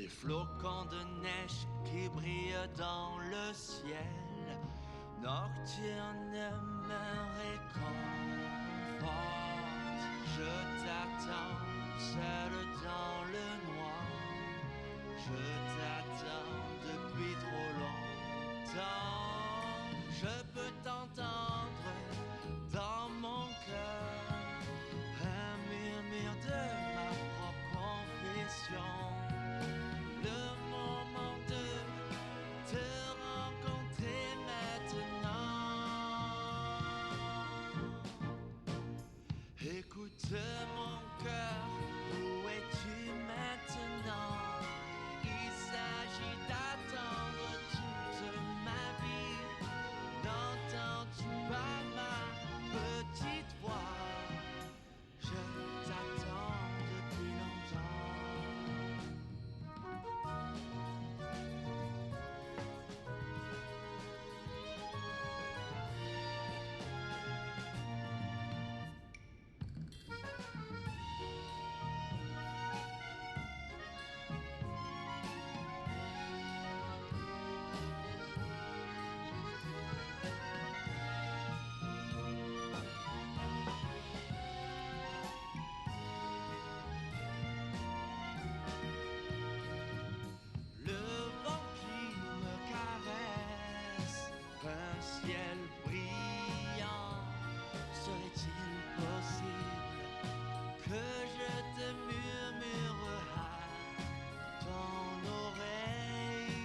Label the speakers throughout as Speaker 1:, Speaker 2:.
Speaker 1: des flocons de neige qui brillent dans le ciel nocturne me réconforte. Je t'attends seul dans le noir. Je t'attends depuis trop longtemps. Je peux t'entendre dans mon cœur, un murmure de ma propre confession. Le moment de te rencontrer maintenant. Écoute mon cœur, où es-tu maintenant? Il s'agit d'attendre toute ma vie. N'entends-tu pas ma petite voix? Je t'attends depuis le vent qui me caresse, un ciel brillant. Serait-il possible que je te murmure à ton oreille?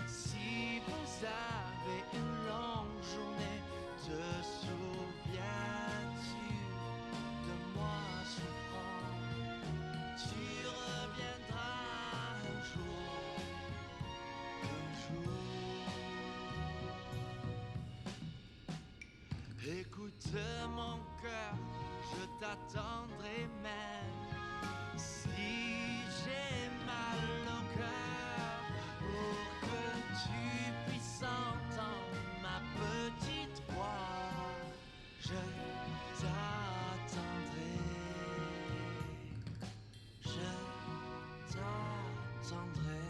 Speaker 1: Si vous avez une longue journée, te souviens-tu de moi souffrant? Tu reviendras un jour. Écoute mon cœur, je t'attendrai même si j'ai mal au cœur, pour que tu puisses entendre ma petite voix. Je t'attendrai. Je t'attendrai.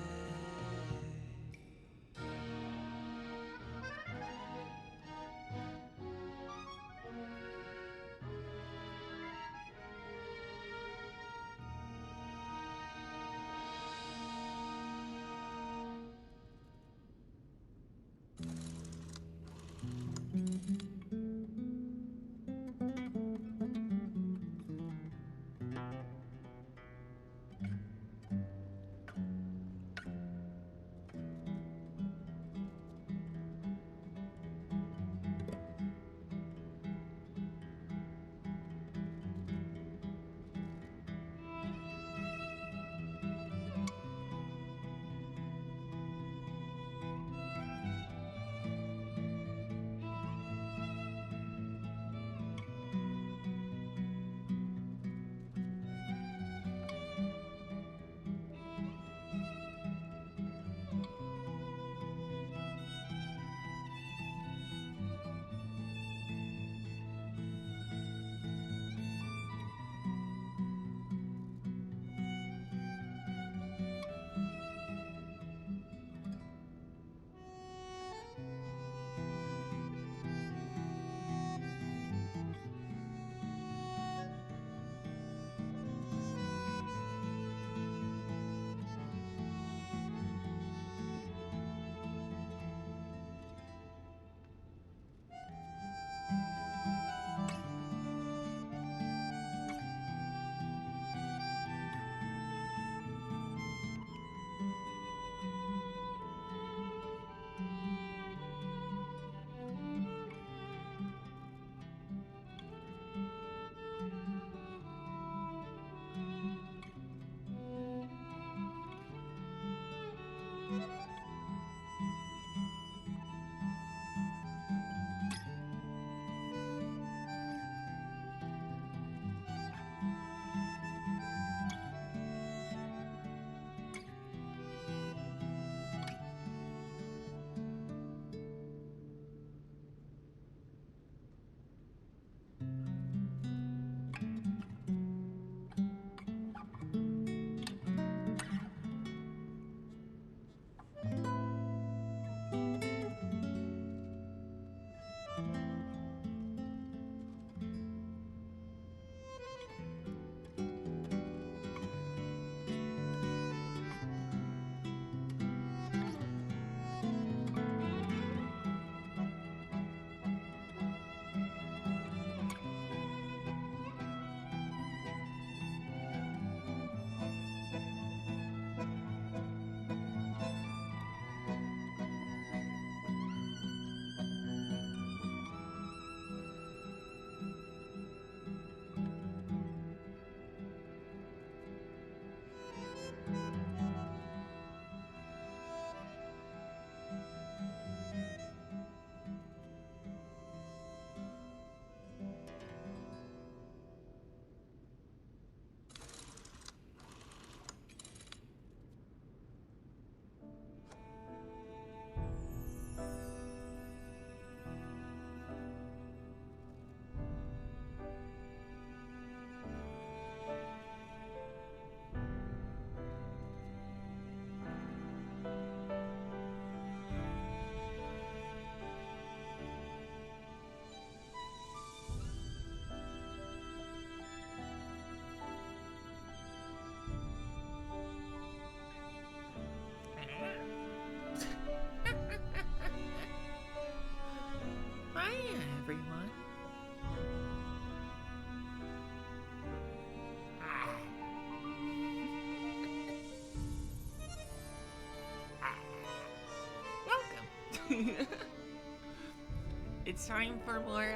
Speaker 2: It's time for more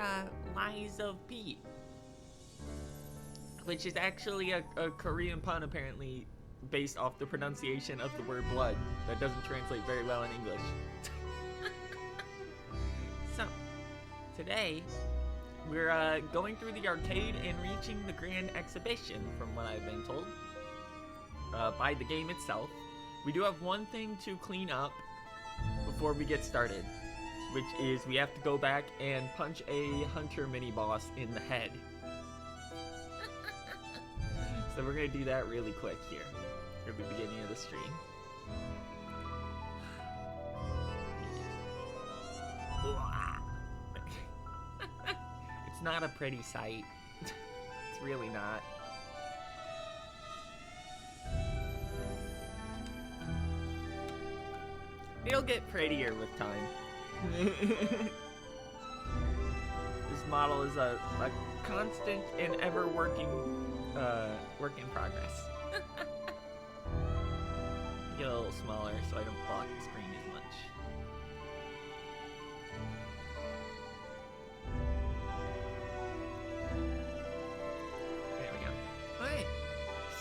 Speaker 2: Lies of P, which is actually a Korean pun, apparently, based off the pronunciation of the word blood. That doesn't translate very well in English. So, today, we're going through the arcade and reaching the grand exhibition, from what I've been told, by the game itself. We do have one thing to clean up before we get started, which is we have to go back and punch a hunter mini-boss in the head. So we're going to do that really quick here at the beginning of the stream. It's not a pretty sight. It's really not. It'll get prettier with time. This model is a constant and ever working work in progress. Get a little smaller so I don't block the screen as much. There we go. Alright,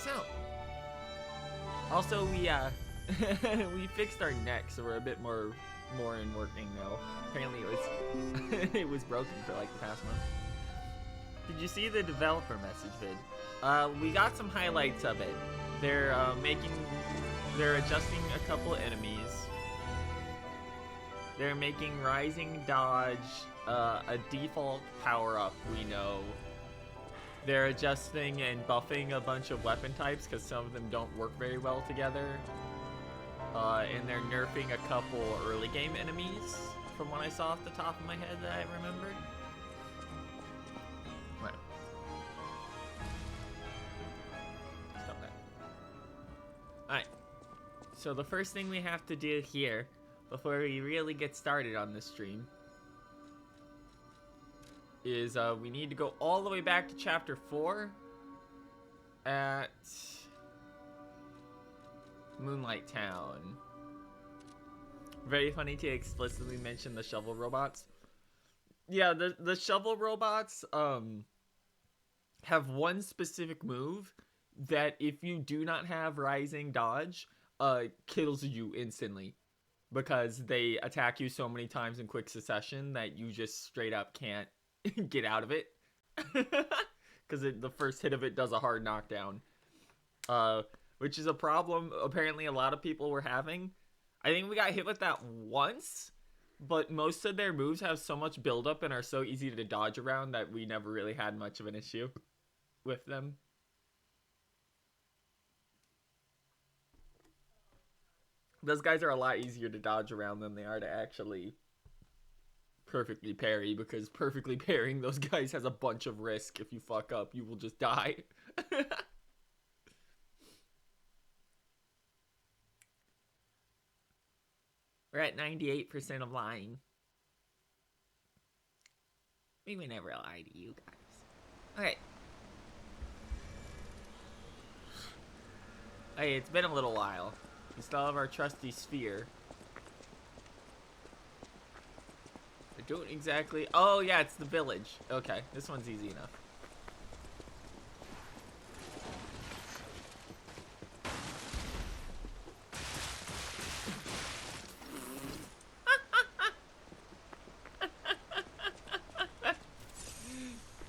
Speaker 2: so also we we fixed our neck, so we're a bit more in working now. Apparently it was broken for like the past month. Did you see the developer message vid? We got some highlights of it. They're adjusting a couple enemies. They're making Rising Dodge a default power-up, we know. They're adjusting and buffing a bunch of weapon types because some of them don't work very well together. And they're nerfing a couple early game enemies, from what I saw off the top of my head that I remembered. Right. Stop that. Alright. So the first thing we have to do here, before we really get started on this stream, is we need to go all the way back to chapter 4 at Moonlight Town. Very funny to explicitly mention the shovel robots. Yeah, the shovel robots have one specific move that if you do not have Rising Dodge, kills you instantly, because they attack you so many times in quick succession that you just straight up can't get out of it. Because the first hit of it does a hard knockdown. Which is a problem apparently a lot of people were having. I think we got hit with that once, but most of their moves have so much buildup and are so easy to dodge around that we never really had much of an issue with them. Those guys are a lot easier to dodge around than they are to actually perfectly parry, because perfectly parrying those guys has a bunch of risk. If you fuck up, you will just die. We're at 98% of lying. We would never lie to you guys. Okay. Hey, it's been a little while. We still have our trusty sphere. I don't exactly... Oh, yeah, it's the village. Okay, this one's easy enough.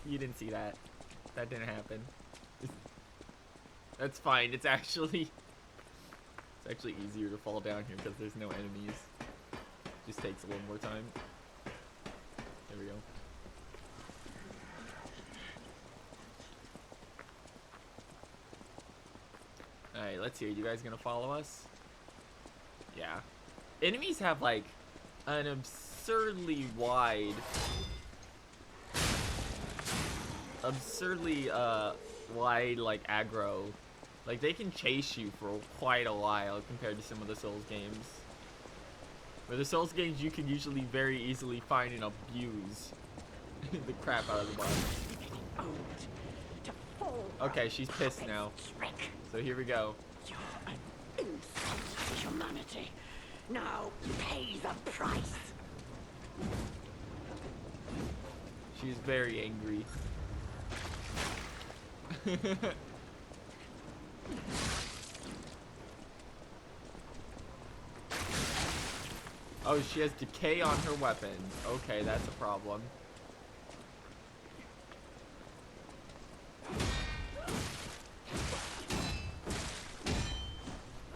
Speaker 2: You didn't see that. That didn't happen. That's fine. It's actually easier to fall down here because there's no enemies. Just takes a little more time. There we go. Alright, let's see. Are you guys gonna follow us? Yeah. Enemies have like an absurdly wide like aggro. Like they can chase you for quite a while compared to some of the Souls games. Where the Souls games you can usually very easily find and abuse the crap out of the body. Okay, she's pissed now. So here we go.
Speaker 3: You're an insult to humanity. Now pay the price.
Speaker 2: She's very angry. Oh, she has decay on her weapon. Okay, that's a problem.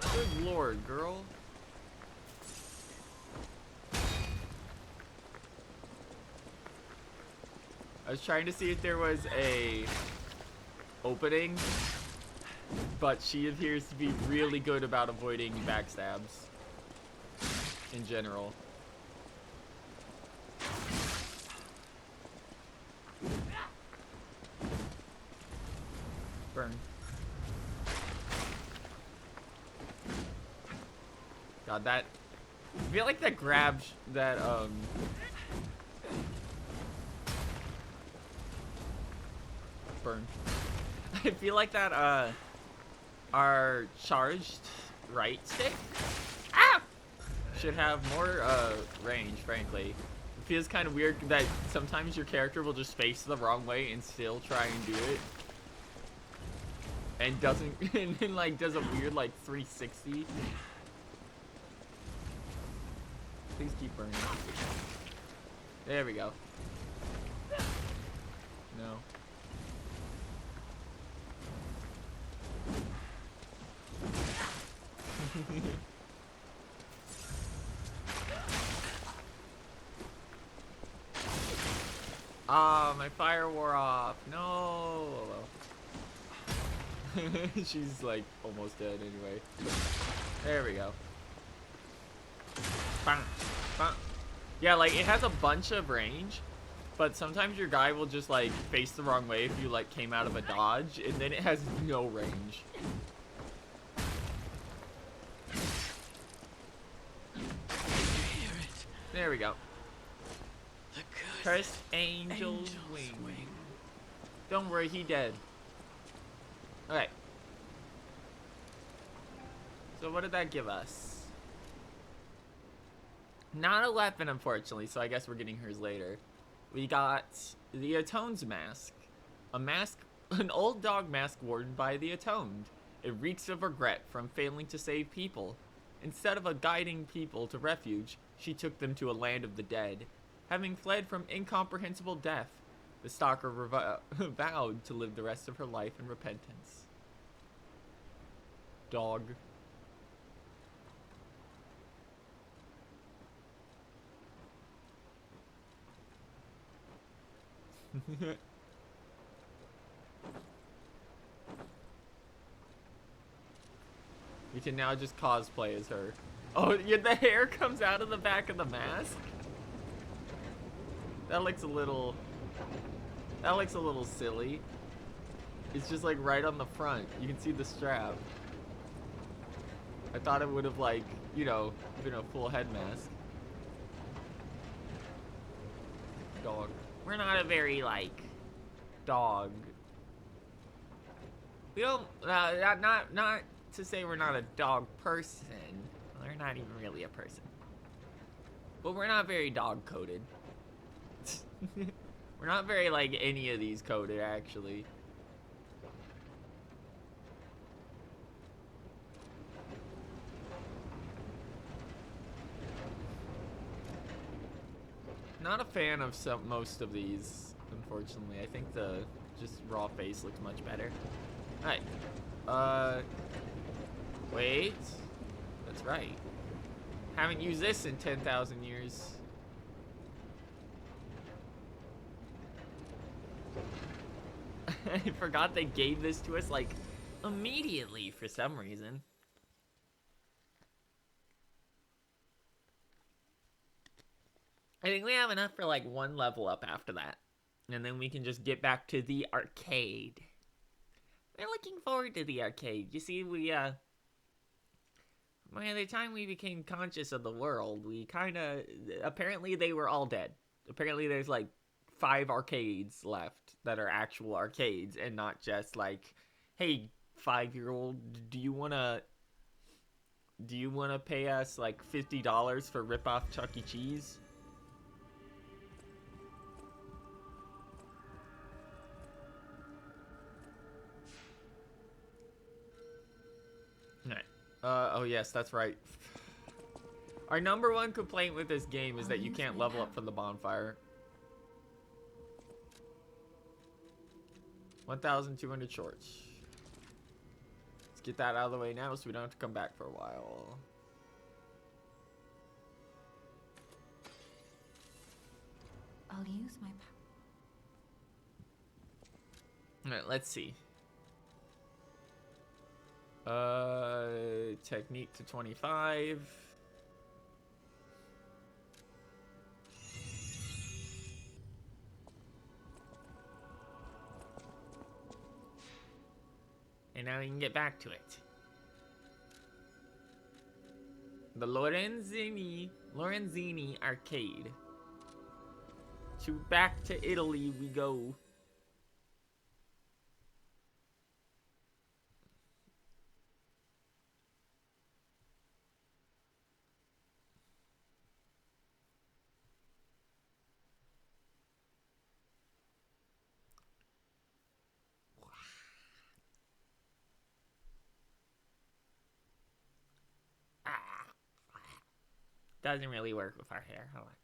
Speaker 2: Good lord, girl. I was trying to see if there was a opening, but she appears to be really good about avoiding backstabs in general. Burn. God, that... I feel like that grab... that, burn. I feel like that, our charged right stick should have more, range, frankly. It feels kind of weird that sometimes your character will just face the wrong way and still try and do it. And doesn't, and then, like, does a weird, like, 360. Please keep burning. There we go. No. Ah, my fire wore off. No. She's like almost dead anyway. There we go. Bang, bang. Yeah, like it has a bunch of range, but sometimes your guy will just like face the wrong way if you like came out of a dodge, and then it has no range. There we go. Cursed Angel's Wing. Don't worry, he dead. Okay. So what did that give us? Not a weapon, unfortunately, so I guess we're getting hers later. We got the Atone's Mask. A mask, an old dog mask worn by the Atoned. It reeks of regret from failing to save people. Instead of guiding people to refuge, she took them to a land of the dead. Having fled from incomprehensible death, the stalker vowed to live the rest of her life in repentance. Dog. We can now just cosplay as her. Oh, yeah, the hair comes out of the back of the mask? That looks a little silly. It's just like right on the front. You can see the strap. I thought it would have like, you know, been a full head mask. Dog. We're not a very like dog. We don't not to say we're not a dog person. We're not even really a person. But we're not very dog coded. We're not very like any of these coded actually. Not a fan of most of these, unfortunately. I think the just raw face looks much better. Alright. Wait. That's right. Haven't used this in 10,000 years. I forgot they gave this to us like immediately for some reason. I think we have enough for like one level up after that. And then we can just get back to the arcade. We're looking forward to the arcade. You see, by the time we became conscious of the world, we apparently they were all dead. Apparently there's like 5 arcades left that are actual arcades and not just like, hey, 5-year-old, do you wanna pay us like $50 for rip-off Chuck E. Cheese? Oh yes, that's right. Our number one complaint with this game is that you can't level up from the bonfire. 1,200 shorts. Let's get that out of the way now so we don't have to come back for a while.
Speaker 3: I'll use my power.
Speaker 2: Alright, let's see. Technique to 25. And now we can get back to it. The Lorenzini Arcade. Back to Italy we go. Doesn't really work with our hair. Hold on.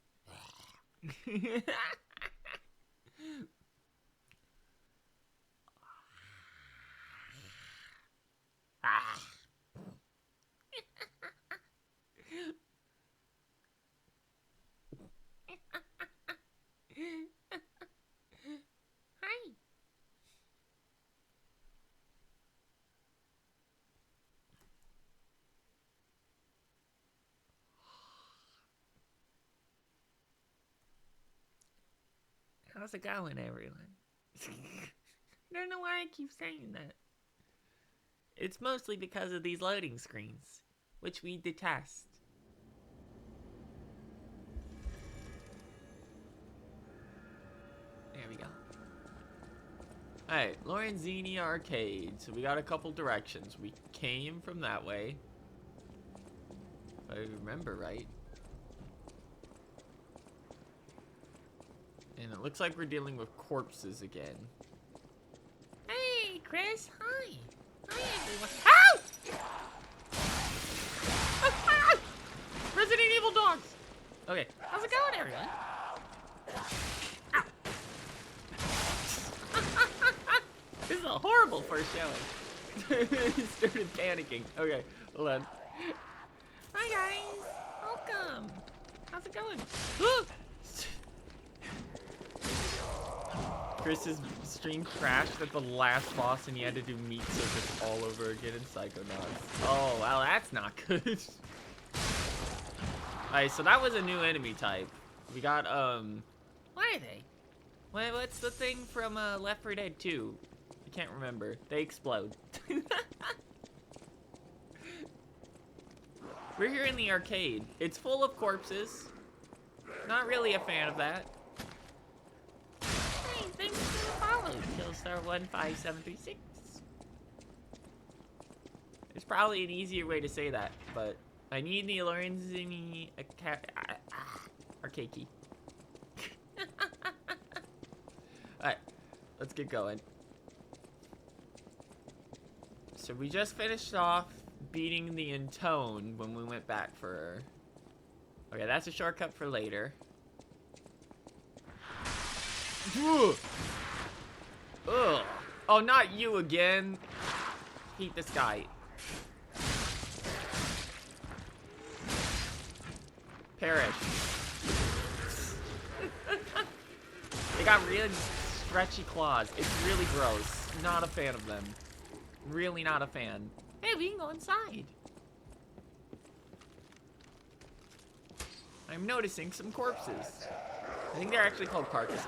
Speaker 2: Hi. How's it going, everyone? I don't know why I keep saying that. It's mostly because of these loading screens, which we detest. There we go. Alright, Lorenzini Arcade. So we got a couple directions. We came from that way. If I remember right. And it looks like we're dealing with corpses again. Hey, Chris. Hi. Hi, everyone. Ow! Resident Evil dogs. Okay. How's it going, everyone? Ow. This is a horrible first showing. He started panicking. Okay, hold on. Hi, guys. Welcome. How's it going? Chris's stream crashed at the last boss and he had to do Meat Circus all over again in Psychonauts. Oh, well, that's not good. Alright, so that was a new enemy type. We got, what are they? What's the thing from, Left 4 Dead 2? I can't remember. They explode. We're here in the arcade. It's full of corpses. Not really a fan of that. Hey, thanks for the follow, Killstar15736. There's probably an easier way to say that, but I need the Lorenzini arcade key. Alright, let's get going. So we just finished off beating the Intone when we went back for her. Okay, that's a shortcut for later. Ugh. Ugh. Oh, not you again. Hate this guy. Perish. They got really stretchy claws. It's really gross. Not a fan of them. Really not a fan. Hey, we can go inside. I'm noticing some corpses. I think they're actually called carcasses.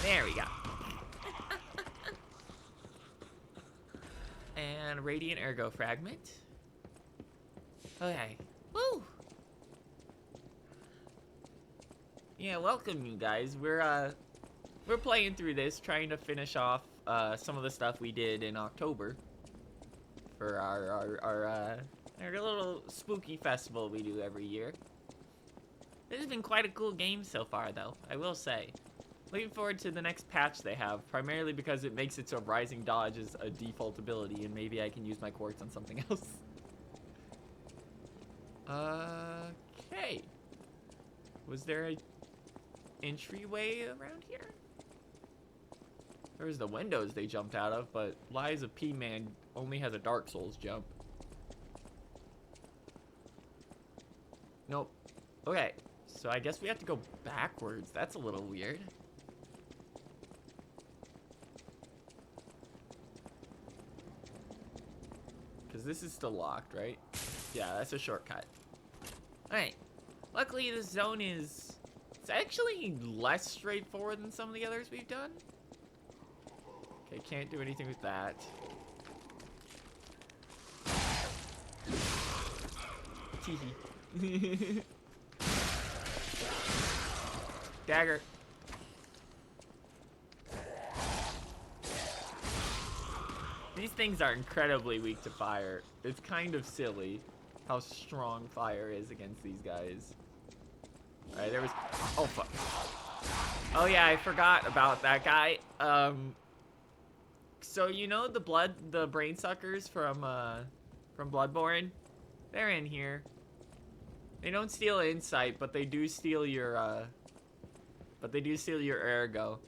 Speaker 2: There we go. And Radiant Ergo Fragment. Okay. Woo! Yeah, welcome you guys. We're playing through this, trying to finish off some of the stuff we did in October for our little spooky festival we do every year. This has been quite a cool game so far, though, I will say. Looking forward to the next patch they have, primarily because it makes it so rising dodge is a default ability, and maybe I can use my quartz on something else. Okay. Was there a entryway around here? There was the windows they jumped out of, but Lies of P-Man only has a Dark Souls jump. Nope. Okay, so I guess we have to go backwards. That's a little weird. Because this is still locked, right? Yeah, that's a shortcut. Alright. Luckily, this zone is... It's actually less straightforward than some of the others we've done. Okay, can't do anything with that. Teehee. Dagger. These things are incredibly weak to fire. It's kind of silly how strong fire is against these guys. Alright, there was... Oh, fuck. Oh, yeah, I forgot about that guy. So, you know the brain suckers from Bloodborne? They're in here. They don't steal insight, but they do steal your, ergo.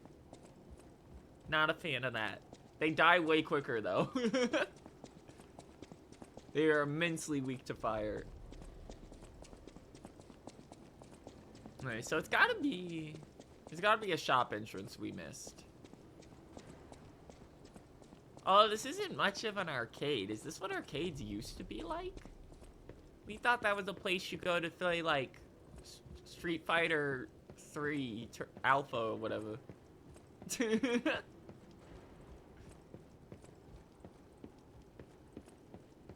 Speaker 2: Not a fan of that. They die way quicker, though. They are immensely weak to fire. Alright, so it's gotta be... There's gotta be a shop entrance we missed. Oh, this isn't much of an arcade. Is this what arcades used to be like? We thought that was a place you go to play, like, Street Fighter 3 Alpha or whatever.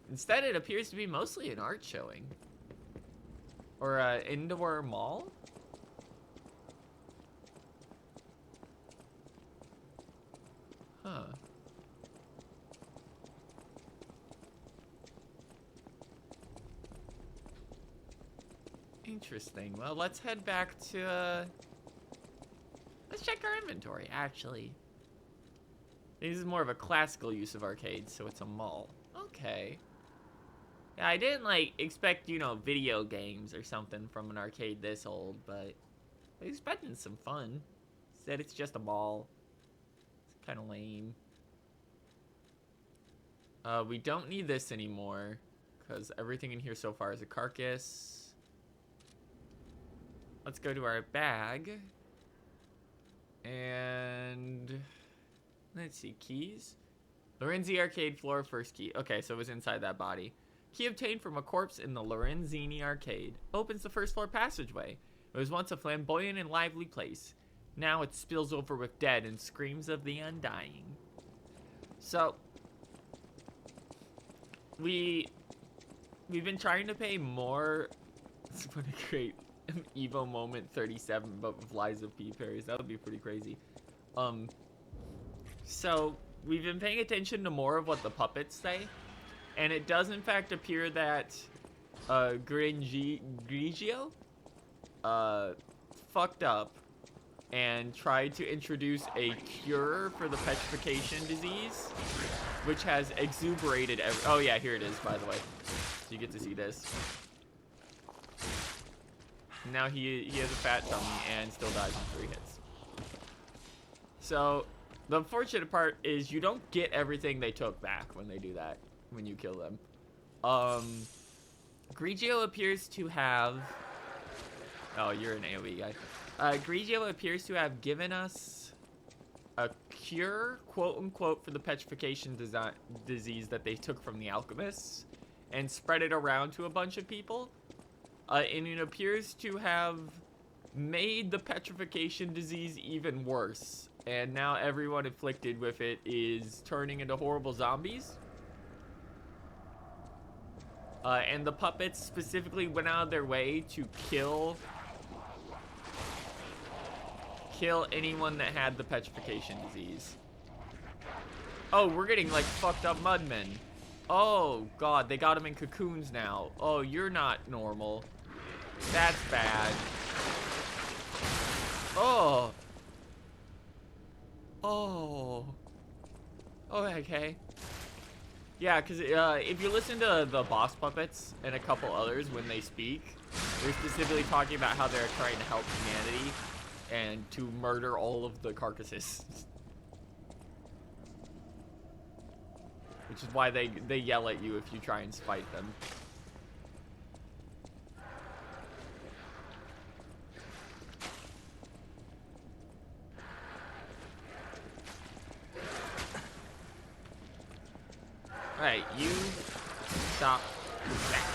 Speaker 2: Instead, it appears to be mostly an art showing. Or an indoor mall? Huh. Interesting. Well, let's head back to, let's check our inventory, actually. This is more of a classical use of arcades, so it's a mall. Okay. Yeah, I didn't, like, expect, you know, video games or something from an arcade this old, but I was expecting some fun. Instead, it's just a mall. It's kind of lame. We don't need this anymore, because everything in here so far is a carcass. Let's go to our bag. And let's see, keys. Lorenzi arcade floor, first key. Okay, so it was inside that body. Key obtained from a corpse in the Lorenzini arcade. Opens the first floor passageway. It was once a flamboyant and lively place. Now it spills over with dead and screams of the undying. So, we've been trying to pay more. It's what a great Evo moment 37, but with Lies of P. Parries. That would be pretty crazy. So we've been paying attention to more of what the puppets say, and it does in fact appear that Grigio fucked up and tried to introduce a cure for the petrification disease, which has exuberated oh yeah, here it is, by the way. So you get to see this. Now he has a fat tummy and still dies in 3 hits. So the unfortunate part is you don't get everything they took back when they do that, when you kill them. Grigio appears to have... Oh, you're an AoE guy. Grigio appears to have given us a cure, quote-unquote, for the petrification disease that they took from the alchemists and spread it around to a bunch of people. And it appears to have made the petrification disease even worse. And now everyone afflicted with it is turning into horrible zombies. And the puppets specifically went out of their way to kill anyone that had the petrification disease. Oh, we're getting like fucked up mudmen. Oh god, they got them in cocoons now. Oh, you're not normal. That's bad. Oh. Oh. Oh, okay. Yeah, because if you listen to the boss puppets and a couple others when they speak, they're specifically talking about how they're trying to help humanity and to murder all of the carcasses. Which is why they yell at you if you try and spite them. Alright, you stop that.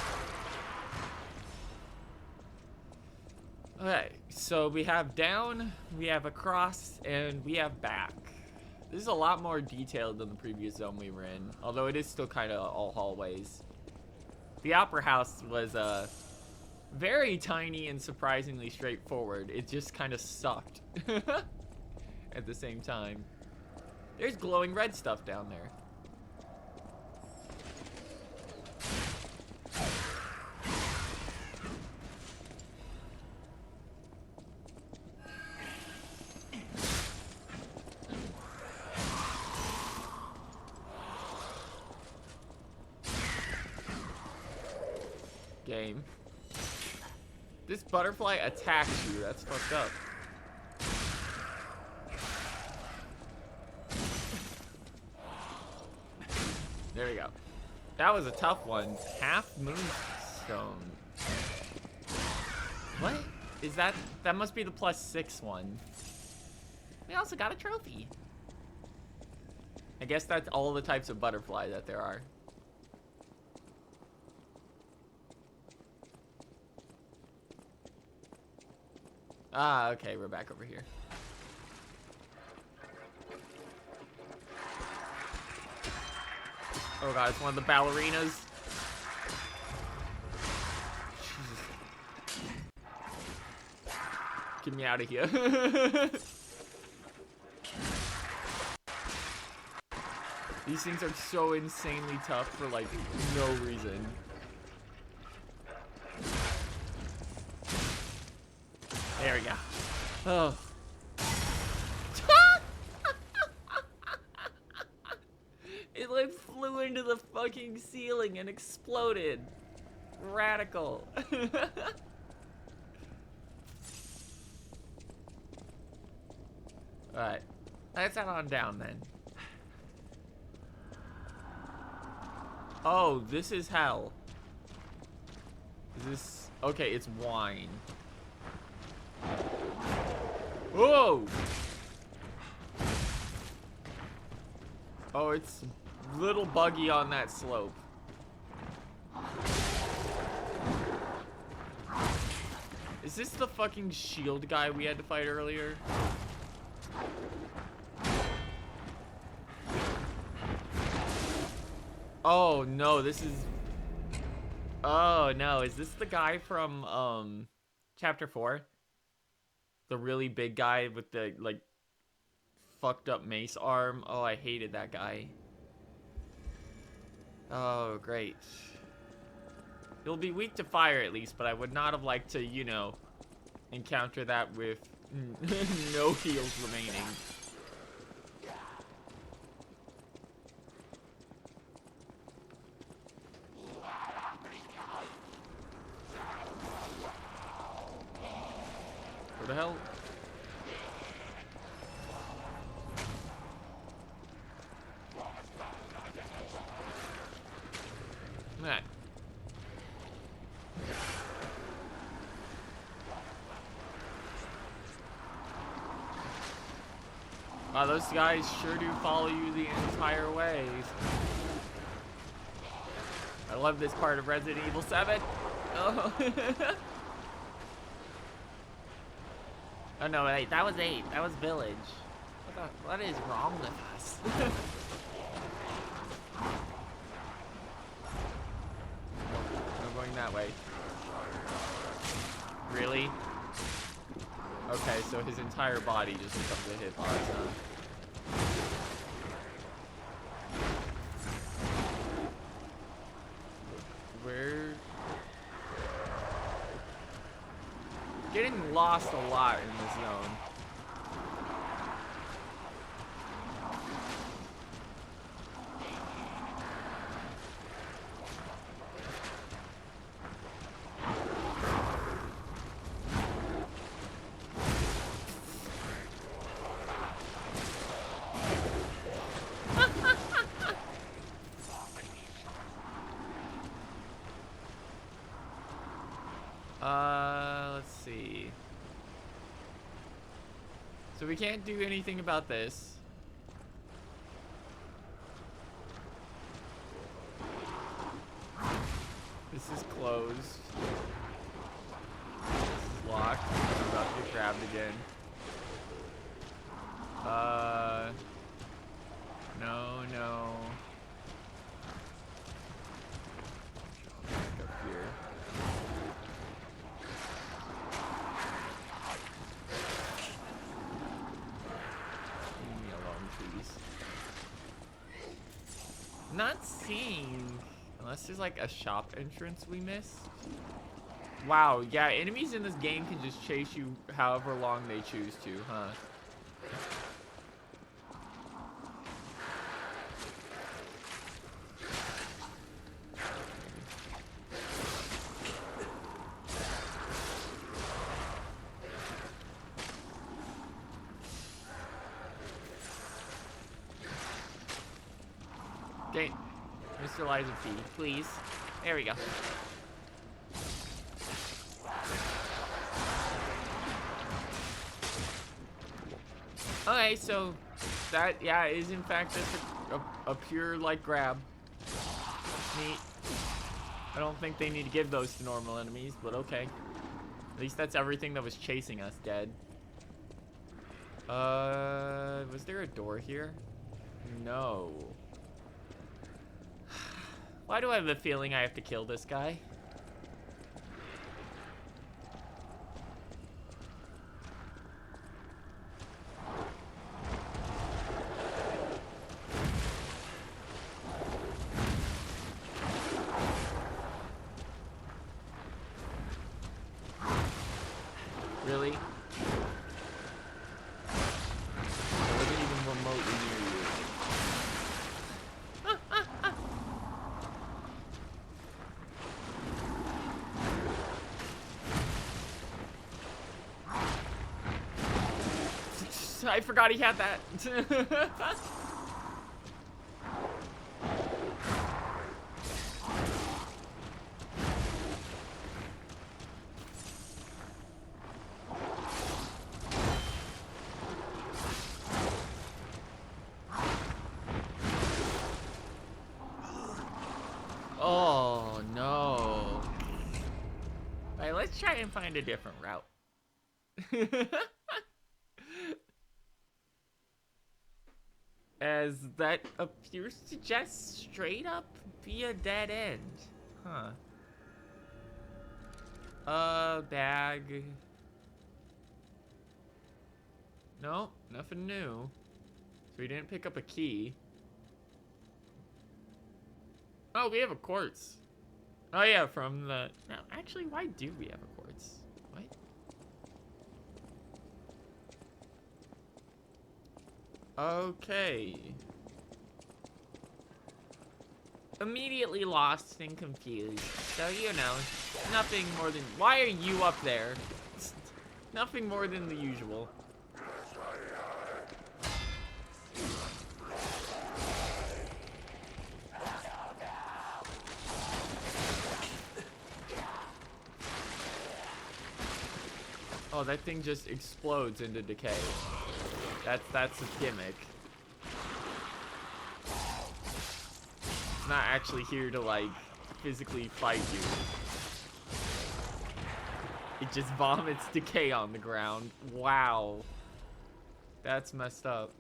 Speaker 2: Okay, so we have down, we have across, and we have back. This is a lot more detailed than the previous zone we were in, although it is still kind of all hallways. The Opera House was very tiny and surprisingly straightforward. It just kind of sucked at the same time. There's glowing red stuff down there. Game. This butterfly attacks you. That's fucked up. There we go. That was a tough one. Half moonstone. What is that? That must be the +6 one. We also got a trophy. I guess that's all the types of butterfly that there are. Ah, okay, we're back over here. Oh god, it's one of the ballerinas. Jesus. Get me out of here. These things are so insanely tough for like no reason. There we go. Oh. It like flew into the fucking ceiling and exploded. Radical. Alright. Let's head on down then. Oh, this is hell. Is this... Okay, it's wine. Whoa! Oh, it's a little buggy on that slope. Is this the fucking shield guy we had to fight earlier? Oh no, this is... Oh no, is this the guy from chapter 4? The really big guy with the like fucked up mace arm. Oh, I hated that guy. Oh, great. He'll be weak to fire at least, but I would not have liked to, you know, encounter that with no heals remaining. What the hell? That. Wow, those guys sure do follow you the entire way. I love this part of Resident Evil 7. Oh. Oh no, wait, that was 8. That was Village. What is wrong with us? I'm going that way. Really? Okay, so his entire body just becomes a hitbox, huh? Where? Getting lost a lot in this zone. we can't do anything about this. This is closed. This is locked. I'm about to get grabbed again. No, no. Back up here. Leave me alone, please. Not seeing. Unless there's like a shop entrance we missed. Wow, yeah, enemies in this game can just chase you however long they choose to, huh? Okay, Mr. Liza P, please. There we go. Okay, so that, yeah, is in fact just a pure, like, grab. Neat. I don't think they need to give those to normal enemies, but okay. At least that's everything that was chasing us dead. Was there a door here? No. Why do I have the feeling I have to kill this guy? Really? I wasn't even remotely near you. I forgot he had that. Oh no. Alright, let's try and find a different route. As that appears to just straight up be a dead end. Huh. Bag. No, nothing new. So we didn't pick up a key. Oh, we have a quartz. Oh yeah, from the... No, actually, why do we have a quartz? What? Okay. Immediately lost and confused. So, you know, nothing more than... Why are you up there? Nothing more than the usual. Oh, that thing just explodes into decay. That's a gimmick. It's not actually here to, like, physically fight you. It just vomits decay on the ground. Wow. That's messed up.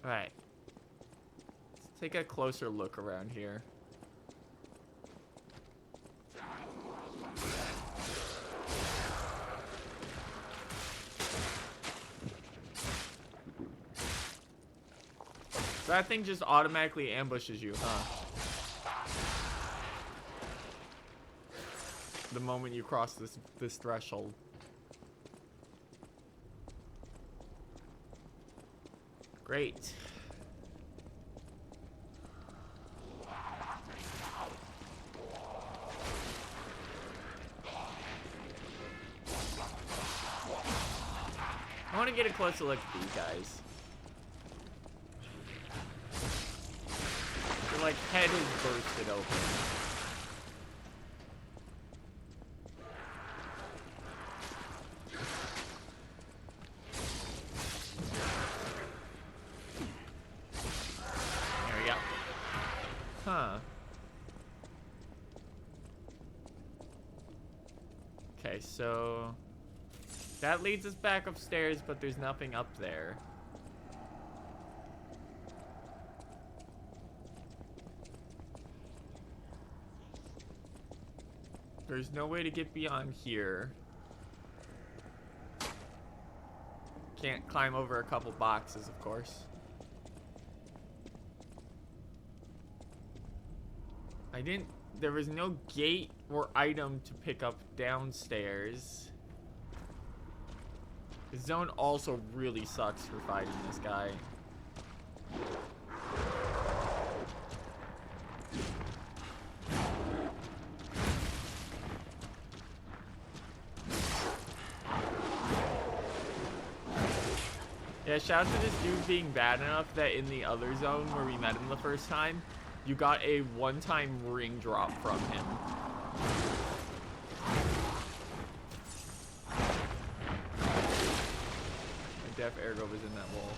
Speaker 2: Alright. Let's take a closer look around here. So that thing just automatically ambushes you, huh? The moment you cross this threshold. Great. I want to get a closer look at these guys. Their, like, head is bursted open. Huh. Okay, so that leads us back upstairs, but there's nothing up there. There's no way to get beyond here. Can't climb over a couple boxes, of course. There was no gate or item to pick up downstairs. The zone also really sucks for fighting this guy. Yeah, shout out to this dude being bad enough that in the other zone where we met him the first time, you got a one-time ring drop from him. My Def Ergo was in that wall.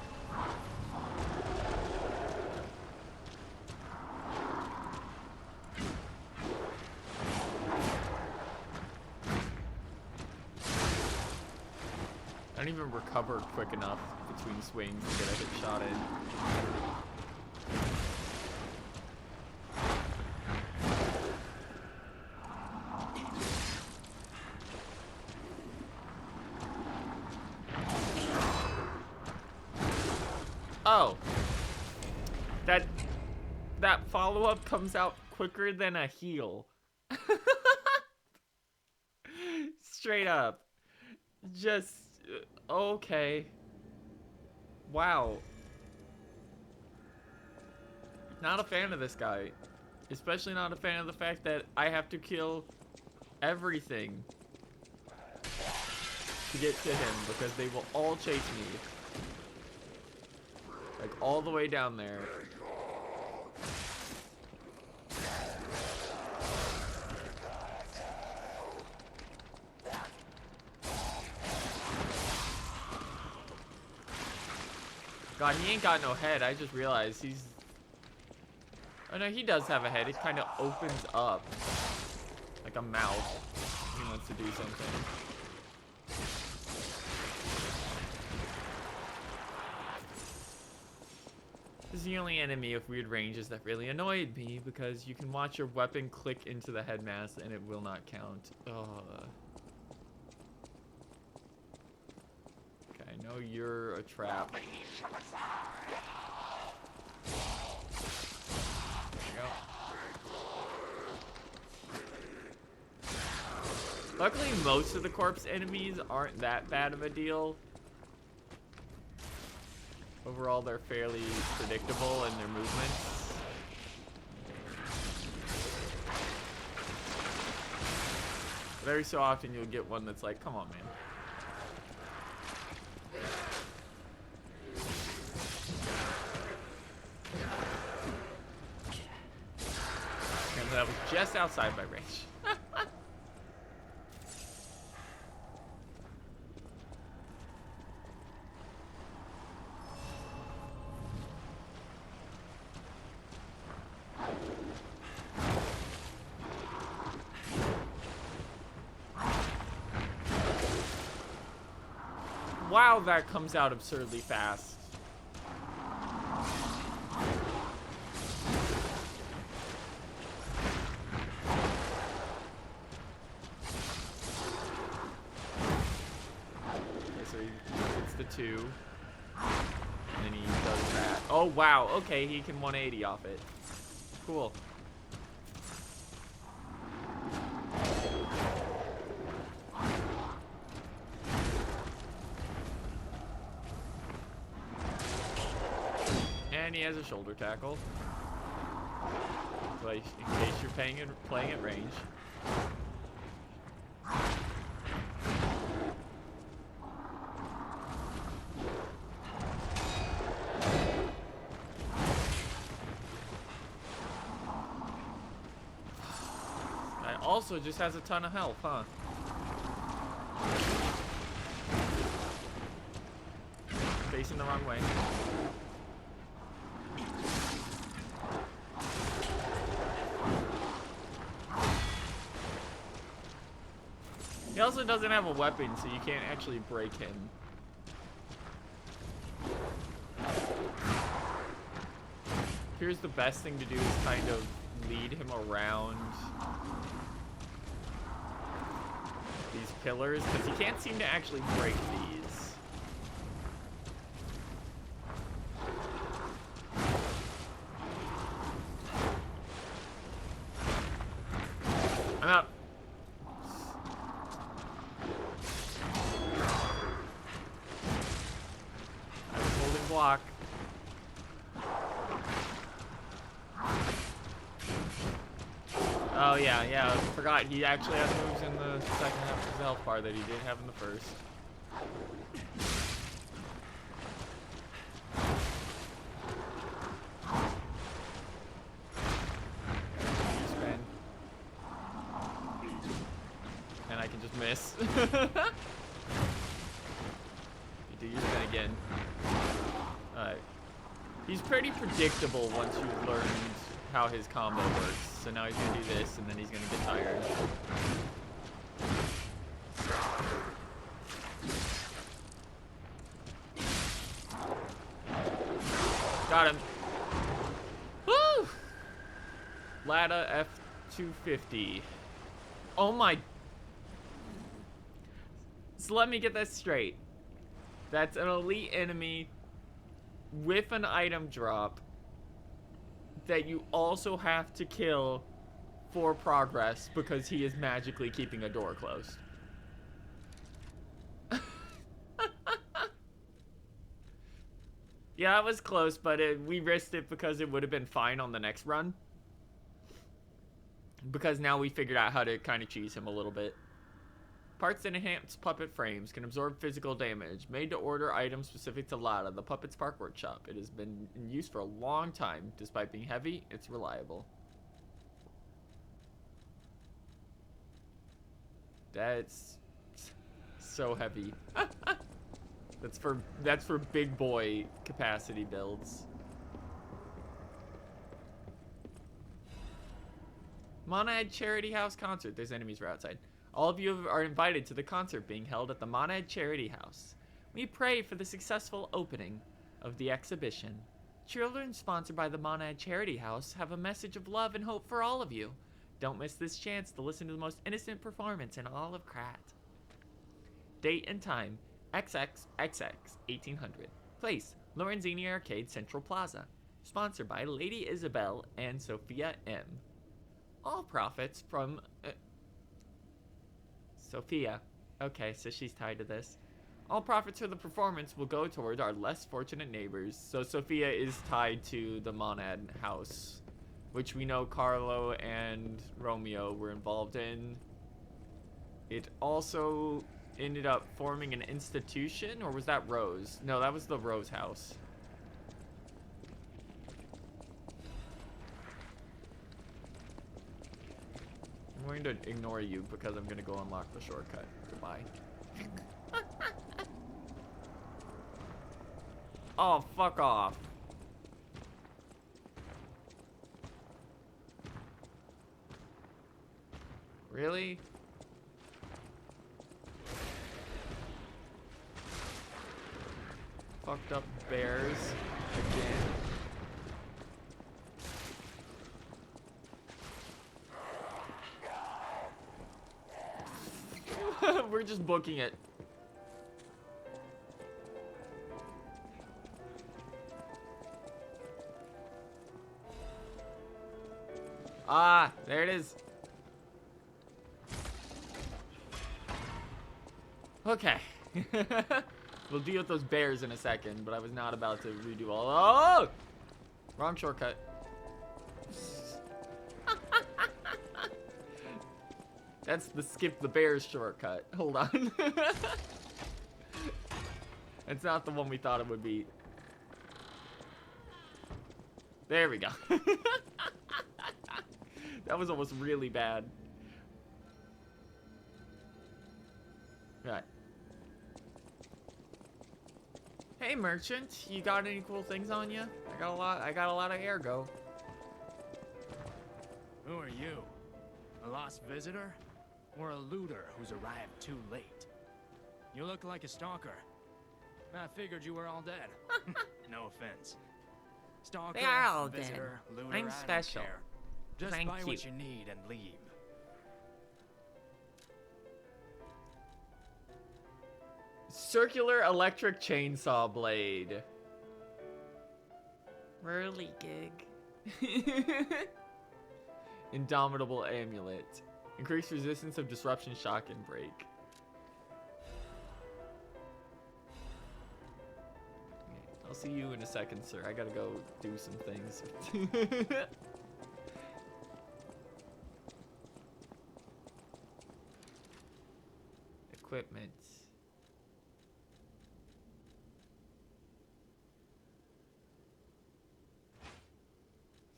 Speaker 2: I don't even recover quick enough between swings to get a hit shot in. Oh. That follow-up comes out quicker than a heal. Straight up. Just okay. Wow. Not a fan of this guy. Especially not a fan of the fact that I have to kill everything to get to him because they will all chase me. Like all the way down there. God, he ain't got no head. I just realized he's... Oh no, he does have a head. It kind of opens up. Like a mouth. He wants to do something. This is the only enemy with weird ranges that really annoyed me because you can watch your weapon click into the head mass and it will not count. Ugh. Okay, I know you're a trap. There you go. Luckily, most of the corpse enemies aren't that bad of a deal. Overall, they're fairly predictable in their movements. But every so often, you'll get one that's like, come on, man. And that was just outside my range. Wow, that comes out absurdly fast. Okay, so he hits the 2. And then he does that. Oh, wow. Okay, he can 180 off it. Cool. And he has a shoulder tackle. Like, in case you're playing at range. Guy also just has a ton of health, huh? Facing the wrong way. also doesn't have a weapon, so you can't actually break him. Here's the best thing to do is kind of lead him around these pillars, because he can't seem to actually break these. I'm out. I was holding block. Oh yeah, I forgot he actually has moves in the second half of his health bar that he didn't have in the first. Spin. And I can just miss. You do your spin again. Alright. He's pretty predictable once you've learned how his combo works. So now he's gonna do this, and then he's gonna get tired. Got him. Woo! Lada F250. Oh my. So let me get this straight. That's an elite enemy with an item drop that you also have to kill for progress because he is magically keeping a door closed. Yeah, it was close, but we risked it because it would have been fine on the next run. Because now we figured out how to kind of cheese him a little bit. Parts that enhance puppet frames can absorb physical damage. Made to order items specific to Lada, the Puppet Spark Workshop. It has been in use for a long time. Despite being heavy, it's reliable. That's so heavy. That's for big boy capacity builds. Monad Charity House concert. There's enemies right outside. All of you are invited to the concert being held at the Monad Charity House. We pray for the successful opening of the exhibition. Children sponsored by the Monad Charity House have a message of love and hope for all of you. Don't miss this chance to listen to the most innocent performance in all of Krat. Date and time, XXXX 1800. Place, Lorenzini Arcade Central Plaza. Sponsored by Lady Isabel and Sophia M. All profits from... Sophia. Okay, so she's tied to this. All profits for the performance will go toward our less fortunate neighbors. So Sophia is tied to the Monad house, which we know Carlo and Romeo were involved in. It also ended up forming an institution, or was that Rose? No, that was the Rose house. I'm going to ignore you because I'm going to go unlock the shortcut. Goodbye. Oh, fuck off. Really? Fucked up bears again. We're just booking it. Ah, there it is. Okay. We'll deal with those bears in a second, but I was not about to redo all. Oh! Wrong shortcut. That's the skip the bears shortcut. Hold on. It's not the one we thought it would be. There we go. That was almost really bad. Right. Hey merchant, you got any cool things on you? I got a lot of ergo.
Speaker 4: Who are you? A lost visitor? or a looter who's arrived too late. You look like a stalker. I figured you were all dead. No offense. Stalker,
Speaker 2: They are all dead.
Speaker 4: visitor, looter,
Speaker 2: I'm
Speaker 4: I don't
Speaker 2: special.
Speaker 4: care. Just
Speaker 2: Thank
Speaker 4: buy
Speaker 2: you.
Speaker 4: what you need and leave.
Speaker 2: Circular electric chainsaw blade. Whirly gig. Indomitable amulet. Increased resistance of disruption, shock, and break. I'll see you in a second, sir. I gotta go do some things. Equipment.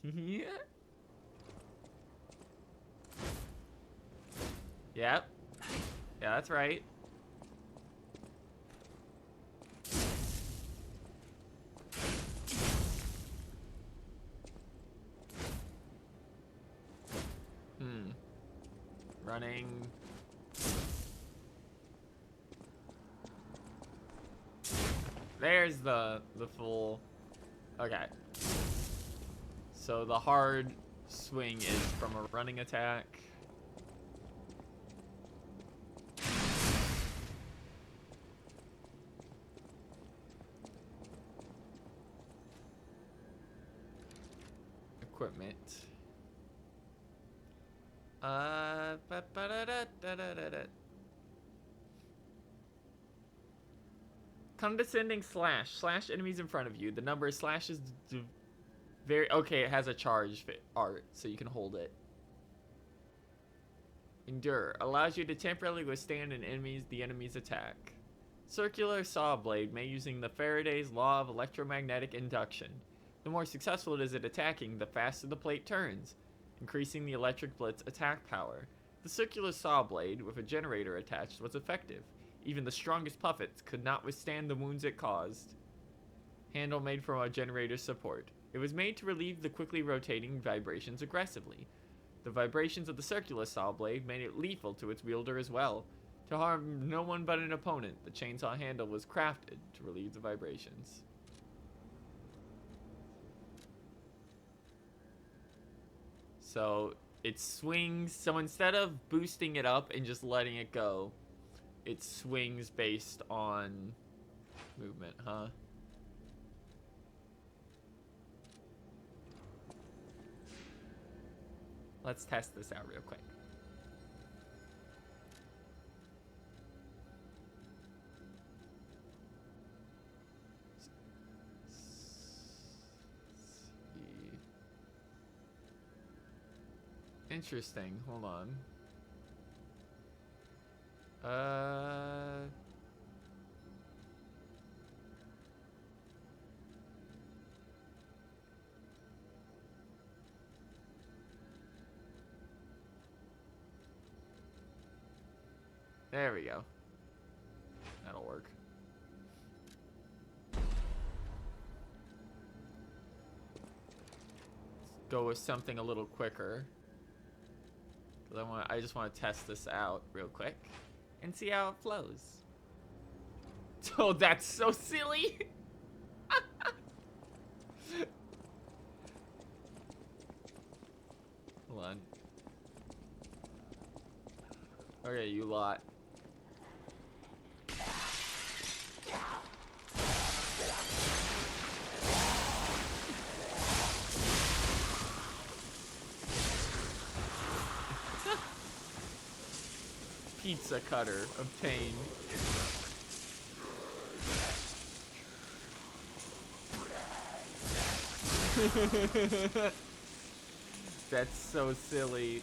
Speaker 2: Yeah. Yep. Yeah, that's right. Running. There's the full. Okay. So the hard swing is from a running attack. Equipment. Condescending slash. Slash enemies in front of you. The number of slashes very okay, it has a charge art, so you can hold it. Endure. Allows you to temporarily withstand the enemy's attack. Circular saw blade made using the Faraday's law of electromagnetic induction. The more successful it is at attacking, the faster the plate turns, increasing the electric blitz attack power. The circular saw blade, with a generator attached, was effective. Even the strongest puppets could not withstand the wounds it caused. Handle made from a generator's support. It was made to relieve the quickly rotating vibrations aggressively. The vibrations of the circular saw blade made it lethal to its wielder as well. To harm no one but an opponent, the chainsaw handle was crafted to relieve the vibrations. So it swings, so instead of boosting it up and just letting it go, it swings based on movement, huh? Let's test this out real quick. Interesting. Hold on. There we go. That'll work. Let's go with something a little quicker. Cause I just want to test this out real quick and see how it flows. Oh, that's so silly. Hold on. Okay, you lot. Pizza cutter obtained. That's so silly.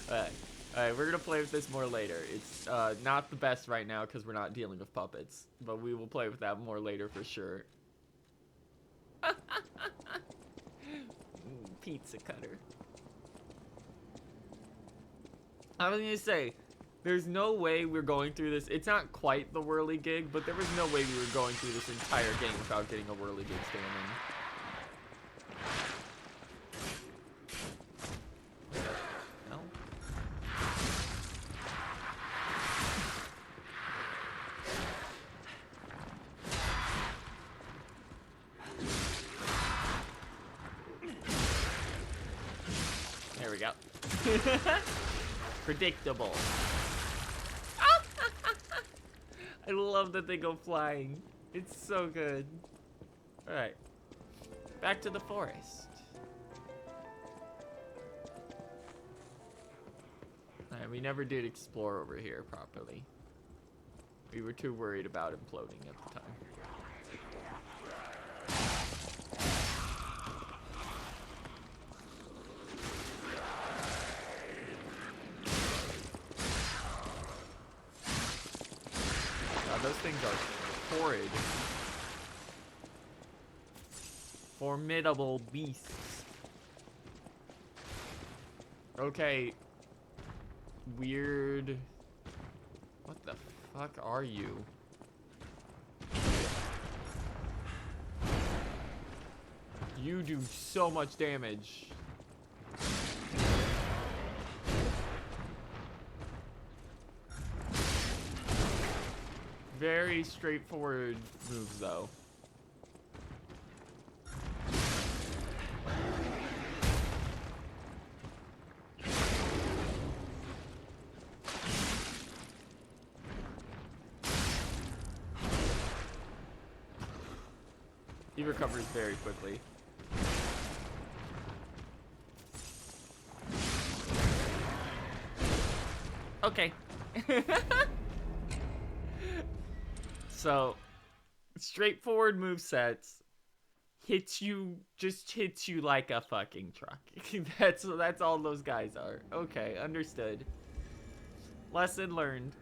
Speaker 2: Alright, we're gonna play with this more later. It's not the best right now because we're not dealing with puppets, but we will play with that more later for sure. Pizza cutter. I was gonna say, there's no way we're going through this. It's not quite the whirly gig, but there was no way we were going through this entire game without getting a whirly gig standing. we go. Predictable. I love that they go flying. It's so good. Alright. Back to the forest. Alright, we never did explore over here properly. We were too worried about imploding at the time. God, those things are horrid. Formidable beasts. Okay. Weird. What the fuck are you? You do so much damage. Very straightforward moves, though. He recovers very quickly. Okay. So, straightforward movesets. Just hits you like a fucking truck. That's all those guys are. Okay, understood. Lesson learned.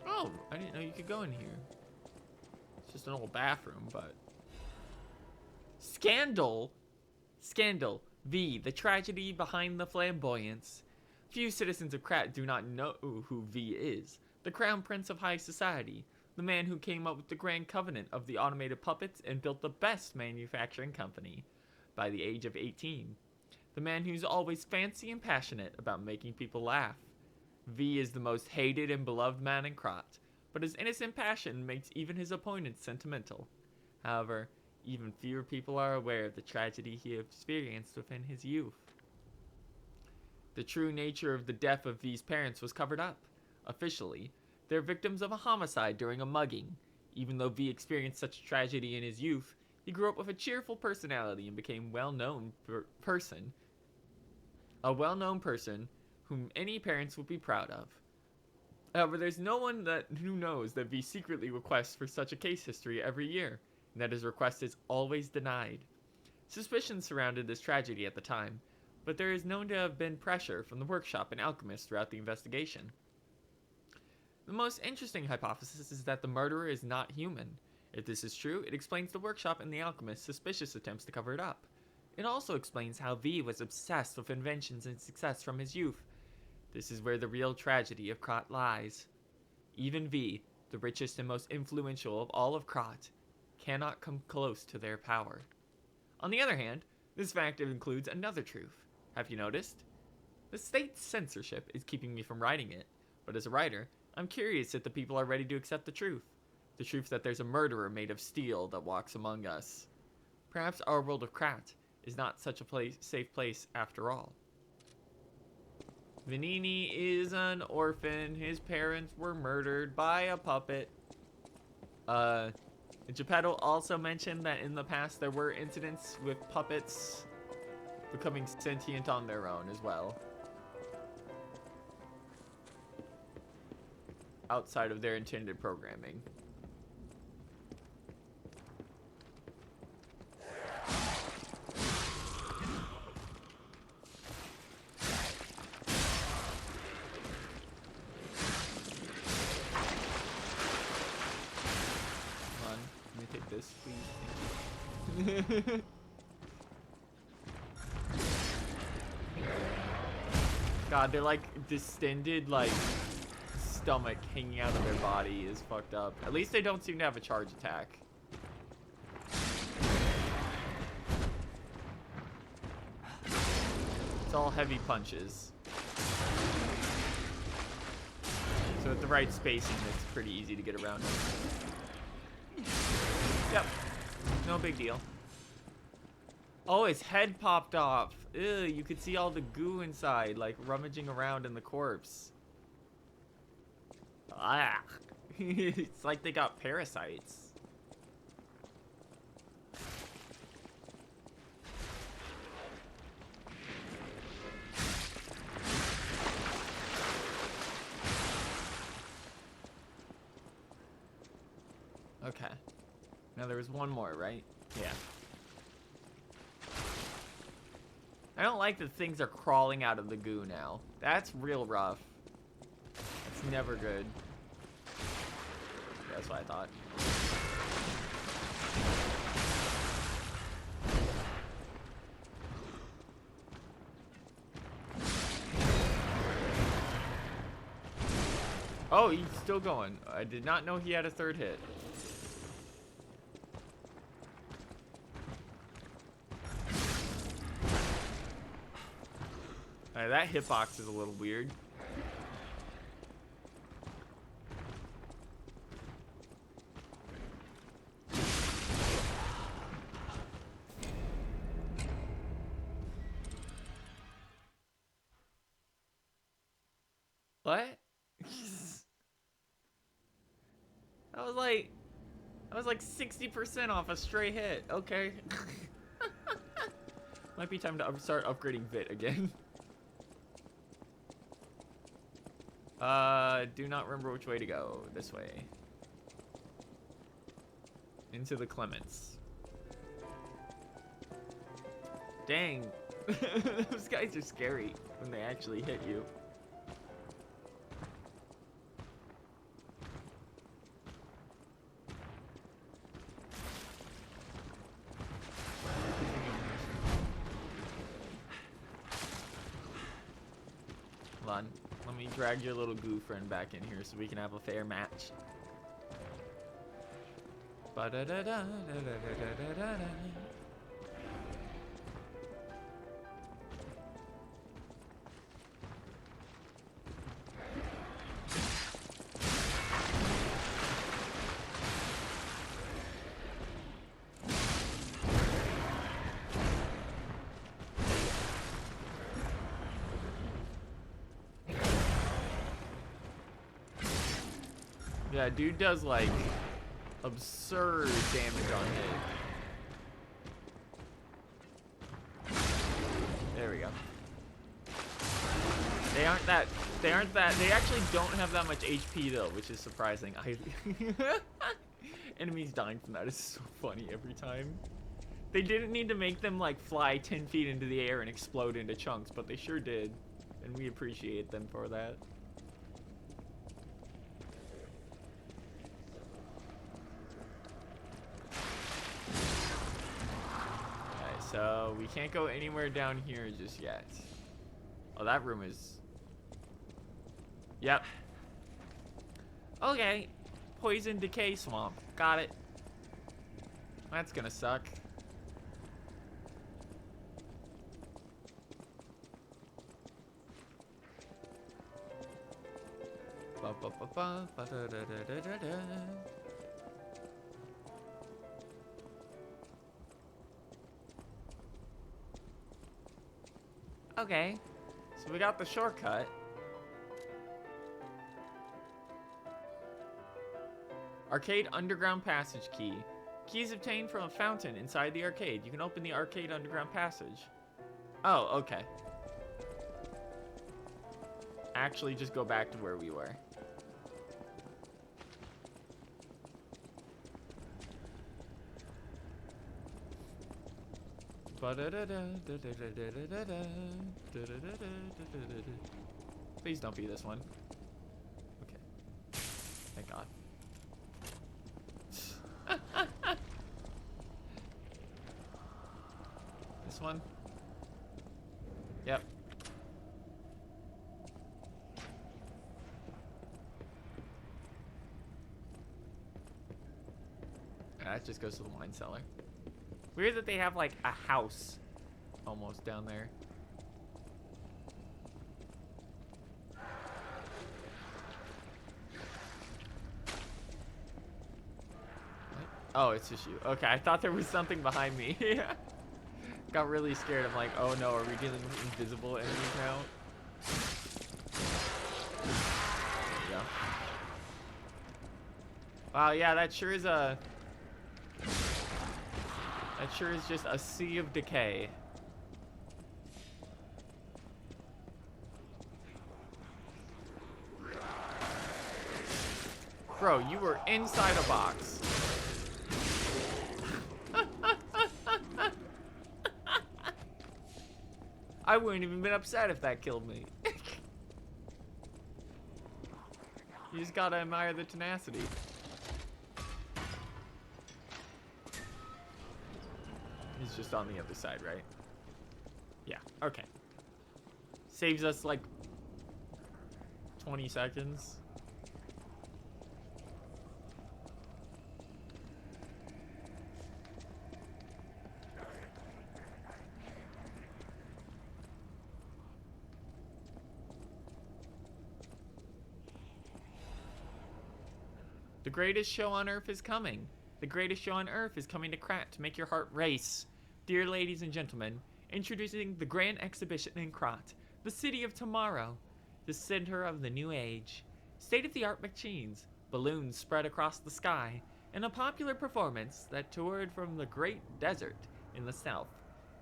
Speaker 2: Oh, I didn't know you could go in here. It's just an old bathroom, but... Scandal? Scandal. V, the tragedy behind the flamboyance. Few citizens of Krat do not know who V is. The crown prince of high society. The man who came up with the grand covenant of the automated puppets and built the best manufacturing company by the age of 18. The man who's always fancy and passionate about making people laugh. V is the most hated and beloved man in Krat, but his innocent passion makes even his opponents sentimental. However, even fewer people are aware of the tragedy he experienced within his youth. The true nature of the death of V's parents was covered up. Officially, they're victims of a homicide during a mugging. Even though V experienced such a tragedy in his youth, he grew up with a cheerful personality and became a well-known person whom any parents would be proud of. However, there's no one who knows that V secretly requests for such a case history every year, and that his request is always denied. Suspicion surrounded this tragedy at the time, but there is known to have been pressure from the workshop and alchemists throughout the investigation. The most interesting hypothesis is that the murderer is not human. If this is true, it explains the workshop and the alchemist's suspicious attempts to cover it up. It also explains how V was obsessed with inventions and success from his youth. This is where the real tragedy of Krat lies. Even V, the richest and most influential of all of Krat, cannot come close to their power. On the other hand, this fact includes another truth. Have you noticed? The state's censorship is keeping me from writing it, but as a writer, I'm curious if the people are ready to accept the truth. The truth that there's a murderer made of steel that walks among us. Perhaps our world of Krat is not such a safe place after all. Venigni is an orphan. His parents were murdered by a puppet. Geppetto also mentioned that in the past there were incidents with puppets becoming sentient on their own as well. Outside of their intended programming. God, they're like distended, like stomach hanging out of their body is fucked up. At least they don't seem to have a charge attack. It's all heavy punches. So at the right spacing, it's pretty easy to get around it. Yep. No big deal. Oh, his head popped off. Ew, you could see all the goo inside, like rummaging around in the corpse. Ah. It's like they got parasites. Okay. Now there was one more, right? Yeah. I don't like that things are crawling out of the goo now. That's real rough. It's never good. That's what I thought. Oh, he's still going. I did not know he had a third hit. Alright, that hitbox is a little weird. What? That was like 60% off a stray hit. Okay. Might be time to start upgrading Vit again. Do not remember which way to go. This way. Into the Clements. Dang. Those guys are scary when they actually hit you. Hold on. Let me drag your little goo friend back in here so we can have a fair match. Ba-da-da-da-da-da-da-da-da-da. Yeah, dude does like absurd damage on hit. There we go. They aren't that, they actually don't have that much HP though, which is surprising. Enemies dying from that is so funny every time. They didn't need to make them like fly 10 feet into the air and explode into chunks, but they sure did. And we appreciate them for that. So we can't go anywhere down here just yet. Oh, that room is... Yep. Okay. Poison decay swamp. Got it. That's gonna suck. Ba-da-da-da-da-da. Okay, so we got the shortcut. Arcade underground passage key. Keys obtained from a fountain inside the arcade. You can open the arcade underground passage. Oh, okay. Actually, just go back to where we were. Please don't be this one. Okay. Thank God. This one? Yep. That just goes to the wine cellar. Weird that they have like a house almost down there. What? Oh, it's just you. Okay, I thought there was something behind me. Got really scared. I'm like, oh no, are we dealing with invisible enemies now? There we go. Wow, yeah, that sure is just a sea of decay. Bro, you were inside a box. I wouldn't even been upset if that killed me. You just gotta admire the tenacity. He's just on the other side, right? Yeah, okay. Saves us like 20 seconds. The greatest show on Earth is coming. The greatest show on Earth is coming to Krat to make your heart race. Dear ladies and gentlemen, introducing the Grand Exhibition in Krat, the city of tomorrow, the center of the new age. State-of-the-art machines, balloons spread across the sky, and a popular performance that toured from the great desert in the south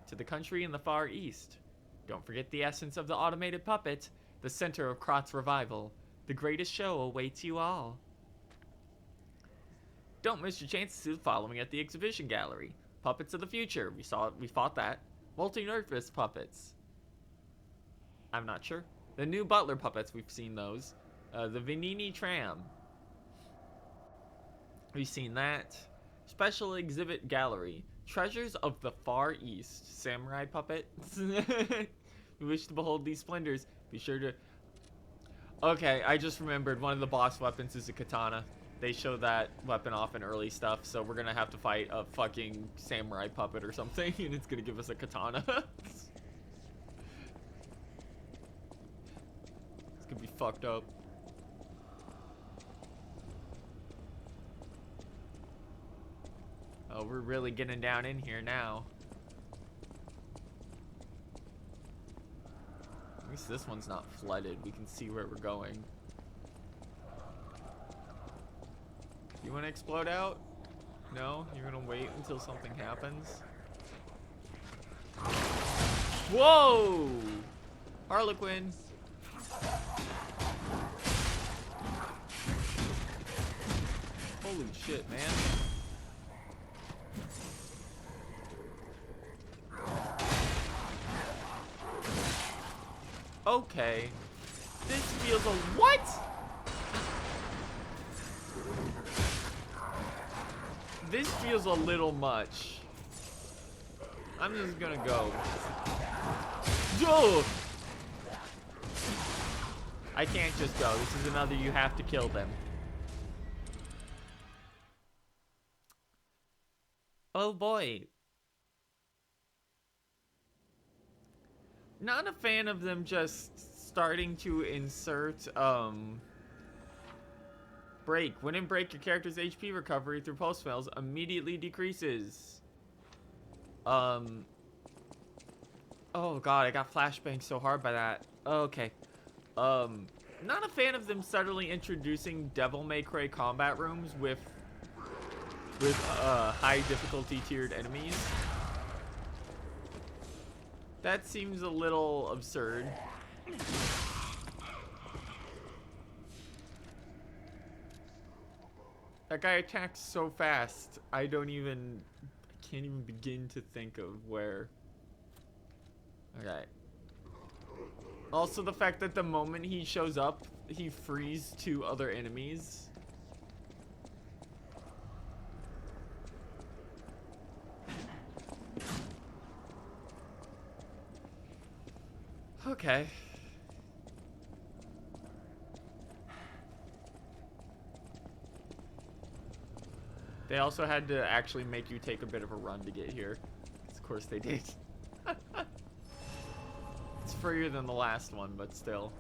Speaker 2: to the country in the far east. Don't forget the essence of the automated puppet, the center of Krat's revival. The greatest show awaits you all. Don't miss your chances of following at the exhibition gallery. Puppets of the future. We fought that. Multi-nervous puppets. I'm not sure. The new Butler puppets, we've seen those. The Venini tram. We've seen that. Special exhibit gallery. Treasures of the Far East. Samurai puppet. You wish to behold these splendors. Be sure to... Okay, I just remembered one of the boss weapons is a katana. They show that weapon off in early stuff, so we're gonna have to fight a fucking samurai puppet or something, and it's gonna give us a katana. It's gonna be fucked up. Oh, we're really getting down in here now. At least this one's not flooded. We can see where we're going. You want to explode out? No? You're gonna wait until something happens? Whoa! Harlequin! Holy shit, man. Okay. This feels a what? This feels a little much. I'm just gonna go. Duh! I can't just go. This is another you have to kill them. Oh boy. Not a fan of them just starting to insert, break. When in break, your character's HP recovery through pulse fails immediately decreases. Oh god, I got flashbanged so hard by that. Okay. Not a fan of them subtly introducing Devil May Cry combat rooms with high difficulty tiered enemies. That seems a little absurd. That guy attacks so fast, I can't even begin to think of where. Okay. Also the fact that the moment he shows up, he frees 2 other enemies. Okay. They also had to actually make you take a bit of a run to get here. Of course they did. It's freer than the last one, but still.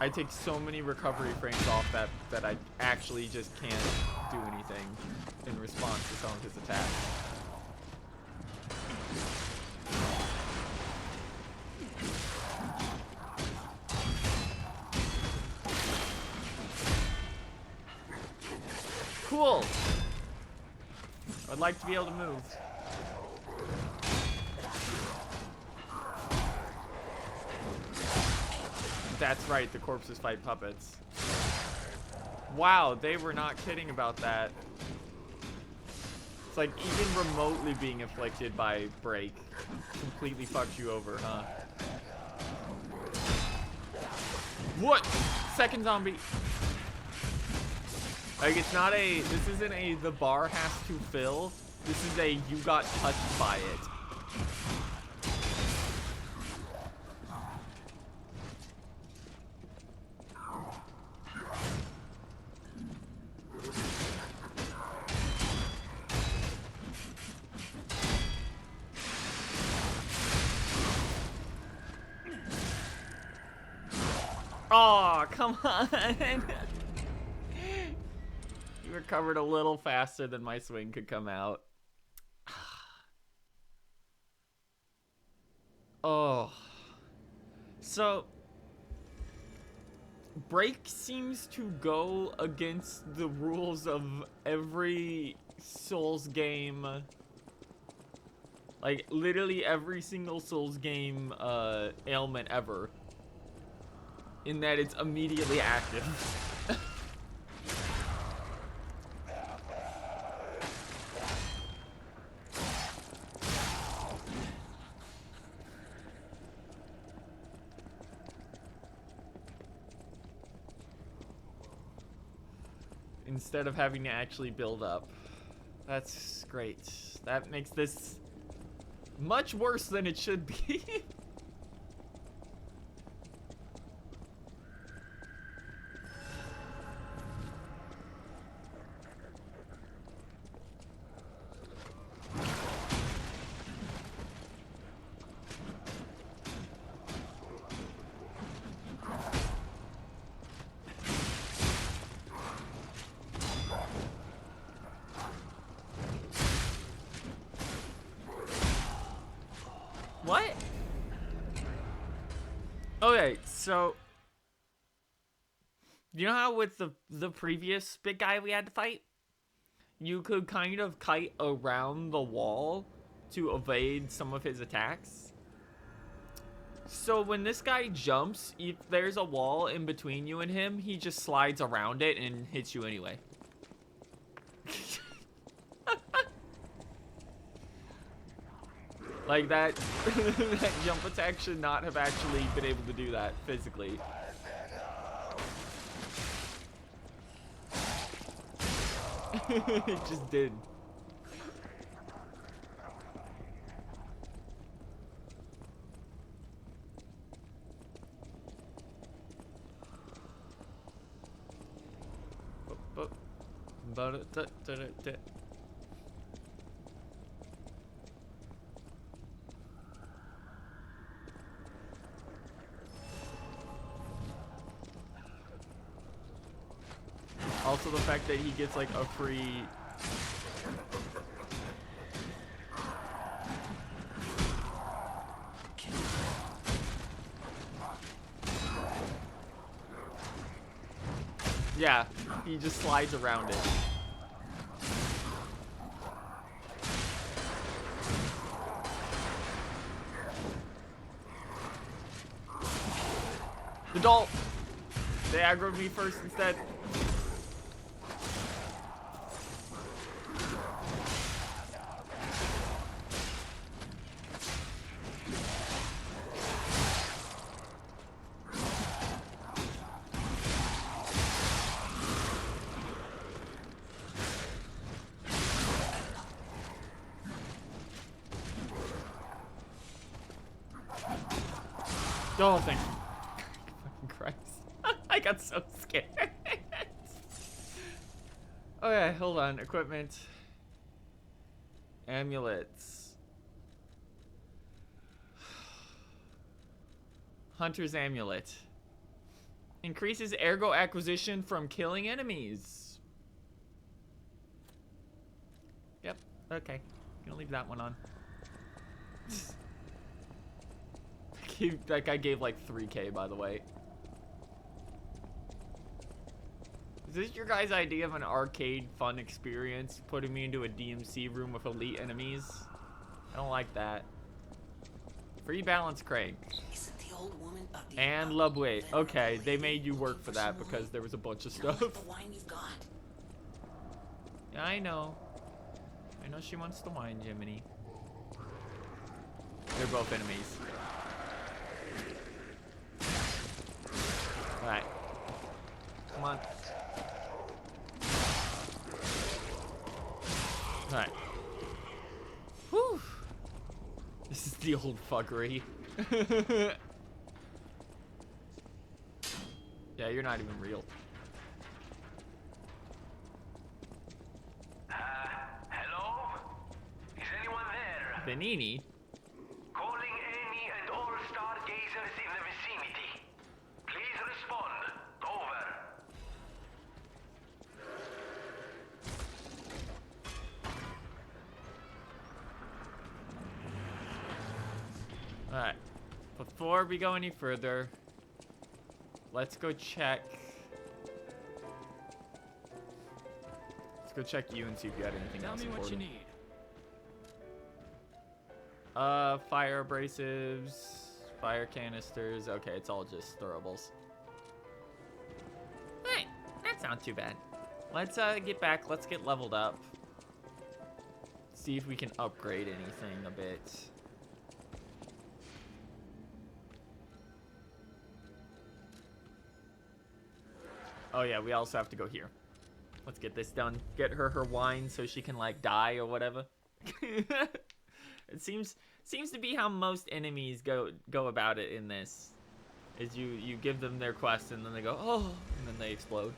Speaker 2: I take so many recovery frames off that I actually just can't do anything in response to some of his attacks. Cool! I'd like to be able to move. That's right, the corpses fight puppets. Wow, they were not kidding about that. It's like even remotely being afflicted by break completely fucks you over, huh? What? Second zombie. Like, it's not a, this isn't a the bar has to fill. This is a you got touched by it. Oh, come on. You recovered a little faster than my swing could come out. Oh. So, break seems to go against the rules of every Souls game. Like, literally every single Souls game ailment ever. In that it's immediately active. Instead of having to actually build up. That's great. That makes this much worse than it should be. What? Okay, so you know how with the previous big guy we had to fight, you could kind of kite around the wall to evade some of his attacks? So when this guy jumps, if there's a wall in between you and him, he just slides around it and hits you anyway. Like that, that jump attack should not have actually been able to do that physically. It just did. Also the fact that he gets like a free yeah, he just slides around it. The doll! They aggroed me first instead. Oh, thank you. Fucking Christ. I got so scared. Okay, hold on. Equipment. Amulets. Hunter's amulet. Increases ergo acquisition from killing enemies. Yep, okay. Gonna leave that one on. That guy gave like 3K, by the way. Is this your guys' idea of an arcade fun experience? Putting me into a DMC room with elite enemies? I don't like that. Free balance Craig.
Speaker 5: Isn't the old woman
Speaker 2: And Lubway. Okay, they made you work for that because there was a bunch of stuff.
Speaker 5: The wine you've got.
Speaker 2: Yeah, I know. I know she wants the wine, Jiminy. They're both enemies. Alright. Come on. Alright. Whew. This is the old fuckery. Yeah, you're not even real.
Speaker 6: Hello? Is anyone there?
Speaker 2: Benini?
Speaker 6: Calling any and all stargazers in the vicinity. Please respond. Over.
Speaker 2: Alright. Before we go any further, let's go check. Let's go check you and see if you had anything
Speaker 4: Tell
Speaker 2: else
Speaker 4: me what you
Speaker 2: important.
Speaker 4: need.
Speaker 2: Fire abrasives, fire canisters. Okay, it's all just throwables. Hey, that's not too bad. Let's get back. Let's get leveled up. See if we can upgrade anything a bit. Oh yeah, we also have to go here. Let's get this done. Get her wine so she can like die or whatever. It seems to be how most enemies go about it in this. Is you give them their quest and then they go, oh, and then they explode.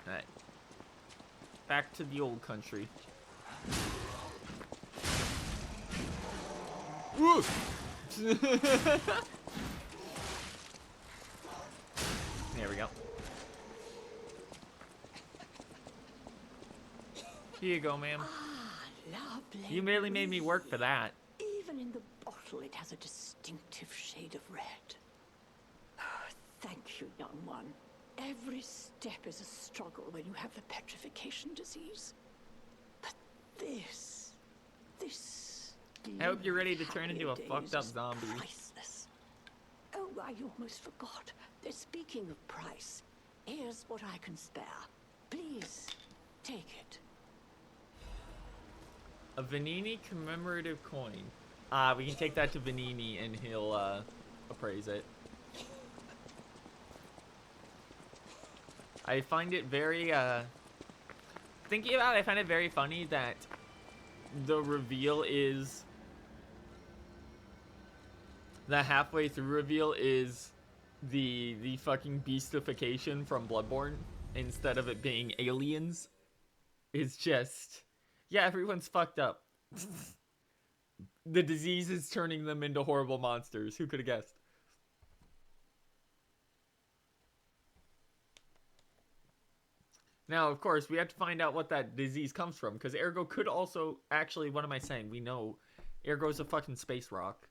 Speaker 2: Alright. Back to the old country. Woo! There we go. Here you go, ma'am.
Speaker 7: Lovely.
Speaker 2: You merely made me work for that.
Speaker 7: Even in the bottle, it has a distinctive shade of red. Thank you, young one. Every step is a struggle when you have the petrification disease. But this...
Speaker 2: I hope you're ready to turn into a
Speaker 7: happier
Speaker 2: fucked up
Speaker 7: days is
Speaker 2: zombie.
Speaker 7: Priceless. Oh, I almost forgot. Speaking of price, here's what I can spare. Please, take it.
Speaker 2: A Vanini commemorative coin. We can take that to Vanini and he'll appraise it. I find it very thinking about it, I find it very funny that the reveal is the halfway through reveal is the fucking beastification from Bloodborne instead of it being aliens. It's just, yeah, everyone's fucked up. The disease is turning them into horrible monsters. Who could have guessed? Now, of course, we have to find out what that disease comes from, because Ergo could also, actually, what am I saying? We know Ergo's a fucking space rock.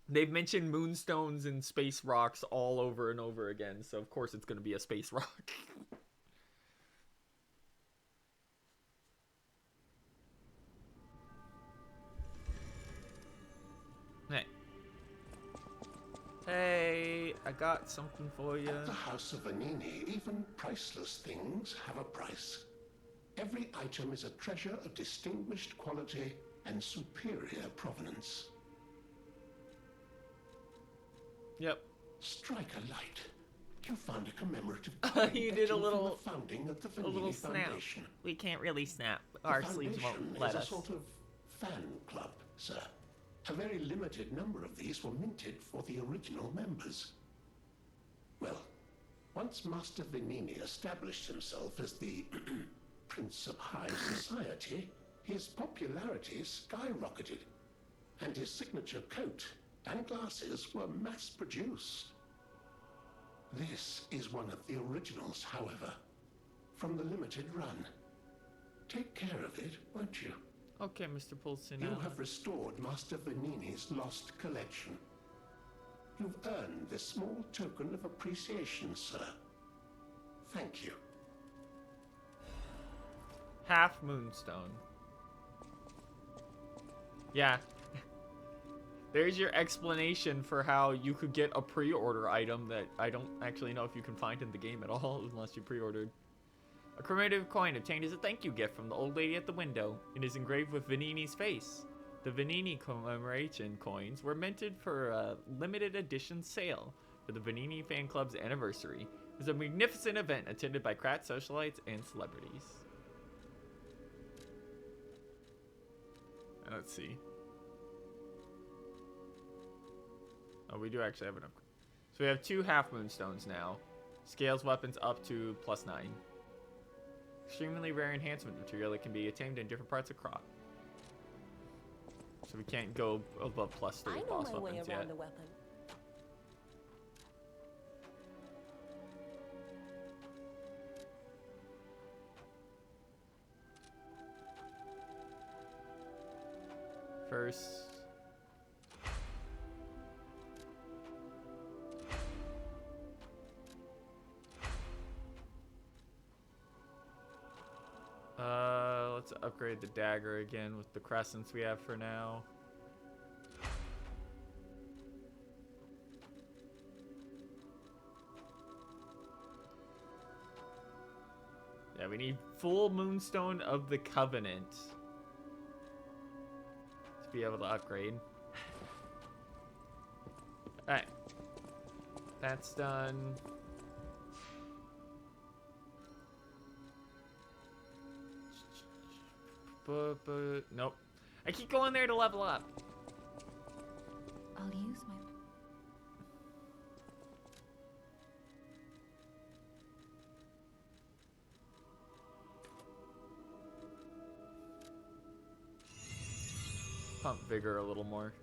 Speaker 2: They've mentioned moonstones and space rocks all over and over again, so of course it's going to be a space rock. Hey. Hey, I got something for you.
Speaker 8: At the House of Vanini, even priceless things have a price. Every item is a treasure of distinguished quality and superior provenance.
Speaker 2: Yep.
Speaker 8: Strike a light. You found a commemorative
Speaker 2: You did a
Speaker 8: etching from
Speaker 2: little-
Speaker 8: the founding of the
Speaker 2: A little
Speaker 8: Vanini
Speaker 2: snap.
Speaker 8: Foundation.
Speaker 2: We can't really snap.
Speaker 8: The
Speaker 2: Our sleeves
Speaker 8: foundation
Speaker 2: won't let
Speaker 8: is a
Speaker 2: us.
Speaker 8: sort of fan club, sir. A very limited number of these were minted for the original members. Well, once Master Vanini established himself as the Prince of High Society, his popularity skyrocketed, and his signature coat and glasses were mass-produced. This is one of the originals, however, from the limited run. Take care of it, won't you?
Speaker 2: Okay, Mr. Pulcinella.
Speaker 8: You have restored Master Vanini's lost collection. You've earned this small token of appreciation, sir. Thank you.
Speaker 2: Half Moonstone. Yeah. There's your explanation for how you could get a pre-order item that I don't actually know if you can find in the game at all unless you pre-ordered. A commemorative coin obtained as a thank you gift from the old lady at the window. It is engraved with Vanini's face. The Vanini commemoration coins were minted for a limited edition sale for the Vanini fan club's anniversary. It was a magnificent event attended by Krat socialites and celebrities. Let's see. Oh, we do actually have an upgrade. So we have 2 half moonstones now. Scales weapons up to +9. Extremely rare enhancement material that can be attained in different parts of Crop. So we can't go above +3
Speaker 9: I know
Speaker 2: boss
Speaker 9: my way
Speaker 2: weapons
Speaker 9: around
Speaker 2: yet.
Speaker 9: the weapon.
Speaker 2: First. Let's upgrade the dagger again with the crescents we have for now. Yeah, we need full Moonstone of the Covenant to be able to upgrade. Alright. That's done. Nope. I keep going there to level up.
Speaker 3: I'll use my...
Speaker 2: Pump vigor a little more.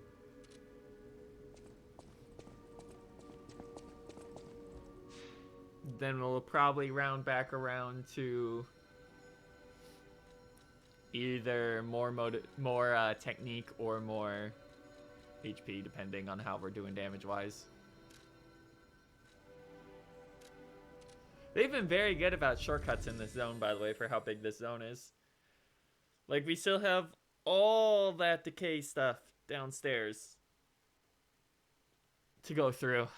Speaker 2: Then we'll probably round back around to either more technique or more HP, depending on how we're doing damage-wise. They've been very good about shortcuts in this zone, by the way, for how big this zone is. Like, we still have all that decay stuff downstairs to go through.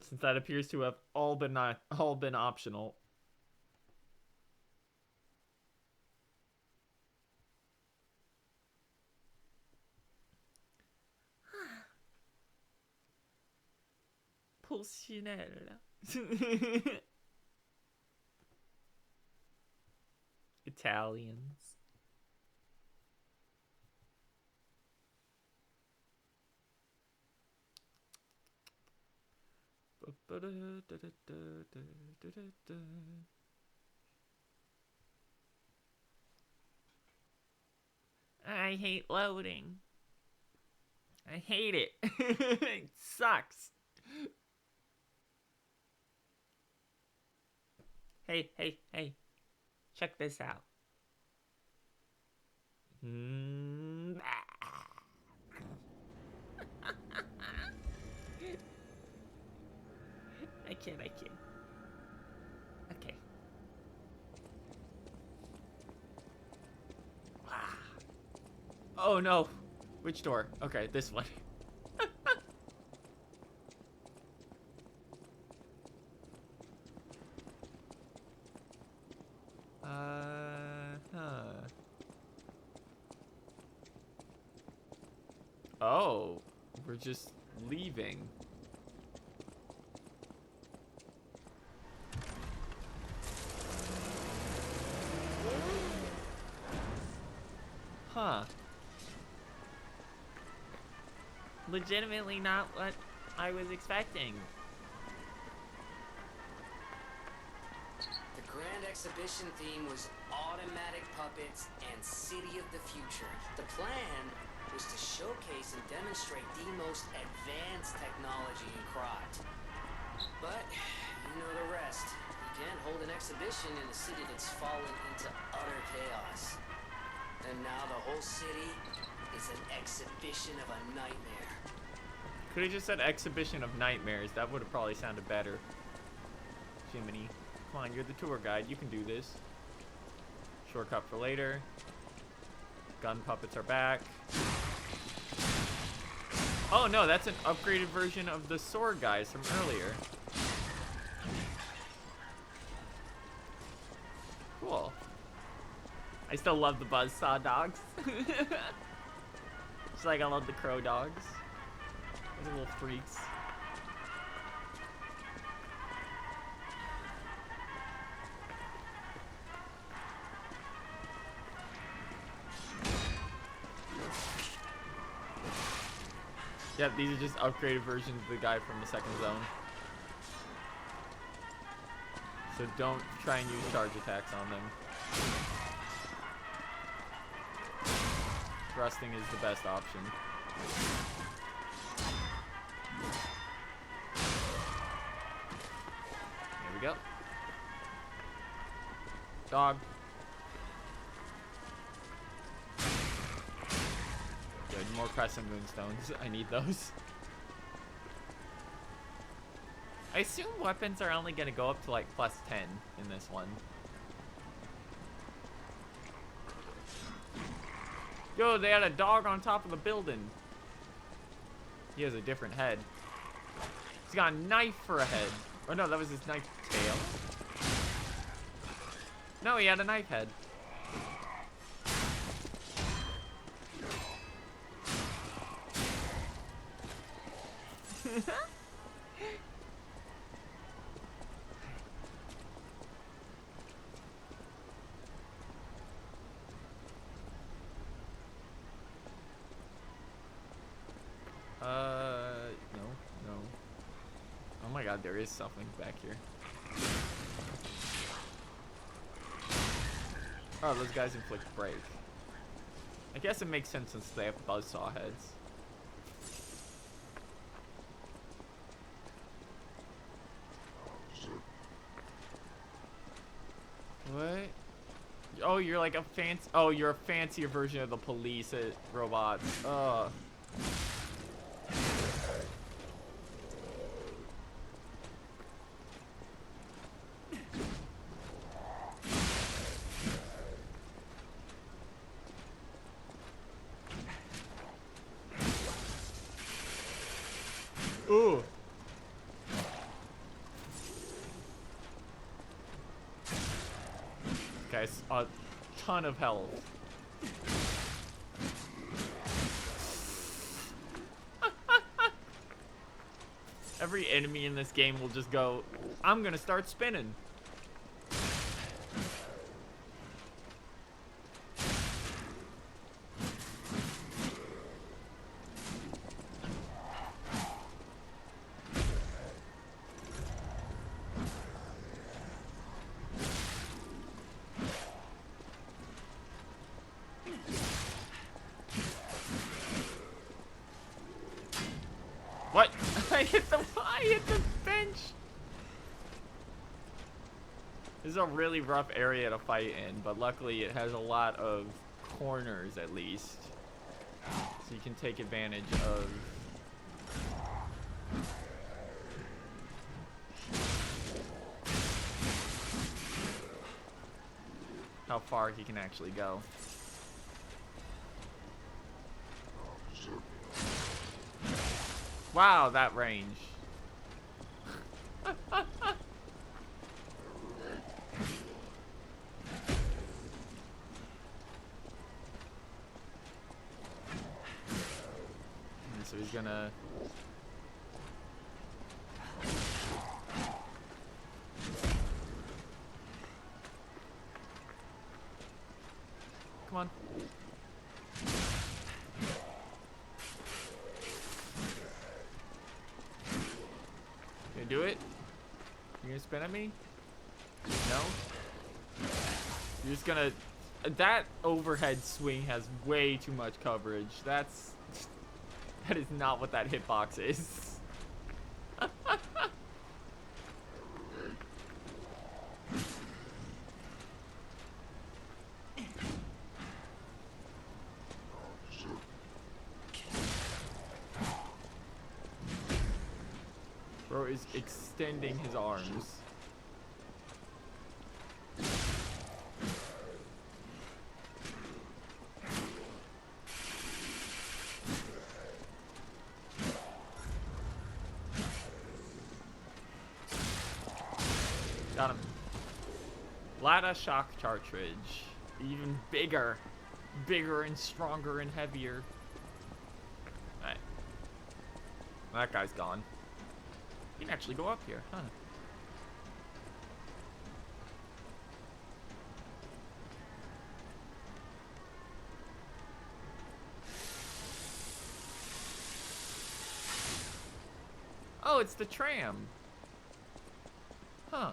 Speaker 2: Since that appears to have all been optional. Pulcinella. Italians. I hate loading. I hate it. It sucks. Hey, hey, hey. Check this out. I kid. Okay. Oh no. Which door? Okay, this one. Oh, we're just leaving. Huh. Legitimately not what I was expecting.
Speaker 9: The Grand Exhibition theme was automatic puppets and City of the Future. The plan was to showcase and demonstrate the most advanced technology in Krat. But, you know the rest. You can't hold an exhibition in a city that's fallen into utter chaos. And now the whole city is an exhibition of a nightmare.
Speaker 2: Could have just said exhibition of nightmares. That would have probably sounded better. Jiminy. Come on, you're the tour guide. You can do this. Shortcut for later. Gun puppets are back. Oh no, that's an upgraded version of the sword guys from earlier. Cool. I still love the buzzsaw dogs. Just like I love the crow dogs. Those are little freaks. Yep, these are just upgraded versions of the guy from the second zone. So don't try and use charge attacks on them. Thrusting is the best option. There we go. Dog. Good, more crescent moonstones. I need those. I assume weapons are only gonna go up to like +10 in this one. Yo, they had a dog on top of the building. He has a different head. He's got a knife for a head. Oh no, that was his knife tail. No, he had a knife head. No. Oh my god, there is something back here. Oh, those guys inflict break. I guess it makes sense since they have buzzsaw heads. What? Oh, you're like a fancy. Oh, you're a fancier version of the police robots. Ugh. Ooh. Guys, a ton of health. Every enemy in this game will just go, I'm gonna start spinning. What? I hit the bench. This is a really rough area to fight in, but luckily it has a lot of corners at least. So you can take advantage of how far he can actually go. Wow, that range. So he's gonna do it? You gonna spin at me? No? You're just gonna... That overhead swing has way too much coverage. That is not what that hitbox is. Bro is extending his arms. Got him. Lada shock cartridge. Even bigger. Bigger and stronger and heavier. Alright. That guy's gone. You can actually go up here, huh? Oh, it's the tram. Huh.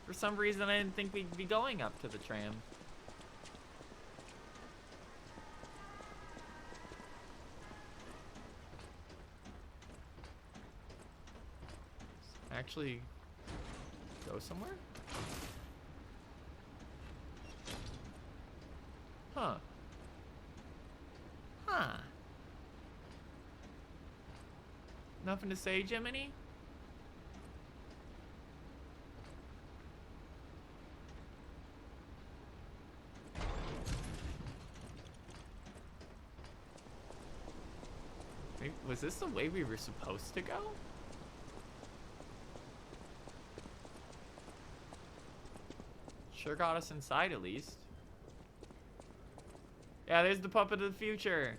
Speaker 2: For some reason, I didn't think we'd be going up to the tram. Actually go somewhere? Huh. Huh. Nothing to say, Jiminy? Wait, was this the way we were supposed to go? Sure got us inside at least. Yeah, there's the puppet of the future.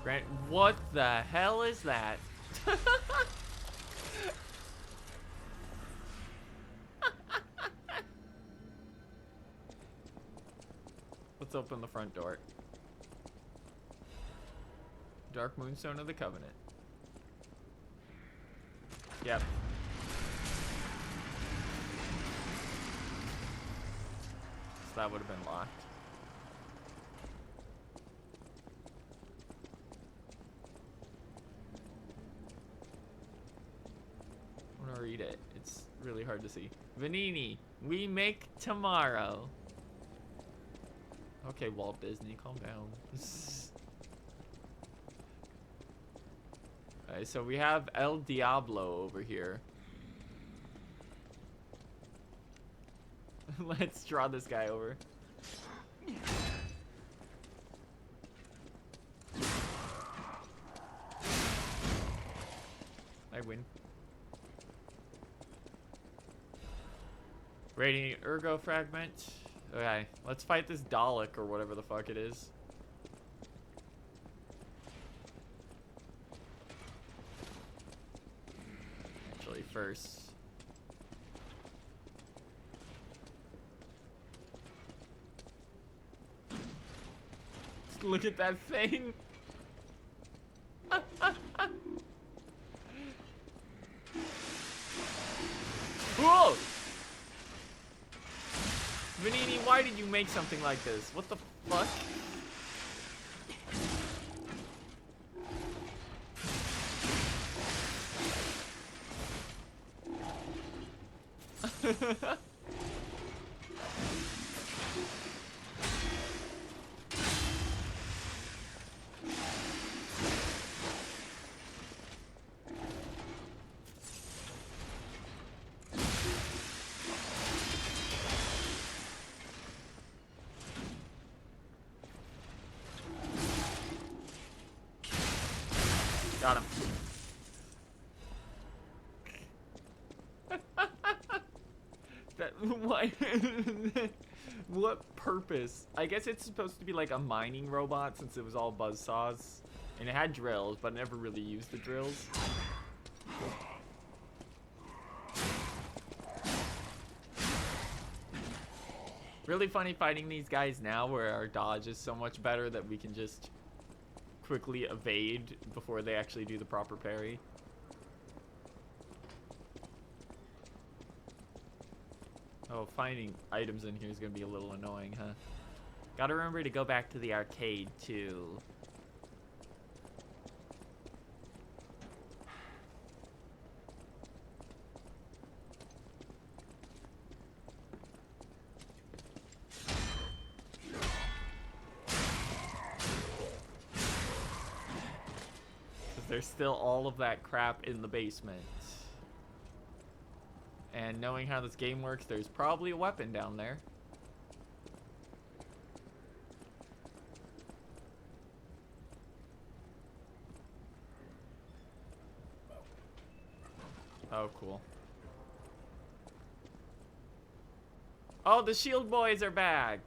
Speaker 2: Grant, what the hell is that? Let's open the front door. Dark Moonstone of the Covenant. Yep. So that would have been locked. I'm gonna read it. It's really hard to see. Vanini, we make tomorrow. Okay, Walt Disney, calm down. Alright, so we have El Diablo over here. Let's draw this guy over. I win. Radiant Ergo Fragment. Okay, let's fight this Dalek or whatever the fuck it is. Actually, first. Look at that thing. Whoa! Vanini, why did you make something like this? What the fuck? Got him. That why? What purpose? I guess it's supposed to be like a mining robot since it was all buzzsaws And it had drills, but I never really used the drills. Really funny fighting these guys now where our dodge is so much better that we can just quickly evade before they actually do the proper parry. Oh, finding items in here is going to be a little annoying, huh? Gotta remember to go back to the arcade, too. There's still all of that crap in the basement. And knowing how this game works, there's probably a weapon down there. Oh, cool. Oh, the shield boys are back!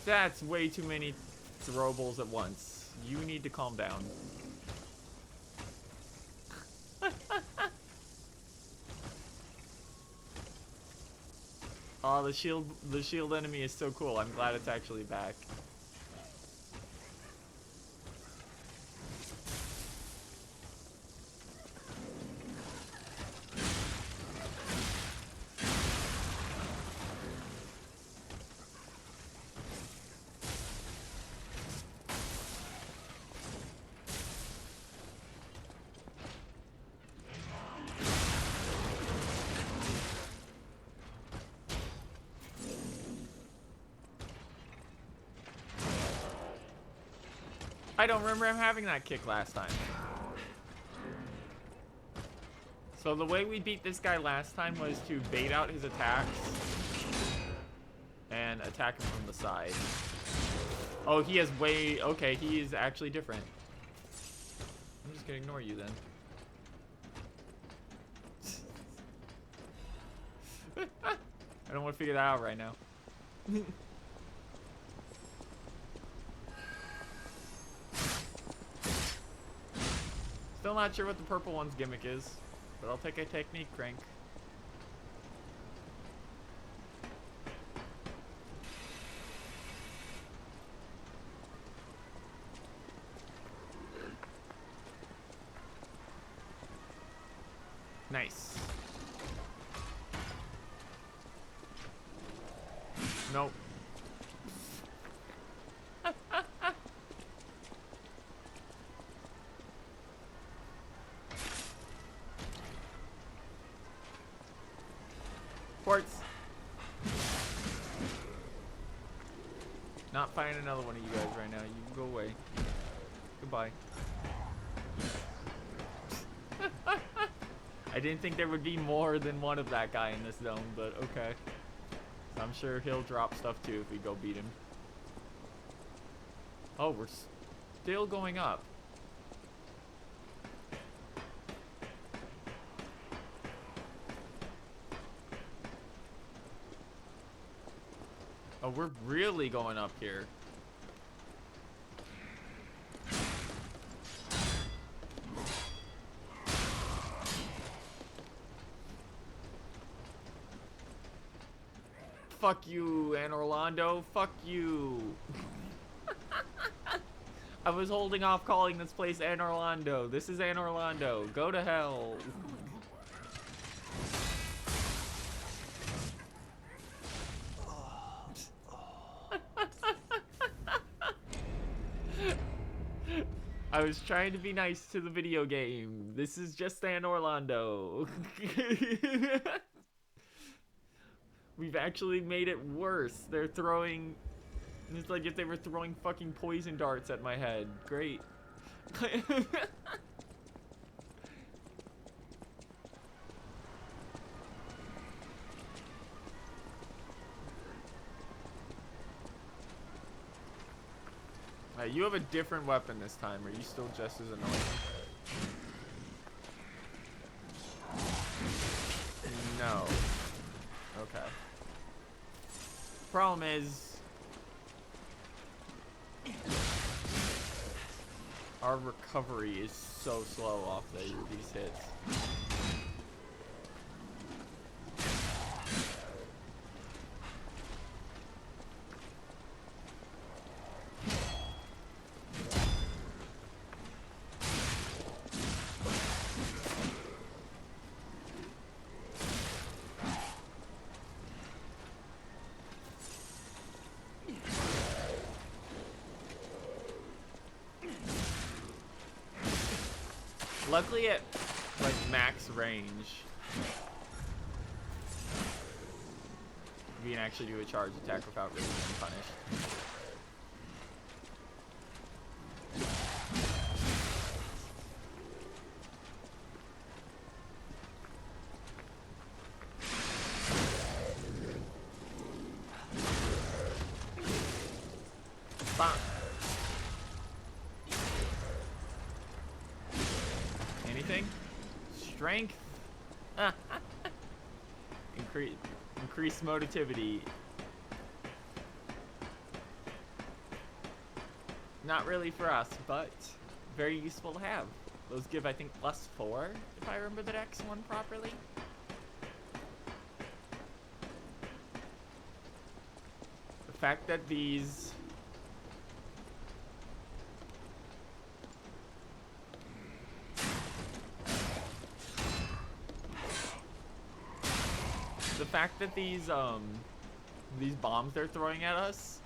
Speaker 2: That's way too many throwables at once. You need to calm down. Oh, the shield enemy is so cool. I'm glad it's actually back. I don't remember him having that kick last time. So the way we beat this guy last time was to bait out his attacks and attack him from the side. Oh, he has way... Okay, he is actually different. I'm just gonna ignore you then. I don't want to figure that out right now. Still not sure what the purple one's gimmick is, but I'll take a technique crank. Nice. Nope. Quartz. Not finding another one of you guys right now. You can go away. Goodbye. I didn't think there would be more than one of that guy in this zone, but okay. So I'm sure he'll drop stuff too if we go beat him. Oh, we're still going up. Oh, we're really going up here. Fuck you, Anne Orlando. Fuck you. I was holding off calling this place Anne Orlando. This is Anne Orlando. Go to hell. I was trying to be nice to the video game. This is just Anne Orlando. We've actually made it worse. They're throwing... It's like if they were throwing fucking poison darts at my head. Great. You have a different weapon this time. Are you still just as annoying? Problem is, our recovery is so slow off these hits. Luckily at like max range, you can actually do a charge attack without really being punished. Bonk. Anything? Strength. Increase motivity. Not really for us, but very useful to have. Those give, I think, +4, if I remember the Dex one properly. The fact that these... The fact that these bombs they're throwing at us.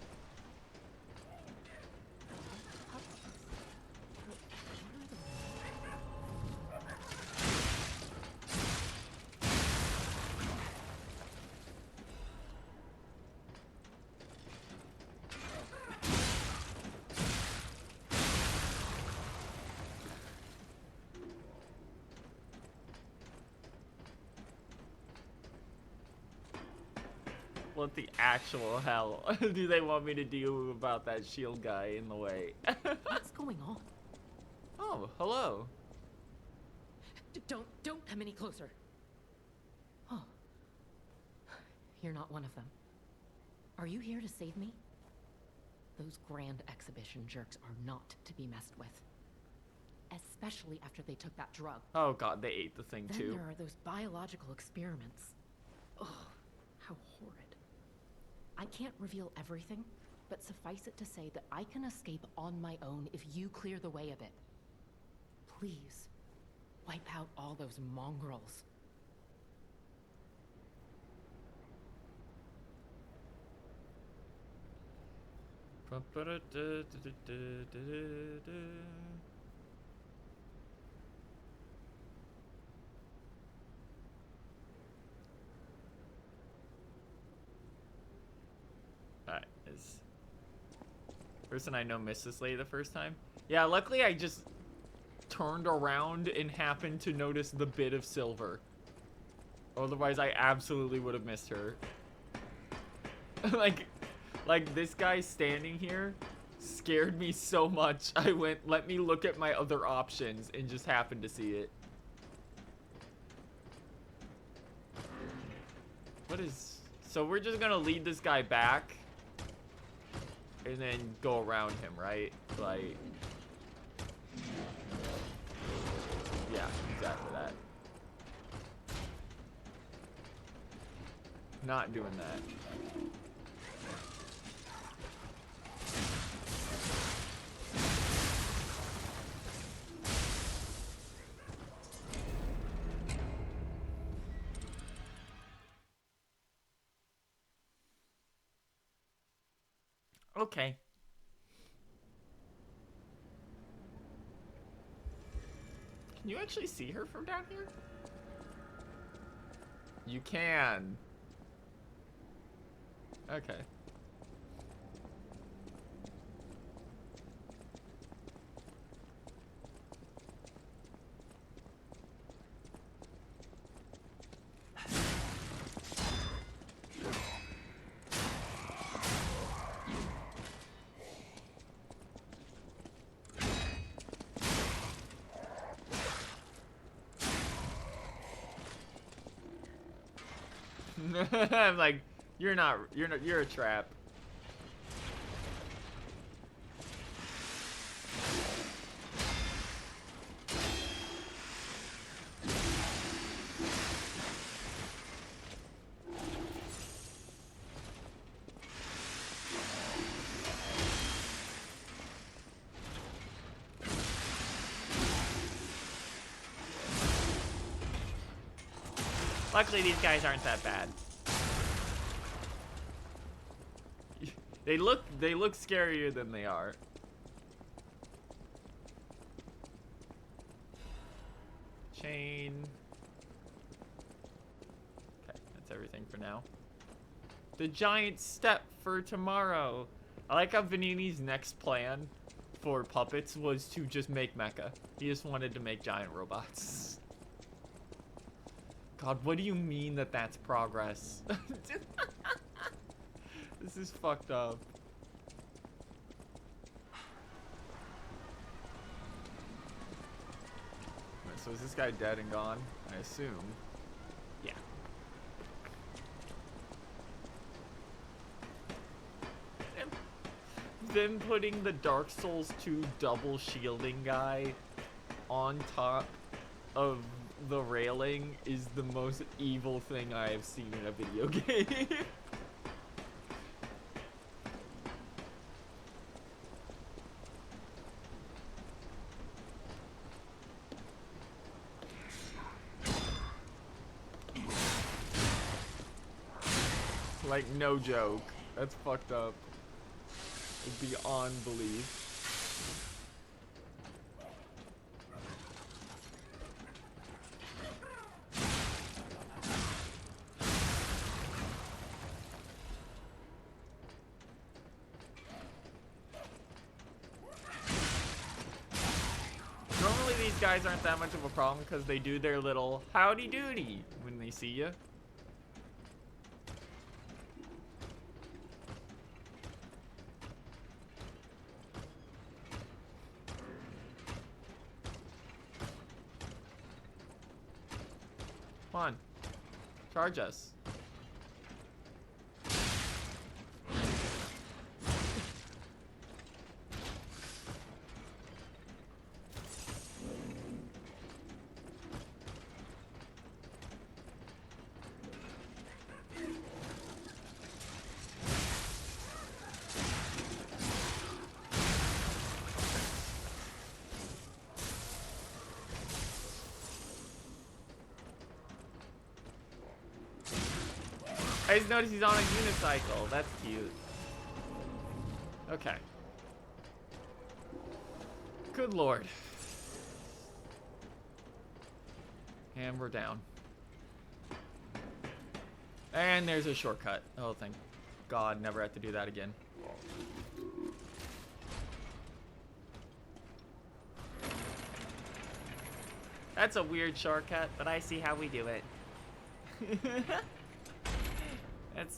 Speaker 2: What the actual hell do they want me to do about that shield guy in the way?
Speaker 10: What's going on?
Speaker 2: Oh, hello.
Speaker 10: Don't come any closer. Oh. You're not one of them. Are you here to save me? Those grand exhibition jerks are not to be messed with. Especially after they took that drug.
Speaker 2: Oh god, they ate the thing too.
Speaker 10: Then there are those biological experiments. Ugh, how horrid. I can't reveal everything, but suffice it to say that I can escape on my own if you clear the way a bit. Please, wipe out all those mongrels. Alright, is person I know missed this lady the first time? Yeah, luckily I just turned around and happened to notice the bit of silver. Otherwise I absolutely would have missed her. like this guy standing here scared me so much. I went, let me look at my other options, and just happened to see it. What is... So we're just gonna lead this guy back and then go around him, right? Like... Yeah, exactly that. Not doing that. Okay. Can you actually see her from down here? You can. Okay. I'm like,
Speaker 2: You're not. You're a trap. Luckily, these guys aren't that bad. They look scarier than they are. Chain. Okay, that's everything for now. The giant step for tomorrow. I like how Venini's next plan for puppets was to just make mecha. He just wanted to make giant robots. God, what do you mean that that's progress? This is fucked up. Wait, so is this guy dead and gone? I assume. Yeah. Then putting the Dark Souls 2 double shielding guy on top of the railing is the most evil thing I have seen in a video game. Like, no joke. That's fucked up. Beyond belief. Normally these guys aren't that much of a problem because they do their little howdy doody when they see you. Come on. Charge us. I just noticed he's on a unicycle. That's cute. Okay. Good lord. And we're down. And there's a shortcut. Oh, thank God, never have to do that again. That's a weird shortcut, but I see how we do it.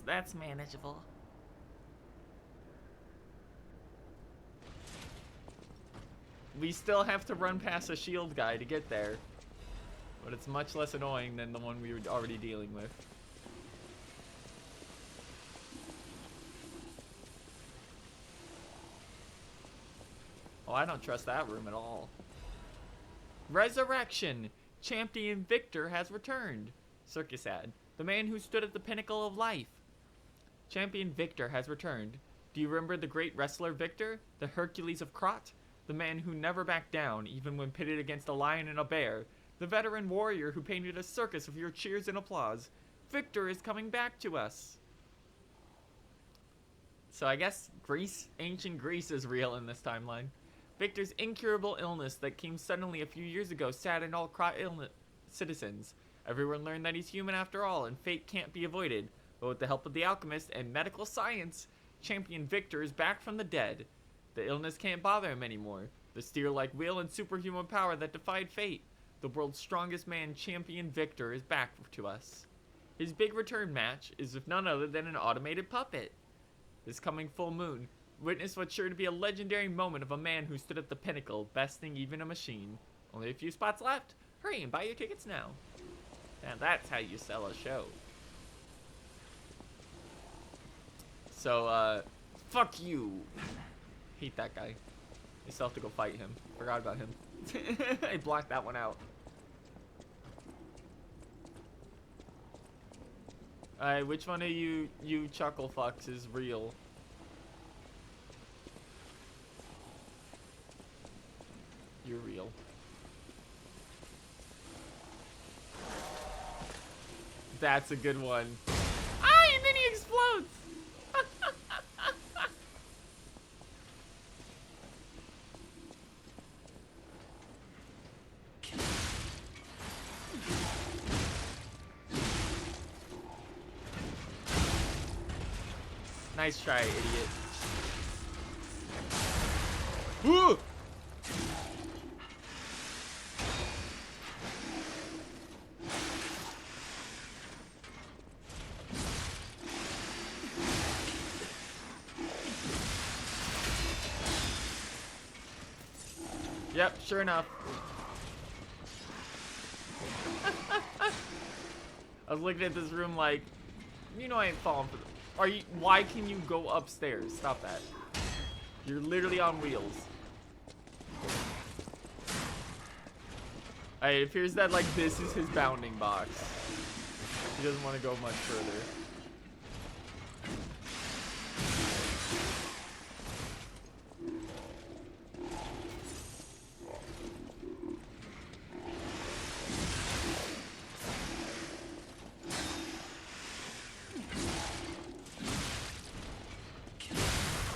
Speaker 2: That's manageable. We still have to run past a shield guy to get there, but it's much less annoying than the one we were already dealing with. Oh, I don't trust that room at all. Resurrection! Champion Victor has returned. Circus ad. The man who stood at the pinnacle of life. Champion Victor has returned. Do you remember the great wrestler Victor? The Hercules of Krat? The man who never backed down, even when pitted against a lion and a bear. The veteran warrior who painted a circus of your cheers and applause. Victor is coming back to us. So I guess Greece, ancient Greece is real in this timeline. Victor's incurable illness that came suddenly a few years ago saddened all Krat citizens. Everyone learned that he's human after all, and fate can't be avoided. But with the help of the alchemist and medical science, Champion Victor is back from the dead. The illness can't bother him anymore. The steer-like will and superhuman power that defied fate. The world's strongest man, Champion Victor, is back to us. His big return match is with none other than an automated puppet. This coming full moon, witness what's sure to be a legendary moment of a man who stood at the pinnacle, besting even a machine. Only a few spots left. Hurry and buy your tickets now. And that's how you sell a show. So, fuck you. Hate that guy. I still have to go fight him. Forgot about him. I blocked that one out. Alright, which one of you chuckle fucks is real? You're real. That's a good one. Ah, and then he explodes! Nice try, idiot. Woo! Yep, sure enough. I was looking at this room like, you know I ain't falling for this. Are you? Why can you go upstairs? Stop that. You're literally on wheels. Alright, it appears that like this is his bounding box. He doesn't want to go much further.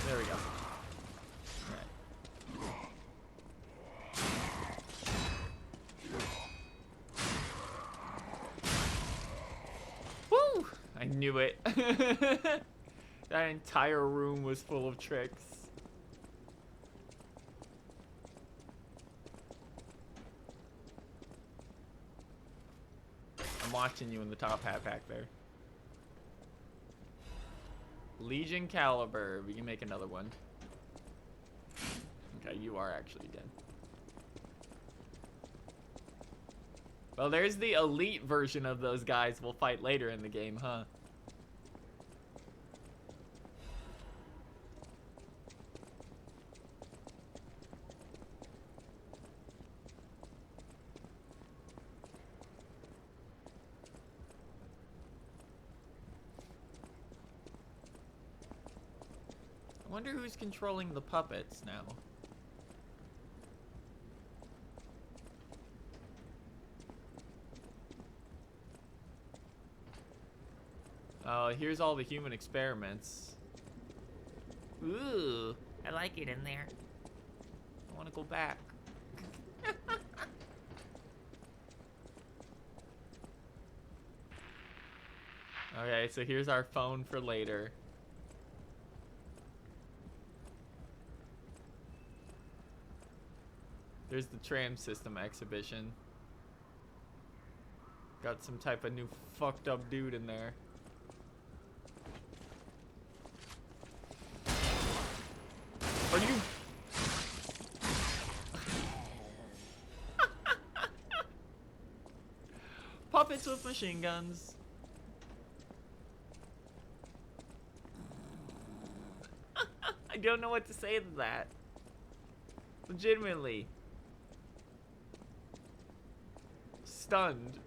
Speaker 2: There we go. Woo! I knew it. That entire room was full of tricks. I'm watching you in the top hat back there. Legion Caliber. We can make another one. Okay, you are actually dead. Well, there's the elite version of those guys we'll fight later in the game, huh? I wonder who's controlling the puppets now. Oh, here's all the human experiments. Ooh, I like it in there. I want to go back. Okay, so here's our phone for later. There's the tram system exhibition. Got some type of new fucked up dude in there. Are you? Puppets with machine guns. I don't know what to say to that. Legitimately. Stunned.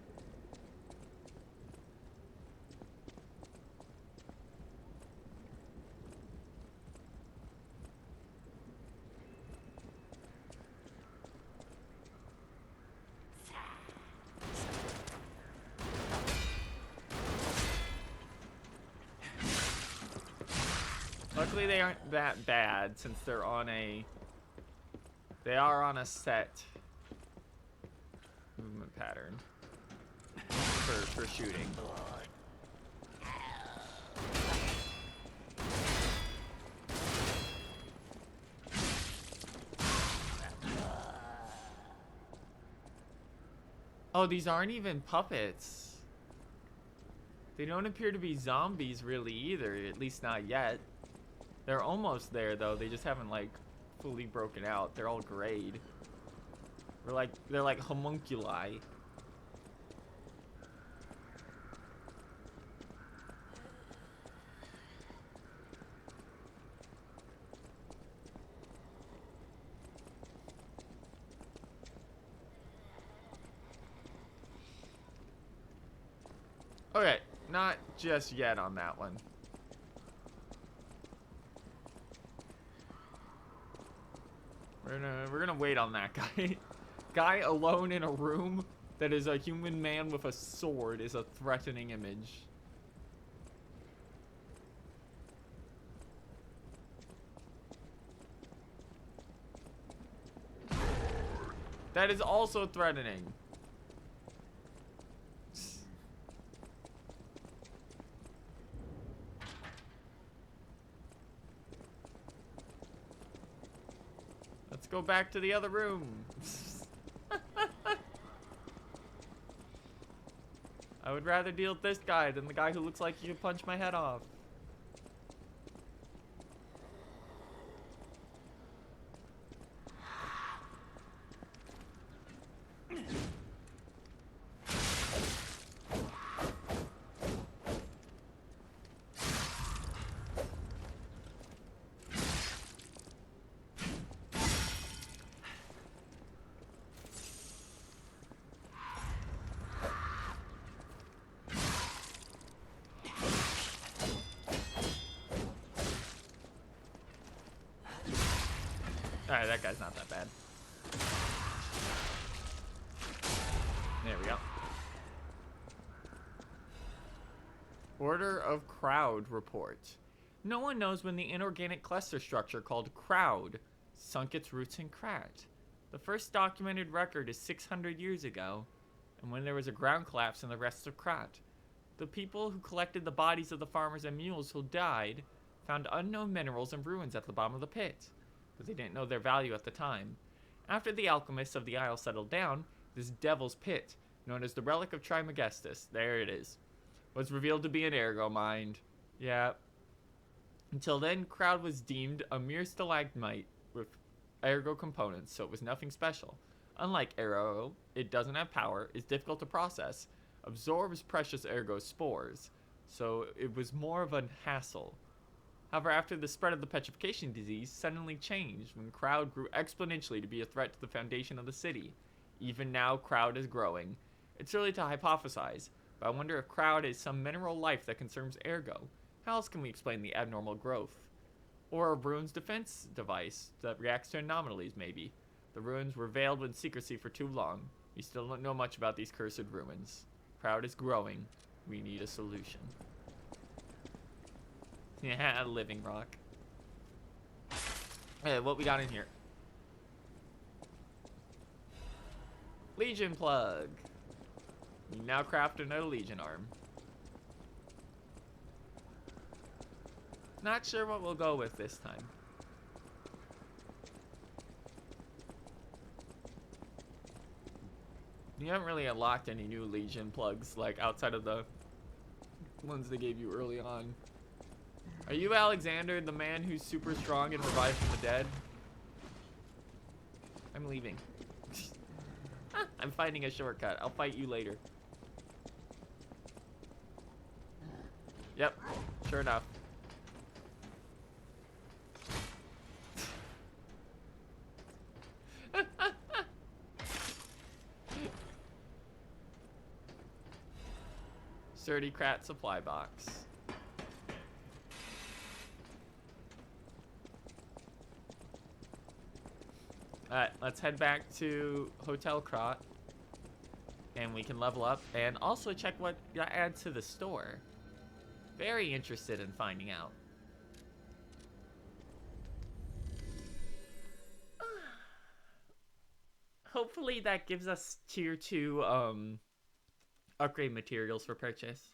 Speaker 2: Luckily they aren't that bad since they're on a... They are on a set movement pattern for shooting. Oh, these aren't even puppets. They don't appear to be zombies really either, at least not yet. They're almost there though, they just haven't like fully broken out. They're all grayed. They're like homunculi. Not just yet on that one. We're gonna wait on that guy. Guy alone in a room that is a human man with a sword is a threatening image. That is also threatening. Let's go back to the other room. I would rather deal with this guy than the guy who looks like he could punch my head off. Alright, that guy's not that bad. There we go. Order of Crowd report. No one knows when the inorganic cluster structure called Crowd sunk its roots in Krat. The first documented record is 600 years ago, and when there was a ground collapse in the rest of Krat. The people who collected the bodies of the farmers and mules who died found unknown minerals and ruins at the bottom of the pit, but they didn't know their value at the time. After the alchemists of the Isle settled down, this Devil's Pit, known as the Relic of Trismegistus, there it is, was revealed to be an ergo mine. Yeah. Until then, Crowd was deemed a mere stalagmite with ergo components, so it was nothing special. Unlike ergo, it doesn't have power, is difficult to process, absorbs precious ergo spores, so it was more of a hassle. However, after the spread of the petrification disease suddenly changed when Crowd grew exponentially to be a threat to the foundation of the city. Even now, Crowd is growing. It's early to hypothesize, but I wonder if Crowd is some mineral life that concerns ergo. How else can we explain the abnormal growth? Or a ruins defense device that reacts to anomalies, maybe. The ruins were veiled in secrecy for too long. We still don't know much about these cursed ruins. Crowd is growing. We need a solution. Yeah, living rock. Hey, what we got in here? Legion plug. You now craft another Legion arm. Not sure what we'll go with this time. You haven't really unlocked any new Legion plugs, like outside of the ones they gave you early on. Are you Alexander, the man who's super strong and revived from the dead? I'm leaving. I'm finding a shortcut. I'll fight you later. Yep, sure enough. Sturdy Krat supply box. Alright, let's head back to Hotel Krat. And we can level up and also check what got added to the store. Very interested in finding out. Hopefully that gives us tier 2 upgrade materials for purchase.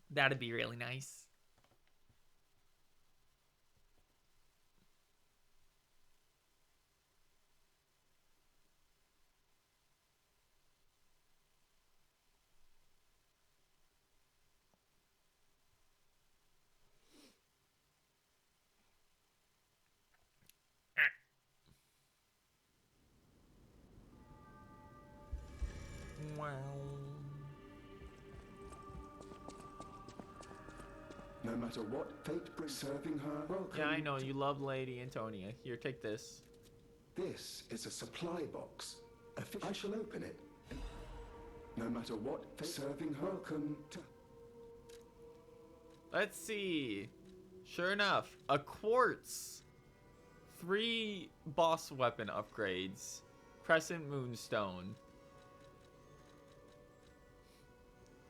Speaker 2: That'd be really nice. Wow.
Speaker 11: No matter what fate brings, serving her. Welcome.
Speaker 2: Yeah, I know you love Lady Antonia. Here, take this.
Speaker 11: This is a supply box. I shall open it. No matter what, serving her. Welcome to...
Speaker 2: Let's see. Sure enough, a quartz. 3 boss weapon upgrades. Crescent Moonstone.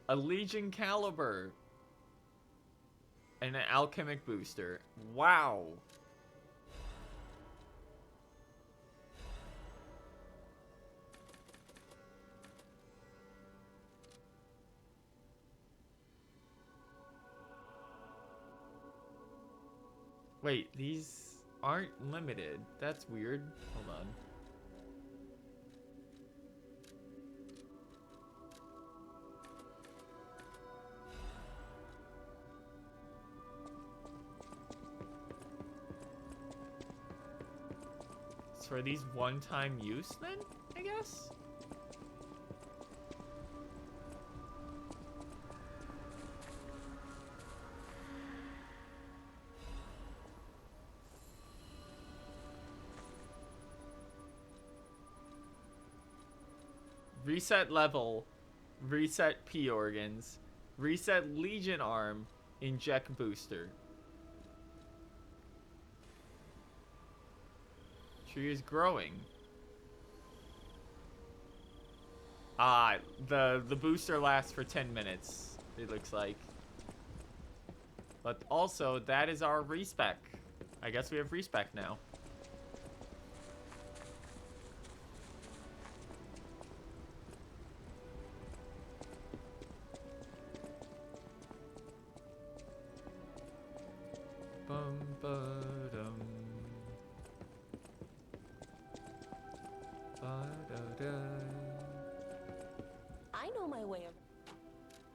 Speaker 2: A Legion Caliber. And an Alchemic Booster. Wow. Wait, these aren't limited. That's weird. Hold on. It's for these one-time use then, I guess? Reset level, reset P organs, reset Legion arm, inject booster. Tree is growing. Ah, the booster lasts for 10 minutes, it looks like. But also, that is our respec. I guess we have respec now.
Speaker 7: I know my way of...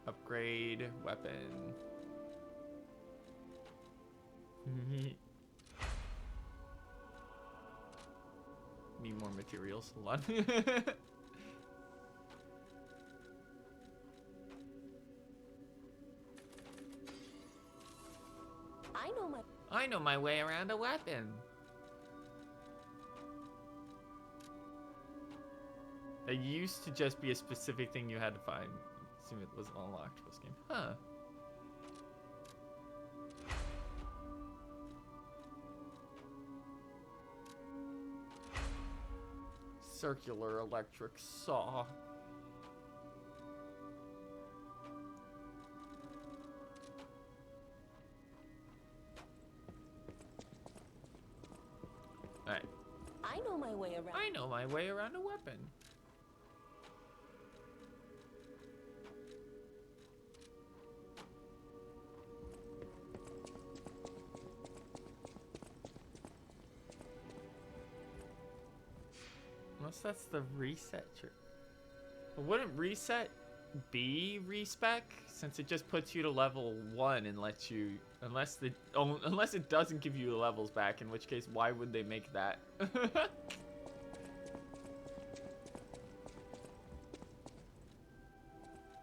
Speaker 2: Upgrade weapon. Need more materials. Hold on. I know my way around a weapon. It used to just be a specific thing you had to find. Assume it was unlocked for this game. Huh. Circular electric saw. Alright.
Speaker 7: I know my way around.
Speaker 2: I know my way around a weapon. Unless that's the reset trick. But wouldn't reset be respec? Since it just puts you to level 1 and lets you... Unless it doesn't give you the levels back, in which case, why would they make that?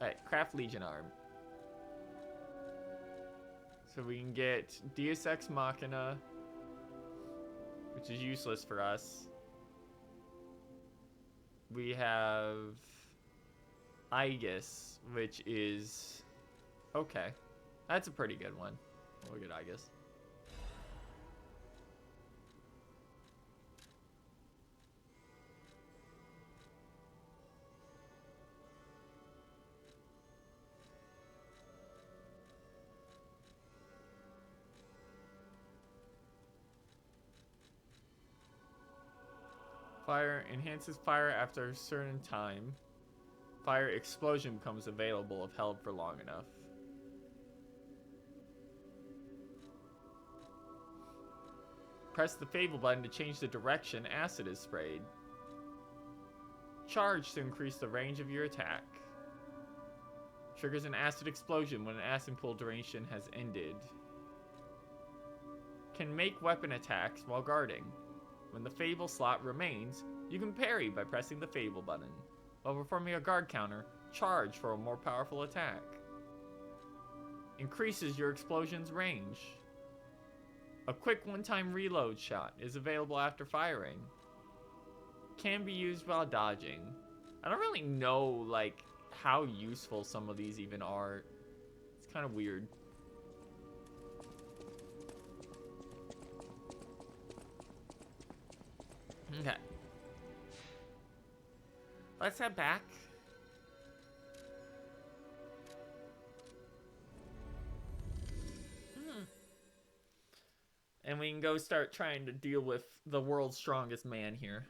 Speaker 2: Alright, craft Legion arm. So we can get Deus Ex Machina, which is useless for us. We have Aegis, which is okay. That's a pretty good one. We'll get Aegis. Fire enhances fire after a certain time. Fire explosion becomes available if held for long enough. Press the Fable button to change the direction acid is sprayed. Charge to increase the range of your attack. Triggers an acid explosion when an acid pool duration has ended. Can make weapon attacks while guarding. When the Fable slot remains, you can parry by pressing the Fable button. While performing a guard counter, charge for a more powerful attack. Increases your explosion's range. A quick one-time reload shot is available after firing. Can be used while dodging. I don't really know, like, how useful some of these even are. It's kind of weird. Okay. Let's head back. And we can go start trying to deal with the world's strongest man here.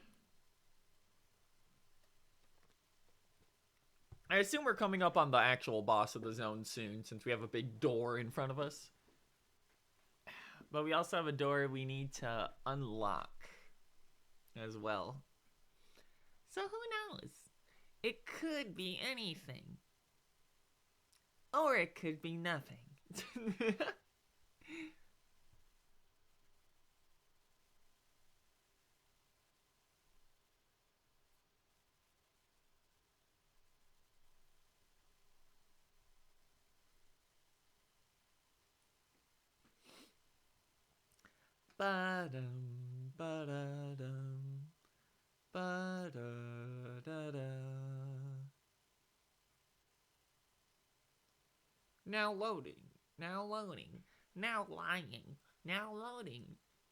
Speaker 2: I assume we're coming up on the actual boss of the zone soon, since we have a big door in front of us. But we also have a door we need to unlock as well. So who knows? It could be anything. Or it could be nothing. Ba-dum, ba-da-dum, ba-da-da-da. Now loading, now loading, now lying, now loading,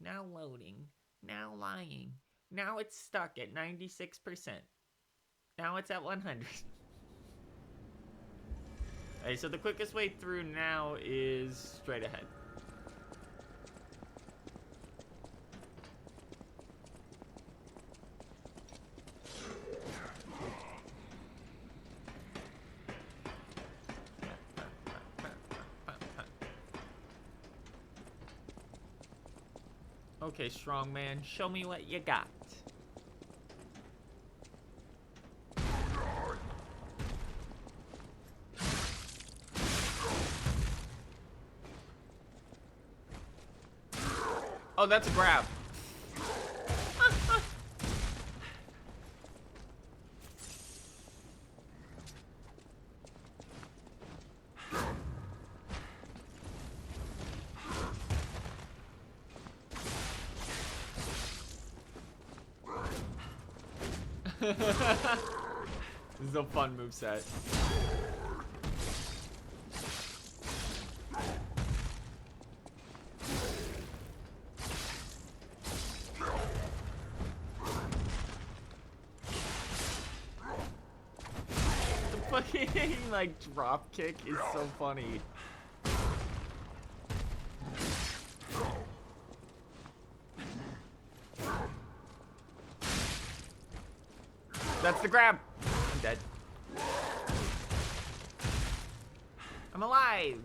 Speaker 2: now loading, now lying. Now it's stuck at 96%. Now it's at 100. Okay, so the quickest way through now is straight ahead. Okay, strong man, show me what you got. Oh, that's a grab. This is a fun moveset. The fucking like drop kick is so funny. That's the grab. I'm dead. I'm alive.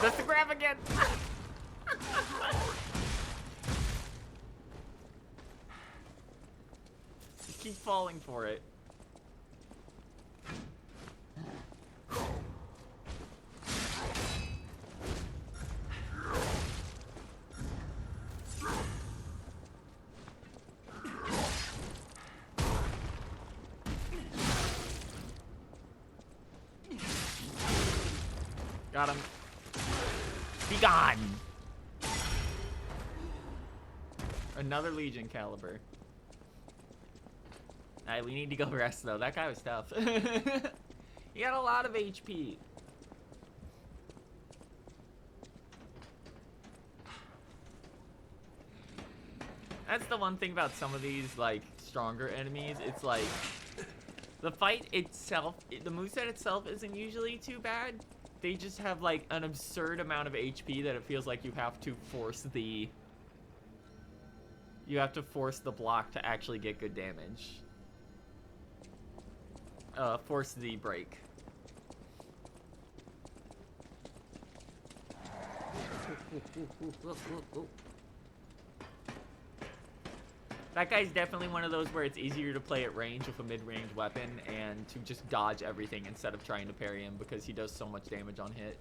Speaker 2: That's the grab again. Keep falling for it. Got him. Be gone! Another Legion caliber. Alright, we need to go rest though. That guy was tough. He got a lot of HP. That's the one thing about some of these, like, stronger enemies. It's like, the fight itself, the moveset itself isn't usually too bad. They just have, like, an absurd amount of HP that it feels like you have to force the... You have to force the block to actually get good damage. Force the break. That guy's definitely one of those where it's easier to play at range with a mid-range weapon and to just dodge everything instead of trying to parry him because he does so much damage on hit.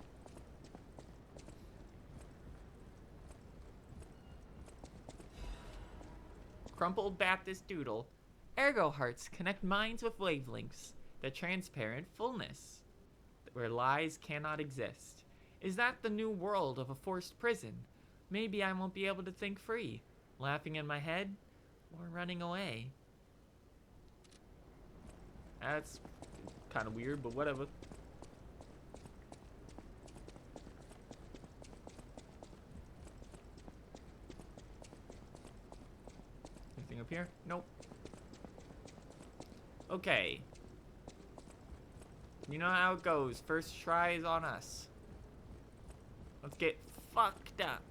Speaker 2: Crumpled Baptist Doodle. Ergo hearts connect minds with wavelengths. The transparent fullness. Where lies cannot exist. Is that the new world of a forced prison? Maybe I won't be able to think free. Laughing in my head? Or running away? That's kind of weird, but whatever. Anything up here? Nope. Okay. You know how it goes. First try is on us. Let's get fucked up.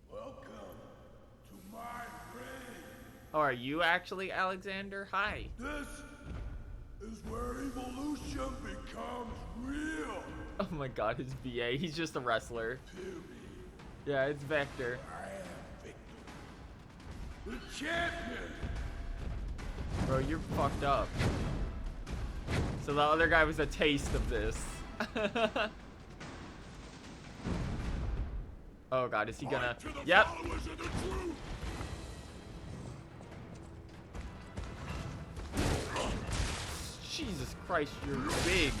Speaker 12: Welcome to my reign.
Speaker 2: Oh, are you actually Alexander? Hi.
Speaker 12: This is where evolution becomes real.
Speaker 2: Oh my god, his VA. He's just a wrestler.
Speaker 12: Period.
Speaker 2: Yeah, it's Vector.
Speaker 12: I am Victor, the champion.
Speaker 2: Bro, you're fucked up. So the other guy was a taste of this. Oh god, is he gonna... Yep. Jesus Christ, you're big.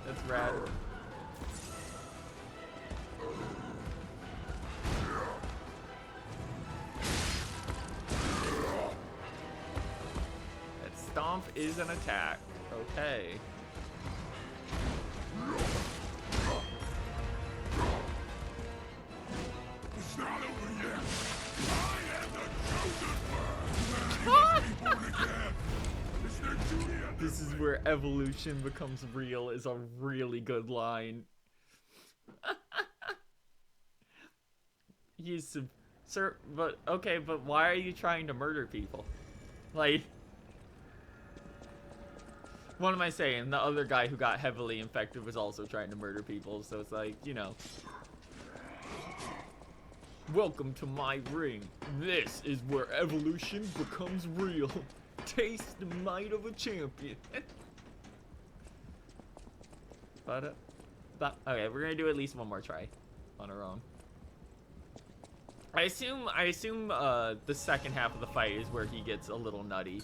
Speaker 2: That's rad. That stomp is an attack. Okay.
Speaker 12: It's not over yet. I am the chosen one. Reborn again. It's their duty.
Speaker 2: This is where evolution becomes real is a really good line. He's sir, but okay, but why are you trying to murder people? Like, what am I saying? The other guy who got heavily infected was also trying to murder people, so it's like, you know. Welcome to my ring. This is where evolution becomes real. Taste the might of a champion. But okay, we're gonna do at least one more try on our own. I assume the second half of the fight is where he gets a little nutty.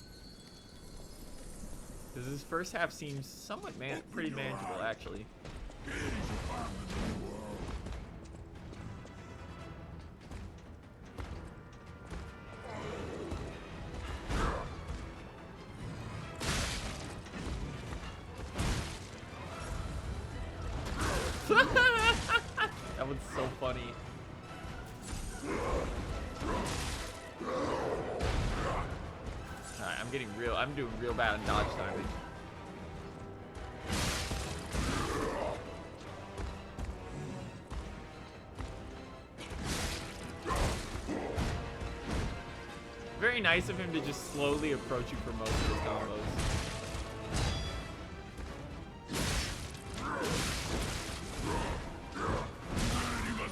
Speaker 2: Because his first half seems somewhat pretty manageable, actually. That was so funny. Alright, I'm doing real bad on dodge timing. Very nice of him to just slowly approach you for most of his combos.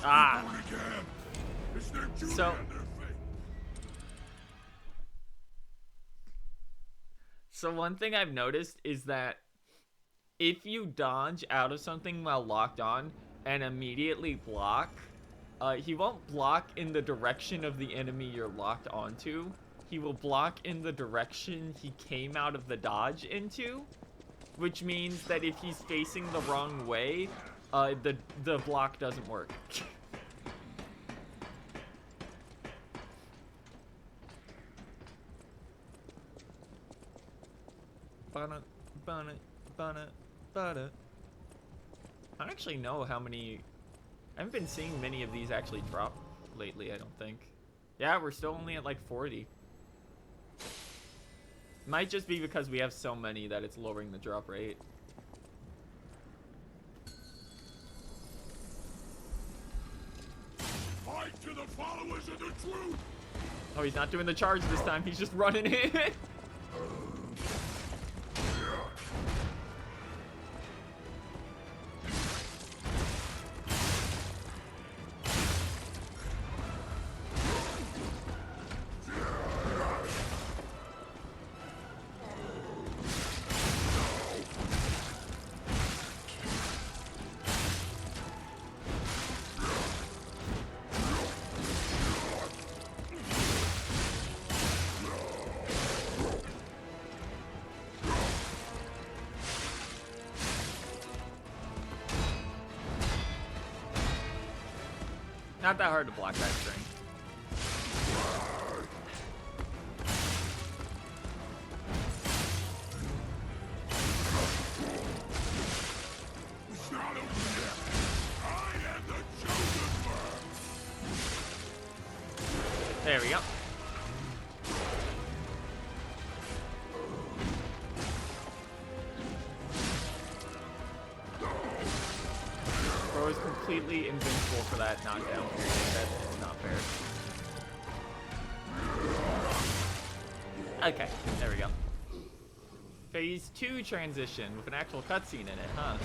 Speaker 2: Ah. So one thing I've noticed is that if you dodge out of something while locked on and immediately block, he won't block in the direction of the enemy you're locked onto. He will block in the direction he came out of the dodge into, which means that if he's facing the wrong way, the block doesn't work. I don't actually know how many I haven't been seeing many of these actually drop lately, I don't think. Yeah, we're still only at like 40. Might just be because we have so many that it's lowering the drop rate.
Speaker 12: Fight to the followers of the truth!
Speaker 2: Oh, he's not doing the charge this time. He's just running in. Not that hard to block that string.
Speaker 12: It's not over yet. I am the chosen one.
Speaker 2: There we go. Bro is completely invincible for that knockdown period. That is not fair. Okay, there we go. Phase 2 transition with an actual cutscene in it, huh?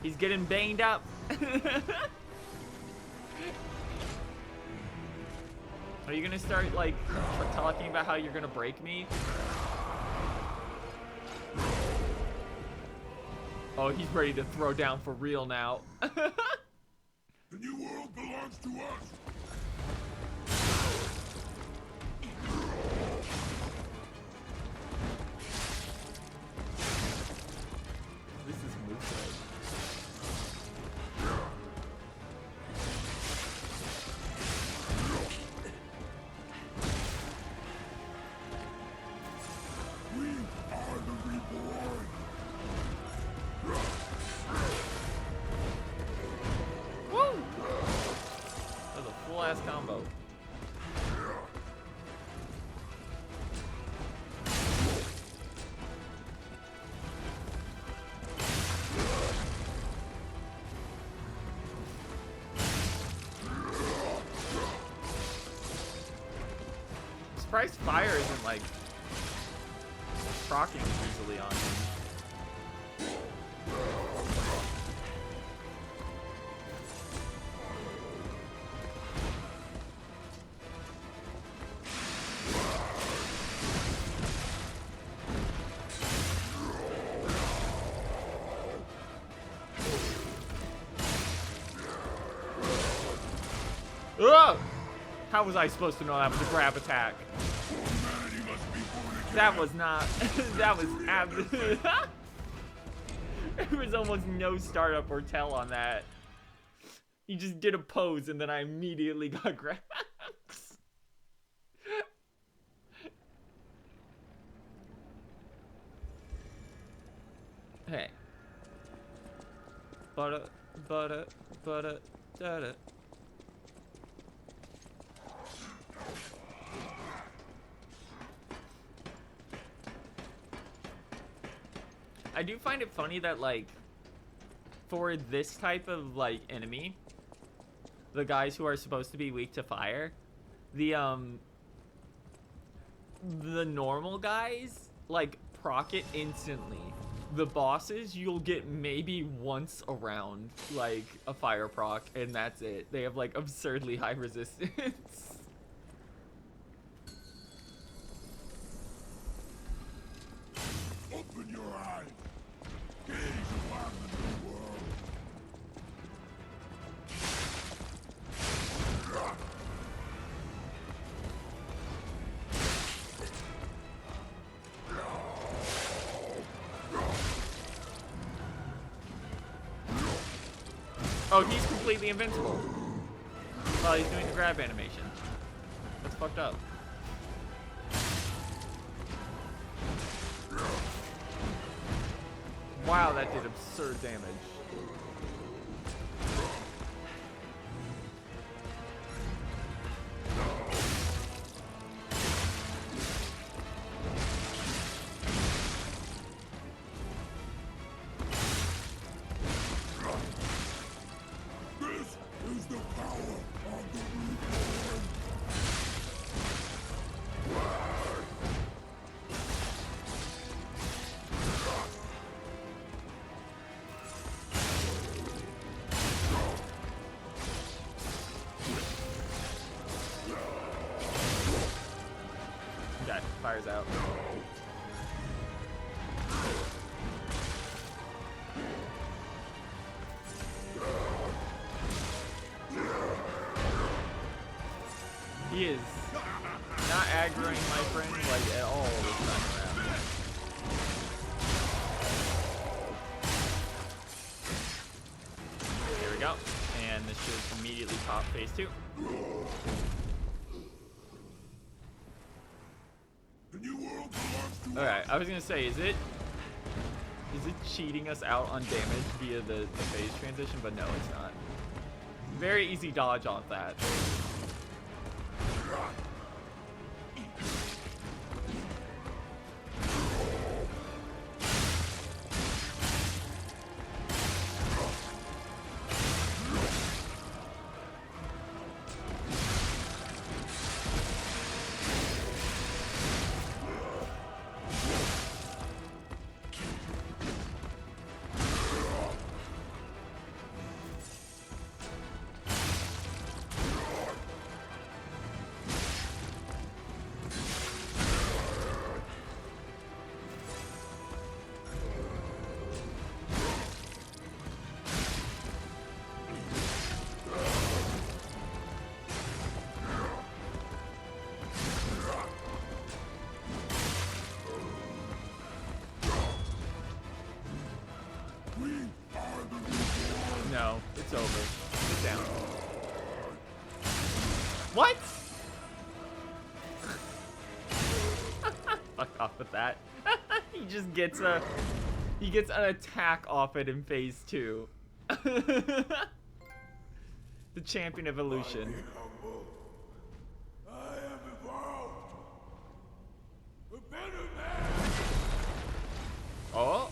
Speaker 2: He's getting banged up. Are you gonna start, like, talking about how you're gonna break me? Oh, he's ready to throw down for real now.
Speaker 12: The new world belongs to us.
Speaker 2: This is moveset.
Speaker 12: We are the reborn.
Speaker 2: Woo! That was a full-ass combo. I'm surprised fire isn't like proccing easily on him. Ugh! How was I supposed to know that was a grab attack?
Speaker 12: Humanity must be born again.
Speaker 2: That was not. That was there was almost no startup or tell on that. He just did a pose and then I immediately got grabbed. Hey. Butter, butter, butter, da-da. I do find it funny that, like, for this type of, like, enemy, the guys who are supposed to be weak to fire, the normal guys, like, proc it instantly. The bosses, you'll get maybe once around, like, a fire proc, and that's it. They have, like, absurdly high resistance.
Speaker 12: Open your eyes. Gaze upon the new world.
Speaker 2: Oh, he's completely invincible. Well, he's doing the grab animation. That's fucked up. Wow, that did absurd damage.
Speaker 12: This is the power of the reborn.
Speaker 2: Okay, fires out. He is not aggroing my friend like at all this time around. There we go. And this should immediately pop phase 2.
Speaker 12: The new world belongs to
Speaker 2: Alright, I was gonna say, is it cheating us out on damage via the phase transition? But no, it's not. Very easy dodge off that. No, it's over. Sit down. What? Fuck off with that. He just gets an attack off it in phase 2. The champion of illusion.
Speaker 12: I am evolved. A better man.
Speaker 2: Oh.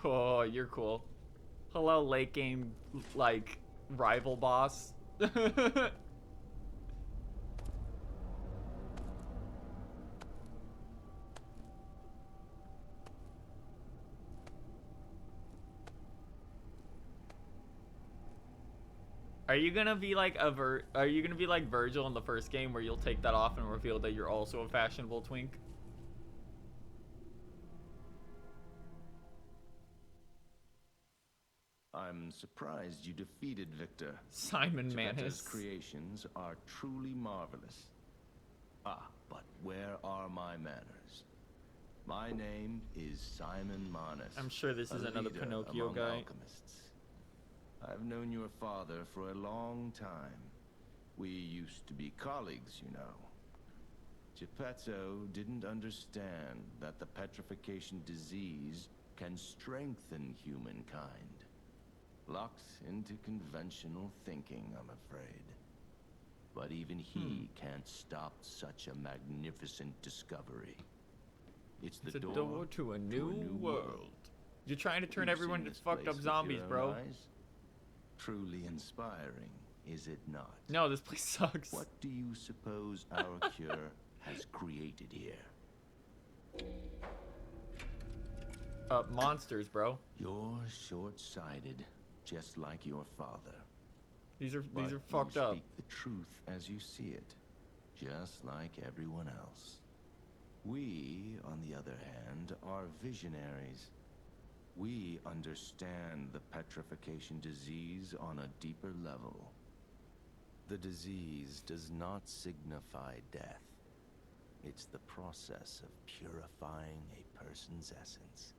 Speaker 2: Oh, you're cool. Hello, late game, like, rival boss. Are you gonna be like Virgil in the first game where you'll take that off and reveal that you're also a fashionable twink?
Speaker 13: I'm surprised you defeated Victor.
Speaker 2: Simon
Speaker 13: Geppetto's
Speaker 2: Manus.
Speaker 13: creations are truly marvelous. Ah, but where are my manners? My name is Simon Manus.
Speaker 2: I'm sure this is another
Speaker 13: leader
Speaker 2: Pinocchio
Speaker 13: among
Speaker 2: guy.
Speaker 13: alchemists. I've known your father for a long time. We used to be colleagues, you know. Geppetto didn't understand that the petrification disease can strengthen humankind. Locked into conventional thinking, I'm afraid. But even he can't stop such a magnificent discovery. It's the door
Speaker 2: to a new world. You're trying to turn
Speaker 13: You've
Speaker 2: everyone
Speaker 13: seen
Speaker 2: to
Speaker 13: this
Speaker 2: fucked
Speaker 13: place
Speaker 2: up
Speaker 13: with
Speaker 2: zombies,
Speaker 13: your own
Speaker 2: bro.
Speaker 13: eyes? Truly inspiring, is it not?
Speaker 2: No, this place sucks.
Speaker 13: What do you suppose our cure has created here?
Speaker 2: Monsters, bro.
Speaker 13: You're short-sighted, just like your father.
Speaker 2: These are
Speaker 13: But
Speaker 2: fucked
Speaker 13: you
Speaker 2: up.
Speaker 13: speak the truth as you see it, just like everyone else. We, on the other hand, are visionaries. We understand the petrification disease on a deeper level. The disease does not signify death. It's the process of purifying a person's essence.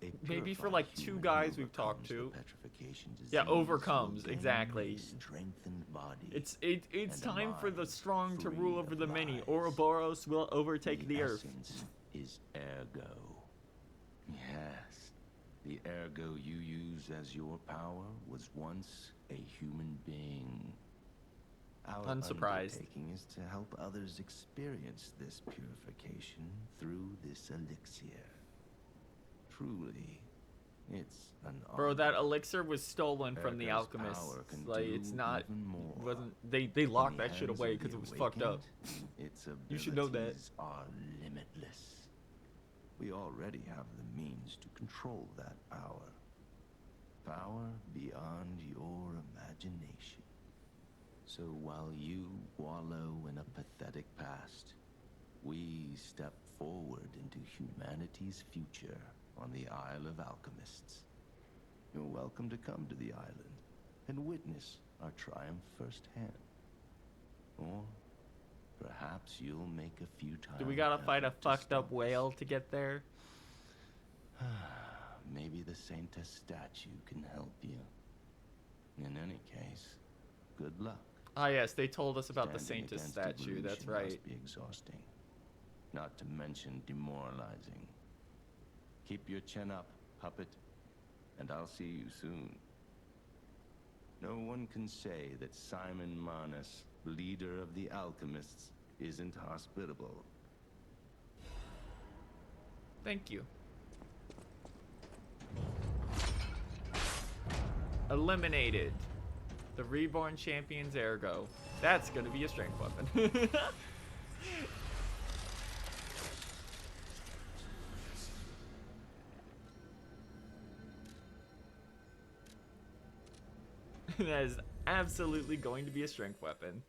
Speaker 13: A
Speaker 2: maybe for
Speaker 13: purified
Speaker 2: like 2
Speaker 13: human
Speaker 2: guys
Speaker 13: who
Speaker 2: we've talked
Speaker 13: overcomes
Speaker 2: to.
Speaker 13: the petrification
Speaker 2: Yeah,
Speaker 13: disease will
Speaker 2: overcomes,
Speaker 13: gain
Speaker 2: exactly.
Speaker 13: a strengthened body.
Speaker 2: It's
Speaker 13: and a
Speaker 2: time for the
Speaker 13: mind
Speaker 2: strong to
Speaker 13: free
Speaker 2: rule over
Speaker 13: of
Speaker 2: the many.
Speaker 13: lies.
Speaker 2: Ouroboros will overtake the earth.
Speaker 13: essence is ergo. Yes, the ergo you use as your power was once a human being. Our
Speaker 2: Unsurprised.
Speaker 13: undertaking is to help others experience this purification through this elixir. Truly, it's an
Speaker 2: Bro,
Speaker 13: honor.
Speaker 2: that elixir was stolen from the
Speaker 13: Ergo's
Speaker 2: alchemists.
Speaker 13: power can
Speaker 2: Like,
Speaker 13: do
Speaker 2: it's not.
Speaker 13: even more.
Speaker 2: Wasn't they locked
Speaker 13: In the
Speaker 2: that shit
Speaker 13: hands
Speaker 2: away
Speaker 13: of the
Speaker 2: because it was fucked up.
Speaker 13: awakened, its
Speaker 2: You should know that.
Speaker 13: abilities are limitless. We already have the means to control that power. Power beyond your imagination. So while you wallow in a pathetic past, we step forward into humanity's future on the Isle of Alchemists. You're welcome to come to the island and witness our triumph firsthand. Or perhaps you'll make a futile
Speaker 2: Do we gotta fight a
Speaker 13: effort to
Speaker 2: fucked up
Speaker 13: stop
Speaker 2: whale to get there?
Speaker 13: Maybe the Saintess statue can help you. In any case, good luck.
Speaker 2: Ah, yes, they told us about the
Speaker 13: Standing
Speaker 2: Saintess
Speaker 13: against
Speaker 2: statue. That's
Speaker 13: evolution
Speaker 2: right.
Speaker 13: must be exhausting, not to mention demoralizing. Keep your chin up, puppet, and I'll see you soon. No one can say that Simon Manus, leader of the alchemists, isn't hospitable.
Speaker 2: Thank you. Eliminated. The reborn champion's ergo. That's gonna be a strength weapon. That is absolutely going to be a strength weapon.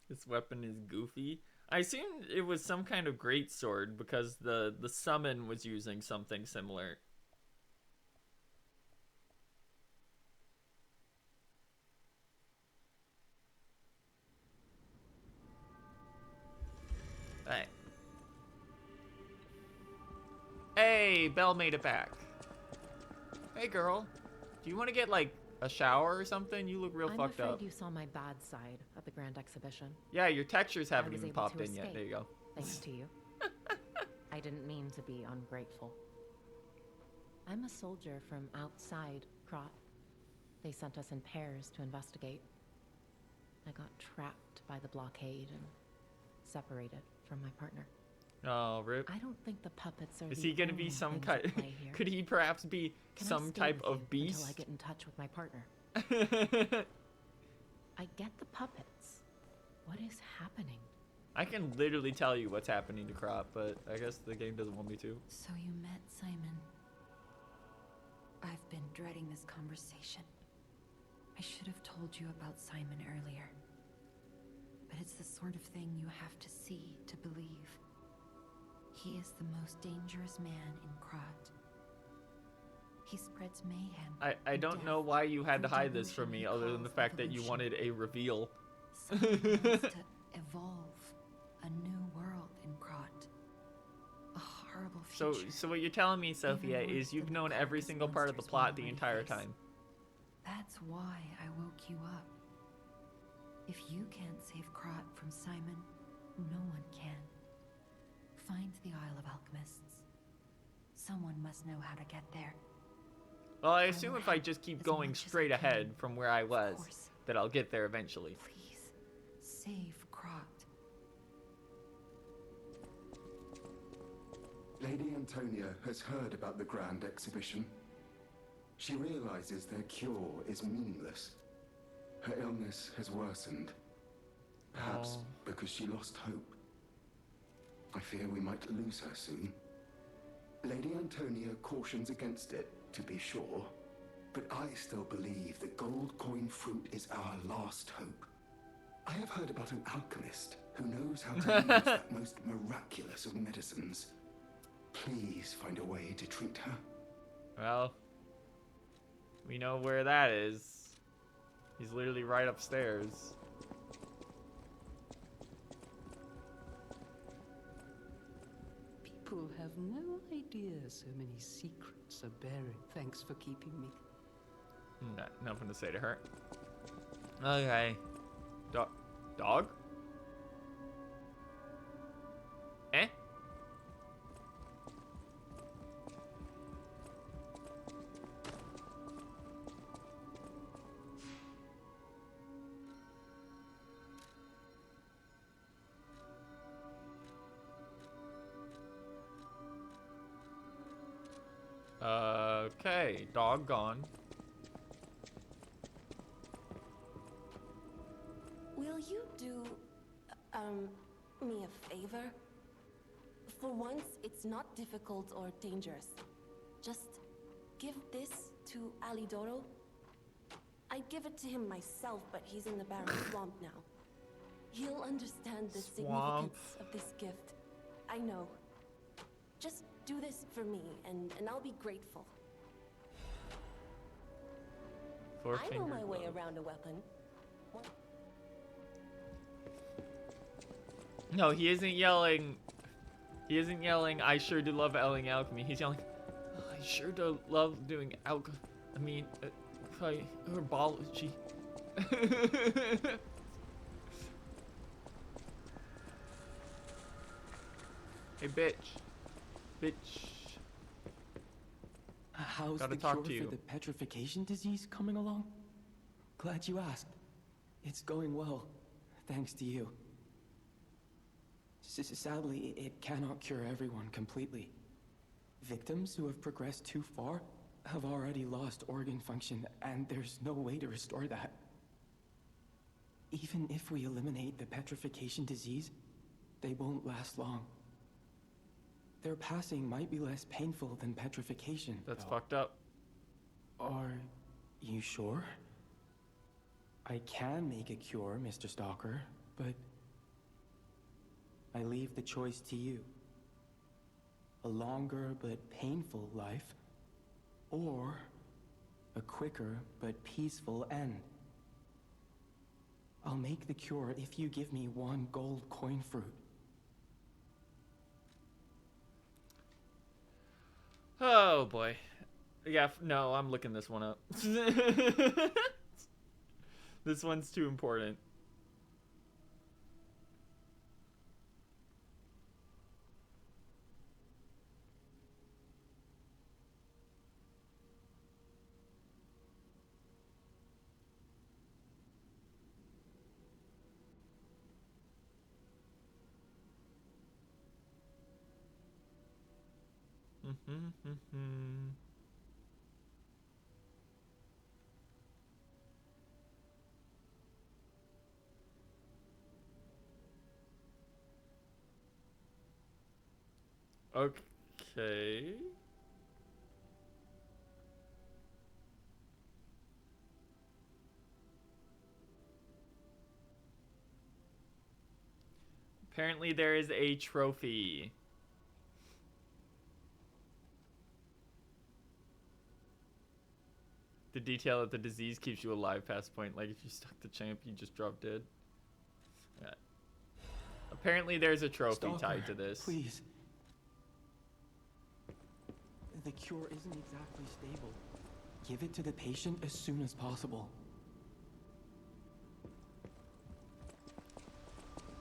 Speaker 2: This weapon is goofy. I assumed it was some kind of great sword because the summon was using something similar. Hey. Hey, Belle made it back. Hey, girl. Do you want to get, like, a shower or something? You look real fucked
Speaker 10: I'm
Speaker 2: up.
Speaker 10: afraid you saw my bad side at the Grand Exhibition.
Speaker 2: Yeah, your textures haven't
Speaker 10: I was
Speaker 2: even
Speaker 10: able
Speaker 2: popped
Speaker 10: to
Speaker 2: in yet.
Speaker 10: escape,
Speaker 2: There you go.
Speaker 10: Thanks to you. I didn't mean to be ungrateful. I'm a soldier from outside Krat. They sent us in pairs to investigate. I got trapped by the blockade and separated from my partner.
Speaker 2: Oh, rip.
Speaker 10: I don't think the puppets are
Speaker 2: Is
Speaker 10: the
Speaker 2: he gonna
Speaker 10: only
Speaker 2: be some
Speaker 10: things
Speaker 2: kind?
Speaker 10: at play here.
Speaker 2: Could he perhaps be
Speaker 10: Can I
Speaker 2: some
Speaker 10: stay
Speaker 2: type
Speaker 10: with
Speaker 2: of
Speaker 10: you
Speaker 2: beast?
Speaker 10: until I get in touch with my partner? I get the puppets. What is happening?
Speaker 2: I can literally tell you what's happening to Crop, but I guess the game doesn't want me to.
Speaker 3: So you met Simon. I've been dreading this conversation. I should have told you about Simon earlier. But it's the sort of thing you have to see to believe. He is the most dangerous man in Krat. He spreads mayhem.
Speaker 2: I
Speaker 3: and
Speaker 2: don't
Speaker 3: death
Speaker 2: know why you had to
Speaker 3: through
Speaker 2: hide this from
Speaker 3: delusion
Speaker 2: me
Speaker 3: he
Speaker 2: other than the
Speaker 3: calls
Speaker 2: fact that you
Speaker 3: evolution.
Speaker 2: wanted a reveal.
Speaker 3: Simon wants to evolve a new world in Krat. A horrible
Speaker 2: So
Speaker 3: future.
Speaker 2: what you're telling me, Sophia,
Speaker 3: Even
Speaker 2: is
Speaker 3: worse
Speaker 2: you've
Speaker 3: than
Speaker 2: known
Speaker 3: the
Speaker 2: every
Speaker 3: Carcass
Speaker 2: single part of the
Speaker 3: monsters we
Speaker 2: plot the
Speaker 3: already
Speaker 2: entire
Speaker 3: face.
Speaker 2: time.
Speaker 3: That's why I woke you up. If you can't save Krat from Simon, no one can. Find the Isle of Alchemists. Someone must know how to get there.
Speaker 2: Well, I assume if I just keep
Speaker 3: as
Speaker 2: going
Speaker 3: much as I
Speaker 2: straight
Speaker 3: can.
Speaker 2: ahead from where I was,
Speaker 3: course.
Speaker 2: that I'll get there eventually.
Speaker 3: Please, save Krat.
Speaker 11: Lady Antonia has heard about the Grand Exhibition. She realizes their cure is meaningless. Her illness has worsened. Perhaps
Speaker 2: Oh.
Speaker 11: because she lost hope. I fear we might lose her soon. Lady Antonia cautions against it, to be sure. But I still believe the gold coin fruit is our last hope. I have heard about an alchemist who knows how to use that most miraculous of medicines. Please find a way to treat her.
Speaker 2: Well, we know where that is. He's literally right upstairs.
Speaker 14: People have no idea so many secrets are buried. Thanks for keeping me.
Speaker 2: Nothing to say to her. Okay. Dog? Eh? Okay, dog gone.
Speaker 15: Will you do, me a favor? For once, it's not difficult or dangerous. Just give this to Alidoro. I'd give it to him myself, but he's in the Barren Swamp now. He'll understand the significance of this gift. I know. Just do this for me, and I'll be grateful. I know my way around a weapon.
Speaker 2: No, he isn't yelling. He isn't yelling, I sure do love alchemy. He's yelling, I sure do love doing herbology. Hey, bitch. Bitch.
Speaker 14: How's
Speaker 2: Gotta
Speaker 14: the
Speaker 2: talk
Speaker 14: cure
Speaker 2: to you.
Speaker 14: for the petrification disease coming along? Glad you asked. It's going well, thanks to you. Sadly, it cannot cure everyone completely. Victims who have progressed too far have already lost organ function, and there's no way to restore that. Even if we eliminate the petrification disease, they won't last long. Their passing might be less painful than petrification.
Speaker 2: That's fucked up.
Speaker 14: Are you sure? I can make a cure, Mr. Stalker, but I leave the choice to you. A longer but painful life, or a quicker but peaceful end. I'll make the cure if you give me one gold coin fruit.
Speaker 2: Oh boy. Yeah, no, I'm looking this one up. This one's too important. Okay. Apparently there is a trophy. The detail that the disease keeps you alive past point. Like if you stuck the champ, you just drop dead. Yeah. Apparently there's a trophy
Speaker 14: Stalker,
Speaker 2: tied to this.
Speaker 14: Please. The cure isn't exactly stable. Give it to the patient as soon as possible.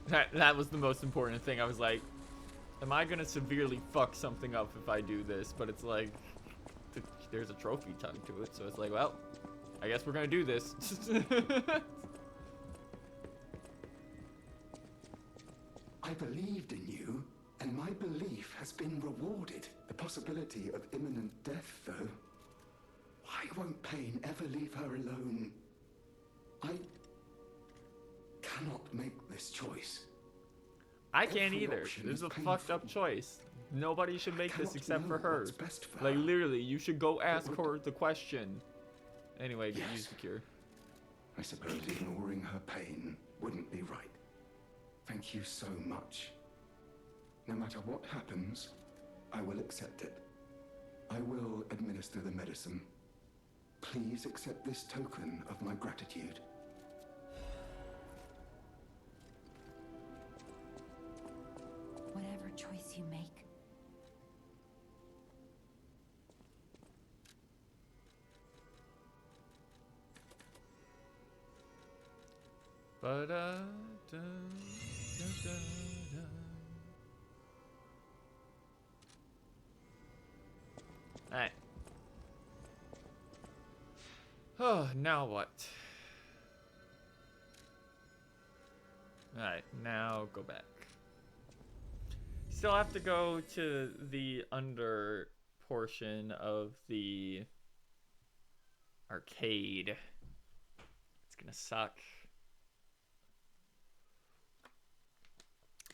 Speaker 2: That was the most important thing. I was like, am I gonna severely fuck something up if I do this? But it's like, there's a trophy tied to it, so it's like, well, I guess we're gonna do this.
Speaker 11: I believed in you, and my belief has been rewarded. The possibility of imminent death, though. Why won't pain ever leave her alone? I cannot make this choice.
Speaker 2: I can't
Speaker 11: Every
Speaker 2: either.
Speaker 11: option
Speaker 2: This is
Speaker 11: is
Speaker 2: a
Speaker 11: painful.
Speaker 2: fucked up choice. Nobody should make this
Speaker 11: cannot
Speaker 2: except for
Speaker 11: know
Speaker 2: her.
Speaker 11: what's best for
Speaker 2: Like
Speaker 11: her.
Speaker 2: literally, you should go ask her the question. Anyway, use the cure.
Speaker 11: I suppose ignoring her pain wouldn't be right. Thank you so much. No matter what happens, I will accept it. I will administer the medicine. Please accept this token of my gratitude.
Speaker 3: Whatever choice you make,
Speaker 2: Alright. Oh, now what? Alright, now go back. Still have to go to the under portion of the arcade. It's gonna suck.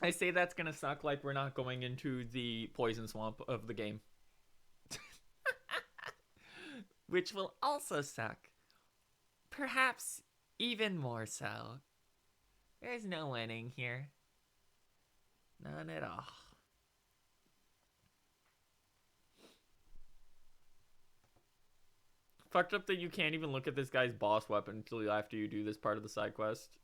Speaker 2: I say that's gonna suck like we're not going into the poison swamp of the game. Which will also suck. Perhaps even more so. There's no winning here. None at all. Fucked up that you can't even look at this guy's boss weapon until after you do this part of the side quest.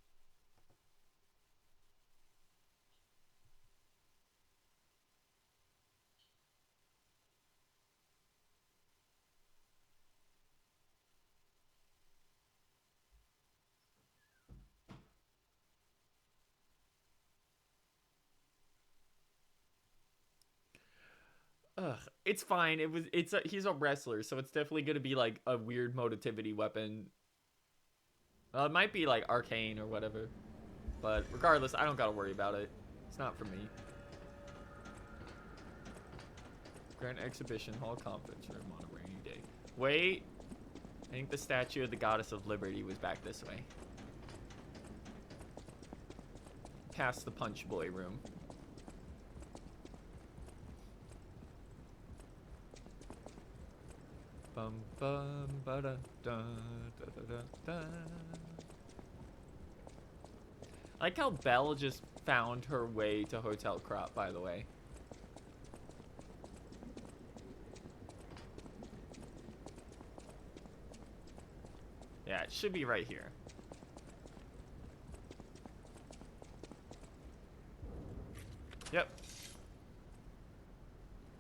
Speaker 2: Ugh, it's fine. He's a wrestler, so it's definitely gonna be like a weird motivity weapon. It might be like arcane or whatever, but regardless, I don't gotta worry about it. It's not for me. Grand Exhibition Hall Conference Room on a rainy day. Wait, I think the statue of the Goddess of Liberty was back this way. Past the Punch Boy room. Bum bum ba da da da da da. I like how Belle just found her way to Hotel Crop, by the way. Yeah, it should be right here. Yep.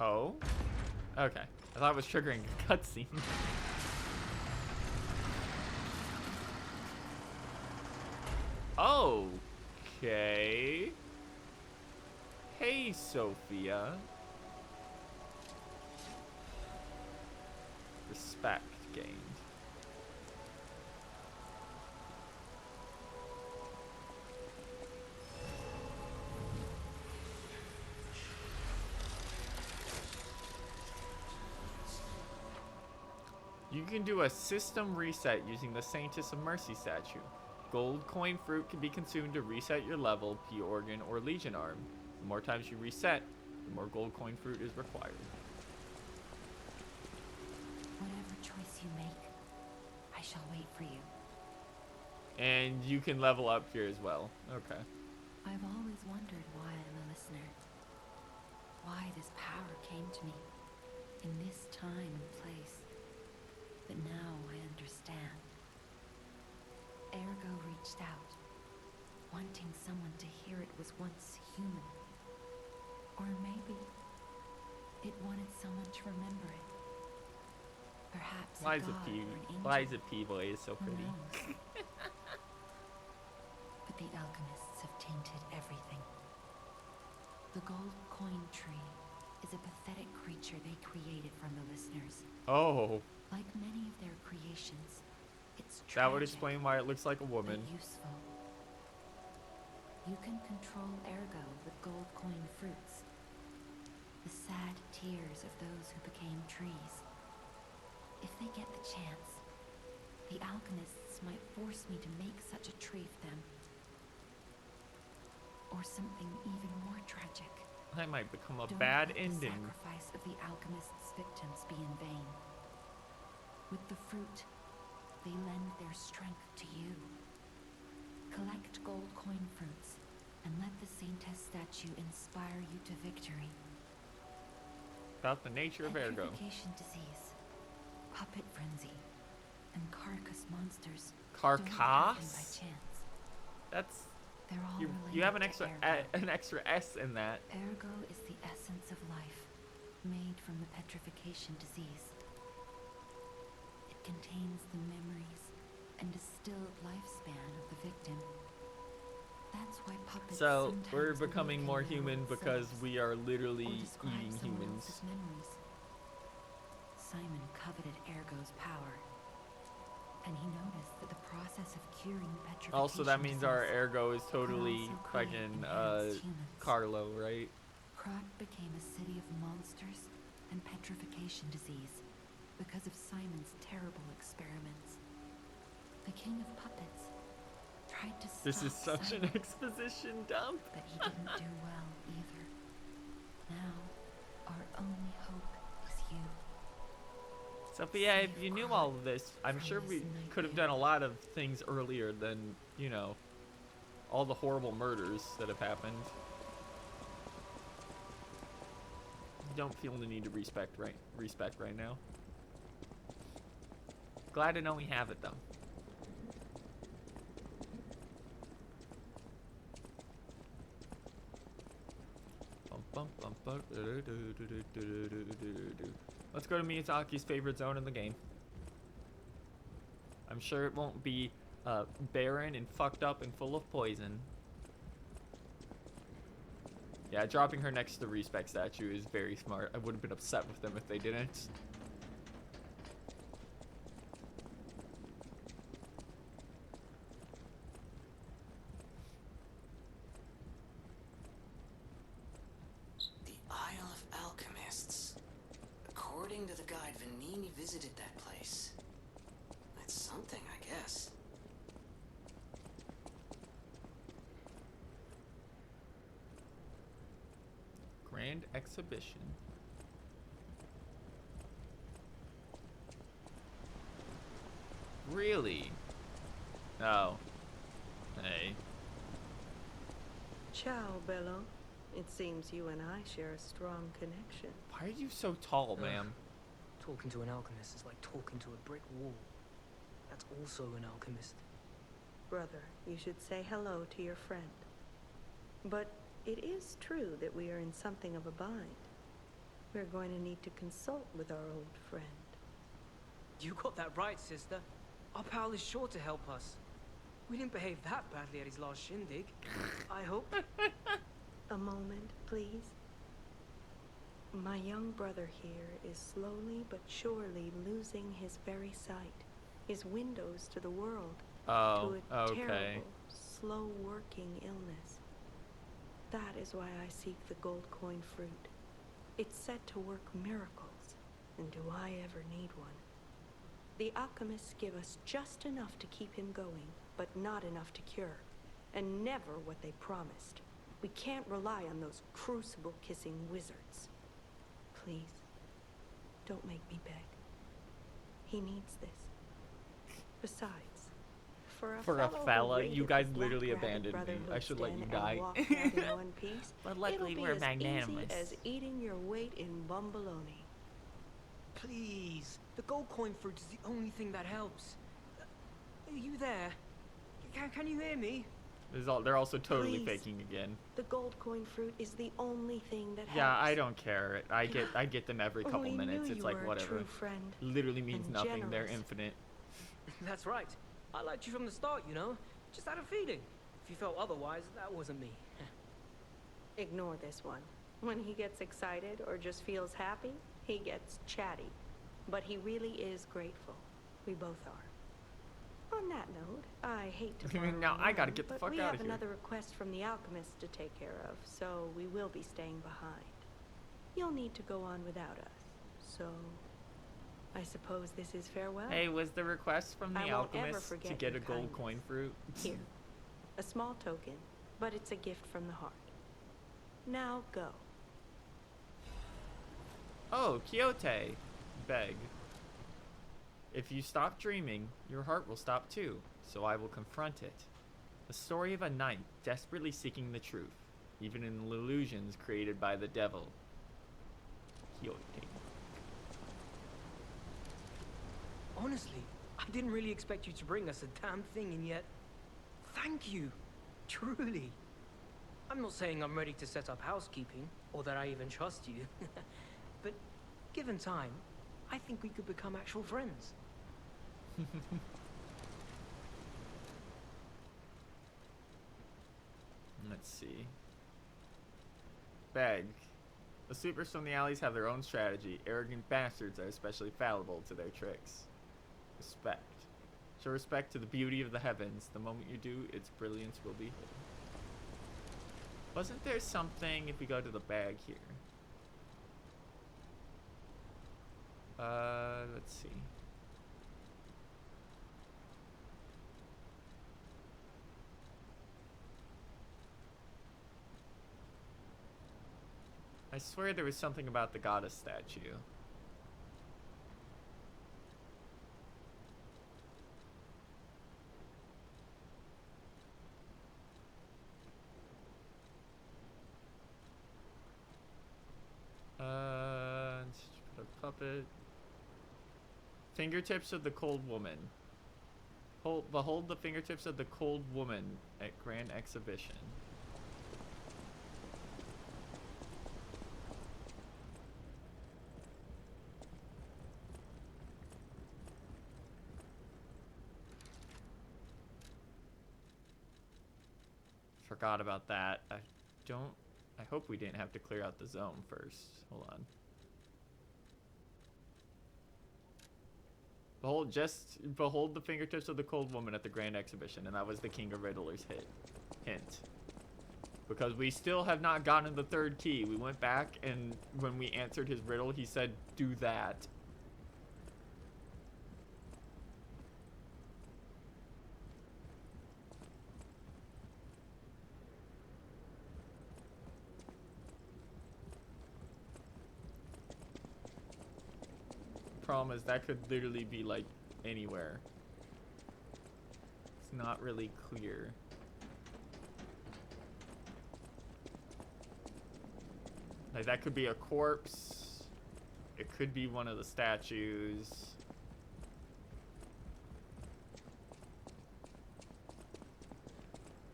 Speaker 2: Oh? Okay. I thought it was triggering a cutscene. Okay. Hey, Sophia. Respect gained. You can do a system reset using the Saintess of Mercy statue. Gold coin fruit can be consumed to reset your level, P organ, or Legion arm. The more times you reset, the more gold coin fruit is required.
Speaker 3: whatever choice you make, I shall wait for you.
Speaker 2: And you can level up here as well. Okay.
Speaker 3: I've always wondered why I'm a listener. Why this power came to me in this time and place. But now I understand. Ergo reached out, wanting someone to hear it was once human. Or maybe it wanted someone to remember it. Perhaps
Speaker 2: Liza
Speaker 3: a god or an angel.
Speaker 2: Liza Peeboy is so
Speaker 3: Who
Speaker 2: pretty.
Speaker 3: knows? But the alchemists have tainted everything. The gold coin tree is a pathetic creature they created from the listeners.
Speaker 2: Oh.
Speaker 3: Like many of their creations, it's tragic,
Speaker 2: That would explain why it looks like a woman.
Speaker 3: but useful. You can control Ergo with gold coin fruits. The sad tears of those who became trees. If they get the chance, the alchemists might force me to make such a tree for them. Or something even more tragic.
Speaker 2: That might become a
Speaker 3: Don't
Speaker 2: bad
Speaker 3: let
Speaker 2: ending.
Speaker 3: The sacrifice of the alchemists' victims be in vain. With the fruit, they lend their strength to you. Collect gold coin fruits, and let the Saintess statue inspire you to victory.
Speaker 2: About the nature of Ergo.
Speaker 3: Petrification disease, puppet frenzy, and carcass monsters.
Speaker 2: Carcass?
Speaker 3: Don't happen by chance.
Speaker 2: That's
Speaker 3: They're all
Speaker 2: you have an
Speaker 3: related
Speaker 2: extra
Speaker 3: to Ergo.
Speaker 2: S in that.
Speaker 3: Ergo is the essence of life, made from the petrification disease. It contains the memories and distilled lifespan of the victim. That's why puppets
Speaker 2: So we're
Speaker 3: sometimes
Speaker 2: becoming more
Speaker 3: awaken their
Speaker 2: human
Speaker 3: old
Speaker 2: because
Speaker 3: selves,
Speaker 2: we are
Speaker 3: or
Speaker 2: literally
Speaker 3: describe
Speaker 2: eating
Speaker 3: someone
Speaker 2: humans.
Speaker 3: else's memories. Simon coveted Ergo's power, and he noticed that the process of curing petrification
Speaker 2: Also, that means our
Speaker 3: disease
Speaker 2: Ergo is
Speaker 3: could
Speaker 2: totally
Speaker 3: also create
Speaker 2: fucking
Speaker 3: enhanced humans.
Speaker 2: Carlo, right?
Speaker 3: Krat became a city of monsters and petrification disease because of Simon's terrible experiments. The king of puppets tried to stop
Speaker 2: This is such an
Speaker 3: Simon,
Speaker 2: exposition dump.
Speaker 3: but he didn't do well either. Now, our only hope is you.
Speaker 2: Sophia, if you knew all of this, I'm sure we could have done a lot of things earlier than, you know, all the horrible murders that have happened. Don't feel the need to respect right now. Glad to know we have it though. Let's go to Miyazaki's favorite zone in the game. I'm sure it won't be barren and fucked up and full of poison. Yeah, dropping her next to the respect statue is very smart. I would have been upset with them if they didn't.
Speaker 9: The Isle of Alchemists. According to the guide, Vanini visited that place. That's something, I guess.
Speaker 2: Grand exhibition. Really? Oh. Hey.
Speaker 16: Ciao, Bello. It seems you and I share a strong connection.
Speaker 2: Why are you so tall, ma'am?
Speaker 17: Talking to an alchemist is like talking to a brick wall. That's also an alchemist.
Speaker 16: Brother, you should say hello to your friend. But it is true that we are in something of a bind. We're going to need to consult with our old friend.
Speaker 17: You got that right, sister. Our pal is sure to help us. We didn't behave that badly at his last shindig. I hope.
Speaker 16: A moment, please. My young brother here is slowly but surely losing his very sight, his windows to the world, to a terrible, slow-working illness. That is why I seek the gold coin fruit. It's said to work miracles, and do I ever need one? The alchemists give us just enough to keep him going, but not enough to cure, and never what they promised. We can't rely on those crucible-kissing wizards. Please, don't make me beg. He needs this. Besides, for a fella,
Speaker 2: you guys literally abandoned me. I should let you die.
Speaker 16: But luckily we're magnanimous. As eating your weight in bumbaloni.
Speaker 17: Please, the gold coin fruit is the only thing that helps. Are you there? Can you hear me?
Speaker 2: They're also totally
Speaker 16: Please.
Speaker 2: faking again.
Speaker 16: The gold coin fruit is the only thing that helps.
Speaker 2: Yeah, I don't care. I get them every couple
Speaker 16: We
Speaker 2: minutes.
Speaker 16: knew
Speaker 2: It's
Speaker 16: you
Speaker 2: like
Speaker 16: were a
Speaker 2: whatever.
Speaker 16: true friend
Speaker 2: Literally means
Speaker 16: and
Speaker 2: nothing. They're
Speaker 16: generous.
Speaker 2: infinite.
Speaker 17: That's right. I liked you from the start, you know? Just had a feeling. If you felt otherwise, that wasn't me.
Speaker 16: Ignore this one. When he gets excited or just feels happy, he gets chatty. But he really is grateful. We both are. On that note, I hate to borrow
Speaker 2: Now I
Speaker 16: your
Speaker 2: gotta
Speaker 16: arm,
Speaker 2: get the
Speaker 16: but
Speaker 2: fuck
Speaker 16: we
Speaker 2: outta
Speaker 16: have
Speaker 2: here.
Speaker 16: another request from the alchemist to take care of, so we will be staying behind. You'll need to go on without us, so I suppose this is farewell.
Speaker 2: Hey, was the request from the
Speaker 16: I won't ever
Speaker 2: alchemist to
Speaker 16: forget
Speaker 2: get
Speaker 16: your
Speaker 2: a gold
Speaker 16: kindness.
Speaker 2: coin fruit?
Speaker 16: Here, a small token, but it's a gift from the heart. Now go.
Speaker 2: Oh, Quixote. Beg. If you stop dreaming, your heart will stop too, so I will confront it. A story of a knight desperately seeking the truth, even in the illusions created by the devil. Quixote.
Speaker 17: Honestly, I didn't really expect you to bring us a damn thing, and yet... Thank you. Truly. I'm not saying I'm ready to set up housekeeping, or that I even trust you. But given time, I think we could become actual friends.
Speaker 2: Let's see. Beg. The sweepers from the alleys have their own strategy. Arrogant bastards are especially fallible to their tricks. Respect. Show respect to the beauty of the heavens. The moment you do, its brilliance will behold. Wasn't there something if we go to the bag here? Let's see. I swear there was something about the goddess statue. Put a puppet. Fingertips of the Cold Woman. Behold the fingertips of the Cold Woman at Grand Exhibition. Forgot about that. I hope we didn't have to clear out the zone first. Hold on. Behold the fingertips of the Cold Woman at the Grand Exhibition, and that was the King of Riddler's hint. Because we still have not gotten the third key. We went back, and when we answered his riddle, he said, do that. Problem is that could literally be like anywhere. It's not really clear. Like that could be a corpse. It could be one of the statues.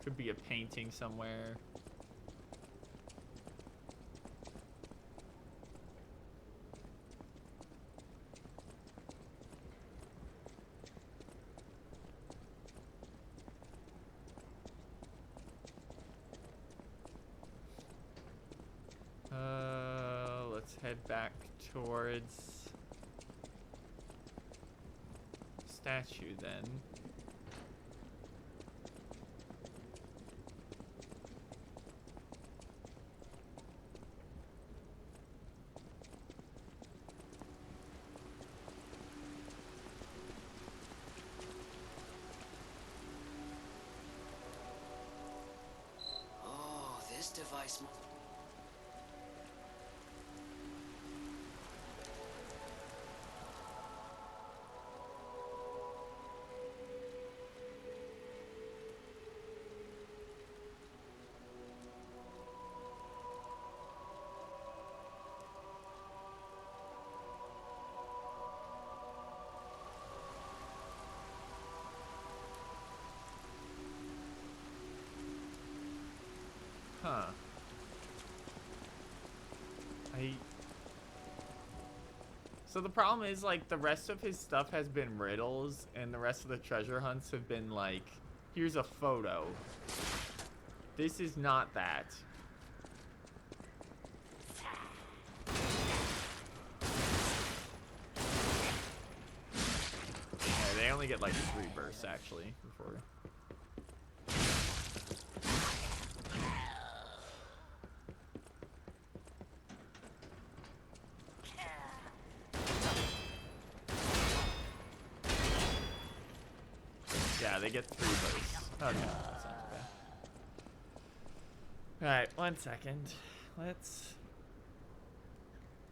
Speaker 2: Could be a painting somewhere. Let's head back towards statue then.
Speaker 9: Oh, this device.
Speaker 2: Huh. So the problem is, like, the rest of his stuff has been riddles, and the rest of the treasure hunts have been, like, here's a photo. This is not that. Yeah, they only get, like, 3 bursts, actually, before... Yeah, they get 3 bursts. Okay, that's not too bad. Alright, 1 second.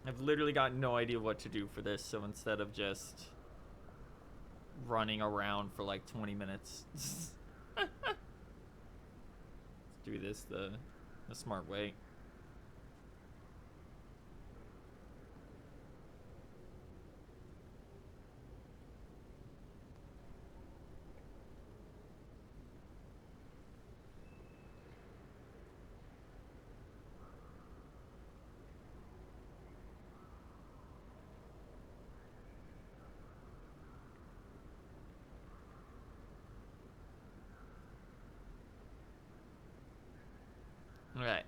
Speaker 2: I've literally got no idea what to do for this, so instead of just running around for like 20 minutes. do this the smart way. Alright.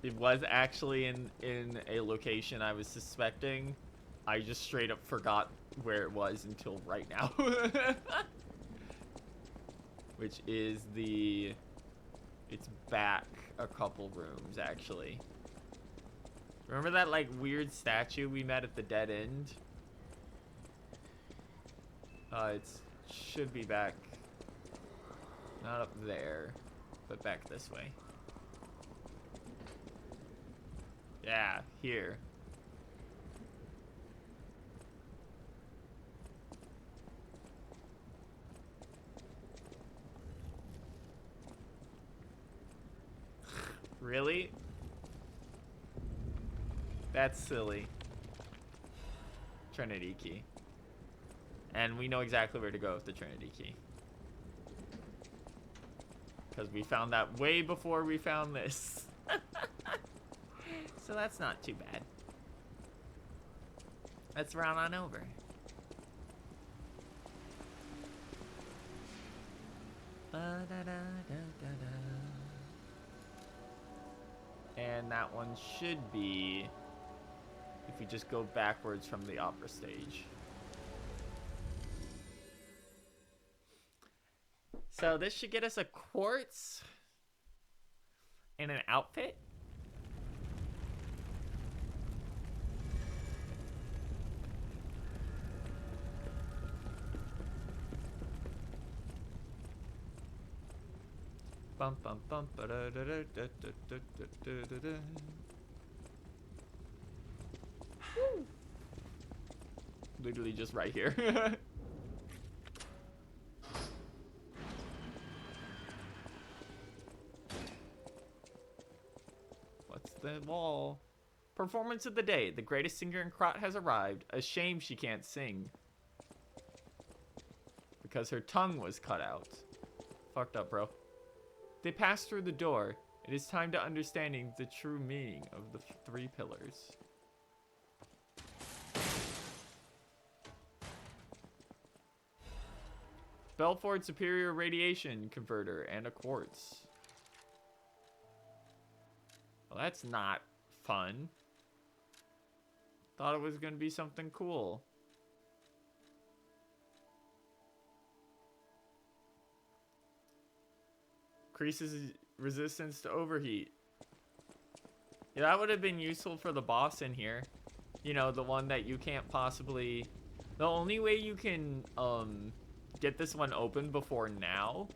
Speaker 2: It was actually in a location I was suspecting. I just straight up forgot where it was until right now. Which is it's back a couple rooms actually. Remember that like weird statue we met at the dead end? It should be back, not up there, but back this way. Yeah, here. Really? That's silly. Trinity key. And we know exactly where to go with the Trinity key. Because we found that way before we found this. So that's not too bad. Let's run on over. And that one should be if we just go backwards from the opera stage. So this should get us a quartz and an outfit. Bum bum bum ba da da da da da da da da da. Literally just right here. What's the wall? Performance of the day. The greatest singer in Krat has arrived. A shame she can't sing. Because her tongue was cut out. Fucked up, bro. They pass through the door. It is time to understanding the true meaning of the three pillars. Belford Superior Radiation Converter and a quartz. Well, that's not fun. Thought it was going to be something cool. Increases resistance to overheat. Yeah, that would have been useful for the boss in here. You know, the one that you can't possibly... The only way you can get this one open before now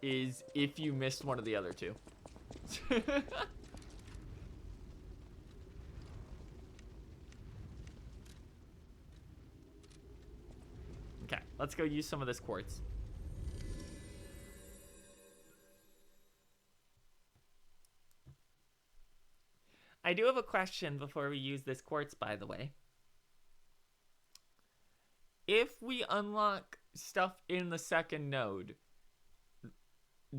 Speaker 2: is if you missed one of the other two. Okay, let's go use some of this quartz. I do have a question before we use this quartz, by the way. If we unlock stuff in the second node,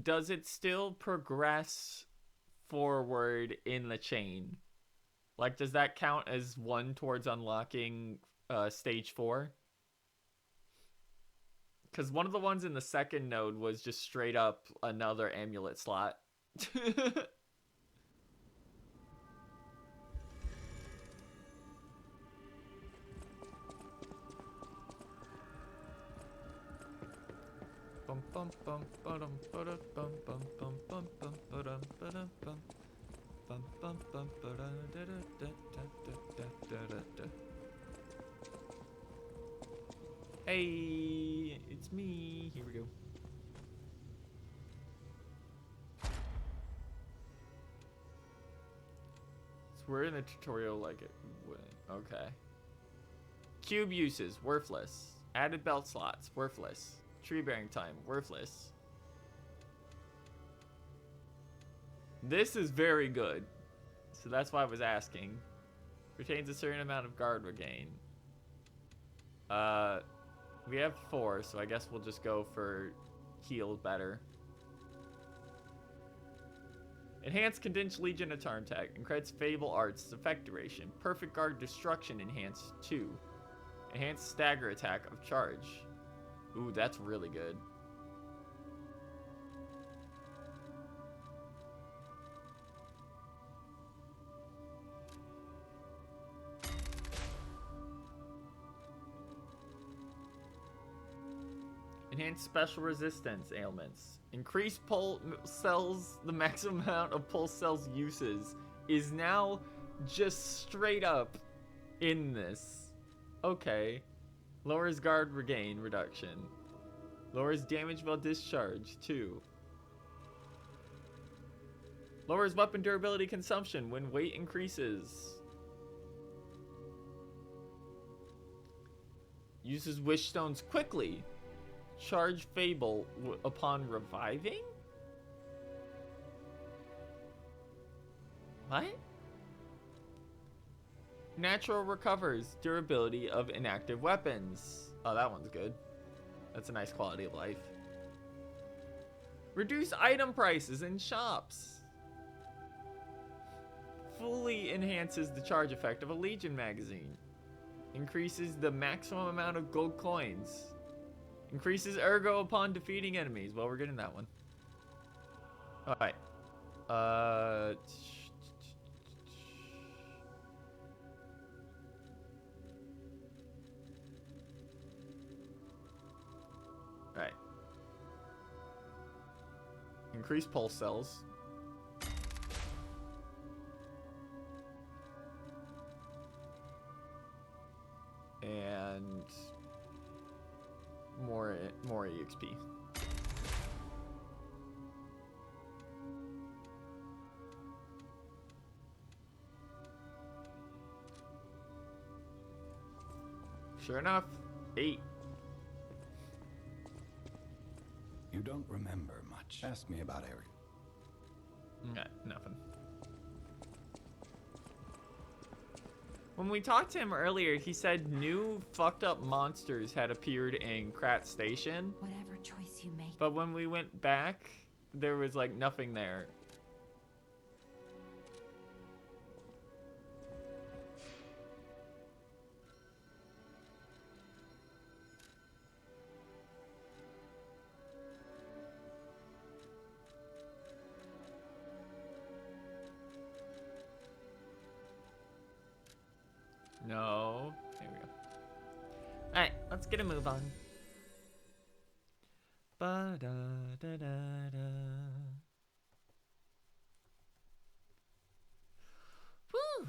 Speaker 2: does it still progress forward in the chain? Like, does that count as one towards unlocking stage 4? Because one of the ones in the second node was just straight up another amulet slot. Hey, it's me. Here we go. So we're in a tutorial like it. Okay. Cube uses, worthless. Added belt slots, worthless. Tree bearing time, worthless. This is very good. So that's why I was asking. Retains a certain amount of guard regain. We have 4, so I guess we'll just go for heal better. Enhanced Condensed Legion of Tarntak. Incredible Fable Arts. Effect duration. Perfect Guard Destruction enhanced 2. Enhanced Stagger Attack of Charge. Ooh, that's really good. Enhanced Special Resistance ailments. Increased pulse cells, the maximum amount of pulse cells uses is now just straight up in this. Okay. Lowers guard regain reduction. Lowers damage while discharge 2. Lowers weapon durability consumption when weight increases. Uses wish stones quickly. Charge Fable upon reviving? What? Natural recovers durability of inactive weapons. Oh, that one's good. That's a nice quality of life. Reduce item prices in shops. Fully enhances the charge effect of a Legion magazine. Increases the maximum amount of gold coins. Increases ergo upon defeating enemies. Well, we're getting that one. Alright. Alright. Increase pulse cells. And more EXP. Sure enough, 8.
Speaker 18: You don't remember much. Ask me about Eric.
Speaker 2: Nah, nothing. When we talked to him earlier, he said new fucked up monsters had appeared in Krat Station.
Speaker 3: Whatever choice you make.
Speaker 2: But when we went back, there was like nothing there. No. There we go. Alright, let's get a move on. Ba-da-da-da-da. Woo!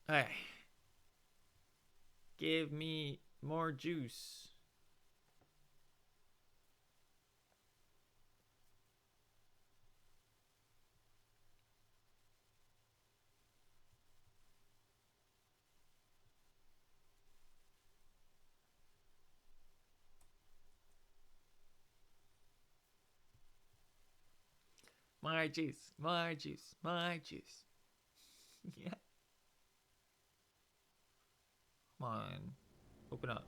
Speaker 2: Hey, give me more juice. My juice, my juice, my juice. Yeah. Come on. Open up.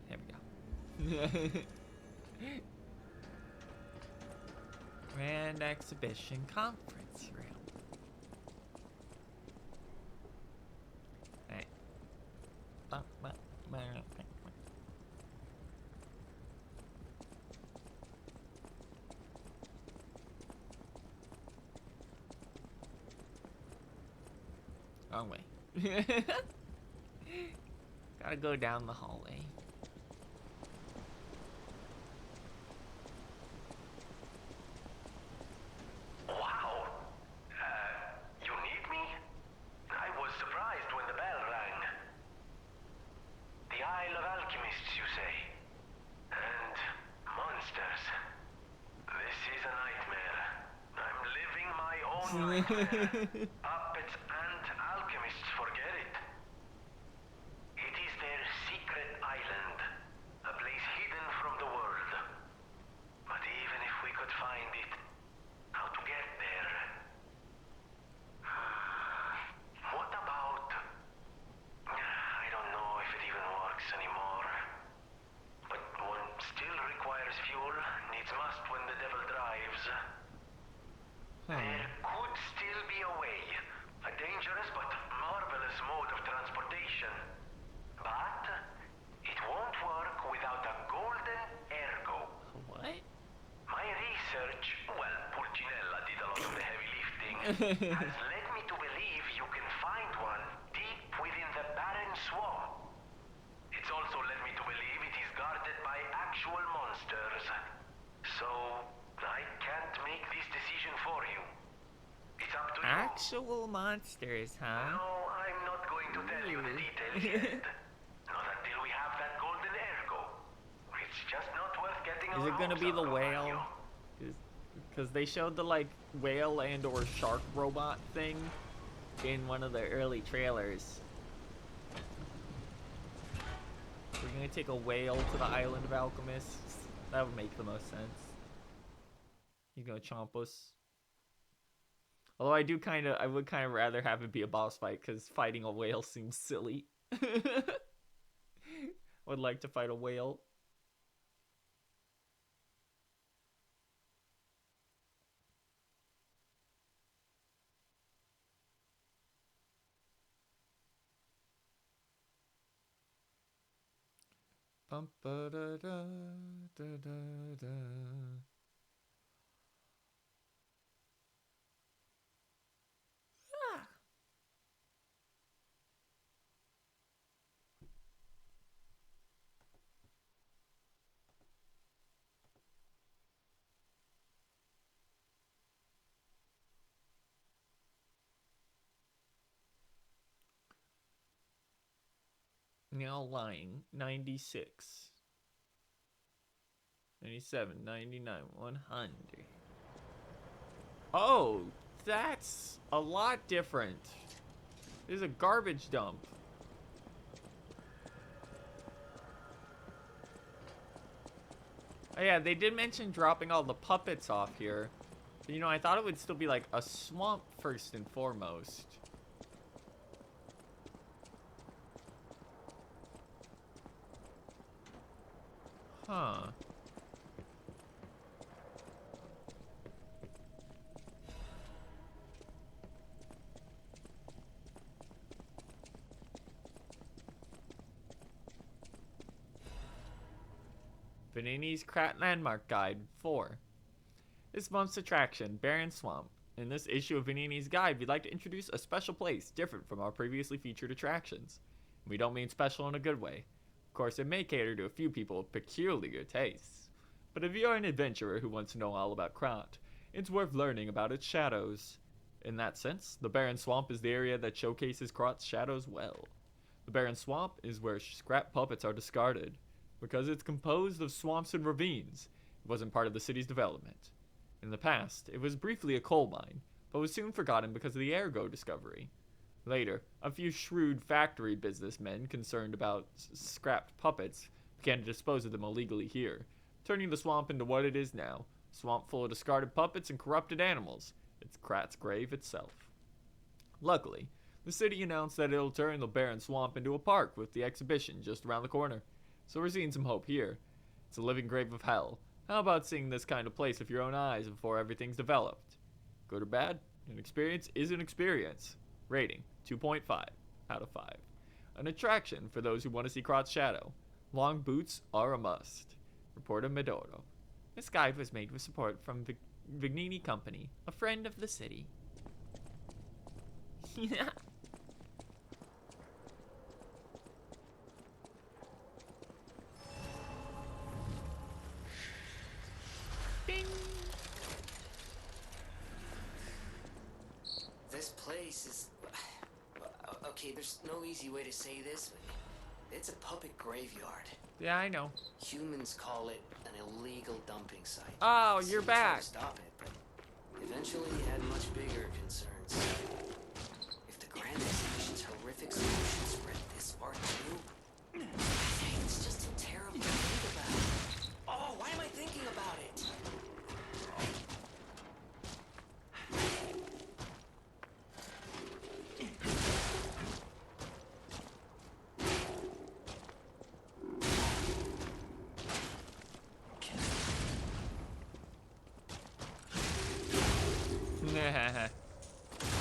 Speaker 2: There we go. Grand Exhibition Conference Room. Hey. Wrong way. Gotta go down the hallway.
Speaker 6: Puppets and alchemists forget it. It is their secret island, a place hidden from the world. But even if we could find it, how to get there? What about... I don't know if it even works anymore. But one still requires fuel, needs must when the devil drives. There could still be a way. A dangerous but marvelous mode of transportation. But it won't work without a golden ergo.
Speaker 2: What?
Speaker 6: My research, well, Pulcinella did a lot of the heavy lifting, has led me to believe you can find one deep within the barren swamp. It's also led me to believe it is guarded by actual monsters. So, I can't make this decision for you. It's up to you.
Speaker 2: Actual monsters, huh?
Speaker 6: No, I'm not going to tell you the details yet. Not until we have that golden ergo. It's just not worth getting
Speaker 2: Is it gonna be the whale? Because they showed the like whale and or shark robot thing in one of the early trailers. We're gonna take a whale to the island of alchemists. That would make the most sense. He's gonna chomp us. Although I would kind of rather have it be a boss fight because fighting a whale seems silly. Would like to fight a whale. Bum, ba, da, da, da, da, da. Now lying 96 97 99 100. Oh, that's a lot different. There's a garbage dump. Oh yeah, they did mention dropping all the puppets off here. But, you know, I thought it would still be like a swamp first and foremost. Huh. Venini's Krat Landmark Guide 4. This month's attraction, Barren Swamp. In this issue of Venini's Guide, we'd like to introduce a special place different from our previously featured attractions. We don't mean special in a good way. Of course, it may cater to a few people with peculiar tastes. But if you're an adventurer who wants to know all about Krat, it's worth learning about its shadows. In that sense, the Barren Swamp is the area that showcases Krat's shadows well. The Barren Swamp is where scrap puppets are discarded. Because it's composed of swamps and ravines, it wasn't part of the city's development. In the past, it was briefly a coal mine, but was soon forgotten because of the ergo discovery. Later, a few shrewd factory businessmen concerned about scrapped puppets began to dispose of them illegally here, turning the swamp into what it is now, a swamp full of discarded puppets and corrupted animals. It's Krat's grave itself. Luckily, the city announced that it'll turn the Barren Swamp into a park with the exhibition just around the corner. So we're seeing some hope here. It's a living grave of hell. How about seeing this kind of place with your own eyes before everything's developed? Good or bad? An experience is an experience. Rating, 2.5 out of 5. An attraction for those who want to see Krat's shadow. Long boots are a must. Reporter Medoro. This guide was made with support from Vignini Company, a friend of the city. Yeah. Bing.
Speaker 9: This place is... Okay, there's no easy way to say this, but it's a puppet graveyard.
Speaker 2: Yeah, I know.
Speaker 9: Humans call it an illegal dumping site.
Speaker 2: Oh,
Speaker 9: So
Speaker 2: you're
Speaker 9: we try
Speaker 2: back.
Speaker 9: to stop it, but Eventually, he had much bigger concerns. If the Grand Exhibition's horrific solution spread this far too, it's just terrible to think about. Oh, why am I thinking about it?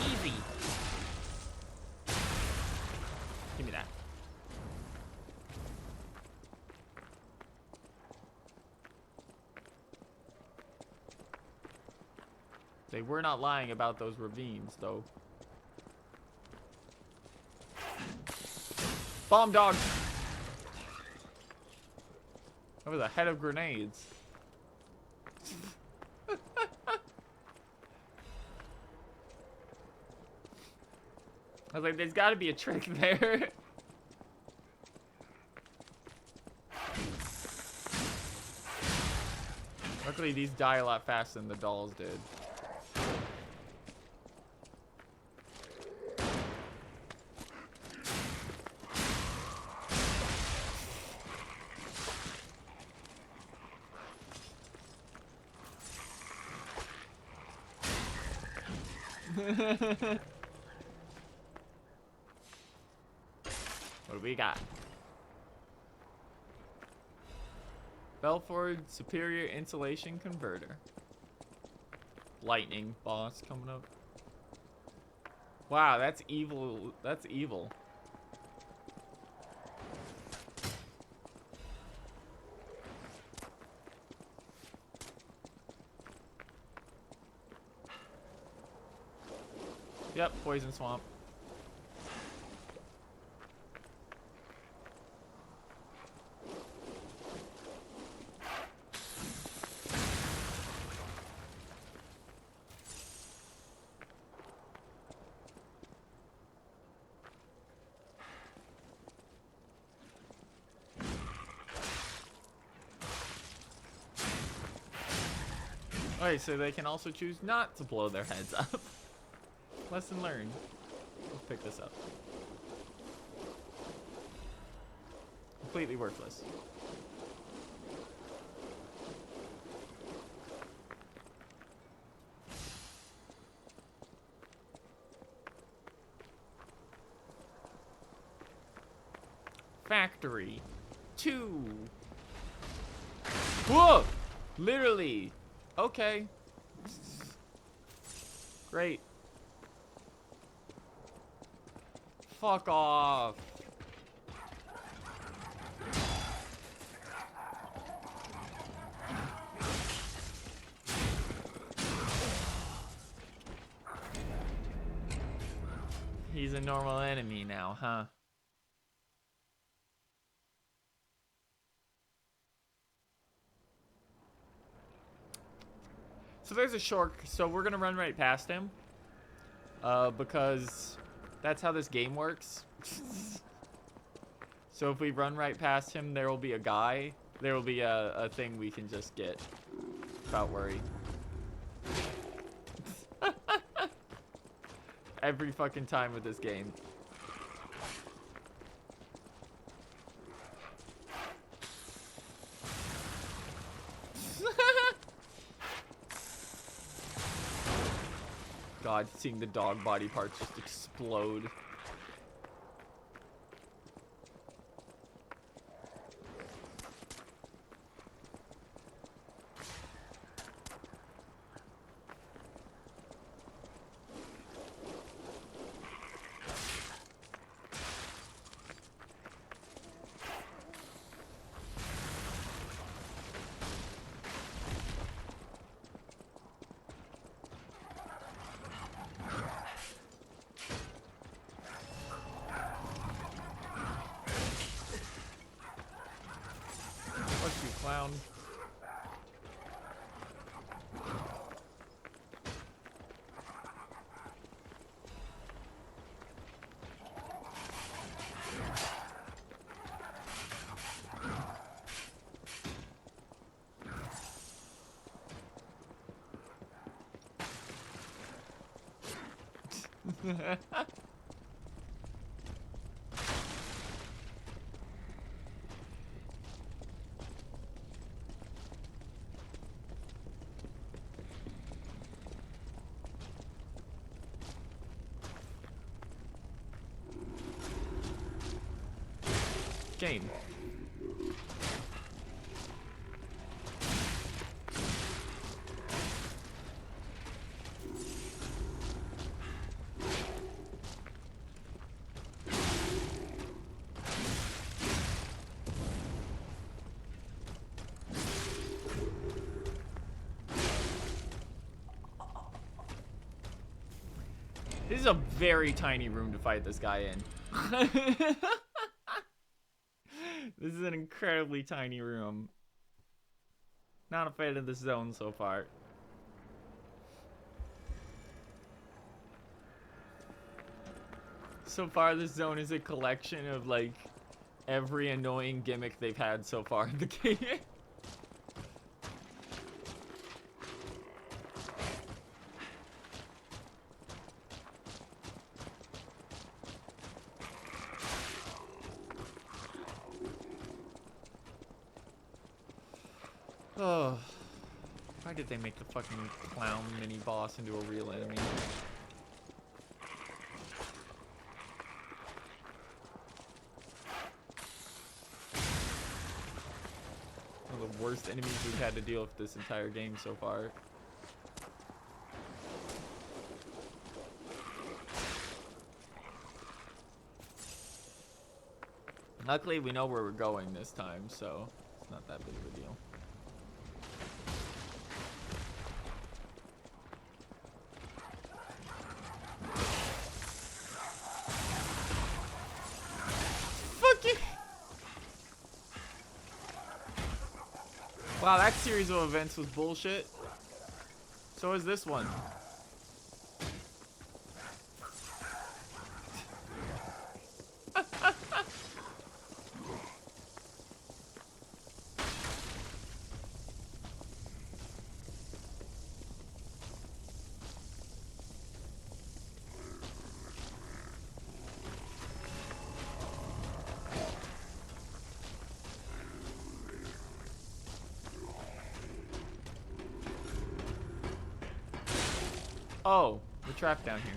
Speaker 2: Easy. Give me that. They were not lying about those ravines, though. Bomb dog! That was a head of grenades. I was like, there's gotta be a trick there. Luckily, these die a lot faster than the dolls did. What do we got? Belford Superior Insulation Converter. Lightning boss coming up. Wow, that's evil. That's evil. Yep, poison swamp. Okay, so they can also choose not to blow their heads up. Lesson learned. Let's pick this up. Completely worthless. Factory 2. Whoa! Literally. Okay. Great. Fuck off. He's a normal enemy now, huh? So there's a short, so we're gonna run right past him. Because that's how this game works. So if we run right past him, there will be a guy. There will be a thing we can just get. Without worry. Every fucking time with this game. God, seeing the dog body parts just explode. Clown. Game. This is a very tiny room to fight this guy in. This is an incredibly tiny room. Not a fan of this zone so far. So far, this zone is a collection of, like, every annoying gimmick they've had so far in the game. Oh, why did they make the fucking clown mini boss into a real enemy? One of the worst enemies we've had to deal with this entire game so far. Luckily, we know where we're going this time, so it's not that big of a deal. Wow, that series of events was bullshit. So is this one. Oh, we're trapped down here.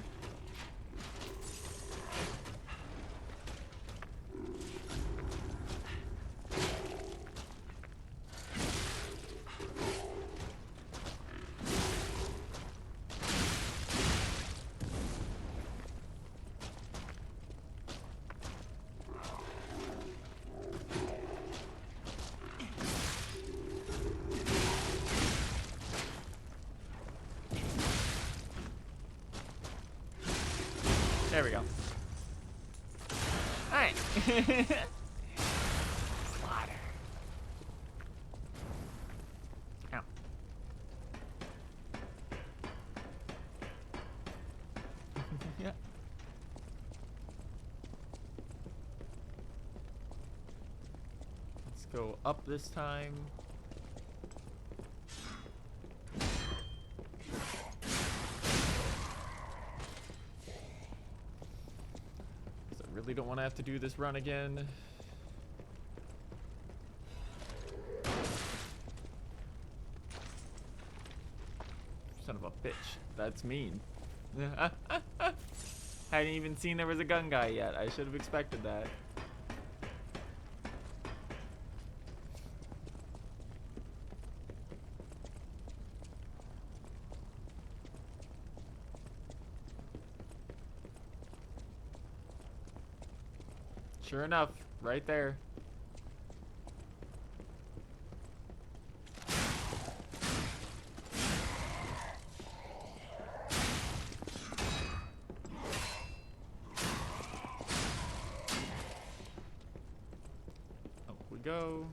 Speaker 2: There we go. Alright. Slaughter. Ow. Yeah. Let's go up this time. Really don't want to have to do this run again. Son of a bitch. That's mean. Hadn't even seen there was a gun guy yet. I should have expected that. Sure enough, right there. Up we go.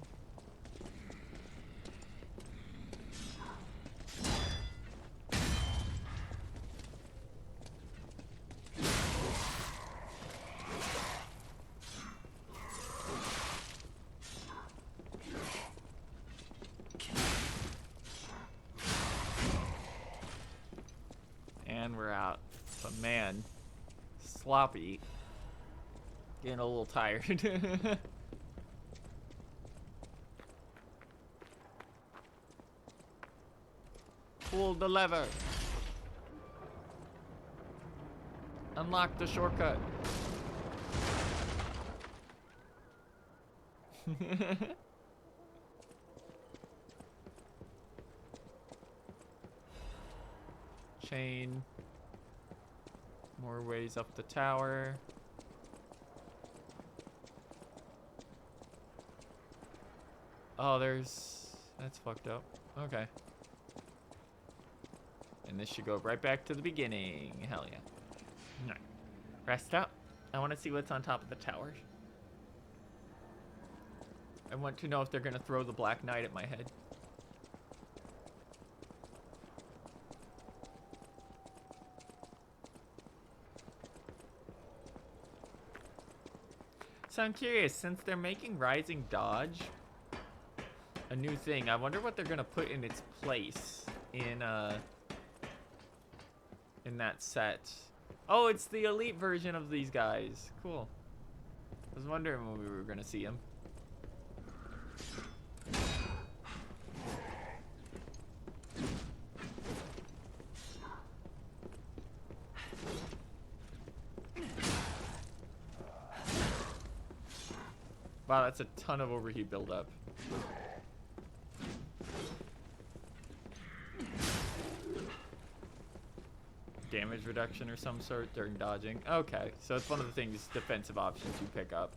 Speaker 2: And we're out. But man, sloppy. Getting a little tired. Pull the lever. Unlock the shortcut. Chain. More ways up the tower. Oh, that's fucked up. Okay. And this should go right back to the beginning. Hell yeah. Alright. Rest up. I want to see what's on top of the tower. I want to know if they're going to throw the Black Knight at my head. So I'm curious, since they're making Rising Dodge a new thing, I wonder what they're going to put in its place in that set. Oh, it's the elite version of these guys. Cool. I was wondering when we were going to see him. Wow, that's a ton of overheat buildup. Damage reduction or some sort during dodging. Okay, so it's one of the things, defensive options you pick up.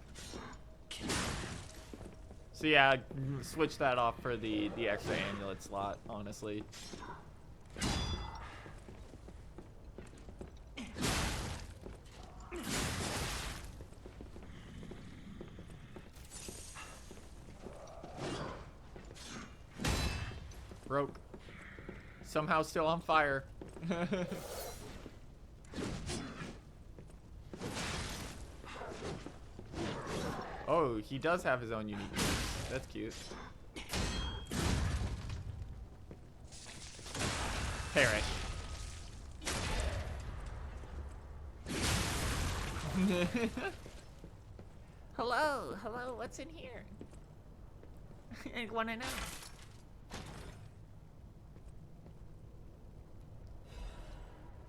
Speaker 2: So yeah, switch that off for the extra amulet slot, honestly. Broke. Somehow still on fire. Oh, he does have his own unique moves. That's cute. Perish. Hello, hello, what's in here? I wanna know.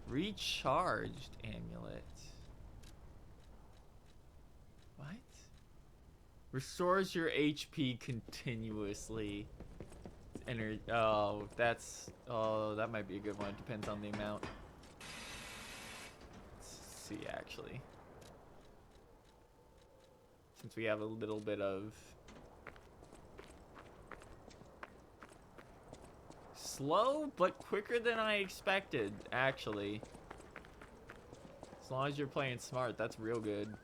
Speaker 2: Recharged amulet. What? Restores your HP continuously. Oh, that might be a good one. Depends on the amount. Let's see, actually. Since we have a little bit of slow, but quicker than I expected, actually. As long as you're playing smart, that's real good.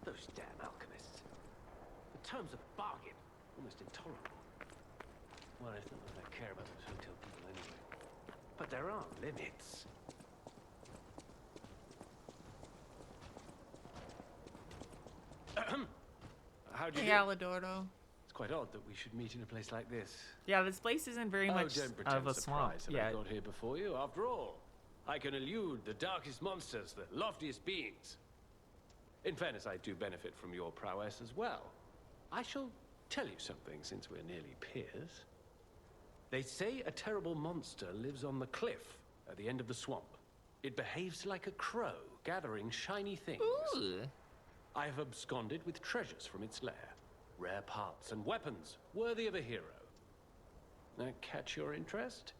Speaker 19: Those damn alchemists. The terms of bargain, almost intolerable. Well, it's not that I care about those hotel people anyway. But there are limits. How do you do?
Speaker 2: Aladordo.
Speaker 19: It's quite odd that we should meet in a place like this.
Speaker 2: Yeah, this place isn't very much
Speaker 19: don't pretend
Speaker 2: of a swamp.
Speaker 19: surprise that
Speaker 2: Yeah.
Speaker 19: I got here before you. After all, I can elude the darkest monsters, the loftiest beings. In fairness, I do benefit from your prowess as well. I shall tell you something, since we're nearly peers. They say a terrible monster lives on the cliff at the end of the swamp. It behaves like a crow, gathering shiny things.
Speaker 2: Ooh.
Speaker 19: I have absconded with treasures from its lair. Rare parts and weapons, worthy of a hero. That catch your interest?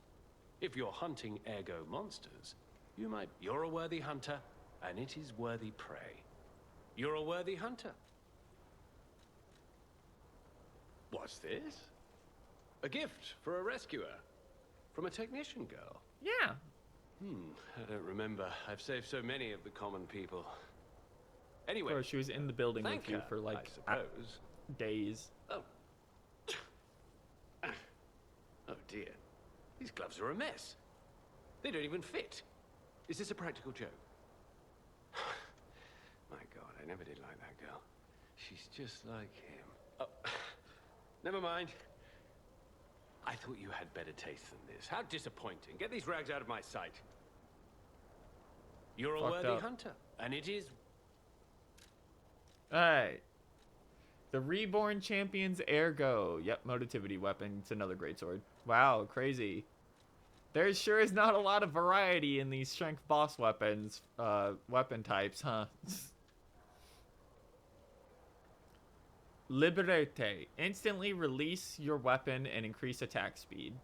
Speaker 19: If you're hunting ergo monsters, you're a worthy hunter, and it is worthy prey. You're a worthy hunter. What's this? A gift for a rescuer. From a technician girl.
Speaker 2: Yeah.
Speaker 19: I don't remember. I've saved so many of the common people. Anyway.
Speaker 2: Bro, she was in the building
Speaker 19: thank
Speaker 2: with you
Speaker 19: her,
Speaker 2: for like
Speaker 19: I suppose.
Speaker 2: days.
Speaker 19: Oh. Oh dear. These gloves are a mess. They don't even fit. Is this a practical joke? My God, I never did like that girl. She's just like him. Oh, never mind. I thought you had better taste than this. How disappointing. Get these rags out of my sight. You're a
Speaker 2: Fucked
Speaker 19: worthy
Speaker 2: up.
Speaker 19: hunter, and it is...
Speaker 2: Alright. The Reborn Champions Ergo. Yep, Motivity weapon. It's another greatsword. Wow, crazy. There sure is not a lot of variety in these strength boss weapons, weapon types, huh? Liberate. Instantly release your weapon and increase attack speed.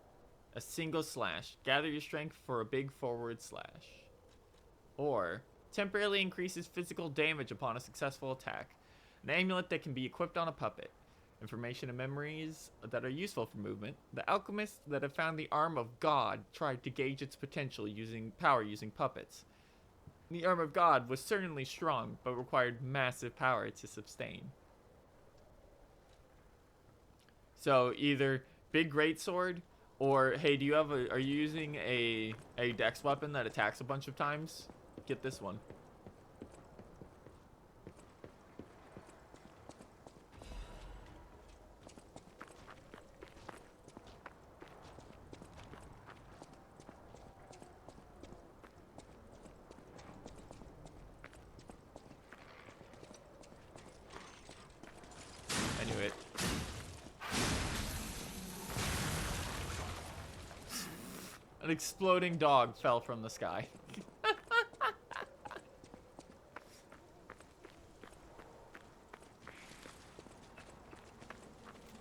Speaker 2: A single slash. Gather your strength for a big forward slash. Or, temporarily increases physical damage upon a successful attack. An amulet that can be equipped on a puppet. Information and memories that are useful for movement. The alchemists that have found the arm of God tried to gauge its potential using puppets. The arm of God was certainly strong, but required massive power to sustain. So either big greatsword, or hey, are you using a dex weapon that attacks a bunch of times? Get this one. I knew it. An exploding dog fell from the sky.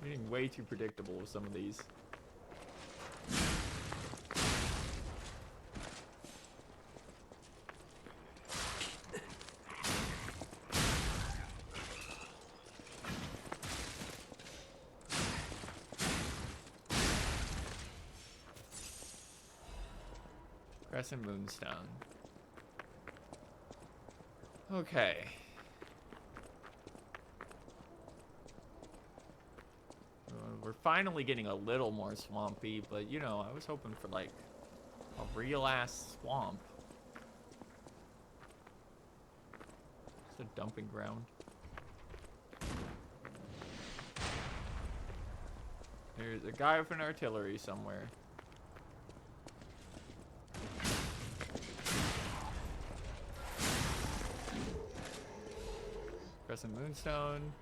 Speaker 2: Getting way too predictable with some of these. Crescent Moonstone. Okay. We're finally getting a little more swampy, but you know, I was hoping for like a real ass swamp. It's a dumping ground. There's a guy with an artillery somewhere. Crescent Moonstone.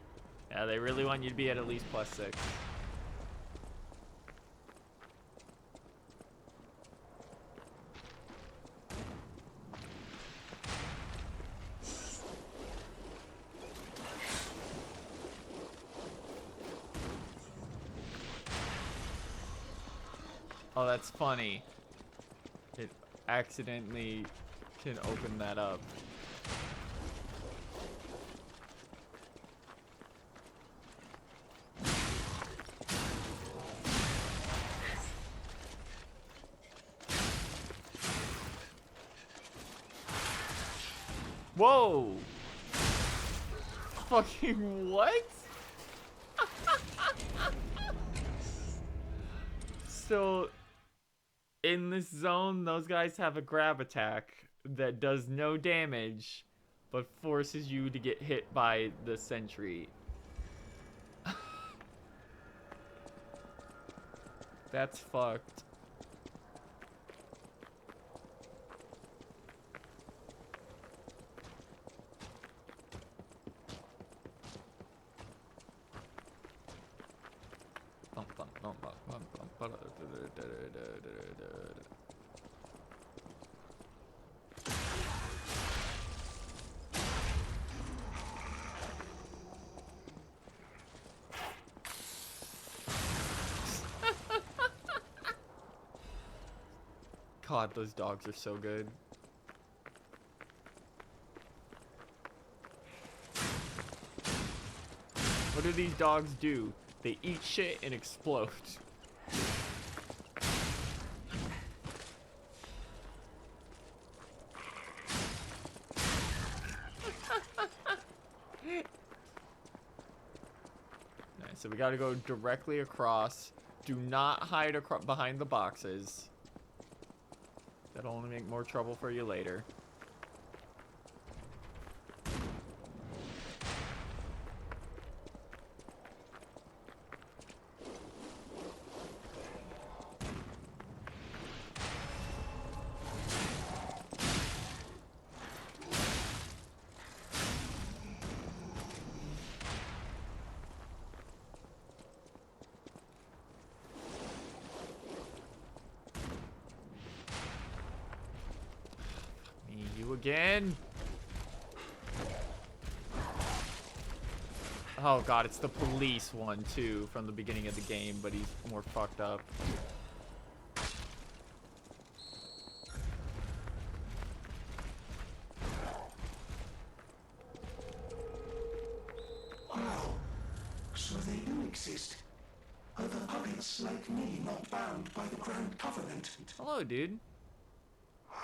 Speaker 2: Yeah, they really want you to be at least +6. Oh, that's funny. It accidentally can open that up. Whoa! Fucking what? So, in this zone, those guys have a grab attack that does no damage, but forces you to get hit by the sentry. That's fucked. God, those dogs are so good. What do these dogs do? They eat shit and explode. Nice, so we gotta go directly across. Do not hide behind the boxes. That'll only make more trouble for you later. Again. Oh god, it's the police one too from the beginning of the game, but he's more fucked up.
Speaker 8: Wow. So they do exist. Other puppets like me not bound by the Grand Covenant.
Speaker 2: Hello, dude.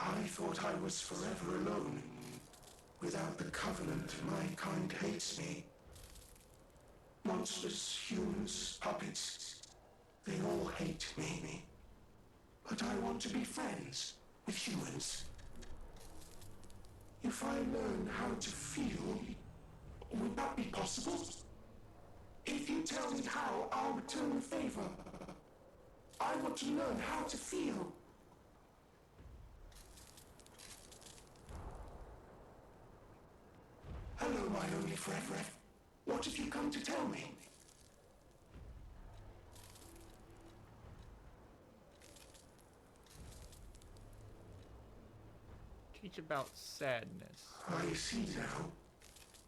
Speaker 8: I thought I was forever alone. Without the Covenant, my kind hates me. Monsters, humans, puppets, they all hate me. But I want to be friends with humans. If I learn how to feel, would that be possible? If you tell me how, I'll return the favor. I want to learn how to feel. Hello, my only friend. What have you come to tell me?
Speaker 2: Teach about sadness.
Speaker 8: I see now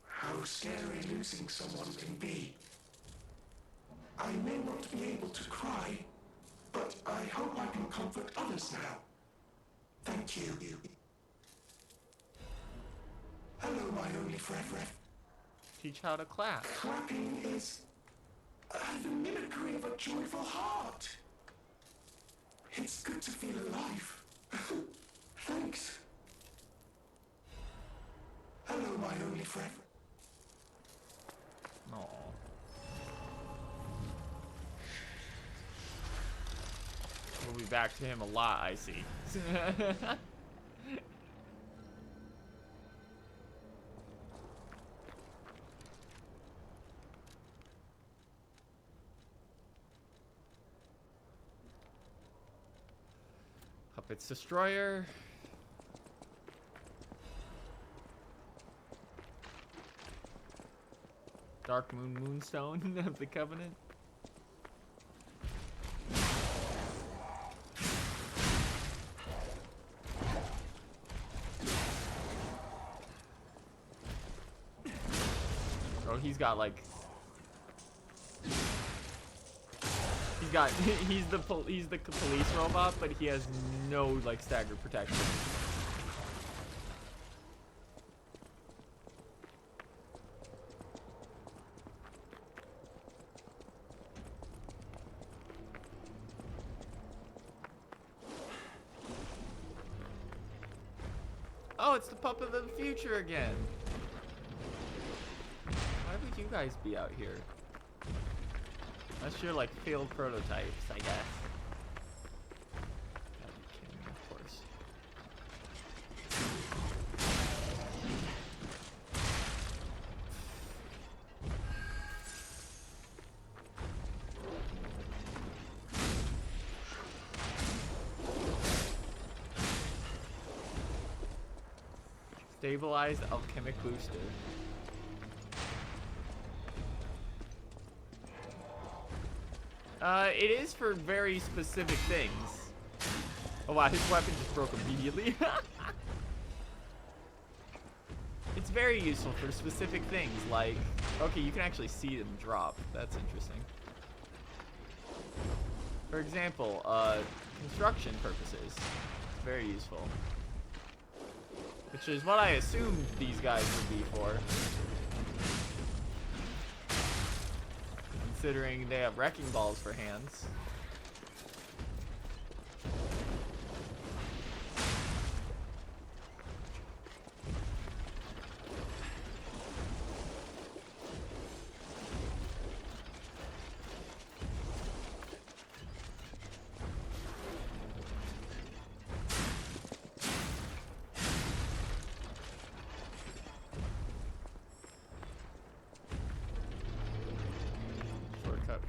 Speaker 8: how scary losing someone can be. I may not be able to cry, but I hope I can comfort others now. Thank you. Hello, my only friend.
Speaker 2: Teach how to clap.
Speaker 8: Clapping is the mimicry of a joyful heart. It's good to feel alive. Thanks. Hello, my only friend.
Speaker 2: Aww. We'll be back to him a lot, I see. Puppets Destroyer. Dark Moon Moonstone of the Covenant. Oh, he's got like he's the police robot, but he has no like stagger protection. Oh, it's the puppet of the future again. Why would you guys be out here? Unless you're like failed prototypes, I guess. Gotta be kidding me, of course. Stabilized alchemic booster. It is for very specific things. Oh wow, his weapon just broke immediately. It's very useful for specific things like, okay, you can actually see them drop. That's interesting. For example, construction purposes. It's very useful. Which is what I assumed these guys would be for. Considering they have wrecking balls for hands.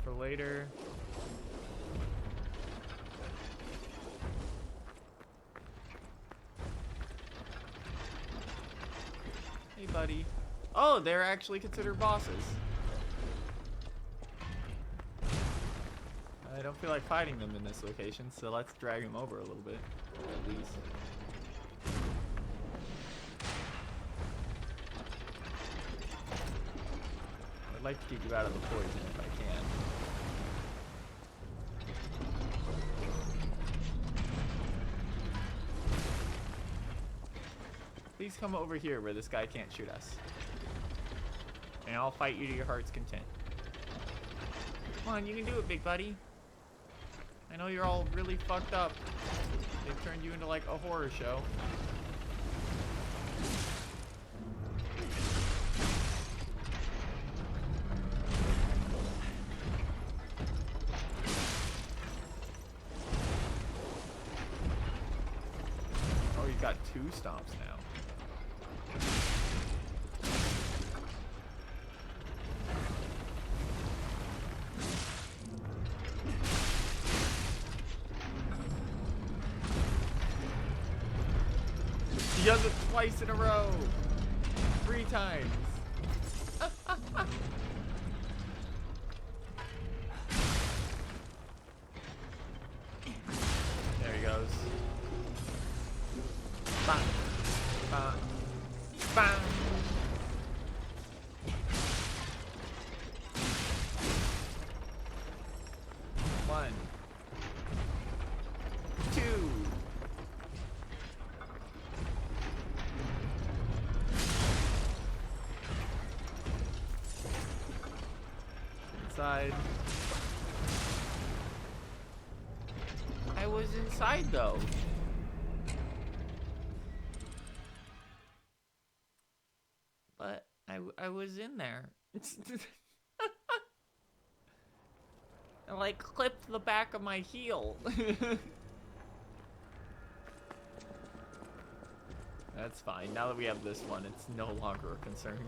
Speaker 2: For later. Hey, buddy. Oh, they're actually considered bosses. I don't feel like fighting them in this location, so let's drag them over a little bit, at least. like to keep you out of the poison if I can. Please come over here where this guy can't shoot us. And I'll fight you to your heart's content. Come on, you can do it, big buddy. I know you're all really fucked up. They've turned you into like a horror show. Oh, you got 2 stomps now. He does it twice in a row. 3 times. There he goes. Bang. Bang. Bang. One. 2. Inside. I was inside though. But I was in there. I like clipped the back of my heel. That's fine. Now that we have this one, it's no longer a concern.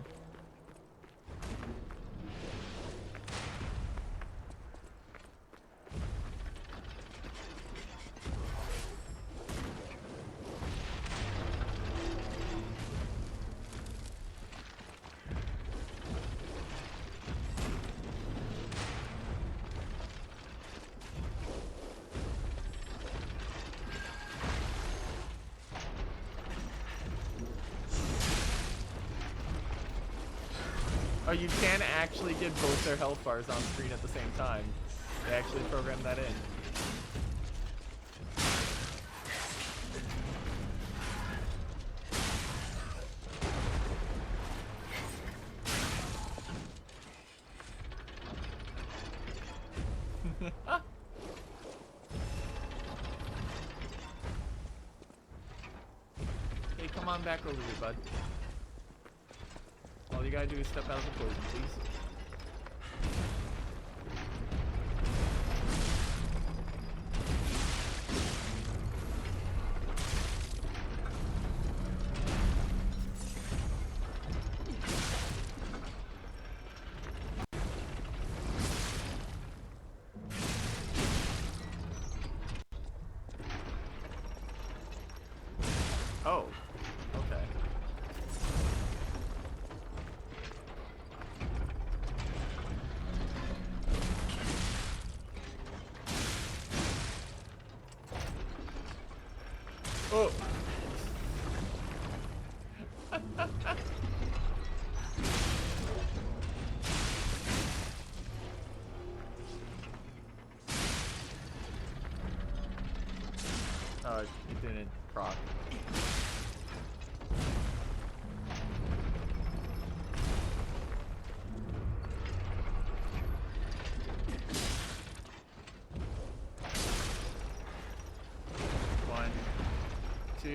Speaker 2: Oh, you can actually get both their health bars on screen at the same time. They actually programmed that in. Hey, come on back over here, bud. All you gotta do is step out of the poison, please. Oh, okay. Oh. Oh, it didn't proc. One, 2,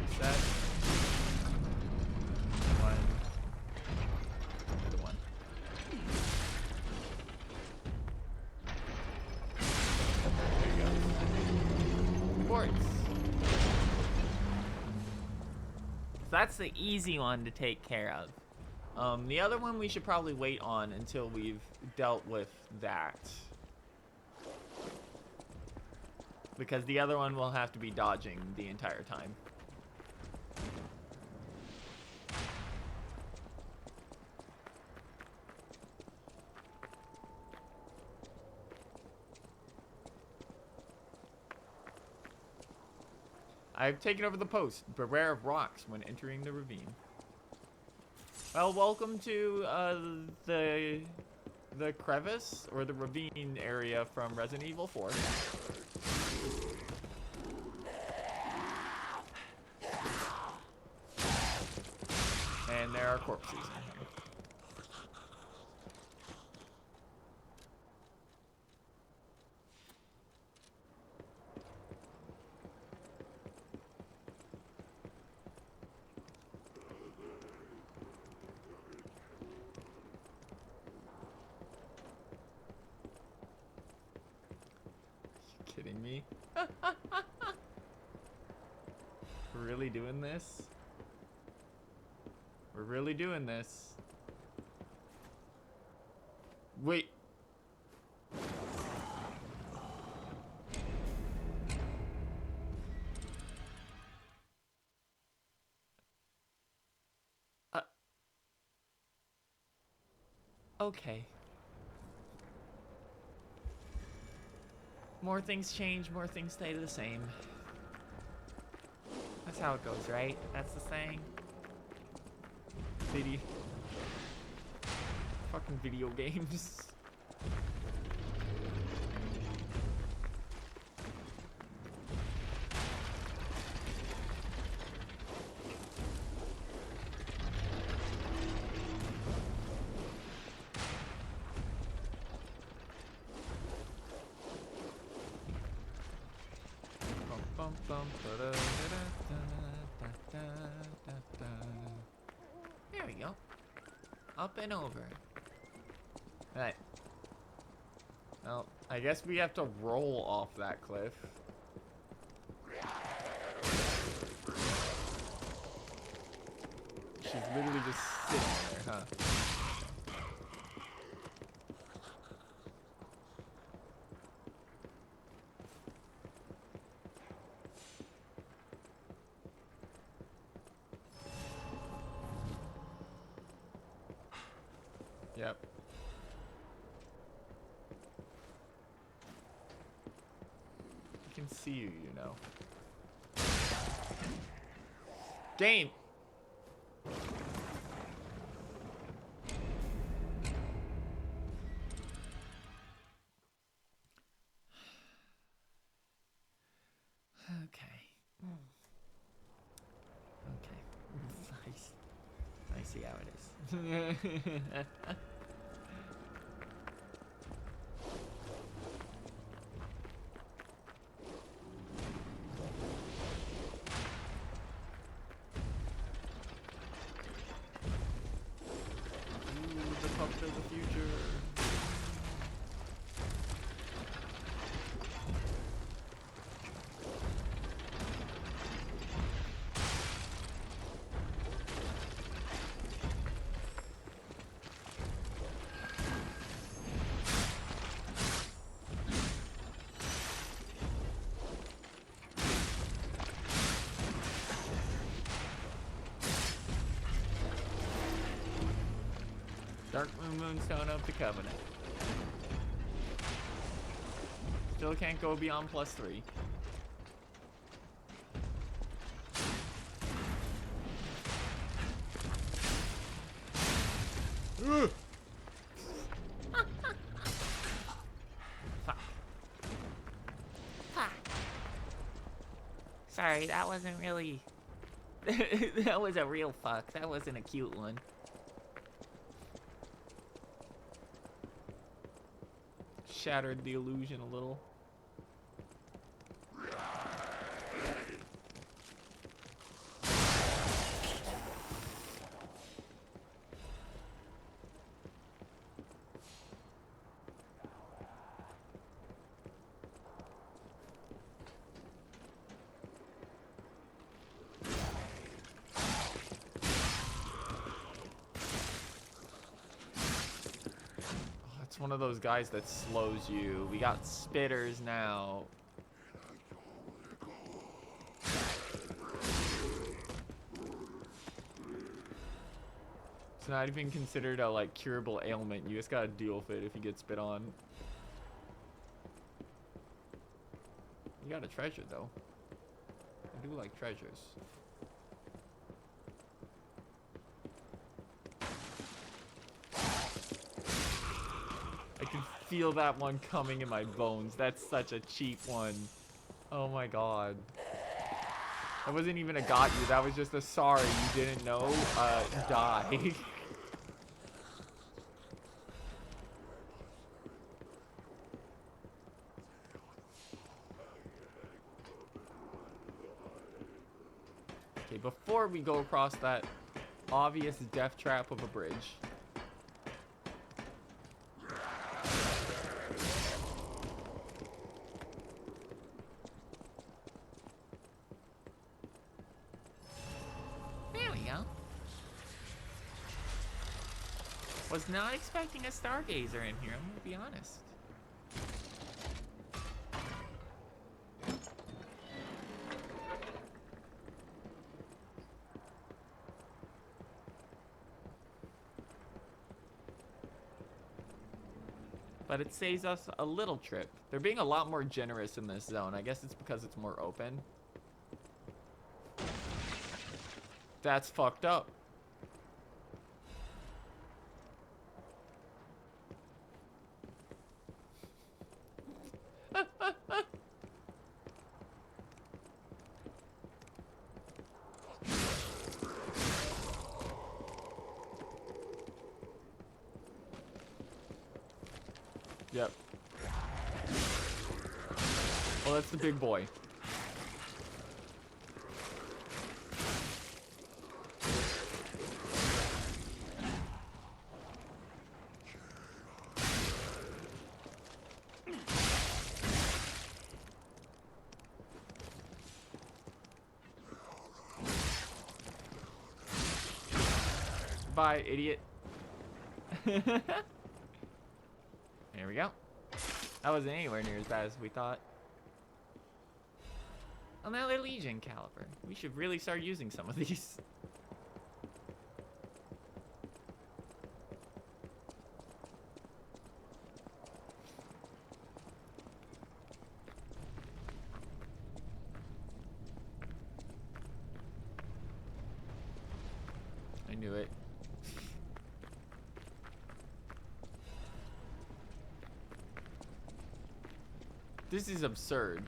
Speaker 2: reset. 1, another 1. There you go. Quartz. That's the easy one to take care of. The other one we should probably wait on until we've dealt with that. Because the other one will have to be dodging the entire time. I've taken over the post. Beware of rocks when entering the ravine. Well, welcome to the crevice or the ravine area from Resident Evil 4. And there are corpses in here. Kidding me? We're really doing this? We're really doing this? Wait. Okay. More things change, more things stay the same. That's how it goes, right? That's the saying. Fucking video games. There we go. Up and over. Right. Well, I guess we have to roll off that cliff. She's literally just sitting there, huh? Yep. I can see you, you know. Game! Okay. Okay. I see how it is. The puppet of the future. Dark Moonstone of the Covenant. Still can't go beyond +3. Fuck. Fuck. Sorry, that wasn't really... that was a real fuck. That wasn't a cute one. Shattered the illusion a little. It's one of those guys that slows you. We got spitters now. It's not even considered a like curable ailment. You just gotta deal with it if you get spit on. You got a treasure though. I do like treasures. I can feel that one coming in my bones. That's such a cheap one. Oh my god. That wasn't even a got you. That was just a sorry you didn't know. Die. Okay, before we go across that obvious death trap of a bridge. There we go. Was not expecting a stargazer in here, I'm gonna be honest. But it saves us a little trip. They're being a lot more generous in this zone. I guess it's because it's more open. That's fucked up. Yep. Well, that's the big boy. Bye, idiot. There we go. That wasn't anywhere near as bad as we thought. Another Legion caliber. We should really start using some of these. I knew it. This is absurd.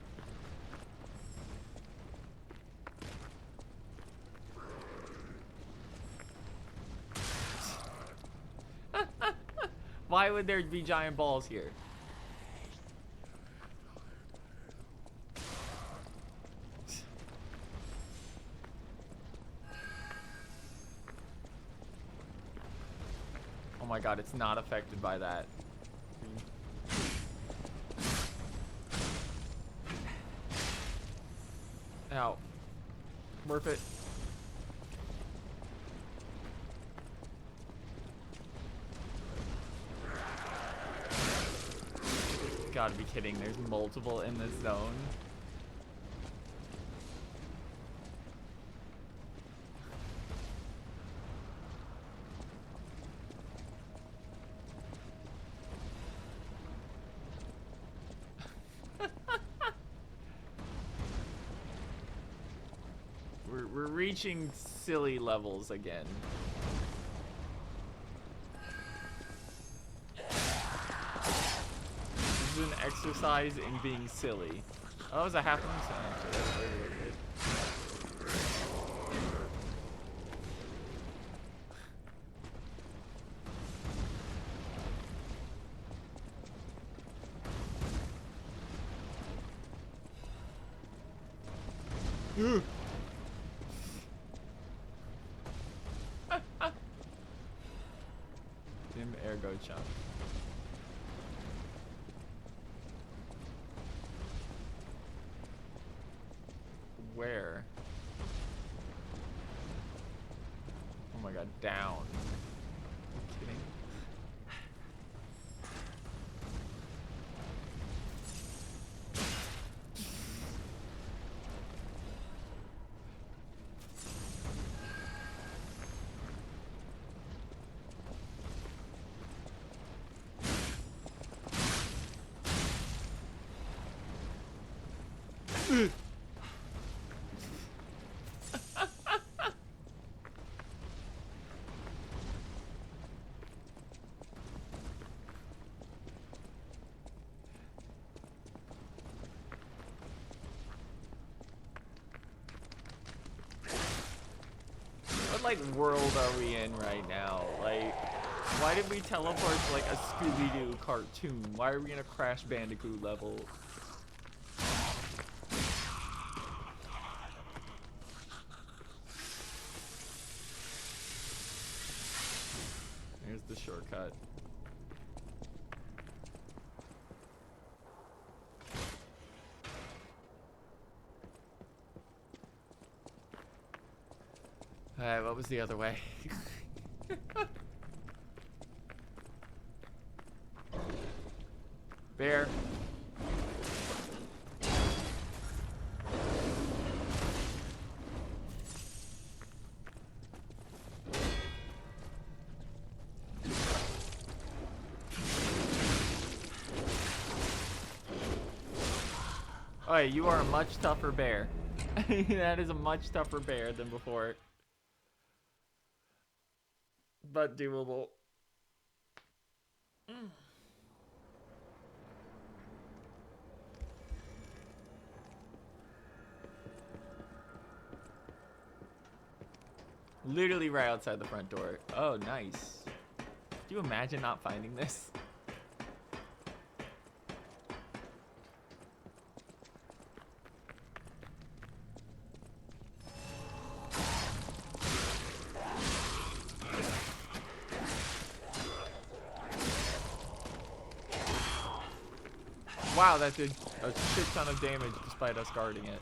Speaker 2: Why would there be giant balls here? Oh my god, it's not affected by that. Ow. Worth it. Gotta be kidding, there's multiple in this zone. We're reaching silly levels again. This is an exercise in being silly. Oh, that was a half moon sound actually. That's very, very good. Dim ergo chunk. Where? Oh my god, down. Are you kidding? like world are we in right now? Like, why did we teleport to like a Scooby-Doo cartoon? Why are we in a Crash Bandicoot level? Here's the shortcut. Alright, what was the other way? Bear. Oh, you are a much tougher bear. That is a much tougher bear than before. But doable. Literally right outside the front door. Oh, nice. Do you imagine not finding this? Wow, that did a shit ton of damage despite us guarding it.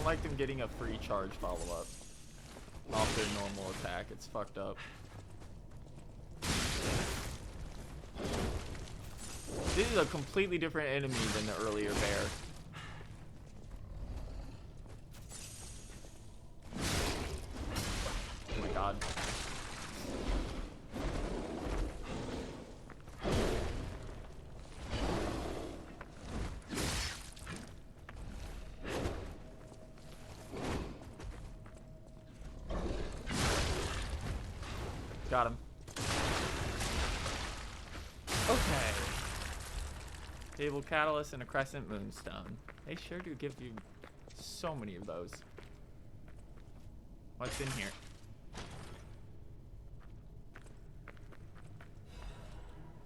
Speaker 2: Like them getting a free charge follow-up off their normal attack. It's fucked up. This is a completely different enemy than the earlier bear. Oh my god. Got him. Okay. Stable Catalyst and a Crescent Moonstone. They sure do give you so many of those. What's in here?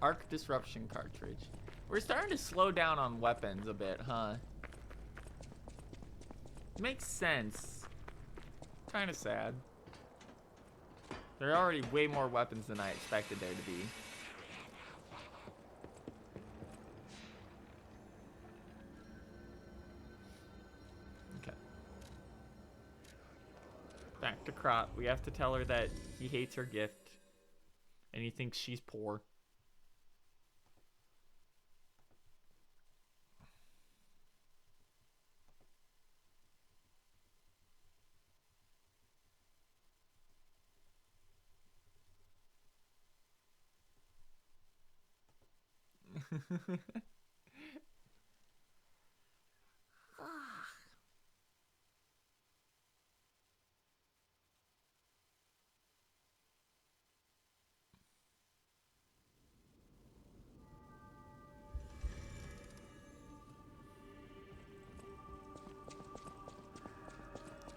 Speaker 2: Arc Disruption Cartridge. We're starting to slow down on weapons a bit, huh? Makes sense. Kind of sad. There are already way more weapons than I expected there to be. Okay. Back to Krot. We have to tell her that he hates her gift. And he thinks she's poor.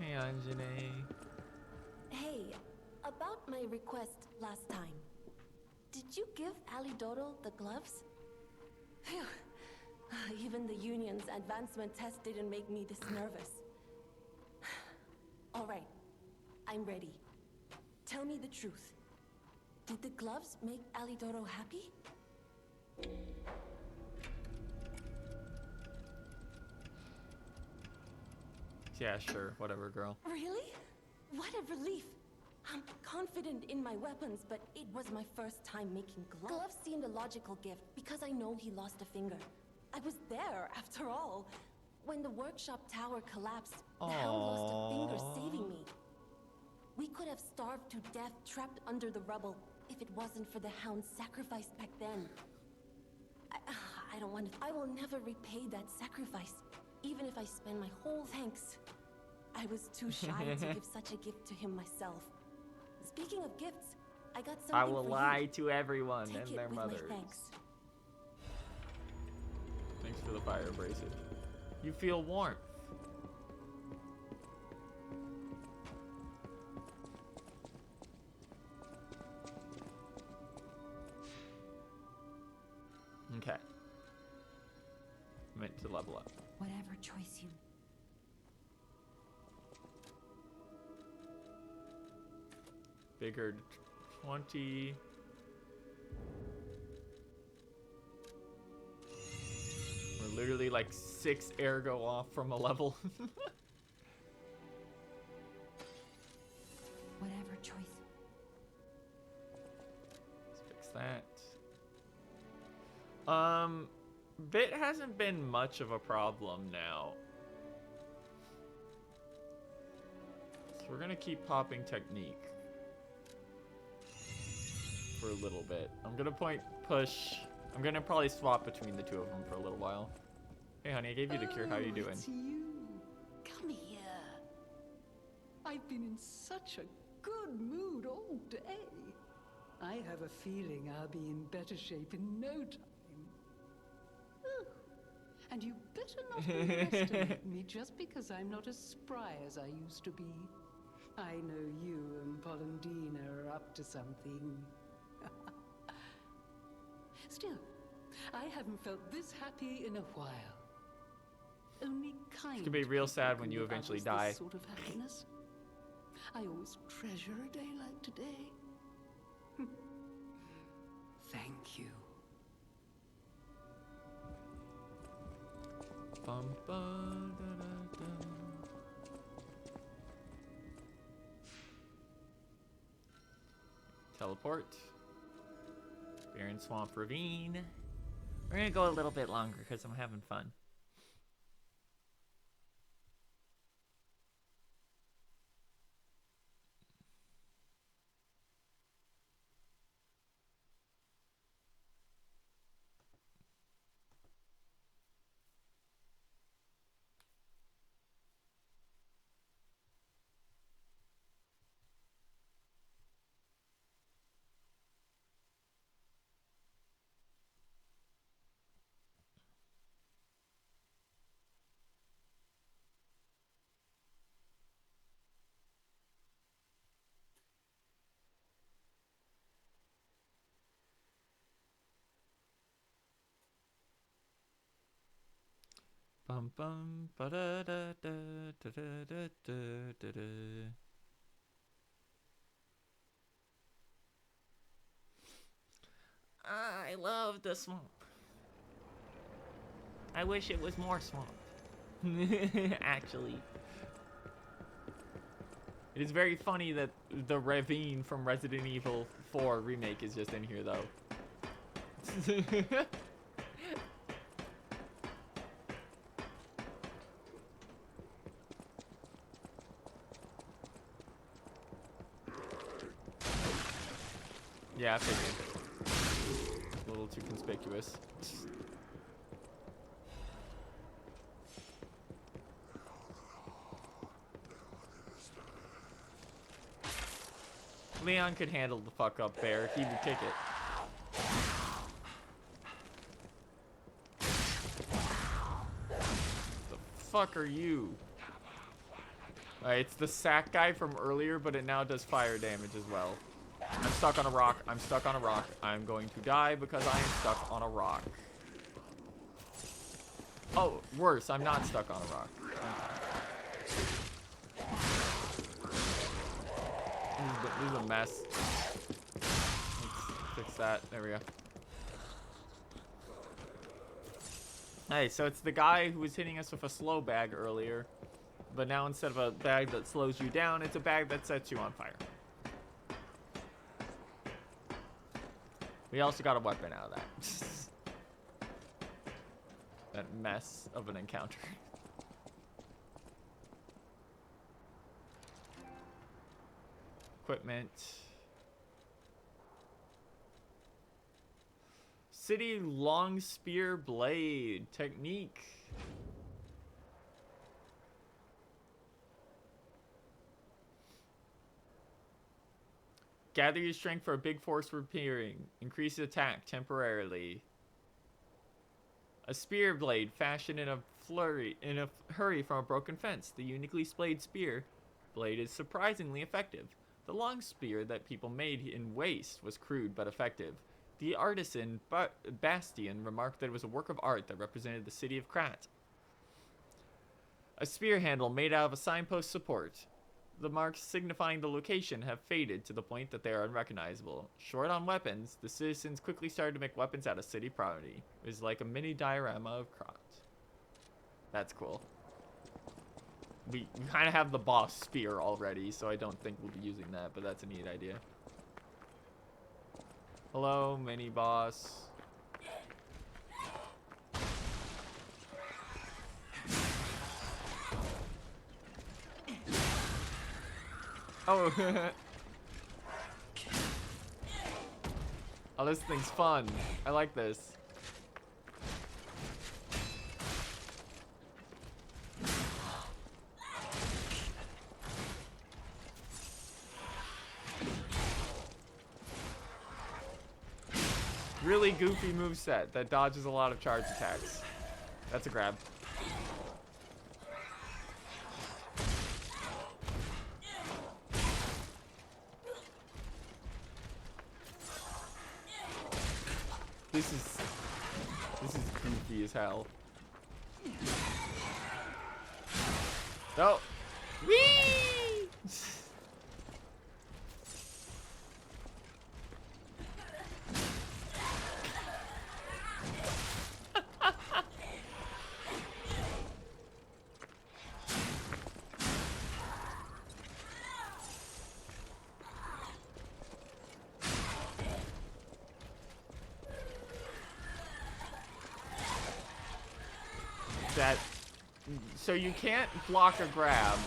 Speaker 2: Hey, Anjanae.
Speaker 15: Hey, about my request last time. Did you give Alidoro the gloves? Phew. Even the Union's advancement test didn't make me this nervous. Alright, I'm ready. Tell me the truth. Did the gloves make Alidoro happy?
Speaker 2: Yeah, sure. Whatever, girl.
Speaker 15: Really? What a relief. I'm confident in my weapons, but it was my first time making gloves. Gloves seemed a logical gift because I know he lost a finger. I was there, after all. When the workshop tower collapsed, the Hound lost a finger saving me. We could have starved to death trapped under the rubble if it wasn't for the Hound's sacrifice back then. I don't want to... I will never repay that sacrifice, even if I spend my whole thanks. I was too shy to give such a gift to him myself. Speaking of gifts, I got something
Speaker 2: I will
Speaker 15: for
Speaker 2: lie
Speaker 15: you.
Speaker 2: to everyone
Speaker 15: Take
Speaker 2: and
Speaker 15: it
Speaker 2: their
Speaker 15: with my
Speaker 2: mothers.
Speaker 15: thanks.
Speaker 2: Thanks for the fire bracelet. You feel warmth. Okay. Meant to level up.
Speaker 3: Whatever choice you...
Speaker 2: Bigger 20. We're literally like 6 ergo off from a level.
Speaker 3: Whatever choice.
Speaker 2: Let's fix that. Bit hasn't been much of a problem now. So we're gonna keep popping technique for a little bit. I'm gonna push. I'm gonna probably swap between the two of them for a little while. Hey honey, I gave you the cure. How you doing?
Speaker 7: It's you. Come here. I've been in such a good mood all day. I have a feeling I'll be in better shape in no time. And you better not underestimate me just because I'm not as spry as I used to be. I know you and Polendina are up to something. Still, I haven't felt this happy in a while. Only kind.
Speaker 2: It's gonna be real sad
Speaker 7: people
Speaker 2: when
Speaker 7: can
Speaker 2: you
Speaker 7: give
Speaker 2: eventually
Speaker 7: others
Speaker 2: die.
Speaker 7: this sort of happiness. I always treasure a day like today. Thank you.
Speaker 2: Bum, ba, da, da, da. Teleport. Barren Swamp Ravine. We're gonna go a little bit longer because I'm having fun. Bum bum ba da da da da da da da da da. I love the swamp. I wish it was more swamp. Actually. It is very funny that the ravine from Resident Evil 4 remake is just in here though. Yeah, I figured. A little too conspicuous. Leon could handle the fuck up bear if he would kick it. The fuck are you? It's the sack guy from earlier, but it now does fire damage as well. I'm stuck on a rock. I'm stuck on a rock. I'm going to die because I am stuck on a rock. Oh, worse. I'm not stuck on a rock. This is a mess. Let's fix that. There we go. Hey, so it's the guy who was hitting us with a slow bag earlier. But now instead of a bag that slows you down, it's a bag that sets you on fire. We also got a weapon out of that. That mess of an encounter. Equipment. City long spear blade technique. Gather your strength for a big force appearing. Increase attack temporarily. A spear blade fashioned in a hurry from a broken fence. The uniquely splayed spear blade is surprisingly effective. The long spear that people made in waste was crude but effective. The artisan Bastian remarked that it was a work of art that represented the city of Krat. A spear handle made out of a signpost support. The marks signifying the location have faded to the point that they are unrecognizable. Short on weapons, the citizens quickly started to make weapons out of city property. It was like a mini diorama of Krat. That's cool. We kind of have the boss spear already, so I don't think we'll be using that, but that's a neat idea. Hello, mini boss. Oh. Oh, this thing's fun. I like this. Really goofy moveset that dodges a lot of charge attacks. That's a grab. This is goofy as hell. Oh. Whee! So you can't block a grab.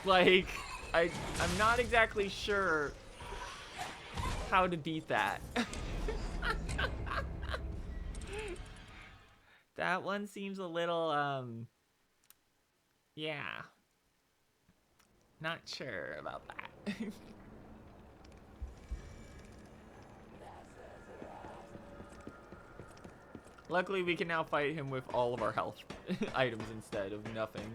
Speaker 2: Like, I'm not exactly sure how to beat that. That one seems a little, yeah. Not sure about that. Luckily, we can now fight him with all of our health items instead of nothing.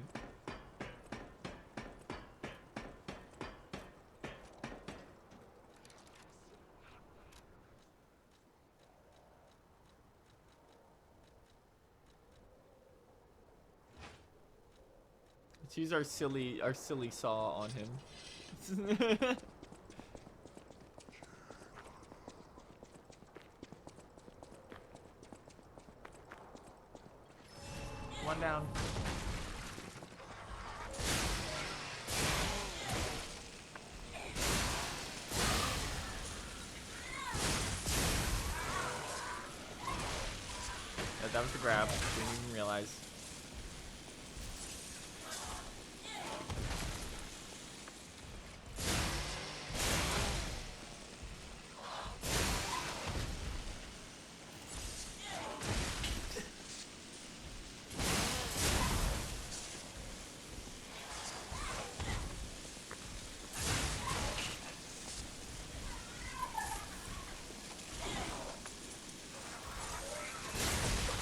Speaker 2: Let's use our silly saw on him. One down. That was the grab. Didn't even realize.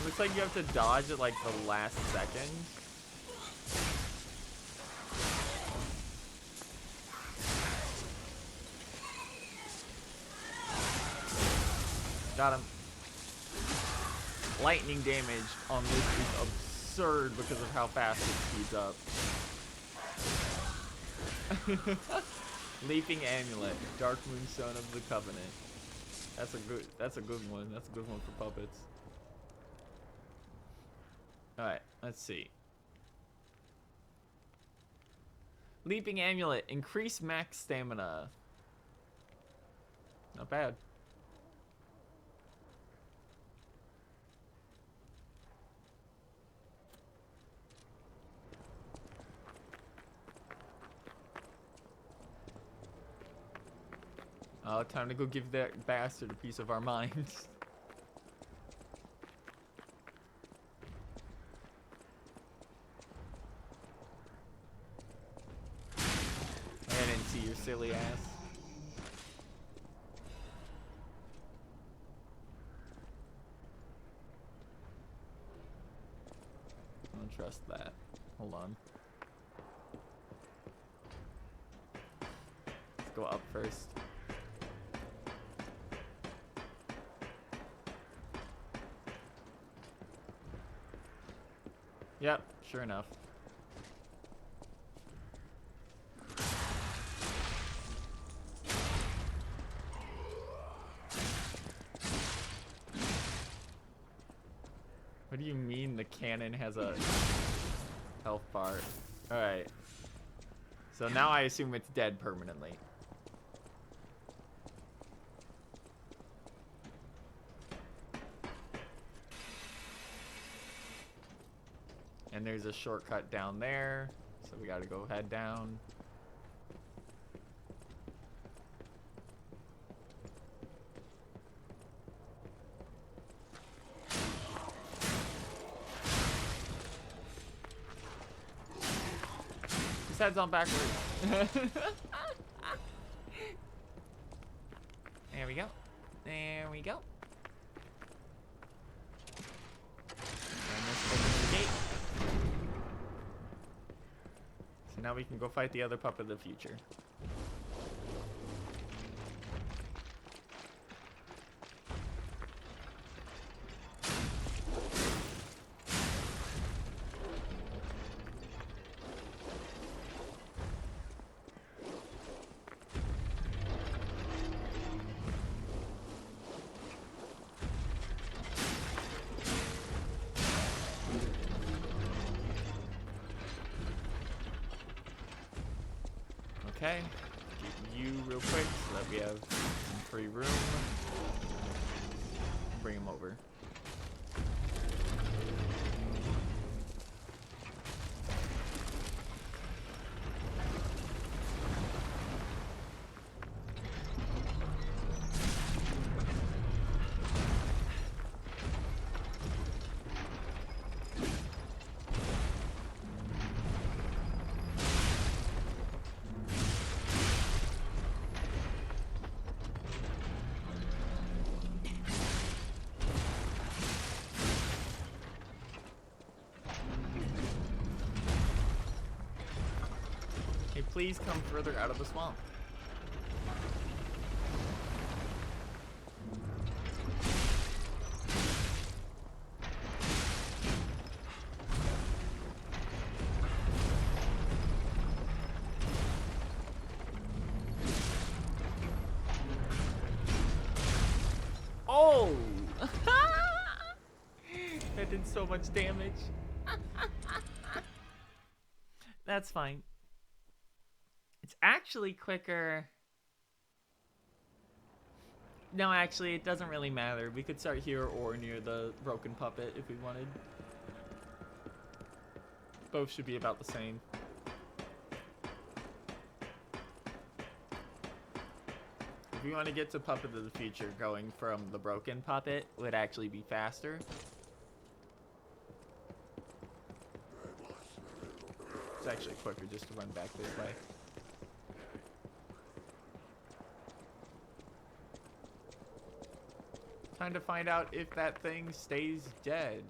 Speaker 2: Looks like you have to dodge at like the last second. Got him. Lightning damage on this is absurd because of how fast it speeds up. Leaping Amulet, Dark Moon Son of the Covenant. That's a good one. That's a good one for puppets. Alright, let's see. Leaping Amulet, increase max stamina. Not bad. Oh, time to go give that bastard a piece of our minds. I didn't see your silly ass. I don't trust that. Hold on. Let's go up first. Yep, sure enough. What do you mean the cannon has a health bar? Alright. So now I assume it's dead permanently. And there's a shortcut down there, so we gotta go head down. His head's on backwards. There we go. There we go. And this opens the gate. So now we can go fight the other pup of the future. Okay, get you real quick so that we have some free room. Bring him over. Please come further out of the swamp. Oh! That did so much damage. That's fine. It's actually quicker. No, actually, it doesn't really matter. We could start here or near the broken puppet if we wanted. Both should be about the same. If we want to get to Puppet of the Future, going from the broken puppet would actually be faster. It's actually quicker just to run back this way. Time to find out if that thing stays dead.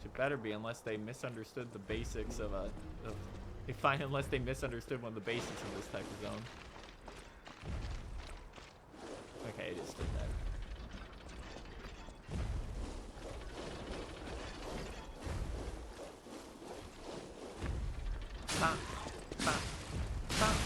Speaker 2: It better be, unless they misunderstood the basics of a... unless they misunderstood one of the basics of this type of zone. Okay, it is still dead. Pop, pop, pop.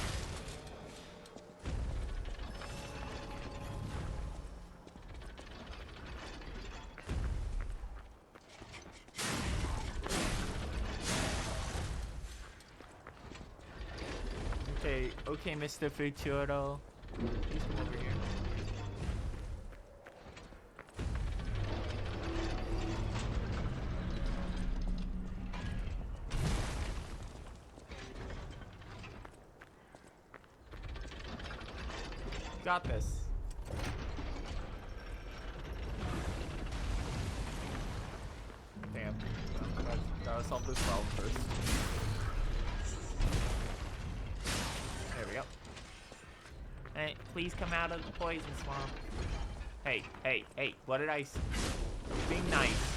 Speaker 2: Okay, Mr. Futuro. Please come over here. Got this. Damn. Gotta solve this problem first. There we go. Hey, please come out of the poison swamp. Hey, hey, hey, what did I say? Being nice.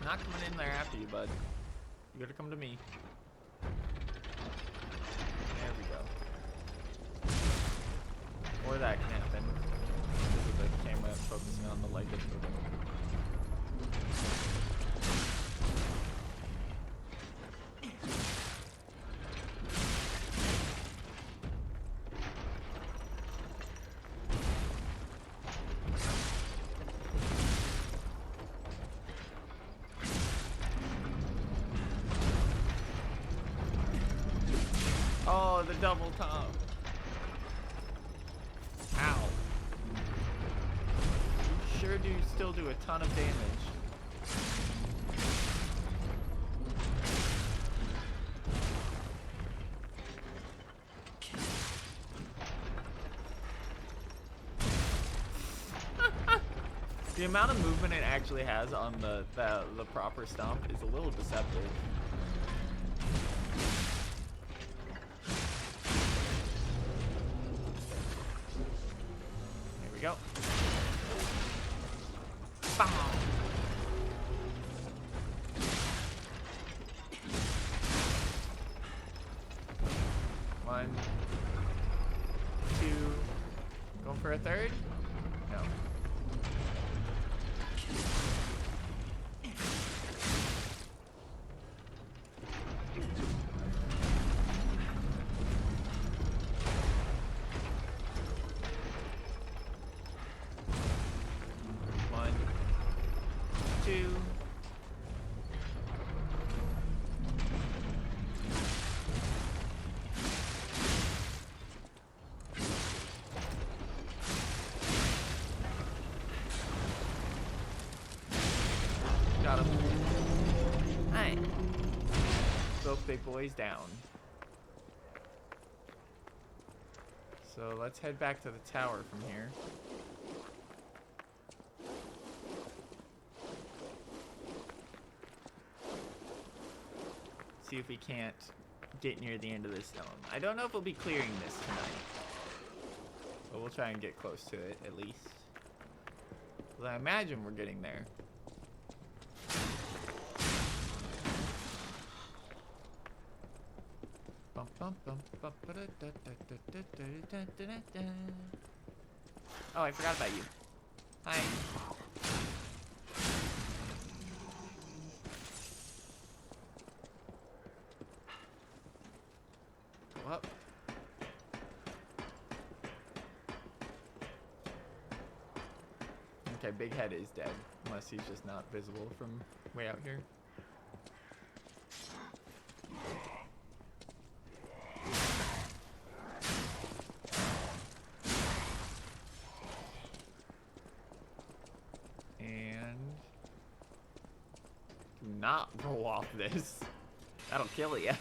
Speaker 2: Not coming in there after you, bud. You gotta come to me. There we go. Or that can happen. This is the camera focusing on the light that's moving. Oh, the double top. Ow. You sure do still do a ton of damage. The amount of movement it actually has on the proper stomp is a little deceptive. There we go. Bow. One, two, going for a third? No. One, two. Got him. Hi. Both big boys down. So let's head back to the tower from here. See if we can't get near the end of this dome. I don't know if we'll be clearing this tonight, but we'll try and get close to it at least. Well, I imagine we're getting there. Oh, I forgot about you. Hi. Go up. Okay, Big Head is dead, unless he's just not visible from way out here. And do not roll off this. That'll kill you.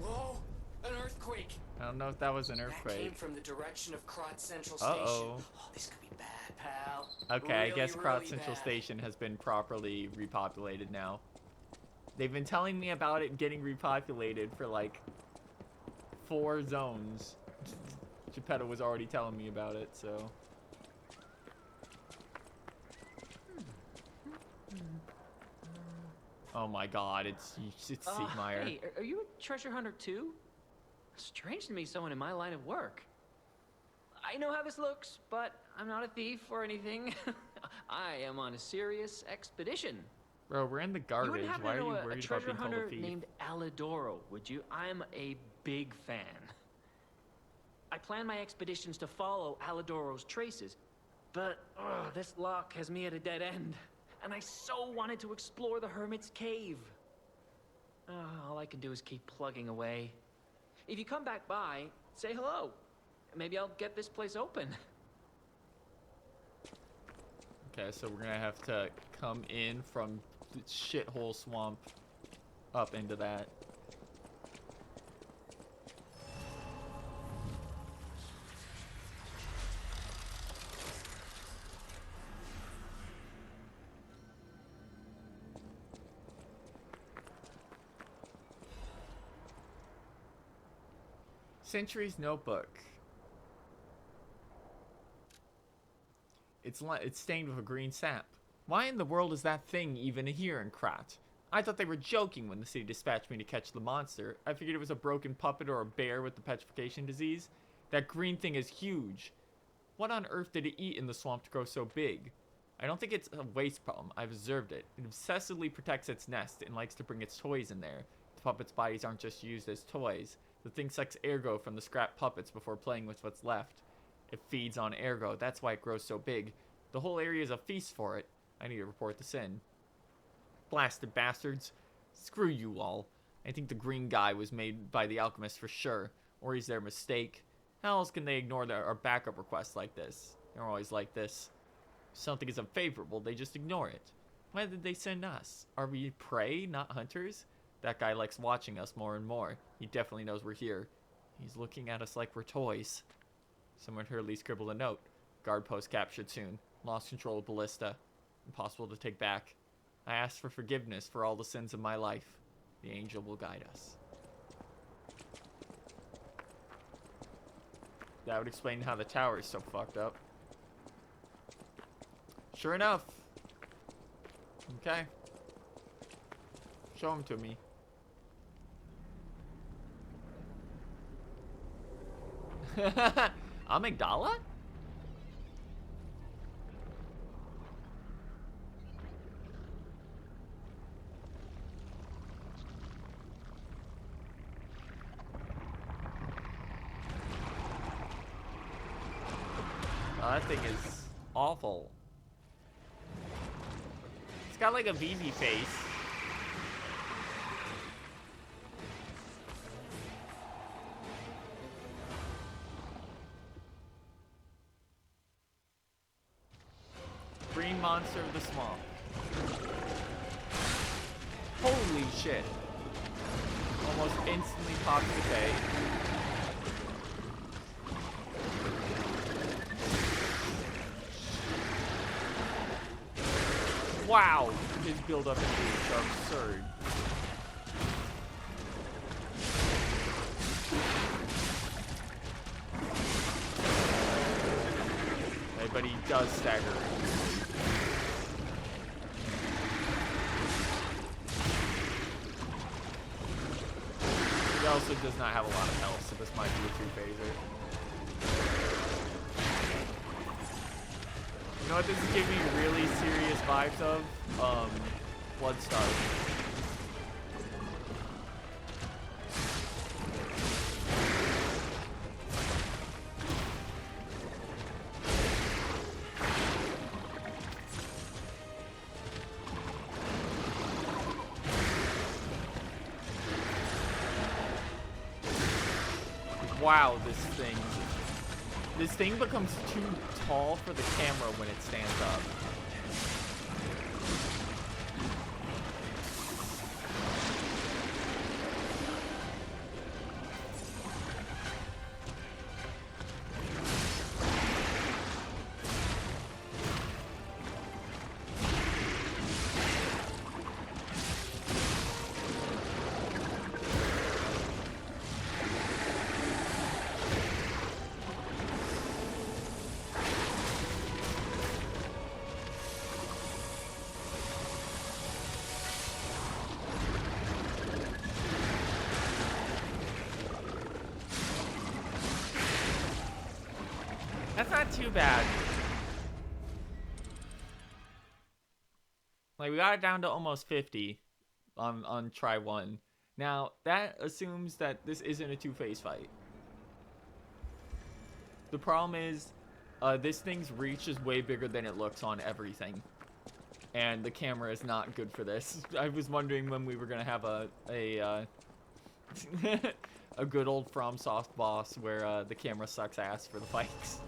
Speaker 9: Whoa! An earthquake!
Speaker 2: I don't know if that was an
Speaker 9: That came
Speaker 2: earthquake.
Speaker 9: from the direction of Krot Central Station.
Speaker 2: Uh-oh.
Speaker 9: Oh, this could be bad, pal.
Speaker 2: Okay, I guess
Speaker 9: Really,
Speaker 2: Krot
Speaker 9: really
Speaker 2: Central
Speaker 9: bad.
Speaker 2: Station has been properly repopulated now. They've been telling me about it getting repopulated for like 4 zones. Geppetto was already telling me about it, so. Oh my god, it's Siegmeyer.
Speaker 17: Hey, are you a treasure hunter too? Strange to me, someone in my line of work.
Speaker 20: I know how this looks, but I'm not a thief or anything. I am on a serious expedition.
Speaker 2: Bro, we're in the
Speaker 20: You
Speaker 2: garbage.
Speaker 20: wouldn't happen
Speaker 2: Why
Speaker 20: to
Speaker 2: are
Speaker 20: know
Speaker 2: you
Speaker 20: a
Speaker 2: worried about
Speaker 20: treasure
Speaker 2: being called
Speaker 20: hunter
Speaker 2: a thief?
Speaker 20: named Alidoro, would you? I'm a big fan. I plan my expeditions to follow Alidoro's traces, but this lock has me at a dead end, and I so wanted to explore the Hermit's Cave. All I can do is keep plugging away. If you come back by, say hello. Maybe I'll get this place open.
Speaker 2: Okay, so we're gonna have to come in from the shithole swamp up into that. Century's notebook. It's stained with a green sap. Why in the world is that thing even here in Krat? I thought they were joking when the city dispatched me to catch the monster. I figured it was a broken puppet or a bear with the petrification disease. That green thing is huge. What on earth did it eat in the swamp to grow so big? I don't think it's a waste problem. I've observed it. It obsessively protects its nest and likes to bring its toys in there. The puppets' bodies aren't just used as toys. The thing sucks ergo from the scrap puppets before playing with what's left. It feeds on ergo. That's why it grows so big. The whole area is a feast for it. I need to report this in. Blasted bastards. Screw you all. I think the green guy was made by the alchemist for sure. Or he's their mistake. How else can they ignore our backup requests like this? They're always like this. If something is unfavorable, they just ignore it. Why did they send us? Are we prey, not hunters? That guy likes watching us more and more. He definitely knows we're here. He's looking at us like we're toys. Someone hurriedly scribbled a note. Guard post captured soon. Lost control of Ballista. Impossible to take back. I ask for forgiveness for all the sins of my life. The angel will guide us. That would explain how the tower is so fucked up. Sure enough. Okay. Show him to me. Amygdala? Oh, that thing is awful. It's got like a VV face. Green monster of the swamp. Holy shit. Almost instantly pops decay. Wow, his build up in reach are absurd. Hey, but he does stagger. He also does not have a lot of health, so this might be a two-phaser. You know what this is giving me really serious vibes of? Bloodstar. Wow, this thing becomes too tall for the camera when it stands up. too bad. Like, we got it down to almost 50 on try 1. Now, that assumes that this isn't a two-phase fight. The problem is, this thing's reach is way bigger than it looks on everything. And the camera is not good for this. I was wondering when we were going to have a good old FromSoft boss where the camera sucks ass for the fights.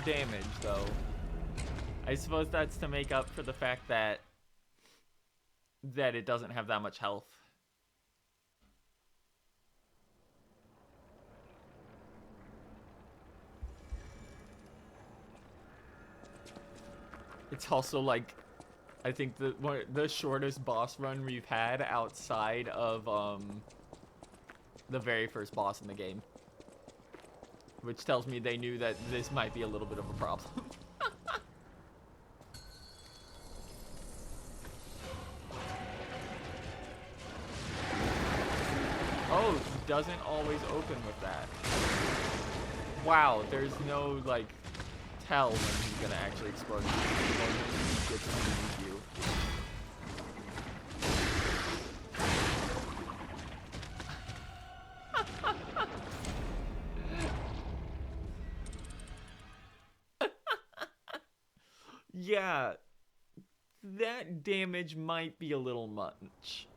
Speaker 2: Damage though. I suppose that's to make up for the fact that it doesn't have that much health. It's also like, I think the shortest boss run we've had outside of the very first boss in the game. Which tells me they knew that this might be a little bit of a problem. Oh, it doesn't always open with that. Wow, there's no, like, tell when he's gonna actually explode. He gets underneath you. Yeah, that damage might be a little much.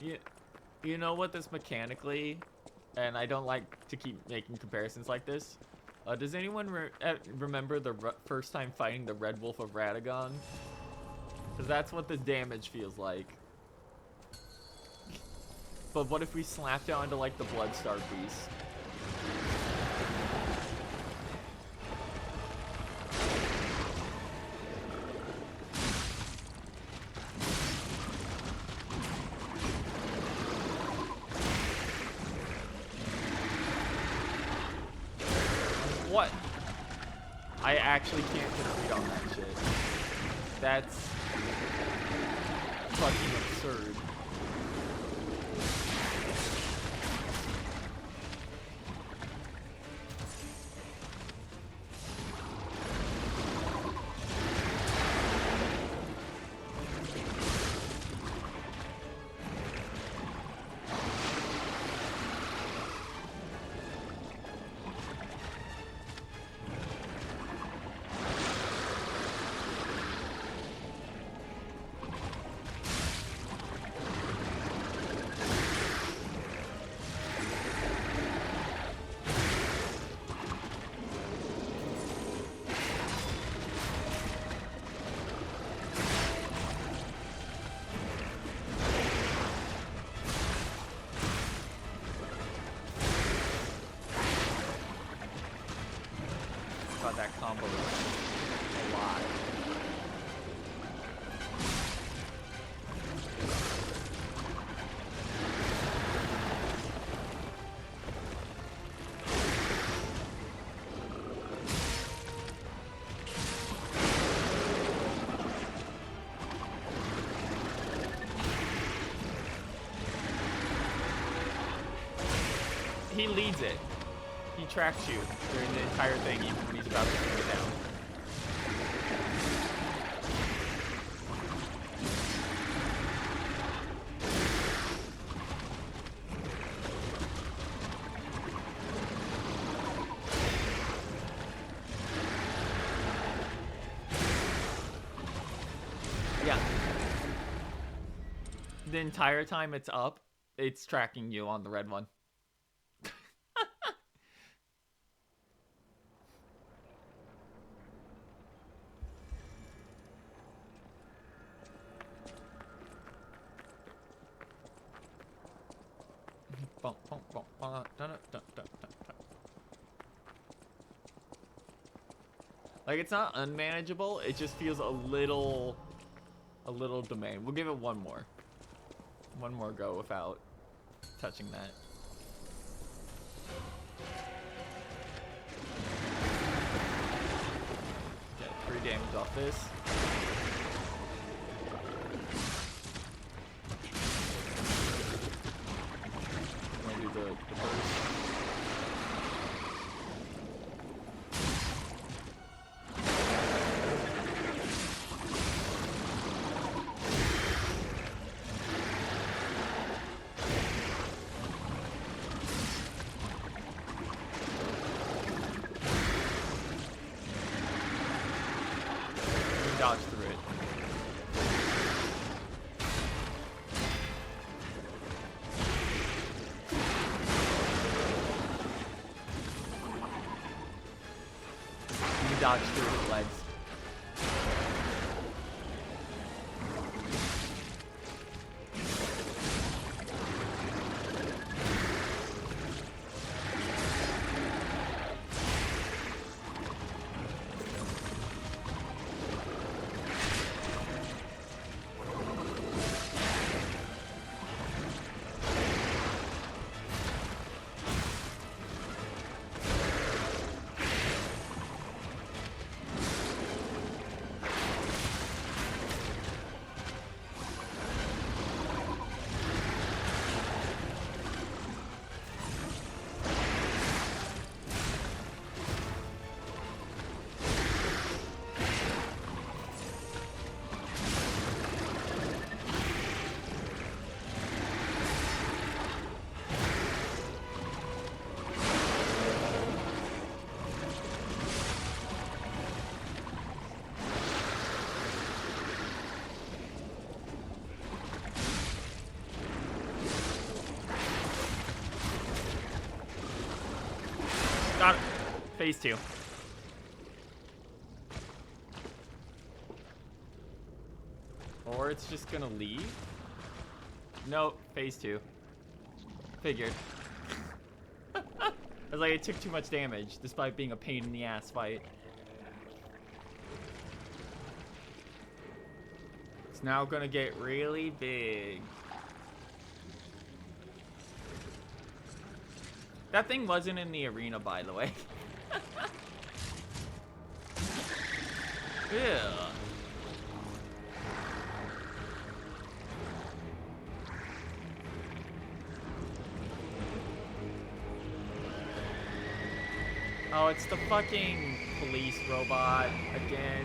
Speaker 2: Yeah, you know what, this mechanically, and I don't like to keep making comparisons like this. Does anyone remember the first time fighting the Red Wolf of Radagon? Because that's what this damage feels like. But what if we slapped it onto, like, the Bloodstar Beast? What? I actually can't get a read on that shit. That's fucking absurd. That combo is a lot. He leads it. He tracks you during the entire thing, even when he's about to bring it down. Yeah. The entire time it's up, it's tracking you on the red one. Like, it's not unmanageable, it just feels a little domain. We'll give it one more go without touching that. Get 3 damage off this. I'm gonna do the burst. Dodge through it. You dodge through his legs. Got it. Phase 2. Or it's just gonna leave? Nope, phase 2. Figured. I was like, it took too much damage, despite being a pain in the ass fight. It's now gonna get really big. That thing wasn't in the arena, by the way. Yeah. Oh, it's the fucking police robot again.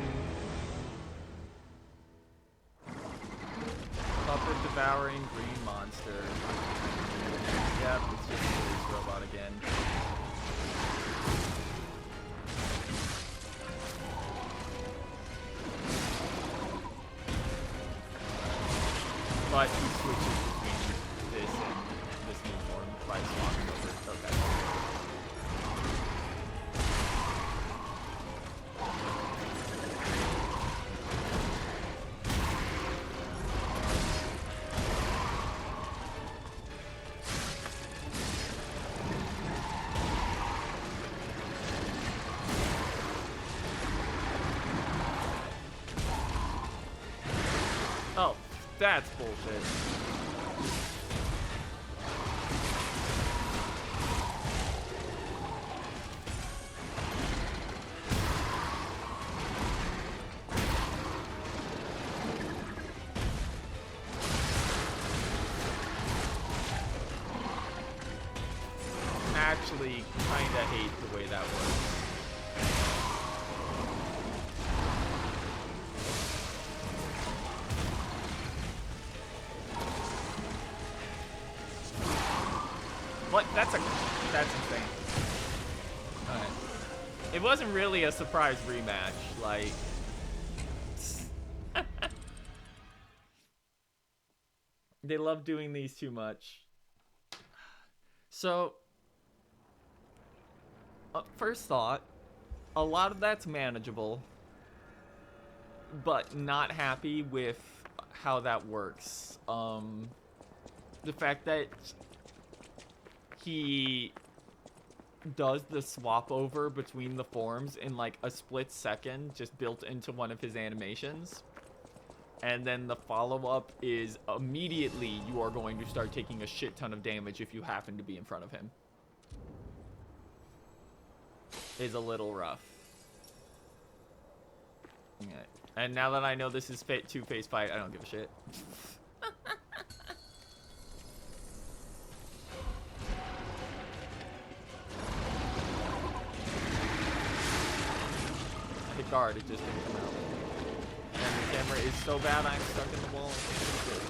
Speaker 2: Puppet devouring green monster. Yep, it's just the police robot again. But he switches between this and this new form by swapping over. Okay. Oh, that's bullshit. Actually, kinda hate the way that works. What? That's insane. Alright. It wasn't really a surprise rematch, like... They love doing these too much. So... first thought, a lot of that's manageable, but not happy with how that works. The fact that he does the swap over between the forms in like a split second, just built into one of his animations. And then the follow-up is immediately you are going to start taking a shit ton of damage if you happen to be in front of him. Is a little rough. Okay. And now that I know this is two-phase fight, I don't give a shit. I hit guard, it just didn't come out. And the camera is so bad I'm stuck in the wall and can't do shit.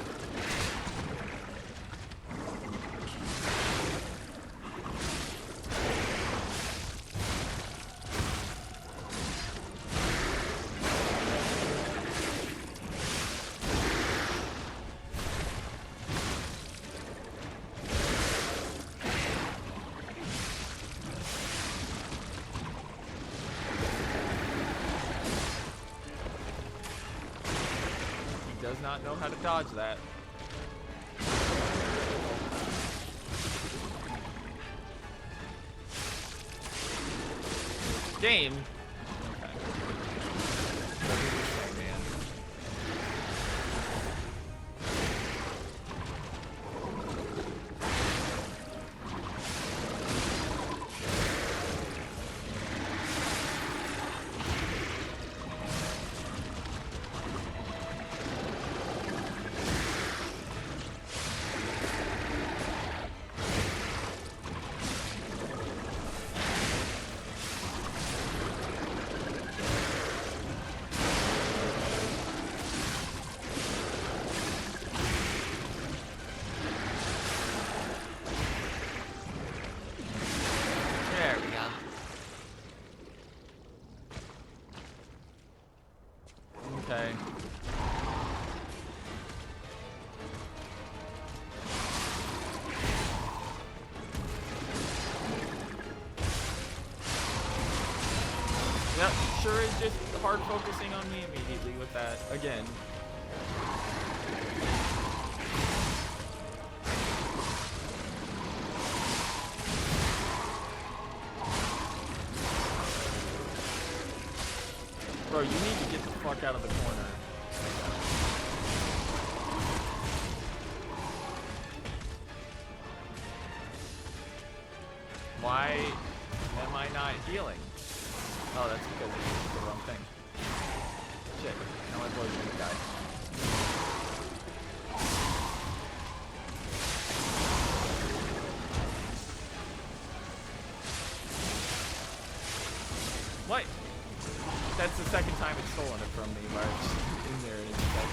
Speaker 2: Does not know how to dodge that. Game. Okay. Okay. Yep, sure is just hard focusing on me immediately with that again. Bro, you need to get the fuck out of the corner. Why am I not healing? Oh, that's because it's the wrong thing. Shit, now my boy's gonna die. What? That's the second time it's stolen it from me, where it's in there and it's like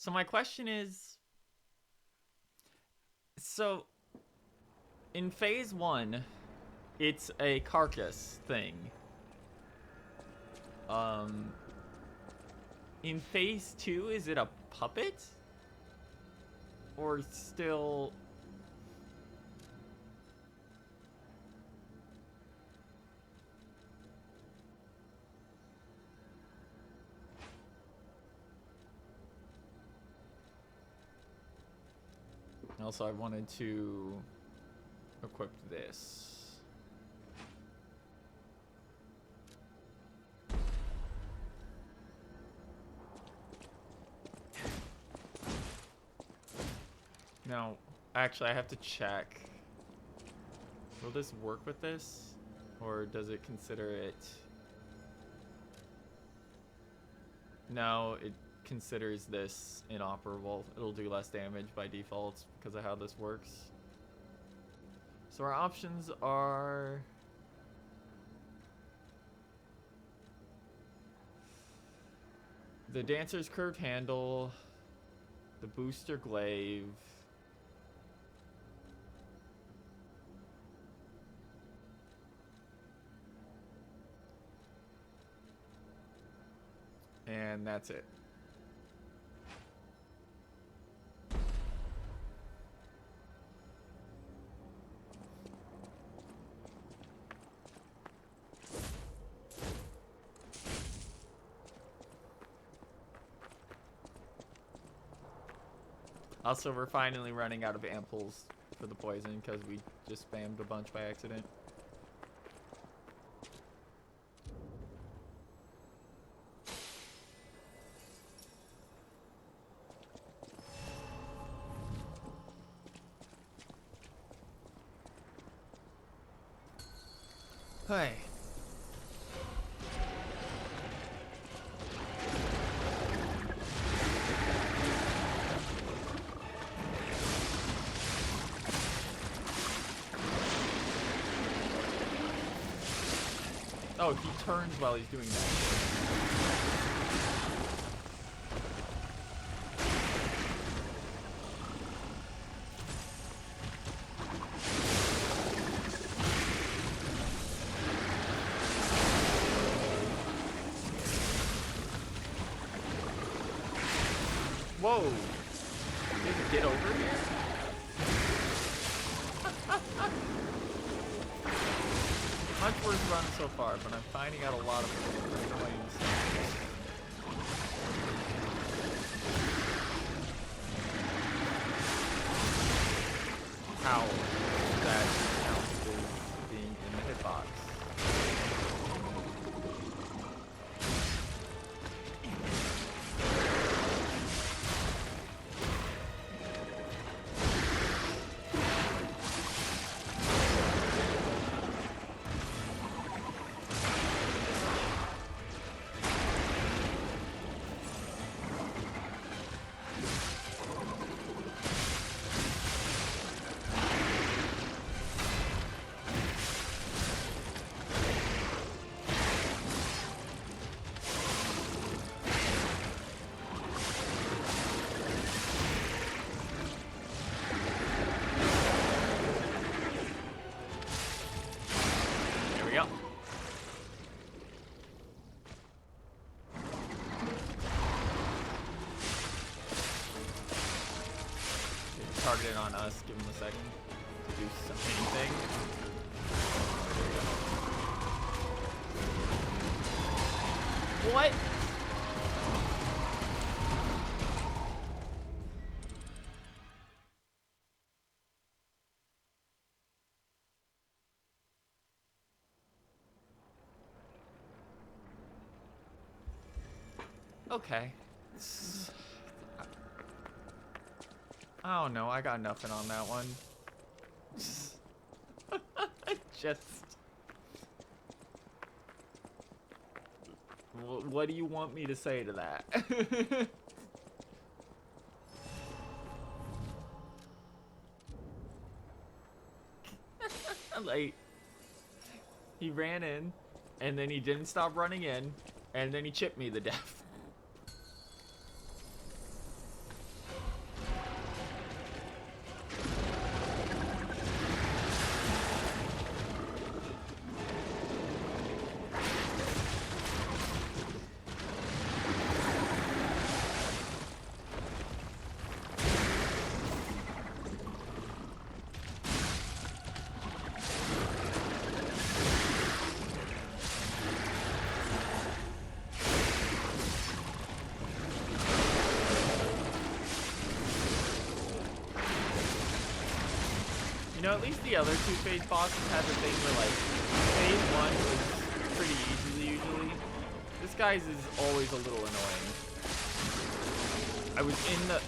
Speaker 2: So my question is, so in phase 1, it's a carcass thing. In phase 2, is it a puppet? Or still... Also, I wanted to equip this. Now, actually, I have to check. Will this work with this? Or does it consider it... No, it considers this inoperable. It'll do less damage by default because of how this works. So our options are... The Dancer's curved handle, the booster glaive. And that's it. Also, we're finally running out of ampoules for the poison because we just spammed a bunch by accident. Hey. Oh, he turns while he's doing that. Whoa! Did he get over here? Much worse run so far, but I'm finding out a lot of annoying stuff. How that counts as being in the hitbox. Targeted on us, give him a second to do anything. What? Okay. I don't know, I got nothing on that one. Just... What do you want me to say to that? Like, he ran in, and then he didn't stop running in, and then he chipped me to death. You know, at least the other two phase bosses had the thing where, like, phase 1 was pretty easy usually. This guy's is always a little annoying. I was in the...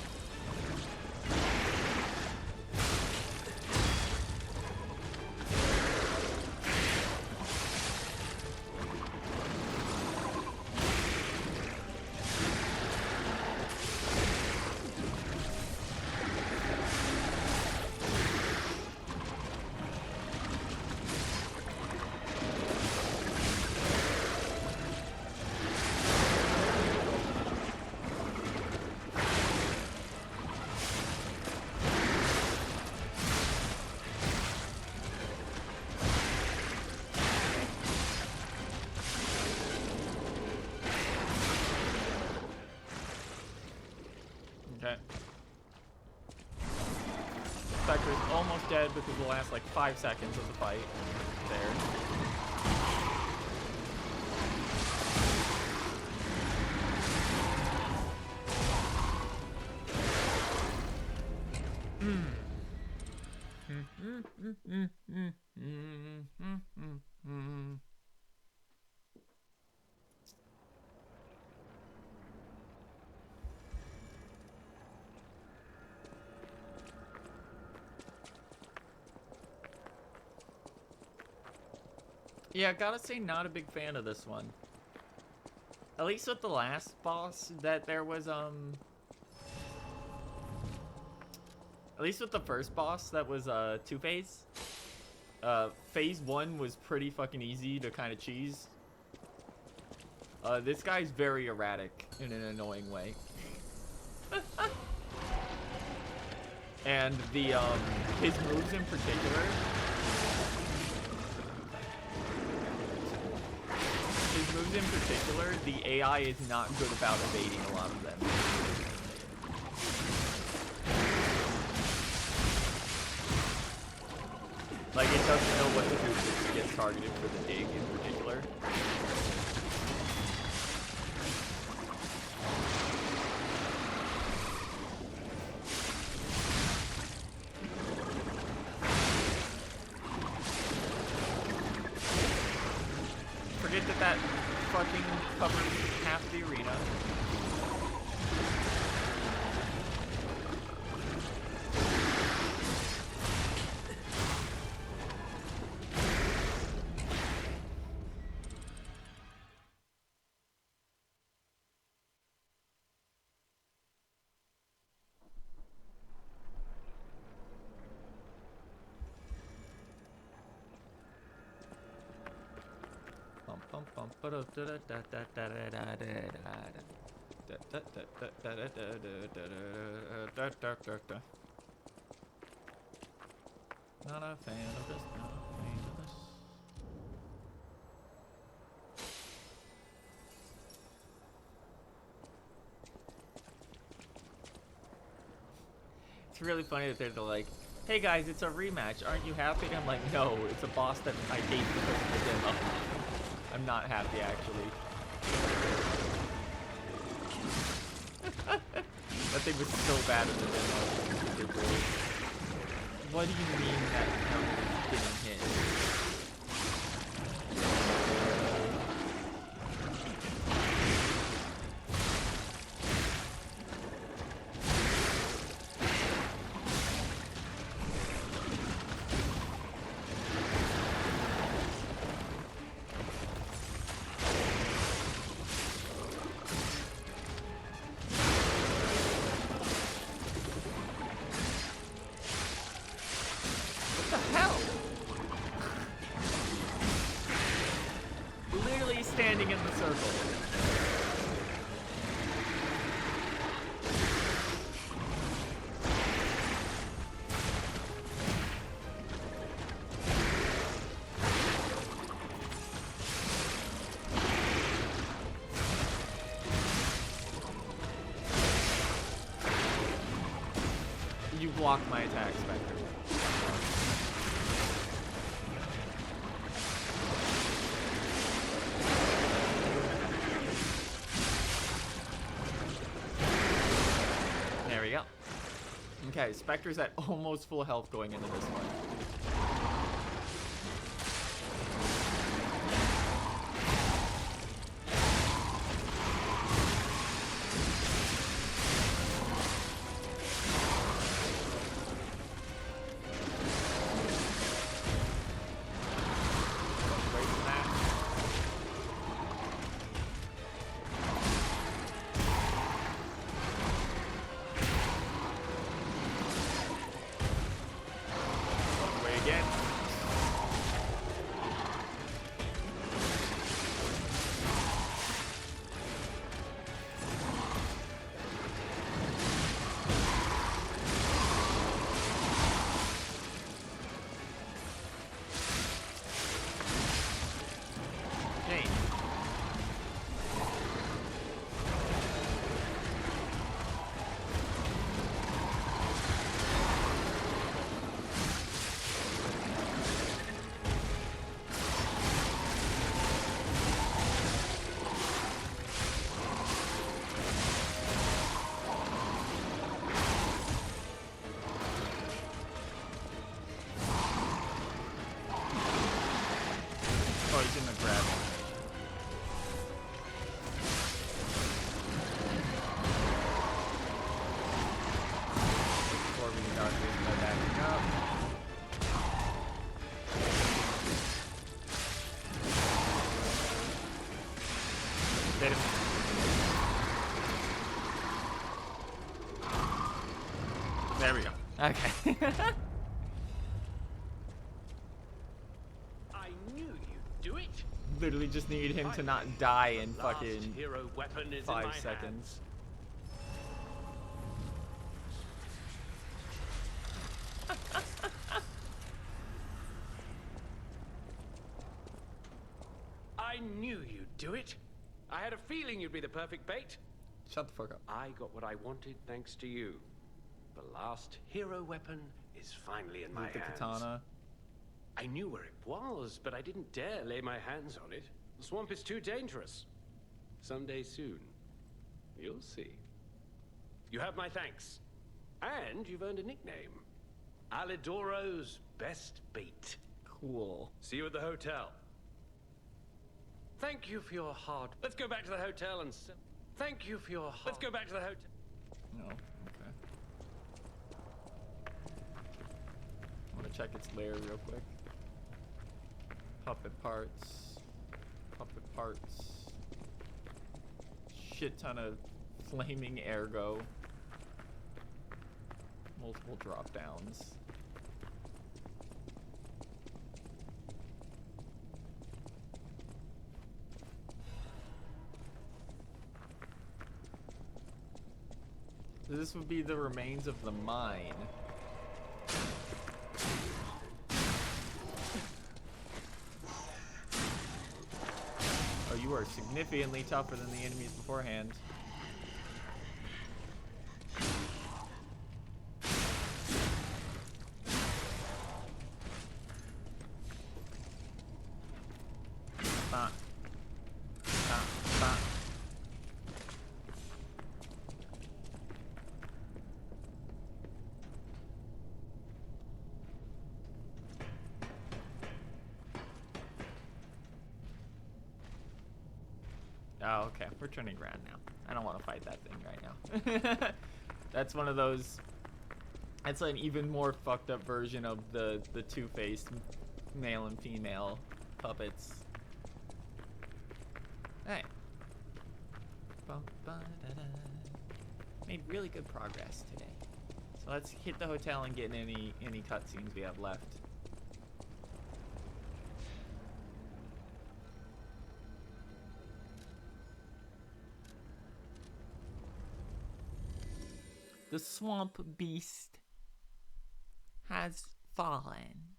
Speaker 2: Okay. Spectre's almost dead because the last like 5 seconds of the fight. There. Yeah, gotta say, not a big fan of this one. At least with the last boss, that there was, at least with the first boss, that was, Two-Phase. Phase 1 was pretty fucking easy to kind of cheese. This guy's very erratic in an annoying way. And the, his moves in particular... His moves in particular, the AI is not good about evading a lot of them. Like, it doesn't know what to do if it gets targeted for the dig in particular. Forget that fucking covers half the arena. Not a fan of this, not a fan of this. It's really funny that they're like, hey guys, it's a rematch, aren't you happy? I'm like, no, it's a boss that I hate because of the demo. I'm not happy, actually. That thing was so bad in the demo. It's ridiculous. What do you mean that counter is getting hit? Standing in the circle. You blocked my attack, Spectre. Okay, Spectre's at almost full health going into this one. There we go. Okay.
Speaker 19: I knew you'd do it.
Speaker 2: Literally just need him to not die in
Speaker 19: The last
Speaker 2: fucking
Speaker 19: hero weapon is in
Speaker 2: 5
Speaker 19: my
Speaker 2: seconds.
Speaker 19: hands. I knew you'd do it. I had a feeling you'd be the perfect bait.
Speaker 2: Shut the fuck up.
Speaker 19: I got what I wanted thanks to you. The last hero weapon is finally in my
Speaker 2: With the
Speaker 19: hands.
Speaker 2: katana.
Speaker 19: I knew where it was, but I didn't dare lay my hands on it. The swamp is too dangerous. Someday soon, you'll see. You have my thanks. And you've earned a nickname. Alidoro's best bait.
Speaker 2: Cool.
Speaker 19: See you at the hotel. Thank you for your hard... Let's go back to the hotel and... Thank you for your hard... Let's go back to the hotel.
Speaker 2: No. Okay. I want to check its lair real quick. Puppet parts. Puppet parts. Shit ton of flaming ergo. Multiple drop downs. This would be the remains of the mine. Oh, you are significantly tougher than the enemies beforehand. Bah. Bah. Bah. Oh, okay. We're turning around now. I don't want to fight that thing right now. That's one of those... That's an even more fucked up version of the two-faced male and female puppets. Hey. Made really good progress today. So let's hit the hotel and get any cutscenes we have left. The swamp beast has fallen.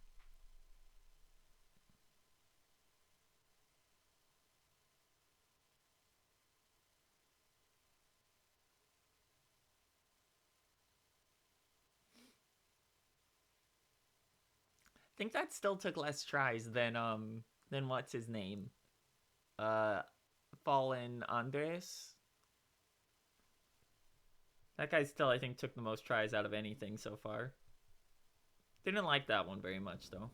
Speaker 2: I think that still took less tries than what's his name? Fallen Andres. That guy still, I think, took the most tries out of anything so far. Didn't like that one very much, though.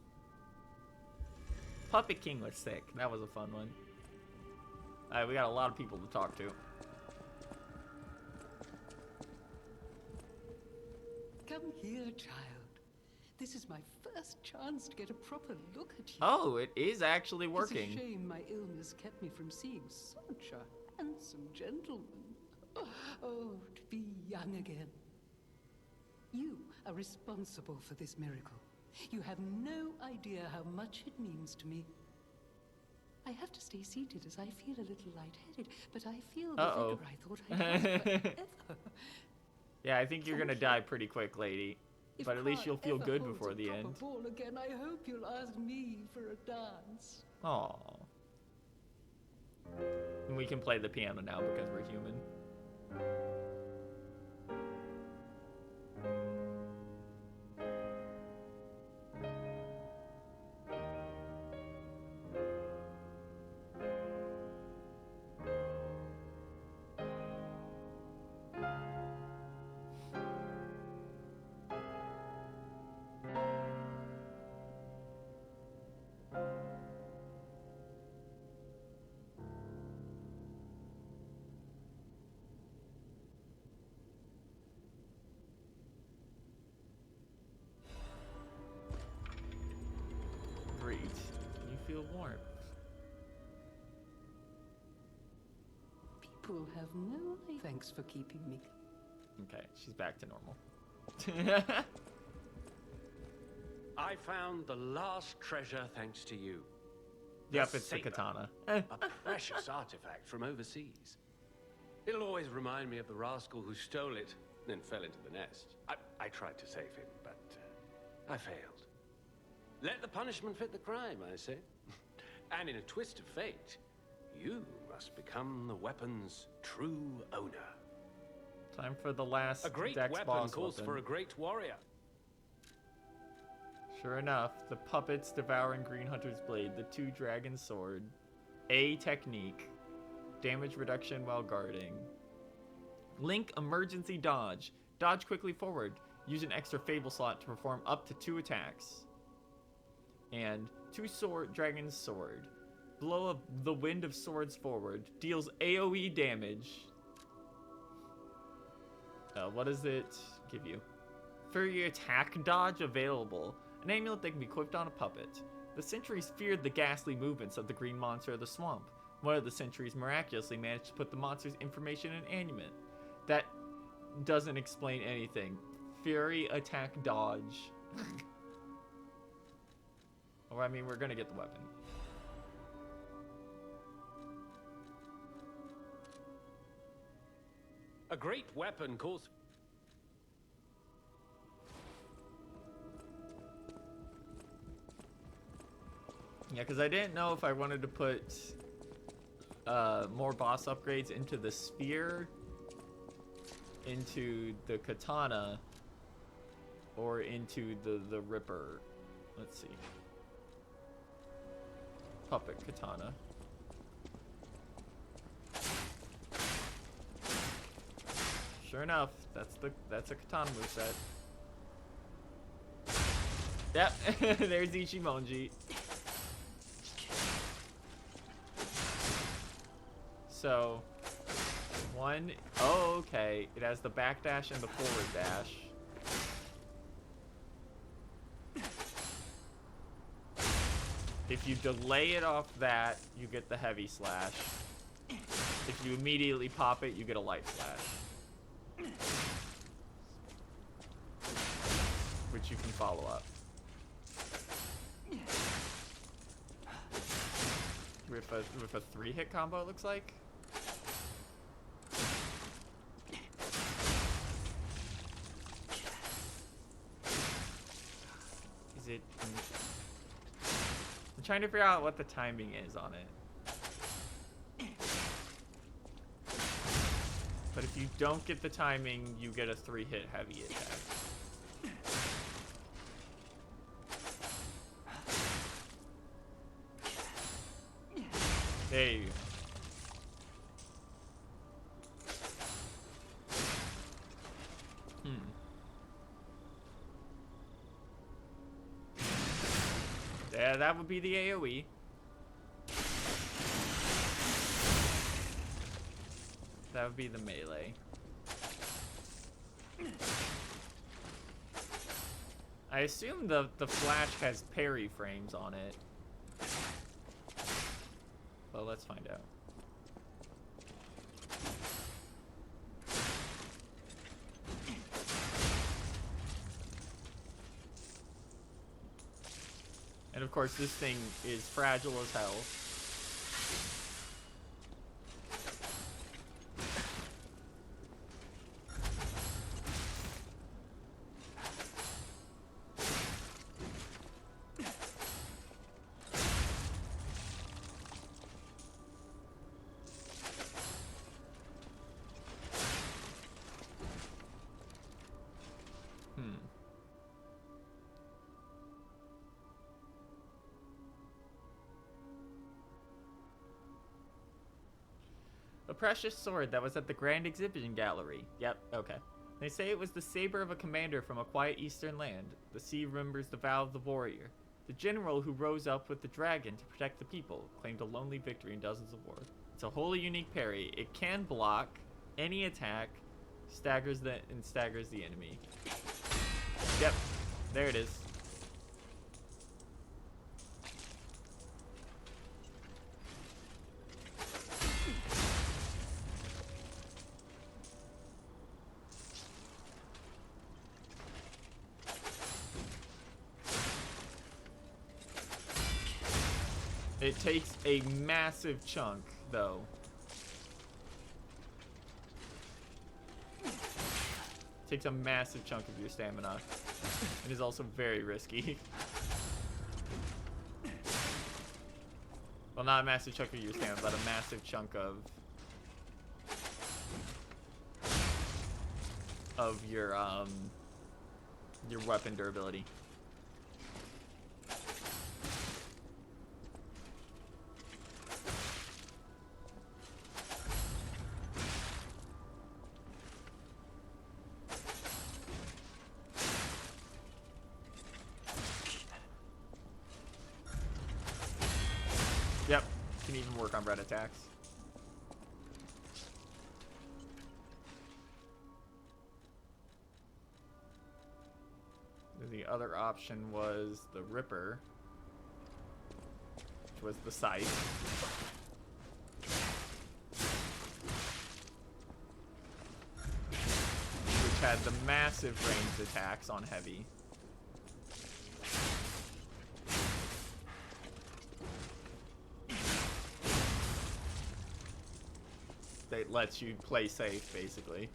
Speaker 2: Puppet King was sick. That was a fun one. Alright, we got a lot of people to talk to.
Speaker 7: Come here, child. This is my first chance to get a proper look at you.
Speaker 2: Oh, it is actually working.
Speaker 7: It's a shame my illness kept me from seeing such a handsome gentleman. Oh, to be young again. You are responsible for this miracle. You have no idea how much it means to me. I have to stay seated as I feel a little lightheaded, but I feel the vigor I thought I'd have forever.
Speaker 2: Yeah, I think you're gonna die pretty quick, lady.
Speaker 7: If
Speaker 2: But at least you'll feel
Speaker 7: ever
Speaker 2: good
Speaker 7: holds
Speaker 2: before
Speaker 7: a
Speaker 2: the
Speaker 7: proper
Speaker 2: end.
Speaker 7: ball again, I hope you'll ask me for a dance.
Speaker 2: Aww. And we can play the piano now because we're human. Great. You feel warm.
Speaker 7: People have no idea. Thanks for keeping me.
Speaker 2: Okay, she's back to normal.
Speaker 19: I found the last treasure thanks to you.
Speaker 2: Yep, it's the
Speaker 19: saber,
Speaker 2: katana.
Speaker 19: A precious artifact from overseas. It'll always remind me of the rascal who stole it, then fell into the nest. I tried to save him, but I failed. Let the punishment fit the crime, I say. And in a twist of fate, you must become the weapon's true owner.
Speaker 2: Time for the last
Speaker 19: A great
Speaker 2: Dex
Speaker 19: weapon
Speaker 2: boss
Speaker 19: calls
Speaker 2: weapon.
Speaker 19: for a great warrior.
Speaker 2: Sure enough, the puppets devouring Green Hunter's blade, the two dragon sword, A technique, damage reduction while guarding. Link emergency dodge. Dodge quickly forward. Use an extra fable slot to perform up to 2 attacks. And dragon's sword. Blow the wind of swords forward. Deals AoE damage. What does it give you? Fury attack dodge available. An amulet that can be equipped on a puppet. The sentries feared the ghastly movements of the green monster of the swamp. One of the sentries miraculously managed to put the monster's information in an amulet. That doesn't explain anything. Fury attack dodge. Or I mean, we're gonna get the weapon.
Speaker 19: A great weapon calls...
Speaker 2: Yeah, because I didn't know if I wanted to put more boss upgrades into the spear, into the katana, or into the ripper. Let's see. Puppet katana. Sure enough, that's a katana moveset. Yep, there's Ichimonji. So, okay, it has the backdash and the forward dash. If you delay it off that, you get the heavy slash. If you immediately pop it, you get a light slash. Which you can follow up. With a 3-hit combo, it looks like. Is it... I'm trying to figure out what the timing is on it. But if you don't get the timing, you get a 3-hit heavy attack. There you go. Yeah, that would be the AoE. That would be the melee. I assume the flash has parry frames on it. Well, let's find out. And of course, this thing is fragile as hell. A precious sword that was at the Grand Exhibition Gallery. Yep, okay. They say it was the saber of a commander from a quiet eastern land. The sea remembers the vow of the warrior. The general who rose up with the dragon to protect the people claimed a lonely victory in dozens of wars. It's a wholly unique parry. It can block any attack, staggers the enemy. Yep, there it is. It takes a massive chunk, though. Takes a massive chunk of your stamina. It is also very risky. Well, not a massive chunk of your stamina, but a massive chunk of your weapon durability. Yep, can even work on red attacks. The other option was the Ripper, which was the Scythe. Which had the massive ranged attacks on heavy. That lets you play safe, basically.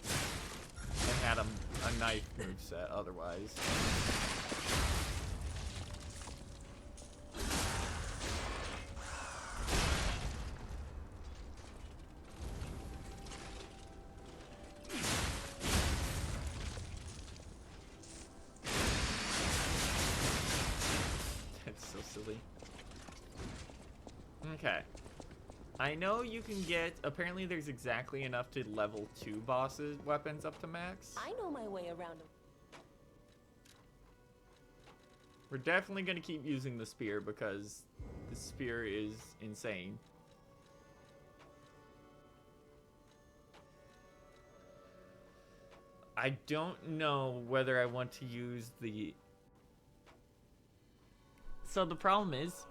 Speaker 2: And had a knife moveset otherwise. Okay. I know you can get, apparently there's exactly enough to level 2 bosses weapons up to max.
Speaker 15: I know my way around them.
Speaker 2: We're definitely going to keep using the spear because the spear is insane. I don't know whether I want to use the... So the problem is,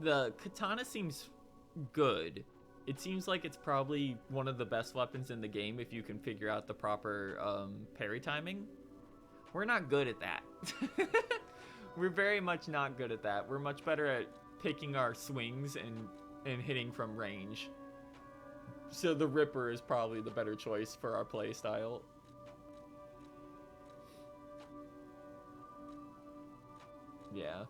Speaker 2: the katana seems good. It seems like it's probably one of the best weapons in the game if you can figure out the proper parry timing. We're not good at that. We're very much not good at that. We're much better at picking our swings and hitting from range. So the Ripper is probably the better choice for our play style. Yeah.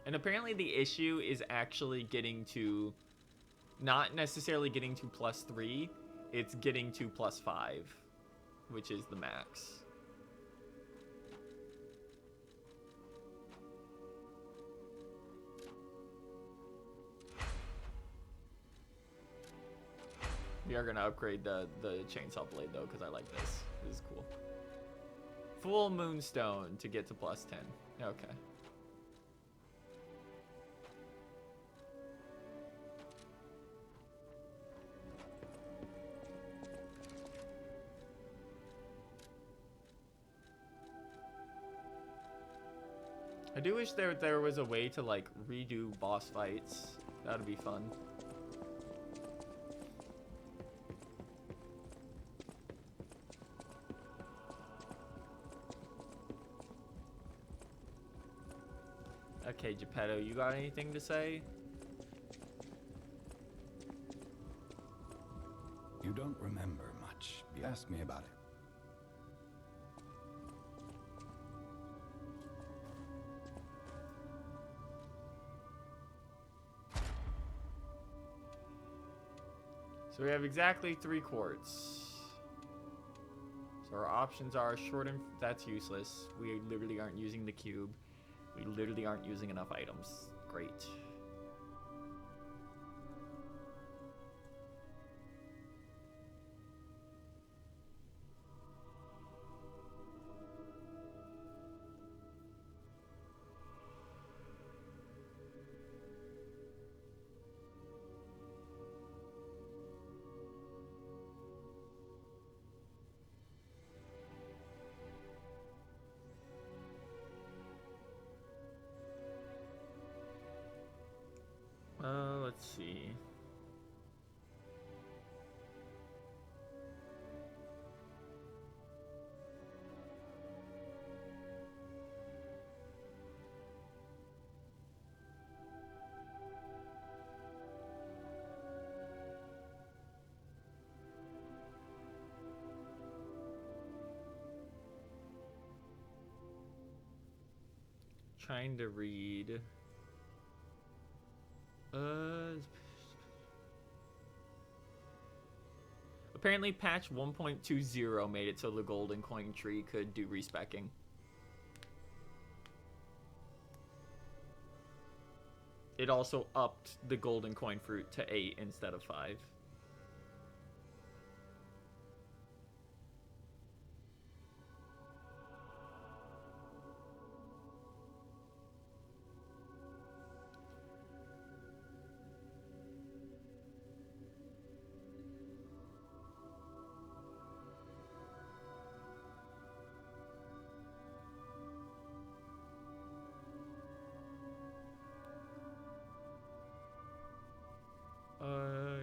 Speaker 2: And apparently the issue is actually getting to, not necessarily getting to +3, it's getting to +5, which is the max. We are gonna upgrade the chainsaw blade though, because I like this. This is cool. Full moonstone to get to +10. Okay. I do wish there was a way to like redo boss fights. That would be fun. Okay, Geppetto, you got anything to say?
Speaker 18: You don't remember much. Ask me about it.
Speaker 2: So we have exactly 3 quartz. So our options are short and that's useless. We literally aren't using the cube. We literally aren't using enough items. Great. trying to read. Apparently patch 1.20 made it so the golden coin tree could do respecking. It also upped the golden coin fruit to 8 instead of 5.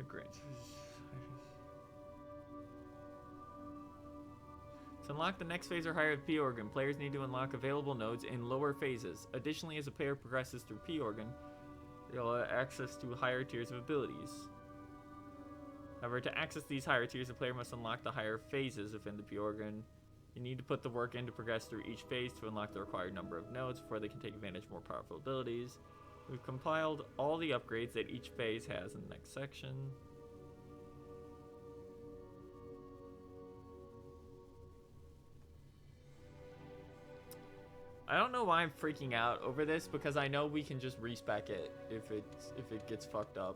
Speaker 2: Great. To unlock the next phase or higher of P-Organ, players need to unlock available nodes in lower phases. Additionally, as a player progresses through P-Organ, they'll have access to higher tiers of abilities. However, to access these higher tiers, the player must unlock the higher phases within the P-Organ. You need to put the work in to progress through each phase to unlock the required number of nodes before they can take advantage of more powerful abilities. We've compiled all the upgrades that each phase has in the next section. I don't know why I'm freaking out over this, because I know we can just respec it if it gets fucked up.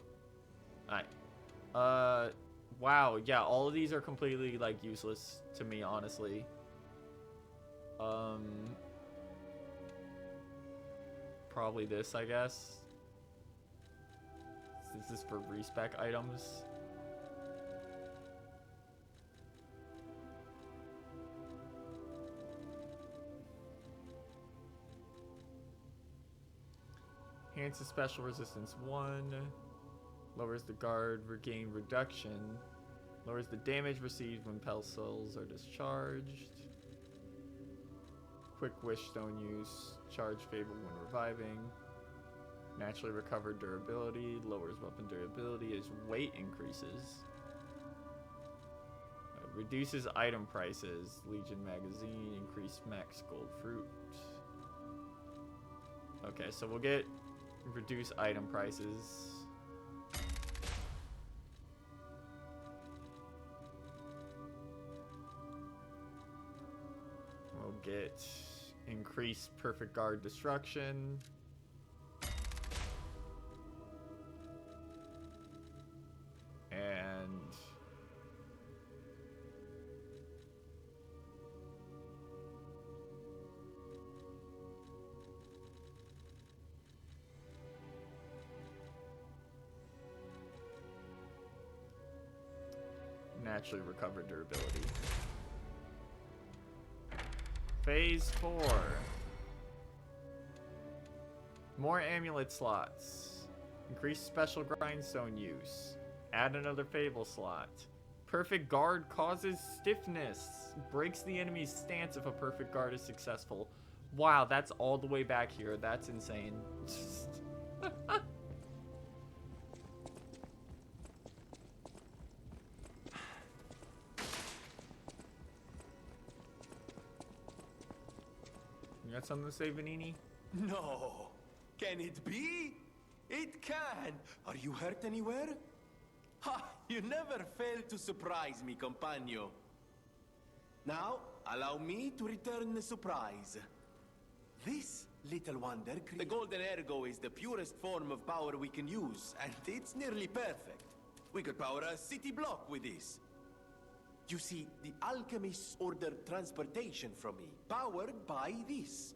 Speaker 2: Alright. Wow, yeah, all of these are completely like useless to me, honestly. Probably this, I guess. This is for respec items. Enhances special resistance 1. Lowers the guard regain reduction. Lowers the damage received when Pell cells are discharged. Quick Wish Stone use. Charge Fable when reviving. Naturally recovered durability. Lowers weapon durability as weight increases. Reduces item prices. Legion magazine. Increased max gold fruit. Okay, so we'll get reduce item prices. We'll get increased perfect guard destruction. And naturally recovered durability. Phase 4. More amulet slots. Increase special grindstone use. Add another fable slot. Perfect guard causes stiffness. Breaks the enemy's stance if a perfect guard is successful. Wow, that's all the way back here. That's insane. You got something to say, Vanini?
Speaker 21: No. Can it be? It can. Are you hurt anywhere? Ha! You never fail to surprise me, compagno. Now, allow me to return the surprise. This little wonder, the Golden Ergo is the purest form of power we can use, and it's nearly perfect. We could power a city block with this. You see, the alchemists ordered transportation from me, powered by this.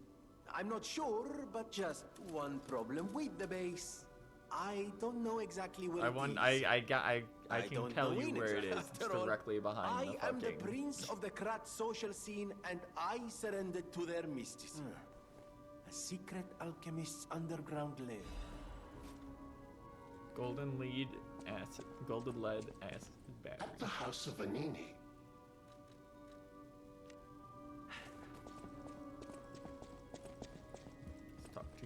Speaker 21: I'm not sure, but just one problem with the base. I don't know exactly where it is.
Speaker 2: I can tell you where it is. It's directly behind the
Speaker 21: I am the
Speaker 2: fucking...
Speaker 21: prince of the Krat social scene, and I surrendered to their mysticism. A secret alchemist's underground lair.
Speaker 2: Golden lead acid. Golden lead acid battery.
Speaker 8: At the House of Vanini.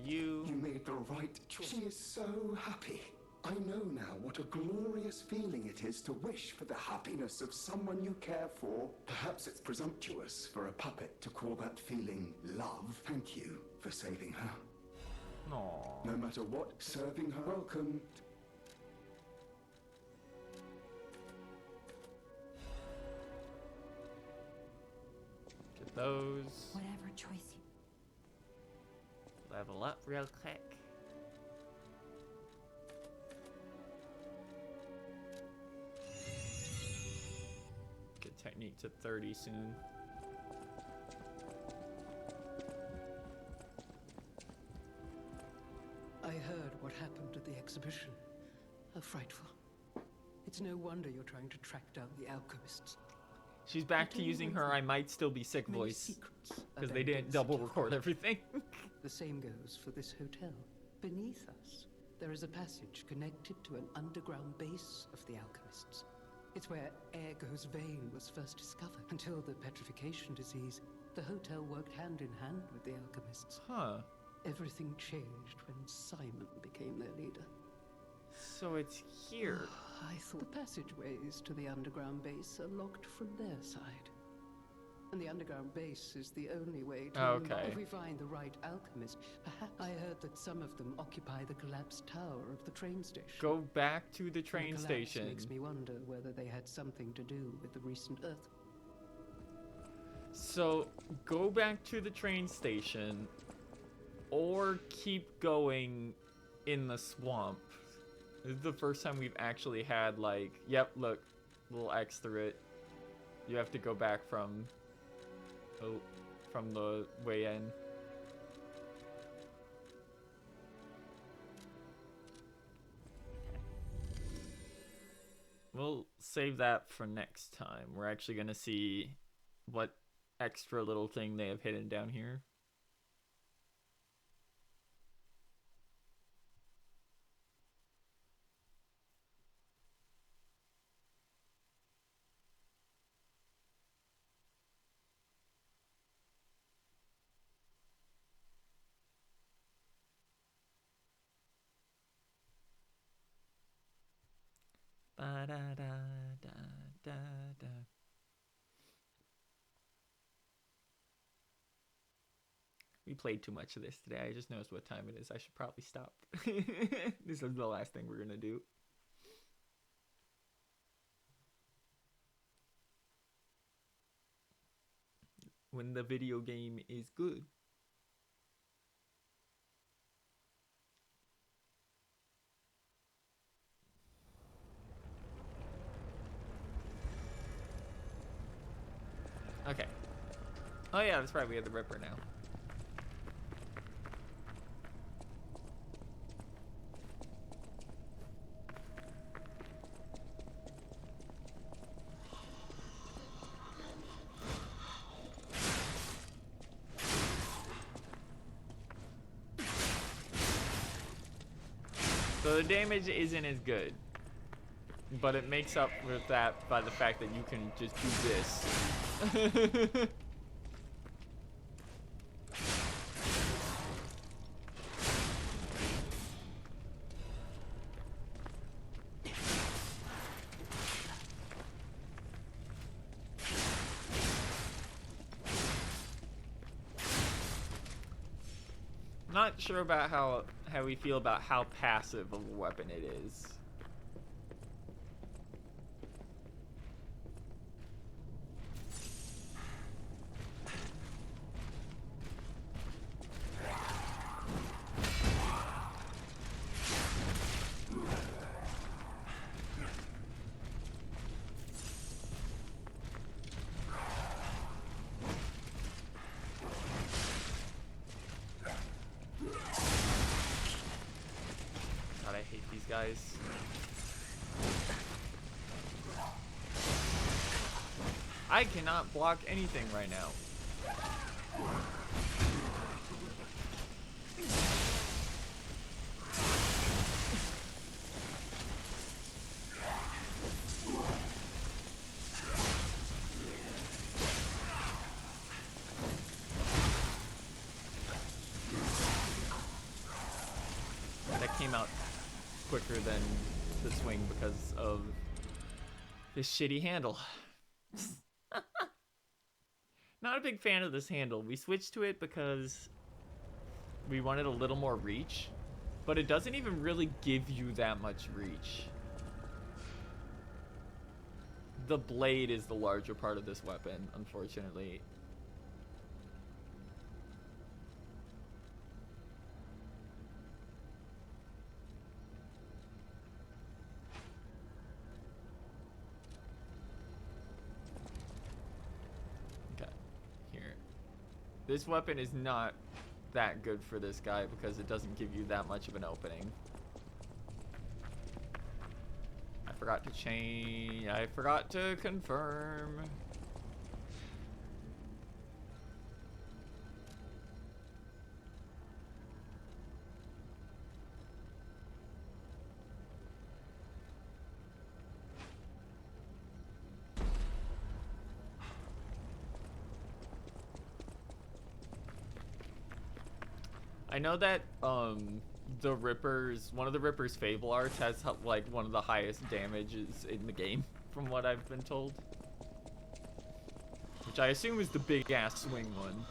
Speaker 2: You
Speaker 11: made the right choice. She is so happy. I know now what a glorious feeling it is to wish for the happiness of someone you care for. Perhaps it's presumptuous for a puppet to call that feeling love. Thank you for saving her.
Speaker 2: Aww.
Speaker 11: No matter what, serving her welcome.
Speaker 2: Get those.
Speaker 3: Whatever choice you...
Speaker 2: Level up real quick. Get technique to 30 soon.
Speaker 7: I heard what happened at the exhibition. How frightful. It's no wonder you're trying to track down the alchemists.
Speaker 2: She's back to using her I might still be sick voice. Because they didn't double record everything.
Speaker 7: The same goes for this hotel. Beneath us, there is a passage connected to an underground base of the alchemists. It's where Ergo's vein was first discovered. Until the petrification disease, the hotel worked hand in hand with the alchemists.
Speaker 2: Huh.
Speaker 7: Everything changed when Simon became their leader.
Speaker 2: So it's here.
Speaker 7: I thought the passageways to the underground base are locked from their side. And the underground base is the only way to...
Speaker 2: Okay.
Speaker 7: If we find the right alchemist, perhaps... I heard that some of them occupy the collapsed tower of the train station.
Speaker 2: Go back to the train
Speaker 7: The collapse
Speaker 2: station.
Speaker 7: makes me wonder whether they had something to do with the recent earth.
Speaker 2: So go back to the train station or keep going in the swamp. This is the first time we've actually had like, yep, look, little X through it. You have to go back from the way in. We'll save that for next time. We're actually gonna see what extra little thing they have hidden down here. Ba-da-da-da-da-da. We played too much of this today. I just noticed what time it is. I should probably stop. This is the last thing we're gonna do. When the video game is good. Okay. Oh yeah, that's right. We have the Ripper now. So the damage isn't as good, but it makes up for that by the fact that you can just do this. Not sure about how we feel about how passive of a weapon it is. God, I hate these guys. I cannot block anything right now. That came out quicker than the swing because of this shitty handle. Not a big fan of this handle. We switched to it because We wanted a little more reach, but it doesn't even really give you that much reach. The blade is the larger part of this weapon, unfortunately. Okay, here. This weapon is not that good for this guy because it doesn't give you that much of an opening. I forgot to change. I forgot to confirm. I know that the Ripper's, one of the Ripper's Fable arts has like one of the highest damages in the game, from what I've been told. Which I assume is the big ass swing one.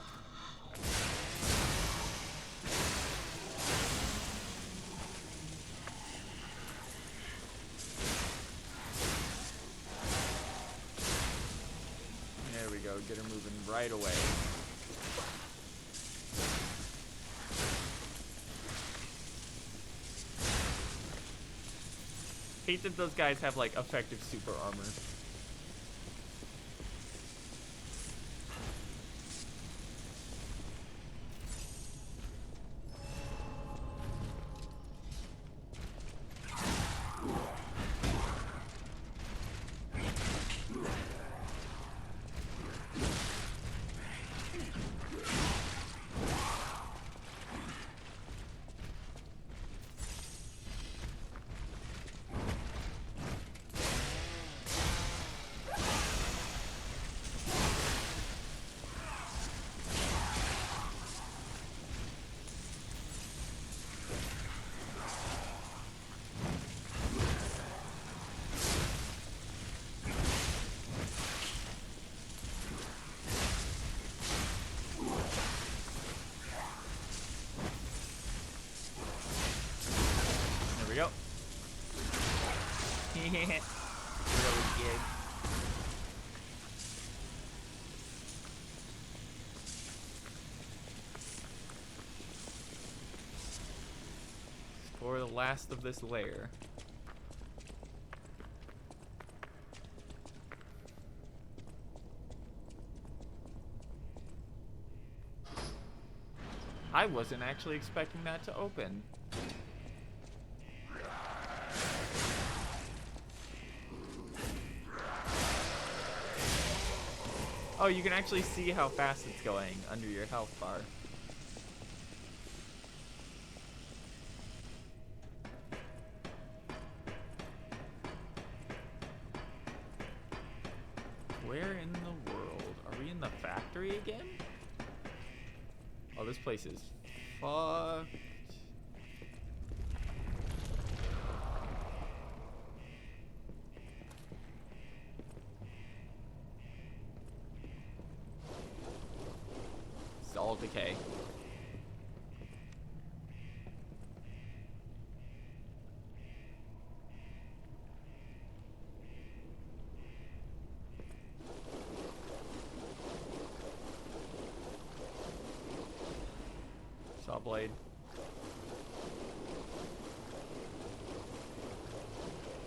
Speaker 2: There we go, get her moving right away. Hate that those guys have like effective super armor. Go. Really good. For the last of this layer. I wasn't actually expecting that to open. Oh, you can actually see how fast it's going under your health bar. Where in the world? Are we in the factory again? Oh, this place is fucked. All decay. Saw blade.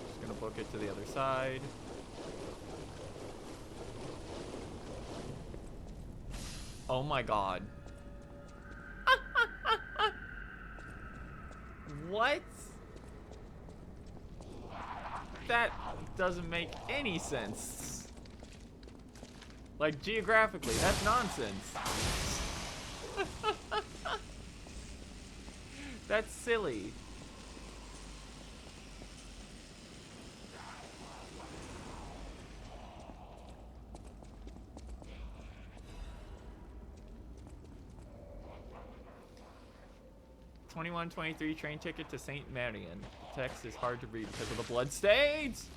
Speaker 2: Just gonna book it to the other side. Oh my god. What? That doesn't make any sense. Like, geographically, that's nonsense. That's silly. $21.23 train ticket to St. Marion. The text is hard to read because of the blood stains.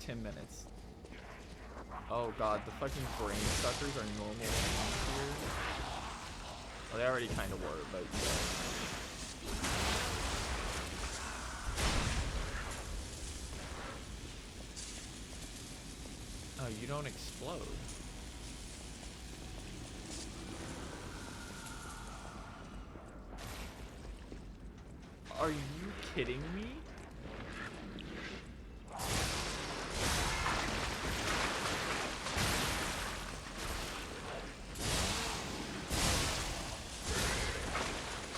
Speaker 2: 10 minutes. Oh god, the fucking brain suckers are normal things here. Well, they already kind of were, but yeah. Oh, you don't explode. Are you kidding me?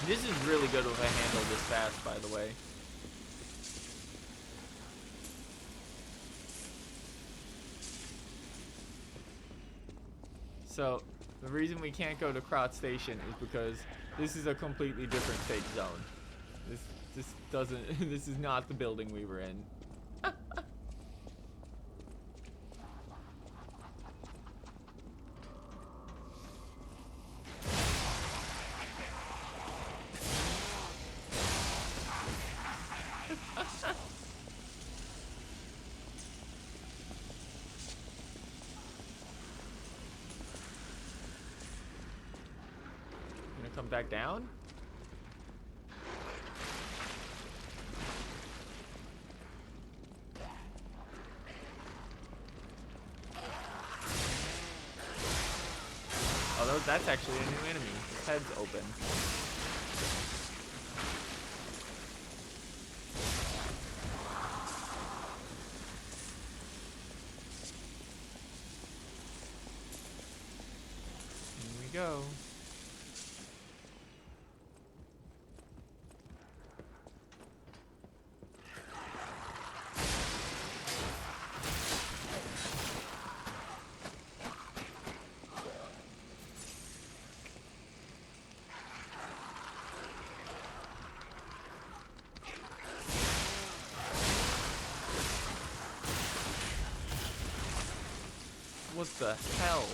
Speaker 2: This is really good if I handle this fast, by the way. So, the reason we can't go to Krot Station is because this is a completely different fake zone. This doesn't, this is not the building we were in. Gonna come back down? Although that's actually a new enemy. His head's open. Here we go. What the hell?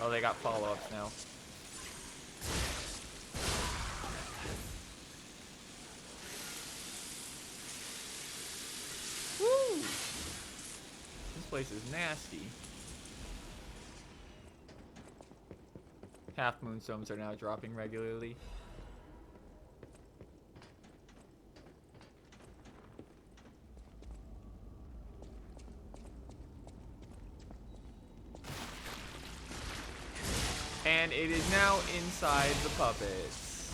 Speaker 2: Oh, they got follow-ups now. Woo! This place is nasty. Half moonstones are now dropping regularly. And it is now inside the puppets.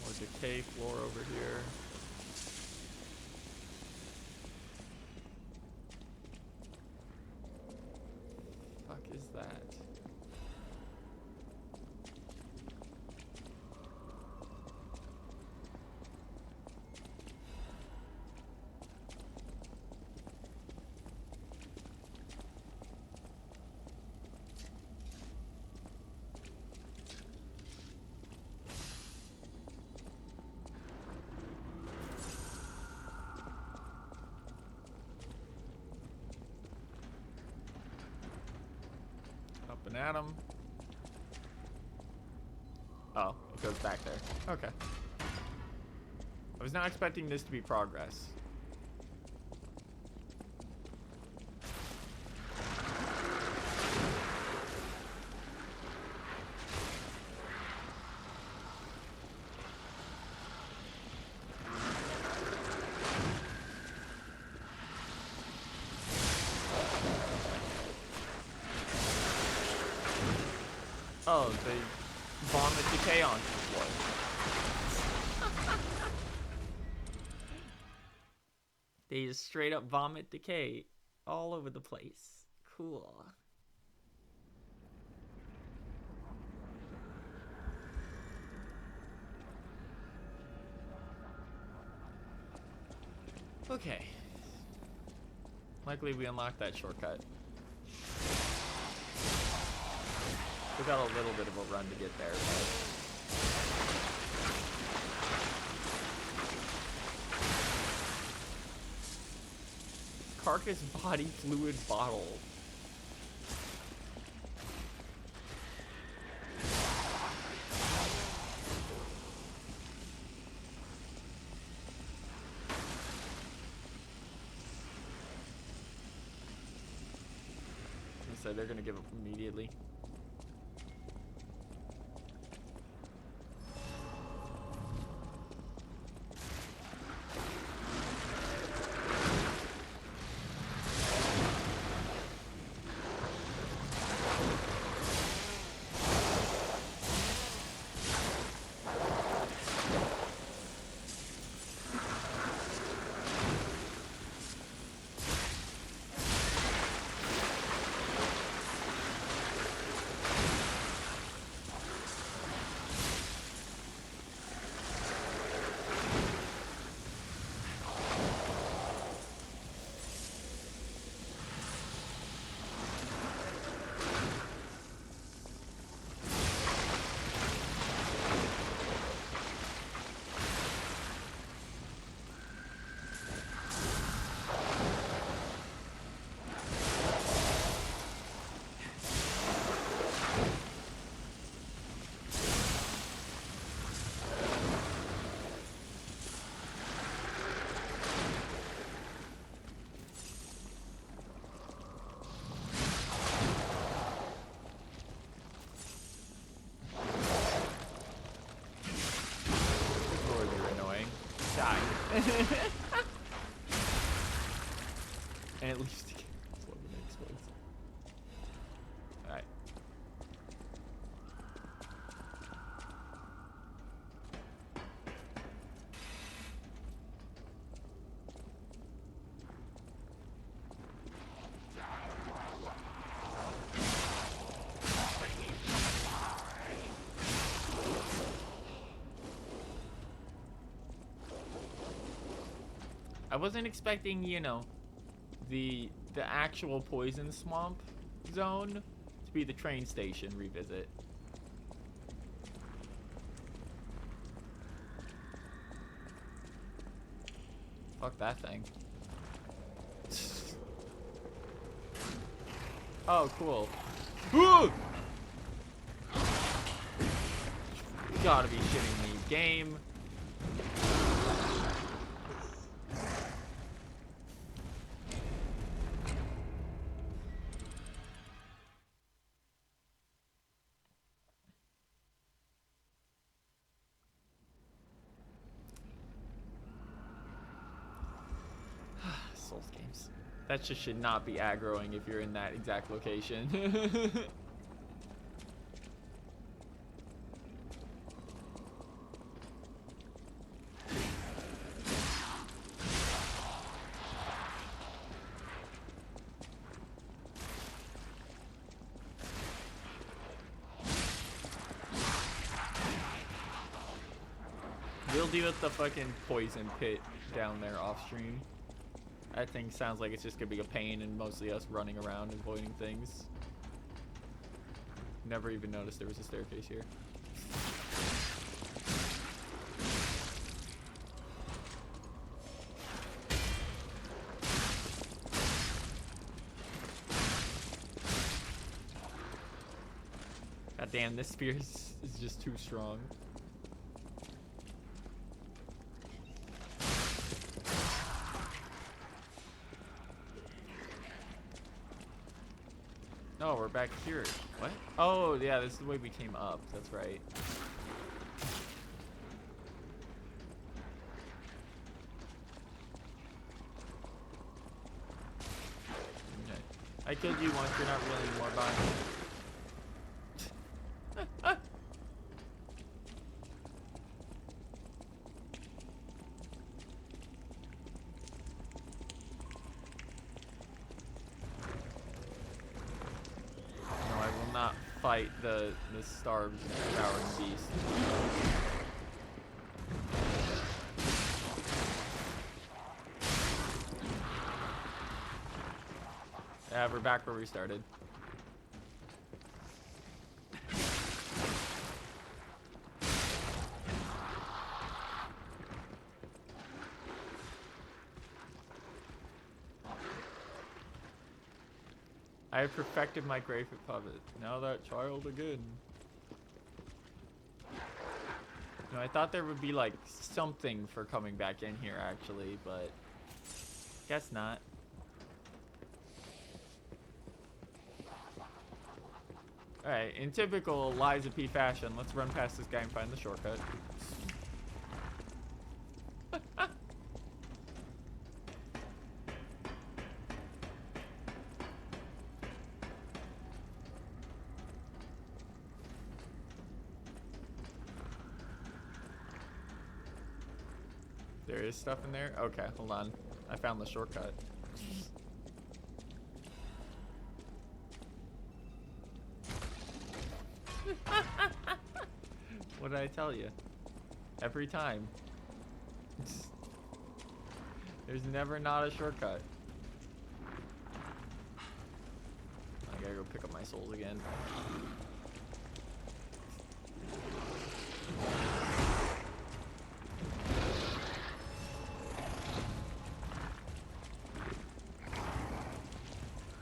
Speaker 2: More decay floor over here. Is that? Up and at him. Oh, it goes back there. Okay. I was not expecting this to be progress. Oh, they vomit decay onto the floor. They just straight up vomit decay all over the place. Cool. Okay. Luckily we unlocked that shortcut. We got a little bit of a run to get there, but... Carcass body fluid bottle. So they're gonna give up immediately. And at least it explodes when it explodes. Alright. I wasn't expecting, you know, the actual poison swamp zone to be the train station revisit. Fuck that thing. Oh, cool. You gotta be shitting me, game. Souls games. That just should not be aggroing if you're in that exact location. We'll deal with the fucking poison pit down there off stream. That thing sounds like it's just gonna be a pain and mostly us running around avoiding things. Never even noticed there was a staircase here. God damn, this spear is just too strong. Oh, we're back here. What? Oh, yeah, this is the way we came up. That's right. Okay. I killed you once. You're not really more behind me. Fight the starved, devouring beast. Yeah, we're back where we started. I have perfected my graphic puppet. Now that child again. You know, I thought there would be like something for coming back in here actually, but guess not. Alright, in typical Liza P fashion, let's run past this guy and find the shortcut. There is stuff in there? Okay, hold on. I found the shortcut. What did I tell you? Every time. There's never not a shortcut. I gotta go pick up my souls again.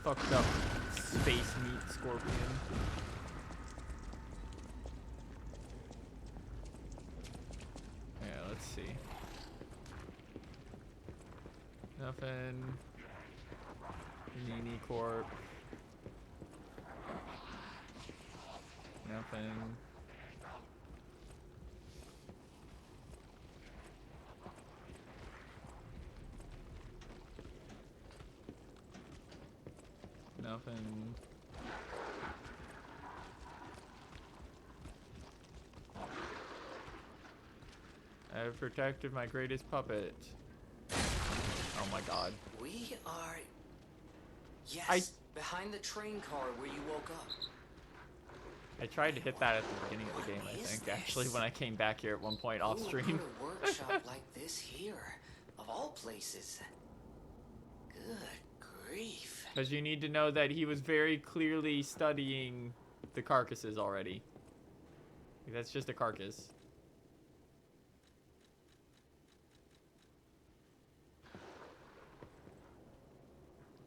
Speaker 2: Fucked up space meat scorpion. Yeah, let's see. Nothing. Nini Corp. Nothing. Nothing. I have protected my greatest puppet. Oh my god.
Speaker 9: We are... Yes, behind the train car where you woke up.
Speaker 2: I tried to hit that at the beginning of the game, I think, actually, when I came back here at one point off stream.
Speaker 9: Who would put a workshop like this here, of all places? Good grief.
Speaker 2: Because you need to know that he was very clearly studying the carcasses already. That's just a carcass.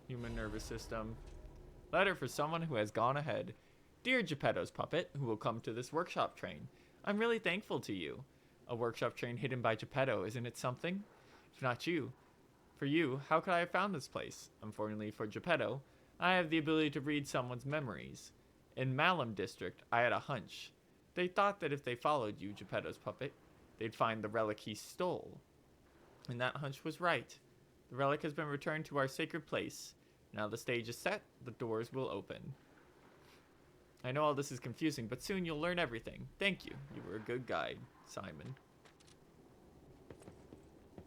Speaker 2: Human nervous system. Letter for someone who has gone ahead. Dear Geppetto's puppet, who will come to this workshop train, I'm really thankful to you. A workshop train hidden by Geppetto, isn't it something? If not you, for you, how could I have found this place? Unfortunately for Geppetto, I have the ability to read someone's memories. In Malum District, I had a hunch. They thought that if they followed you, Geppetto's puppet, they'd find the relic he stole. And that hunch was right. The relic has been returned to our sacred place. Now the stage is set, the doors will open. I know all this is confusing, but soon you'll learn everything. Thank you. You were a good guide, Simon.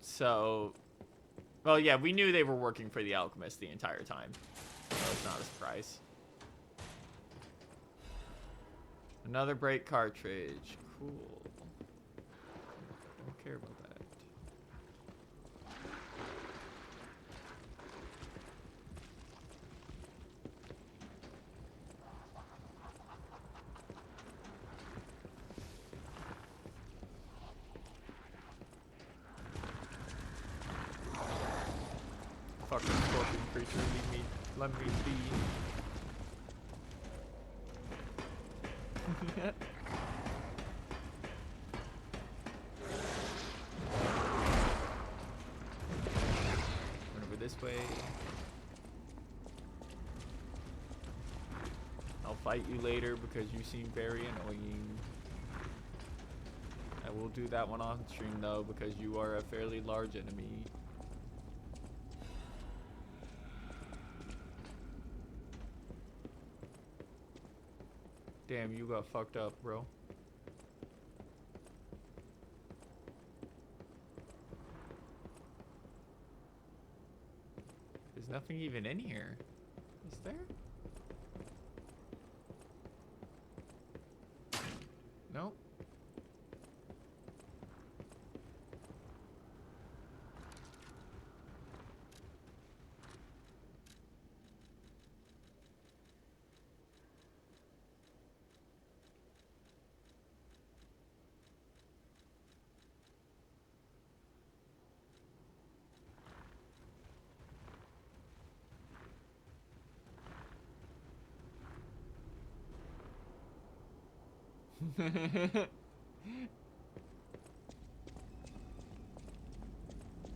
Speaker 2: So, well, yeah, we knew they were working for the alchemist the entire time. So it's not a surprise. Another break cartridge. Cool. Don't care about that. Fucking scorpion creature, let me be. Run over this way. I'll fight you later because you seem very annoying. I will do that one on stream though because you are a fairly large enemy. Damn, you got fucked up, bro. There's nothing even in here. Is there? Nope.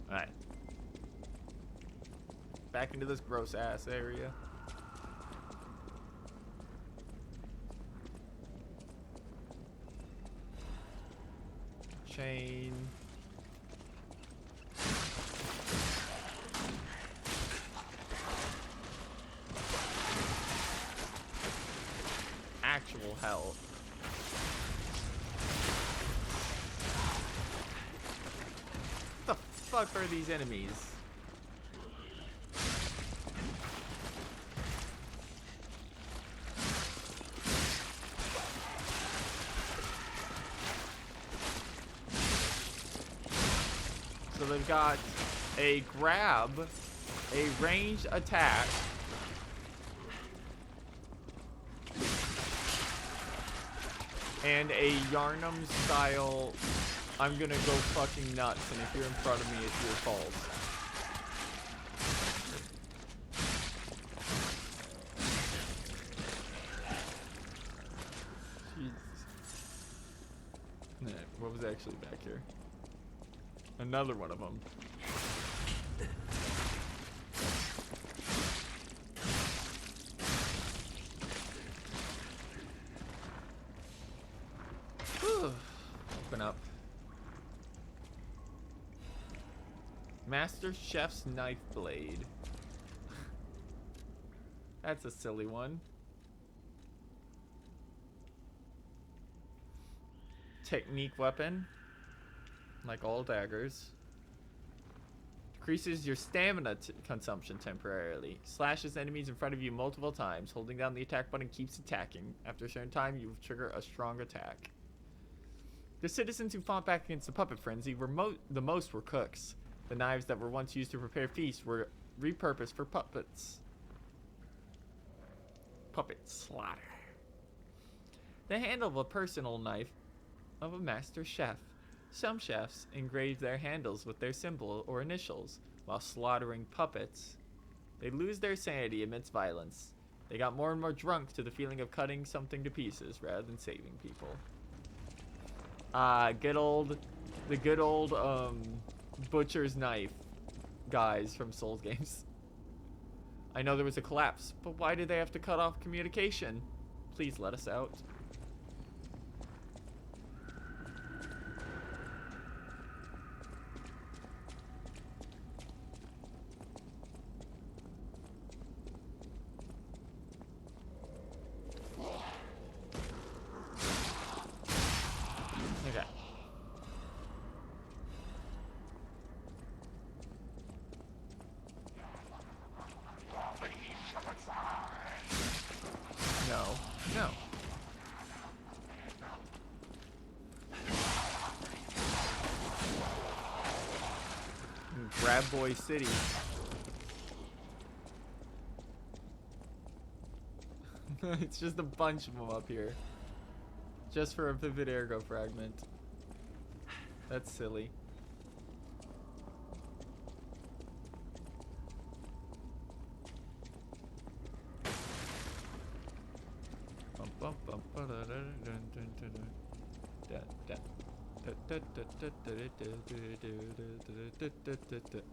Speaker 2: Alright. Back into this gross ass area. Chain. Actual hell. What the fuck are these enemies? So they've got a grab, a ranged attack, and a Yarnum style, I'm gonna go fucking nuts, and if you're in front of me, it's your fault. Jesus. Alright, what was actually back here? Another one of them. Open up. Master Chef's knife blade. That's a silly one. Technique weapon. Like all daggers. Decreases your stamina consumption temporarily. Slashes enemies in front of you multiple times. Holding down the attack button keeps attacking. After a certain time, you will trigger a strong attack. The citizens who fought back against the puppet frenzy were the most were cooks. The knives that were once used to prepare feasts were repurposed for puppets. Puppet slaughter. The handle of a personal knife of a master chef. Some chefs engrave their handles with their symbol or initials. While slaughtering puppets, they lose their sanity amidst violence. They got more and more drunk to the feeling of cutting something to pieces rather than saving people. The good old butcher's knife guys from Souls games. I know there was a collapse, but why did they have to cut off communication? Please let us out. No. Grab Boy City. It's just a bunch of them up here. Just for a vivid ergo fragment. That's silly.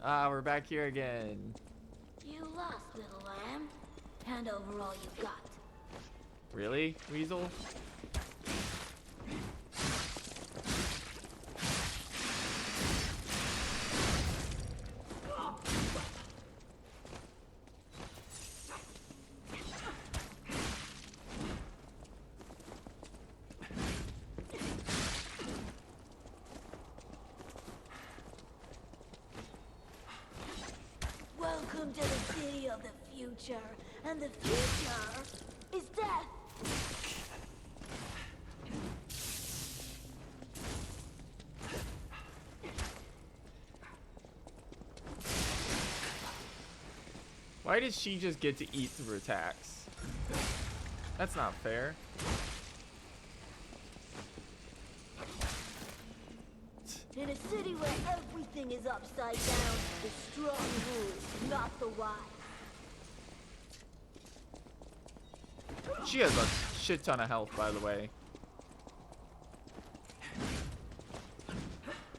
Speaker 2: Ah, we're back here again.
Speaker 5: You lost, little lamb. Hand over all you've got.
Speaker 2: Really, Weasel?
Speaker 5: Welcome to the city of the future, and the future is death.
Speaker 2: Why does she just get to eat through attacks? That's not fair.
Speaker 5: In a city where everything is upside down, the strong rule, not the wise.
Speaker 2: She has a shit ton of health, by the way.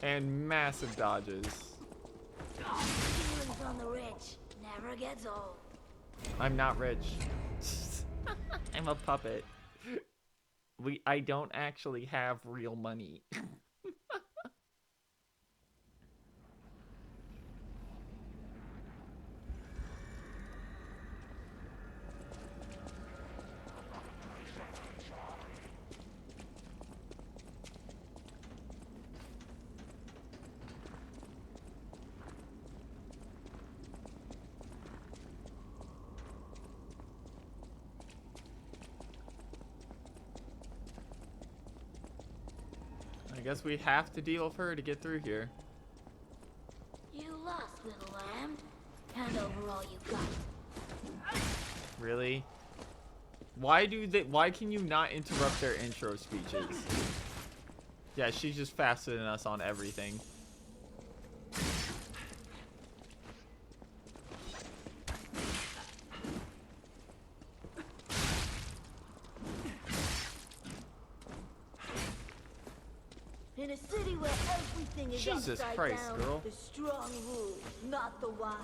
Speaker 2: And massive dodges.
Speaker 5: Feelings on the rich never gets old.
Speaker 2: I'm not rich. I'm a puppet. I don't actually have real money. I guess we have to deal with her to get through here.
Speaker 5: You lost, little lamb. Hand over all you got.
Speaker 2: Really? Why can you not interrupt their intro speeches? Yeah, she's just faster than us on everything.
Speaker 5: In a city where everything is
Speaker 2: Jesus
Speaker 5: upside
Speaker 2: Christ,
Speaker 5: down,
Speaker 2: girl.
Speaker 5: the strong rule, not the wise.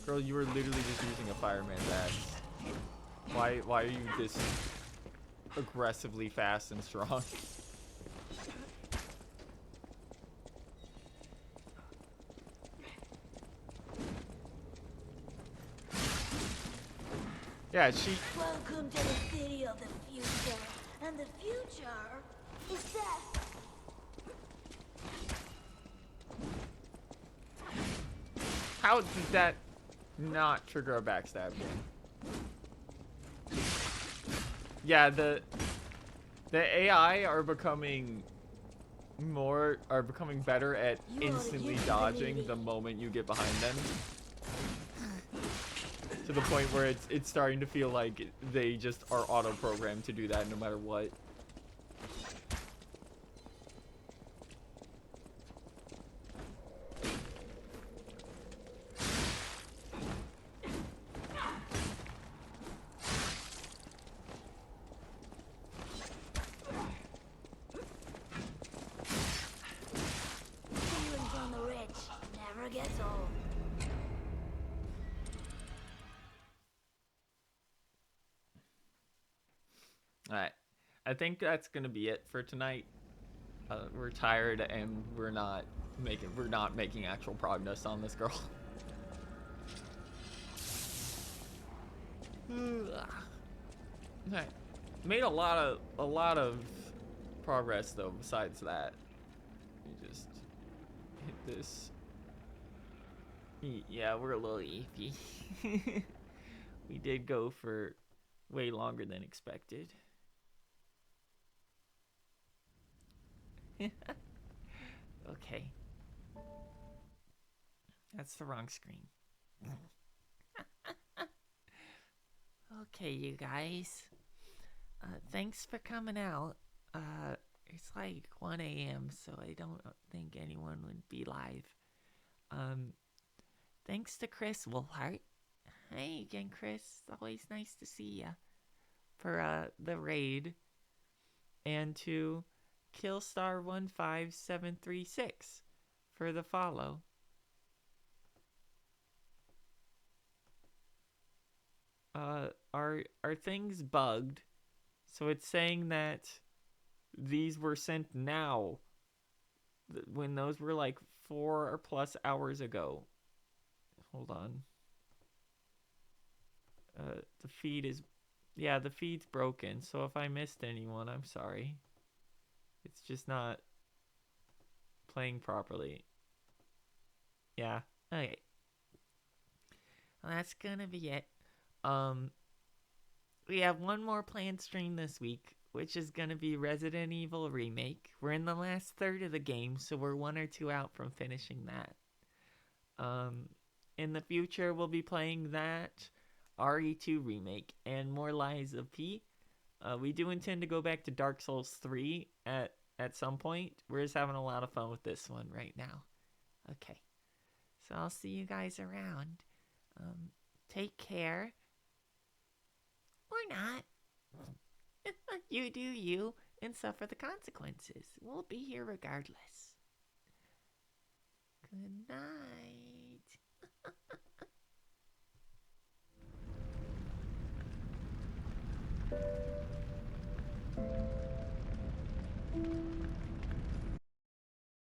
Speaker 2: Girl, you were literally just using a fireman's axe. Why are you this aggressively fast and strong? Yeah, she...
Speaker 5: Welcome to the city of the future, and the future is death.
Speaker 2: How did that not trigger a backstab game? Yeah, the AI are becoming better at instantly dodging the moment you get behind them. To the point where it's starting to feel like they just are auto-programmed to do that no matter what.
Speaker 5: Feelings on the rich never gets old.
Speaker 2: Alright, I think that's gonna be it for tonight. We're tired and we're not making actual progress on this girl. Alright, made a lot of progress though. Besides that, you just hit this. Yeah, we're a little iffy. We did go for way longer than expected. Okay. That's the wrong screen. Okay, you guys. Thanks for coming out. It's like 1 a.m., so I don't think anyone would be live. Thanks to Chris Wolfhart. Hey again, Chris. It's always nice to see ya. For the raid. And to Killstar15736 for the follow. Are things bugged? So it's saying that these were sent now, when those were like 4+ hours ago. Hold on. The feed is, yeah, the feed's broken. So if I missed anyone, I'm sorry. It's just not playing properly. Yeah. Okay. Well, that's gonna be it. We have one more planned stream this week, which is gonna be Resident Evil Remake. We're in the last third of the game, so we're 1 or 2 out from finishing that. In the future, we'll be playing that, RE2 Remake, and more Lies of P. We do intend to go back to Dark Souls 3 at some point. We're just having a lot of fun with this one right now. Okay. So I'll see you guys around. Take care. Or not. You do you and suffer the consequences. We'll be here regardless. Good night.